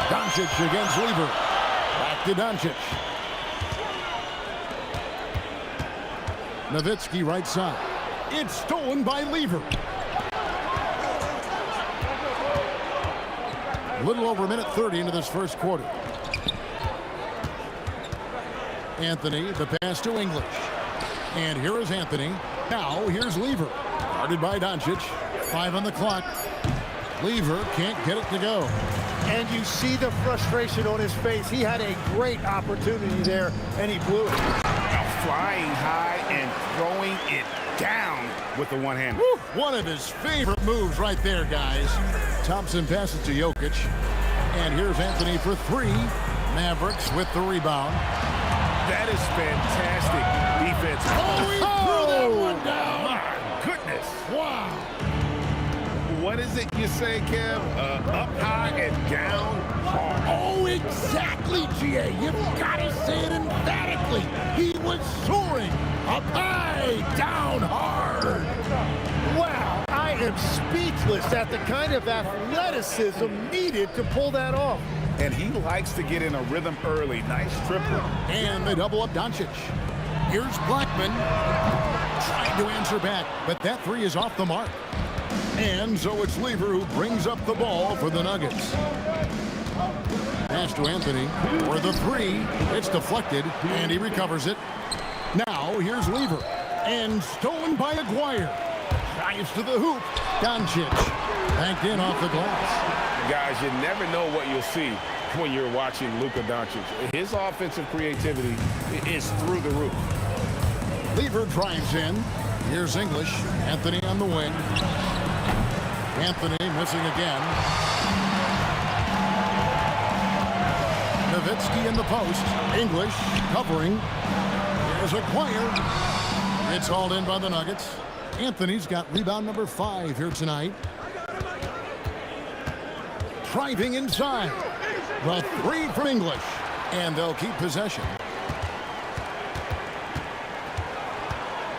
Doncic against Lever. Back to Doncic. Nowitzki right side. It's stolen by Lever. A little over a minute 30 into this first quarter. Anthony, the pass to English. And here is Anthony. Now here's Lever. Guarded by Doncic. 5 on the clock. Lever can't get it to go. And you see the frustration on his face. He had a great opportunity there, and he blew it. Flying high and throwing it down with the one-hand. One of his favorite moves right there, guys. Thompson passes to Jokic. And here's Anthony for 3. Mavericks with the rebound. That is fantastic defense. Oh, he threw that one down. My goodness. Wow. What is it you say, Kev? Up high and down hard. Oh, exactly, GA. You've got to say it emphatically. He was soaring. Up high, down hard. Wow, I am speechless at the kind of athleticism needed to pull that off. And he likes to get in a rhythm early. Nice triple. And they double up Doncic. Here's Blackman trying to answer back, but that 3 is off the mark. And so it's Lever who brings up the ball for the Nuggets. Pass to Anthony for the 3. It's deflected, and he recovers it. Now here's Lever. And stolen by Aguirre. Drives to the hoop. Doncic banked in off the glass. Guys, you never know what you'll see when you're watching Luka Doncic. His offensive creativity is through the roof. Lever drives in. Here's English. Anthony on the wing. Anthony missing again. Nowitzki in the post. English covering. Here's Aguirre. It's hauled in by the Nuggets. Anthony's got rebound number 5 here tonight. Driving inside. The 3 from English. And they'll keep possession.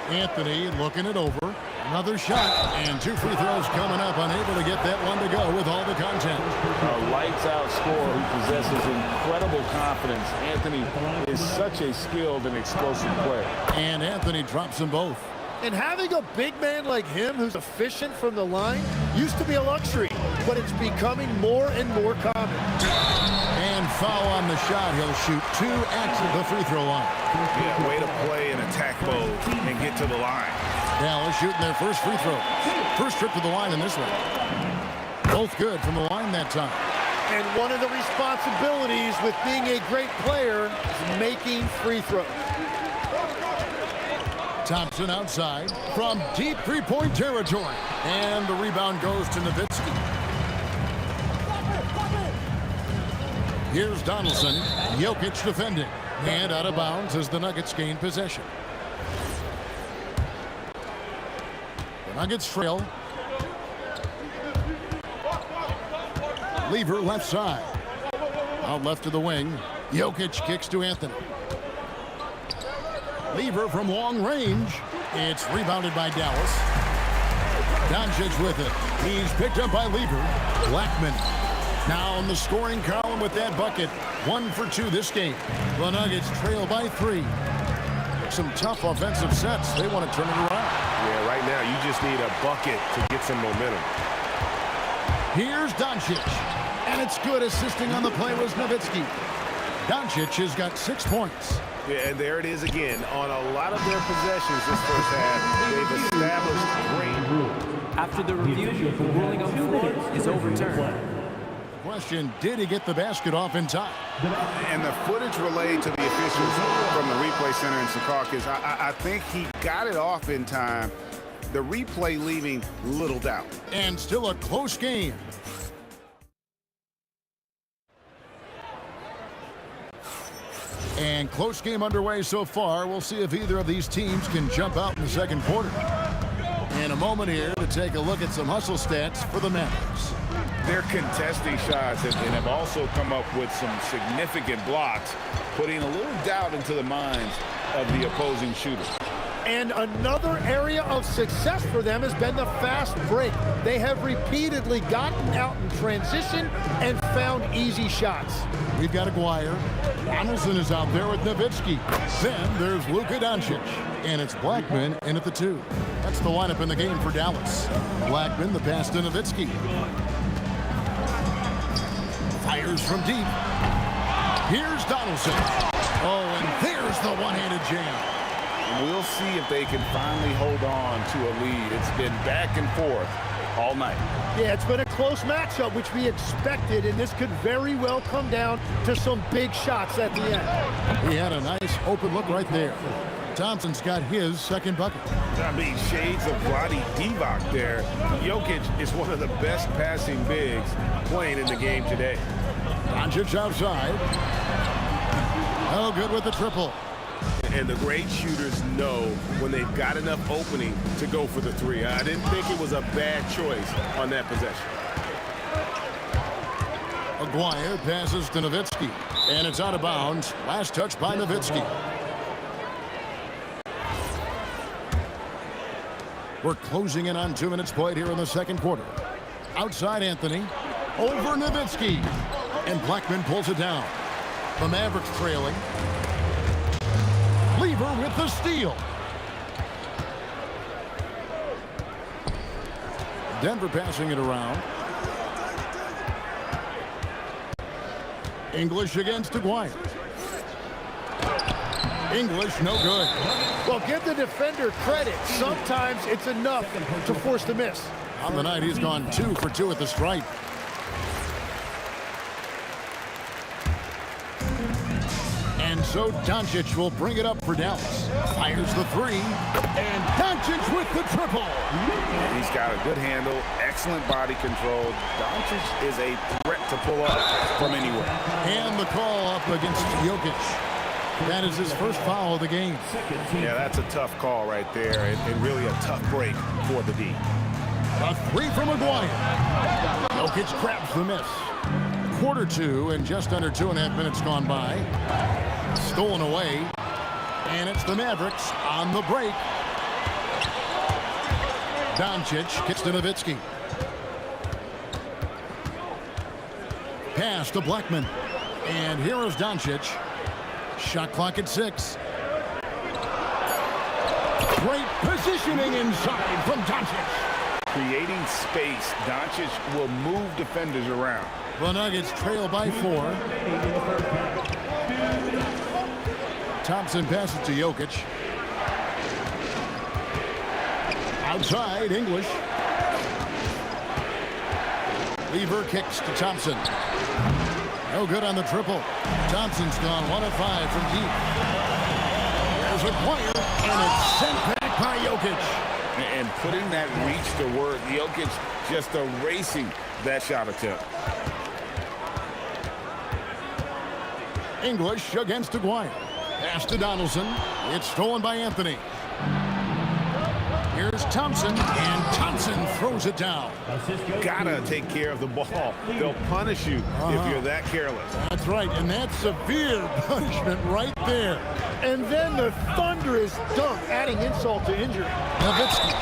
Anthony looking it over. Another shot. And 2 free throws coming up. Unable to get that one to go with all the content. A lights-out scorer who possesses incredible confidence. Anthony is such a skilled and explosive player. And Anthony drops them both. And having a big man like him who's efficient from the line used to be a luxury, but it's becoming more and more common. And foul on the shot. He'll shoot 2 at the free throw line. Yeah, way to play in attack mode and get to the line. Dallas shooting their first free throw. First trip to the line in this one. Both good from the line that time. And one of the responsibilities with being a great player is making free throws. Thompson outside from deep three-point territory. And the rebound goes to Nowitzki. Here's Donaldson. Jokic defending. And out of bounds as the Nuggets gain possession. The Nuggets trail. Lever left side. Out left to the wing. Jokic kicks to Anthony. Lever from long range. It's rebounded by Dallas. Doncic with it. He's picked up by Lever. Blackman Now in the scoring column with that bucket. 1 for 2 this game. The Nuggets trail by 3. Some tough offensive sets. They want to turn it around. Yeah, right now you just need a bucket to get some momentum. Here's Doncic. And it's good. Assisting on the play was Nowitzki. Doncic has got 6 points. Yeah, and there it is again. On a lot of their possessions this first half, they've established great rules. After the review, the ruling on the floor is overturned. Question, did he get the basket off in time? And the footage relayed to the officials from the replay center in Secaucus, I think he got it off in time. The replay leaving little doubt. And still a close game. And close game underway so far. We'll see if either of these teams can jump out in the second quarter. In a moment here to take a look at some hustle stats for the Mavericks. They're contesting shots and have also come up with some significant blocks, putting a little doubt into the minds of the opposing shooter. And another area of success for them has been the fast break. They have repeatedly gotten out in transition and found easy shots. We've got Aguirre. Donaldson is out there with Nowitzki. Then there's Luka Doncic. And it's Blackman in at the 2. That's the lineup in the game for Dallas. Blackman, the pass to Nowitzki. Fires from deep. Here's Donaldson. Oh, and there's the one-handed jam. We'll see if they can finally hold on to a lead. It's been back and forth all night. Yeah, it's been a close matchup, which we expected, and this could very well come down to some big shots at the end. He had a nice open look right there. Thompson's got his second bucket. I mean, shades of Vlade Divac there. Jokic is one of the best passing bigs playing in the game today. Doncic outside. Oh, good with the triple. And the great shooters know when they've got enough opening to go for the 3. I didn't think it was a bad choice on that possession. Aguirre passes to Nowitzki. And it's out of bounds. Last touch by Nowitzki. We're closing in on 2 minutes played here in the second quarter. Outside Anthony. Over Nowitzki. And Blackman pulls it down. The Mavericks trailing. Lever with the steal. Denver passing it around. English against Aguirre. English, no good. Well, give the defender credit. Sometimes it's enough to force the miss. On the night, he's gone 2 for 2 at the stripe. And so Doncic will bring it up for Dallas. Fires the 3. And Doncic with the triple. He's got a good handle, excellent body control. Doncic is a threat to pull up from anywhere. And the call up against Jokic. That is his first foul of the game. Yeah, that's a tough call right there, and really a tough break for the D. A 3 from Aguirre. Jokic grabs the miss. Quarter 2 and just under 2.5 minutes gone by. Stolen away. And it's the Mavericks on the break. Doncic gets to Nowitzki. Pass to Blackman. And here is Doncic. Shot clock at 6. Great positioning inside from Doncic. Creating space, Doncic will move defenders around. The Nuggets trail by 4. Thompson passes to Jokic. Outside, English. Lever kicks to Thompson. No good on the triple. Thompson's gone 1 of 5 from deep. There's Aguirre, and it's sent back by Jokic. And putting that reach to work, Jokic just erasing that shot attempt. English against Aguirre. Pass to Donaldson. It's stolen by Anthony. Here's Thompson, and Thompson throws it down. Gotta take care of the ball. They'll punish you if you're that careless. That's right, and that's severe punishment right there. And then the thunderous dunk, adding insult to injury. Nowitzki.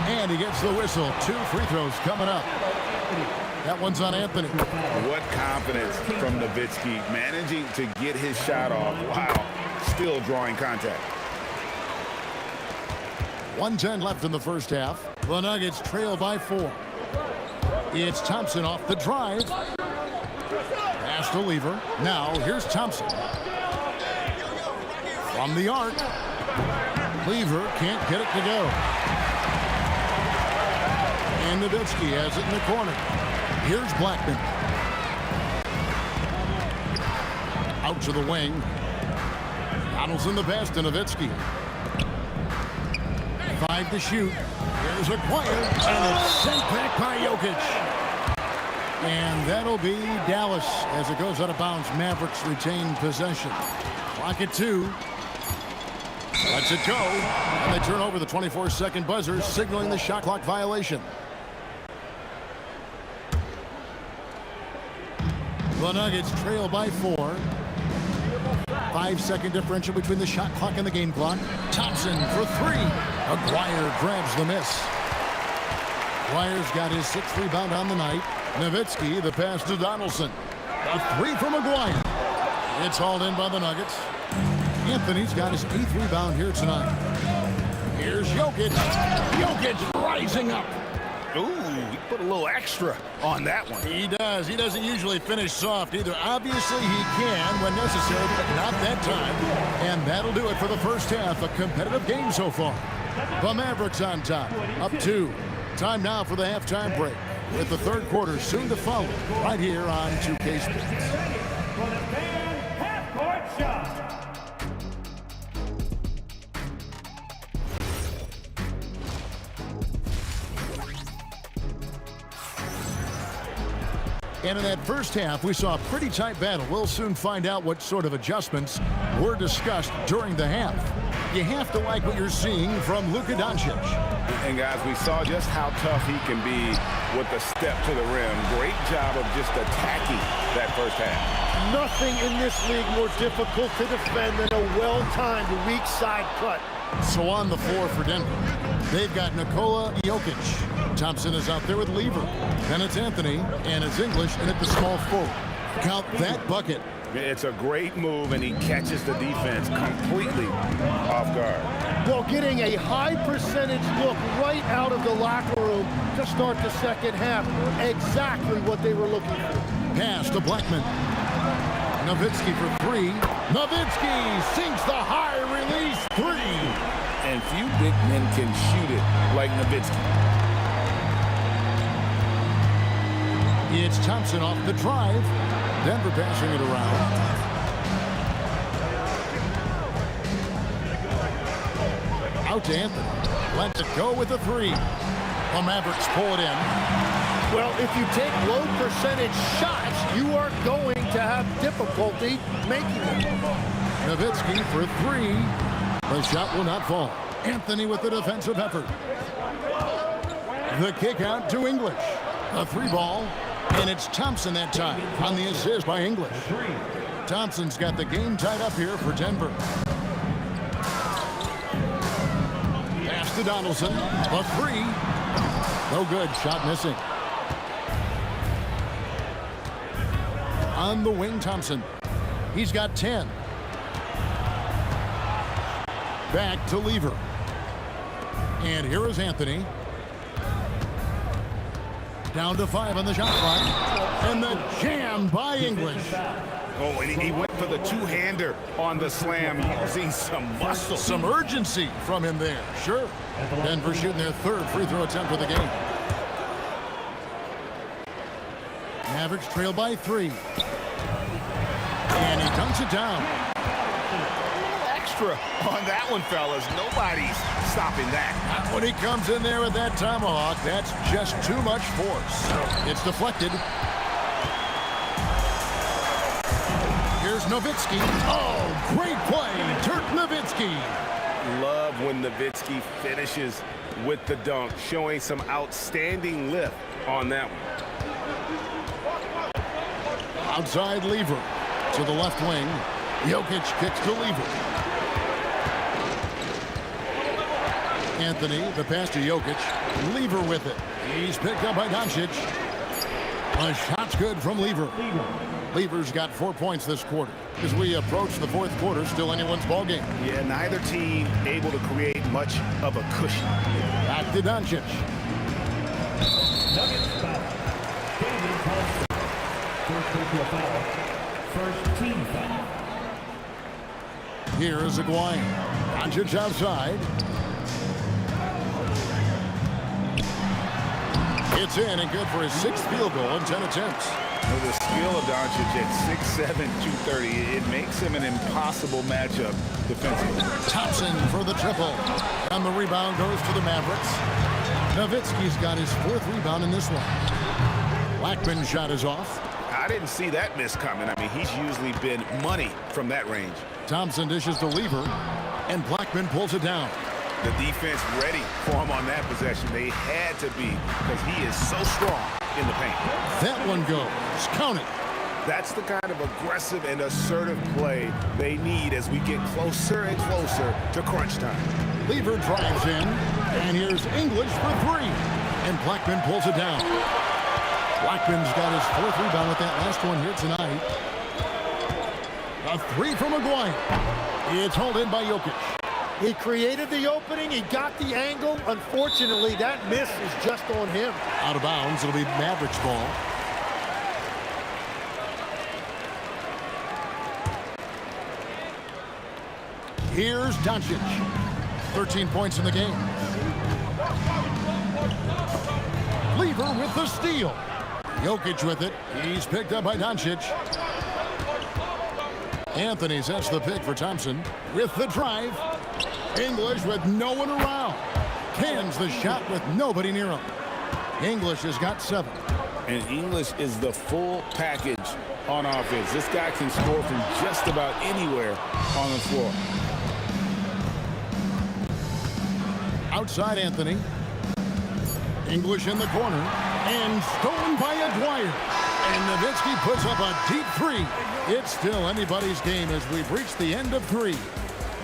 And he gets the whistle. 2 free throws coming up. That one's on Anthony. What confidence from Nowitzki, managing to get his shot off while still drawing contact. 1:10 left in the first half. The Nuggets trail by 4. It's Thompson off the drive. Pass to Lever. Now here's Thompson. From the arc. Lever can't get it to go. And Nowitzki has it in the corner. Here's Blackman. Out to the wing. Donaldson the pass to Nowitzki. 5 to shoot. Here's a quiet, and it's sent back by Jokic. And that'll be Dallas as it goes out of bounds. Mavericks retain possession. Clock at 2. Lets it go. And they turn over the 24-second buzzer, signaling the shot clock violation. The Nuggets trail by 4. 5-second differential between the shot clock and the game clock. Thompson for 3. Aguirre grabs the miss. Aguirre's got his 6th rebound on the night. Nowitzki, the pass to Donaldson. A 3 from Aguirre. It's hauled in by the Nuggets. Anthony's got his 8th rebound here tonight. Here's Jokic. Jokic rising up. Ooh, he put a little extra on that one. He does. He doesn't usually finish soft either. Obviously, he can when necessary, but not that time. And that'll do it for the first half. A competitive game so far. The Mavericks on top, up 2. Time now for the halftime break, with the third quarter soon to follow, right here on 2K Sports. And in that first half, we saw a pretty tight battle. We'll soon find out what sort of adjustments were discussed during the half. You have to like what you're seeing from Luka Doncic. And guys, we saw just how tough he can be with a step to the rim. Great job of just attacking that first half. Nothing in this league more difficult to defend than a well-timed weak side cut. So on the floor for Denver, they've got Nikola Jokic. Thompson is out there with Lever. Then it's Anthony, and it's English, and at the small forward. Count that bucket. It's a great move, and he catches the defense completely off guard. Well, getting a high percentage look right out of the locker room to start the second half. Exactly what they were looking for. Pass to Blackman. Nowitzki for 3. Nowitzki sinks the high release 3. And few big men can shoot it like Nowitzki. It's Thompson off the drive. Denver passing it around. Out to Anthony. Lets it go with a 3. The Mavericks pull it in. Well, if you take low percentage shots, you are going to have difficulty making them. Nowitzki for 3. The shot will not fall. Anthony with the defensive effort. The kick out to English. A 3 ball. And it's Thompson that time on the assist by English. Thompson's got the game tied up here for Denver. Pass to Donaldson. A 3. No good. Shot missing. On the wing, Thompson. He's got 10. Back to Lever. And here is Anthony. Down to 5 on the shot clock. And the jam by English. Oh, and he went for the two-hander on the slam, using some muscle. Some urgency from him there. Sure. Denver shooting their 3rd free throw attempt of the game. Mavericks trail by 3. And he dunks it down. Extra on that one, fellas. Nobody's stopping that. Not when he comes in there with that tomahawk. That's just too much force. It's deflected. Here's Nowitzki. Oh, great play. Dirk Nowitzki. Love when Nowitzki finishes with the dunk, showing some outstanding lift on that one. Outside Lever to the left wing. Jokic kicks to Lever. And Anthony, the pass to Jokic. Lever with it. He's picked up by Doncic. A shot's good from Lever. Lever's got 4 points this quarter. As we approach the fourth quarter, still anyone's ballgame. Yeah, neither team able to create much of a cushion. Back to Doncic. First team foul. Here is Aguayo. Doncic outside. It's in and good for his 6th field goal in 10 attempts. With the skill of Doncic at 6'7", 230, it makes him an impossible matchup defensively. Thompson for the triple. And the rebound goes to the Mavericks. Nowitzki's got his 4th rebound in this one. Blackman's shot is off. I didn't see that miss coming. I mean, he's usually been money from that range. Thompson dishes to Lever, and Blackman pulls it down. The defense ready for him on that possession. They had to be, because he is so strong in the paint. That one goes. Count it. That's the kind of aggressive and assertive play they need as we get closer and closer to crunch time. Lever drives in, and here's English for 3. And Blackman pulls it down. Blackman's got his 4th rebound with that last one here tonight. A 3 from Aguayo. It's hauled in by Jokic. He created the opening. He got the angle. Unfortunately, that miss is just on him. Out of bounds. It'll be Mavericks ball. Here's Doncic. 13 points in the game. Lever with the steal. Jokic with it. He's picked up by Doncic. Anthony sets the pick for Thompson with the drive. English with no one around. Cans the shot with nobody near him. English has got 7. And English is the full package on offense. This guy can score from just about anywhere on the floor. Outside Anthony. English in the corner. And stolen by Aguayo. And Nowitzki puts up a deep 3. It's still anybody's game as we've reached the end of 3.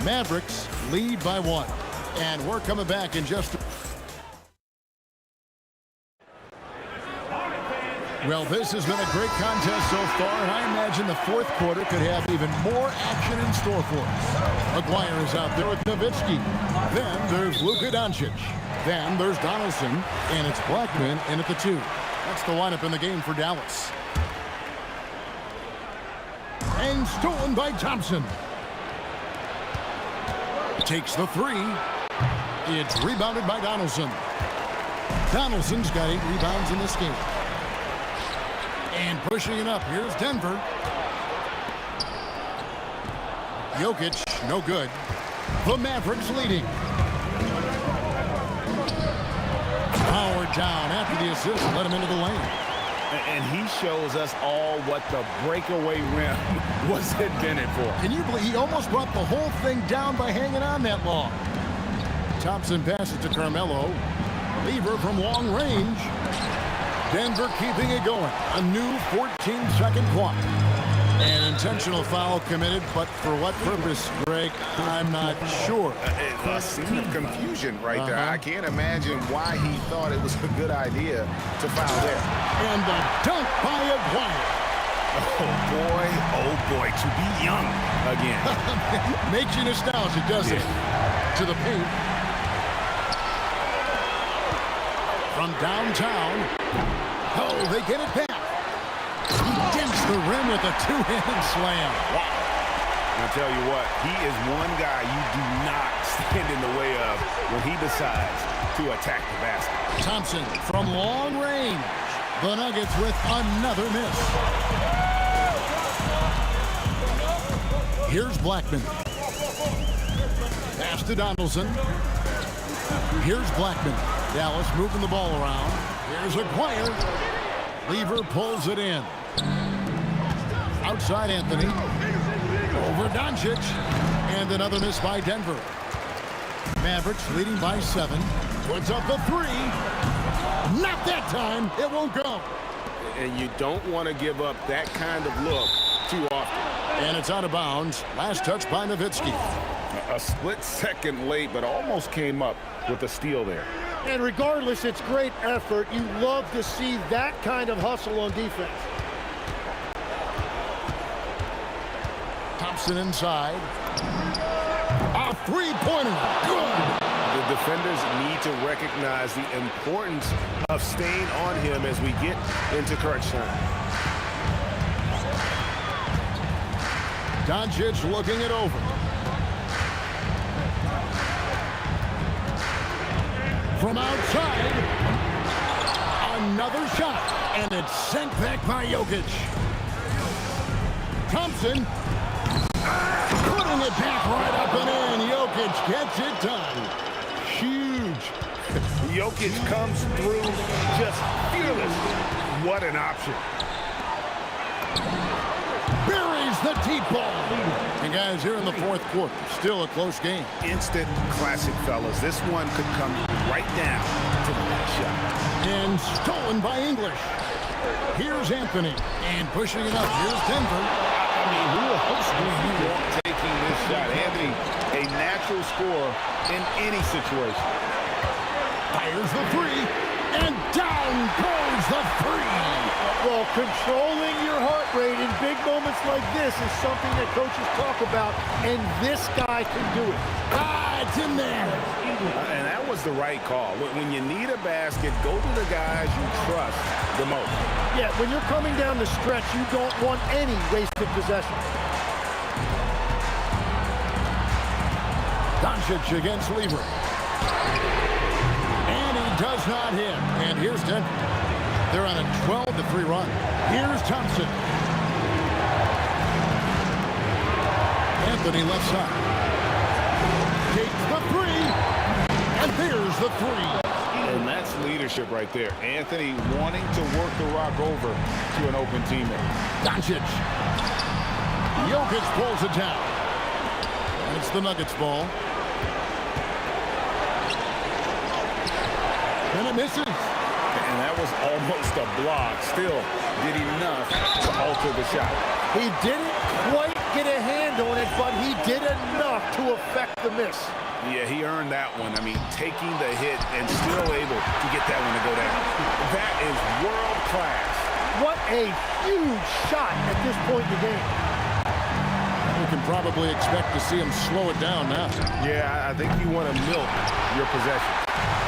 Mavericks lead by 1. And we're coming back in just... Well, this has been a great contest so far, and I imagine the fourth quarter could have even more action in store for us. Aguayo is out there with Nowitzki. Then there's Luka Doncic. Then there's Donaldson, and it's Blackman in at the 2. That's the lineup in the game for Dallas. And stolen by Thompson. Takes the 3. It's rebounded by Donaldson. Donaldson's got 8 rebounds in this game. And pushing it up, here's Denver. Jokic, no good. The Mavericks leading. Howard down after the assist, let him into the lane. And he shows us all what the breakaway rim was invented for. Can you believe he almost brought the whole thing down by hanging on that long? Thompson passes to Carmelo. Lever from long range. Denver keeping it going. A new 14-second clock. An intentional foul committed, but for what purpose, Greg, I'm not sure. A scene of confusion right there. I can't imagine why he thought it was a good idea to foul there. And the dunk by Aguayo. Oh boy, to be young again. Makes you nostalgic, doesn't it? To the paint. From downtown. Oh, they get it back. He dents the rim with a 2-handed slam. Wow. I'll tell you what, he is one guy you do not stand in the way of when he decides to attack the basket. Thompson from long range. The Nuggets with another miss. Here's Blackman. Pass to Donaldson. Here's Blackman. Dallas moving the ball around. Here's Aguayo. Lever pulls it in. Outside Anthony. Over Doncic. And another miss by Denver. Mavericks leading by 7. Puts up the 3. Not that time. It won't go. And you don't want to give up that kind of look too often. And it's out of bounds. Last touch by Nowitzki. A split second late, but almost came up with a steal there. And regardless, it's great effort. You love to see that kind of hustle on defense. Thompson inside. A three-pointer. Good. The defenders need to recognize the importance of staying on him as we get into crunch time. Doncic looking it over. From outside, another shot, and it's sent back by Jokic. Thompson putting it back right up and in. Jokic gets it done. Huge. Jokic comes through just fearless. What an option. Buries the deep ball. And guys, here in the fourth quarter, still a close game. Instant classic, fellas. This one could come right down to the last shot. And stolen by English. Here's Anthony. And pushing it up. Here's Denver. I mean, who else do you want taking this shot? Anthony, a natural scorer in any situation. Fires the three. And down goes the three. Well, controlling your heart rate in big moments like this is something that coaches talk about, and this guy can do it. It's in there. And that was the right call. When you need a basket, go to the guys you trust the most. Yeah, when you're coming down the stretch, you don't want any wasted possession. Doncic against Lever. And he does not hit. And here's Denver. They're on a 12-3 run. Here's Thompson. Anthony left side. Takes the three. And there's the three. And that's leadership right there. Anthony wanting to work the rock over to an open teammate. Doncic. Jokic pulls it down. And it's the Nuggets ball. And it misses. And that was almost a block. Still did enough to alter the shot. He didn't quite get a hand on it, but he did enough to affect the miss. Yeah, he earned that one. I mean, taking the hit and still able to get that one to go down. That is world class. What a huge shot at this point in the game. We can probably expect to see him slow it down now. Yeah, I think you want to milk your possession.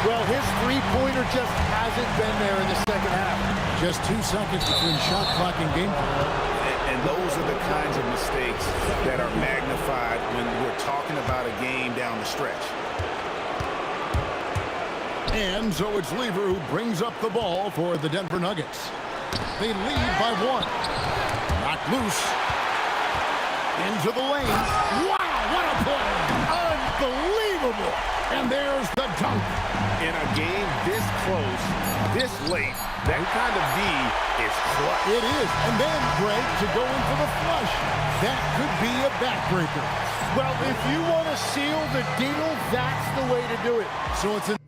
Well, his three-pointer just hasn't been there in the second half. Just 2 seconds between shot clock and game clock. And those are the kinds of mistakes that are magnified when we're talking about a game down the stretch. And so it's Lever who brings up the ball for the Denver Nuggets. They lead by 1. Knocked loose. Into the lane. Wow, what a play! Unbelievable! And there's the dunk. In a game this close, this late, that kind of D is clutch. It is. And then, Greg, to go in for the flush. That could be a backbreaker. Well, if you want to seal the deal, that's the way to do it. So it's an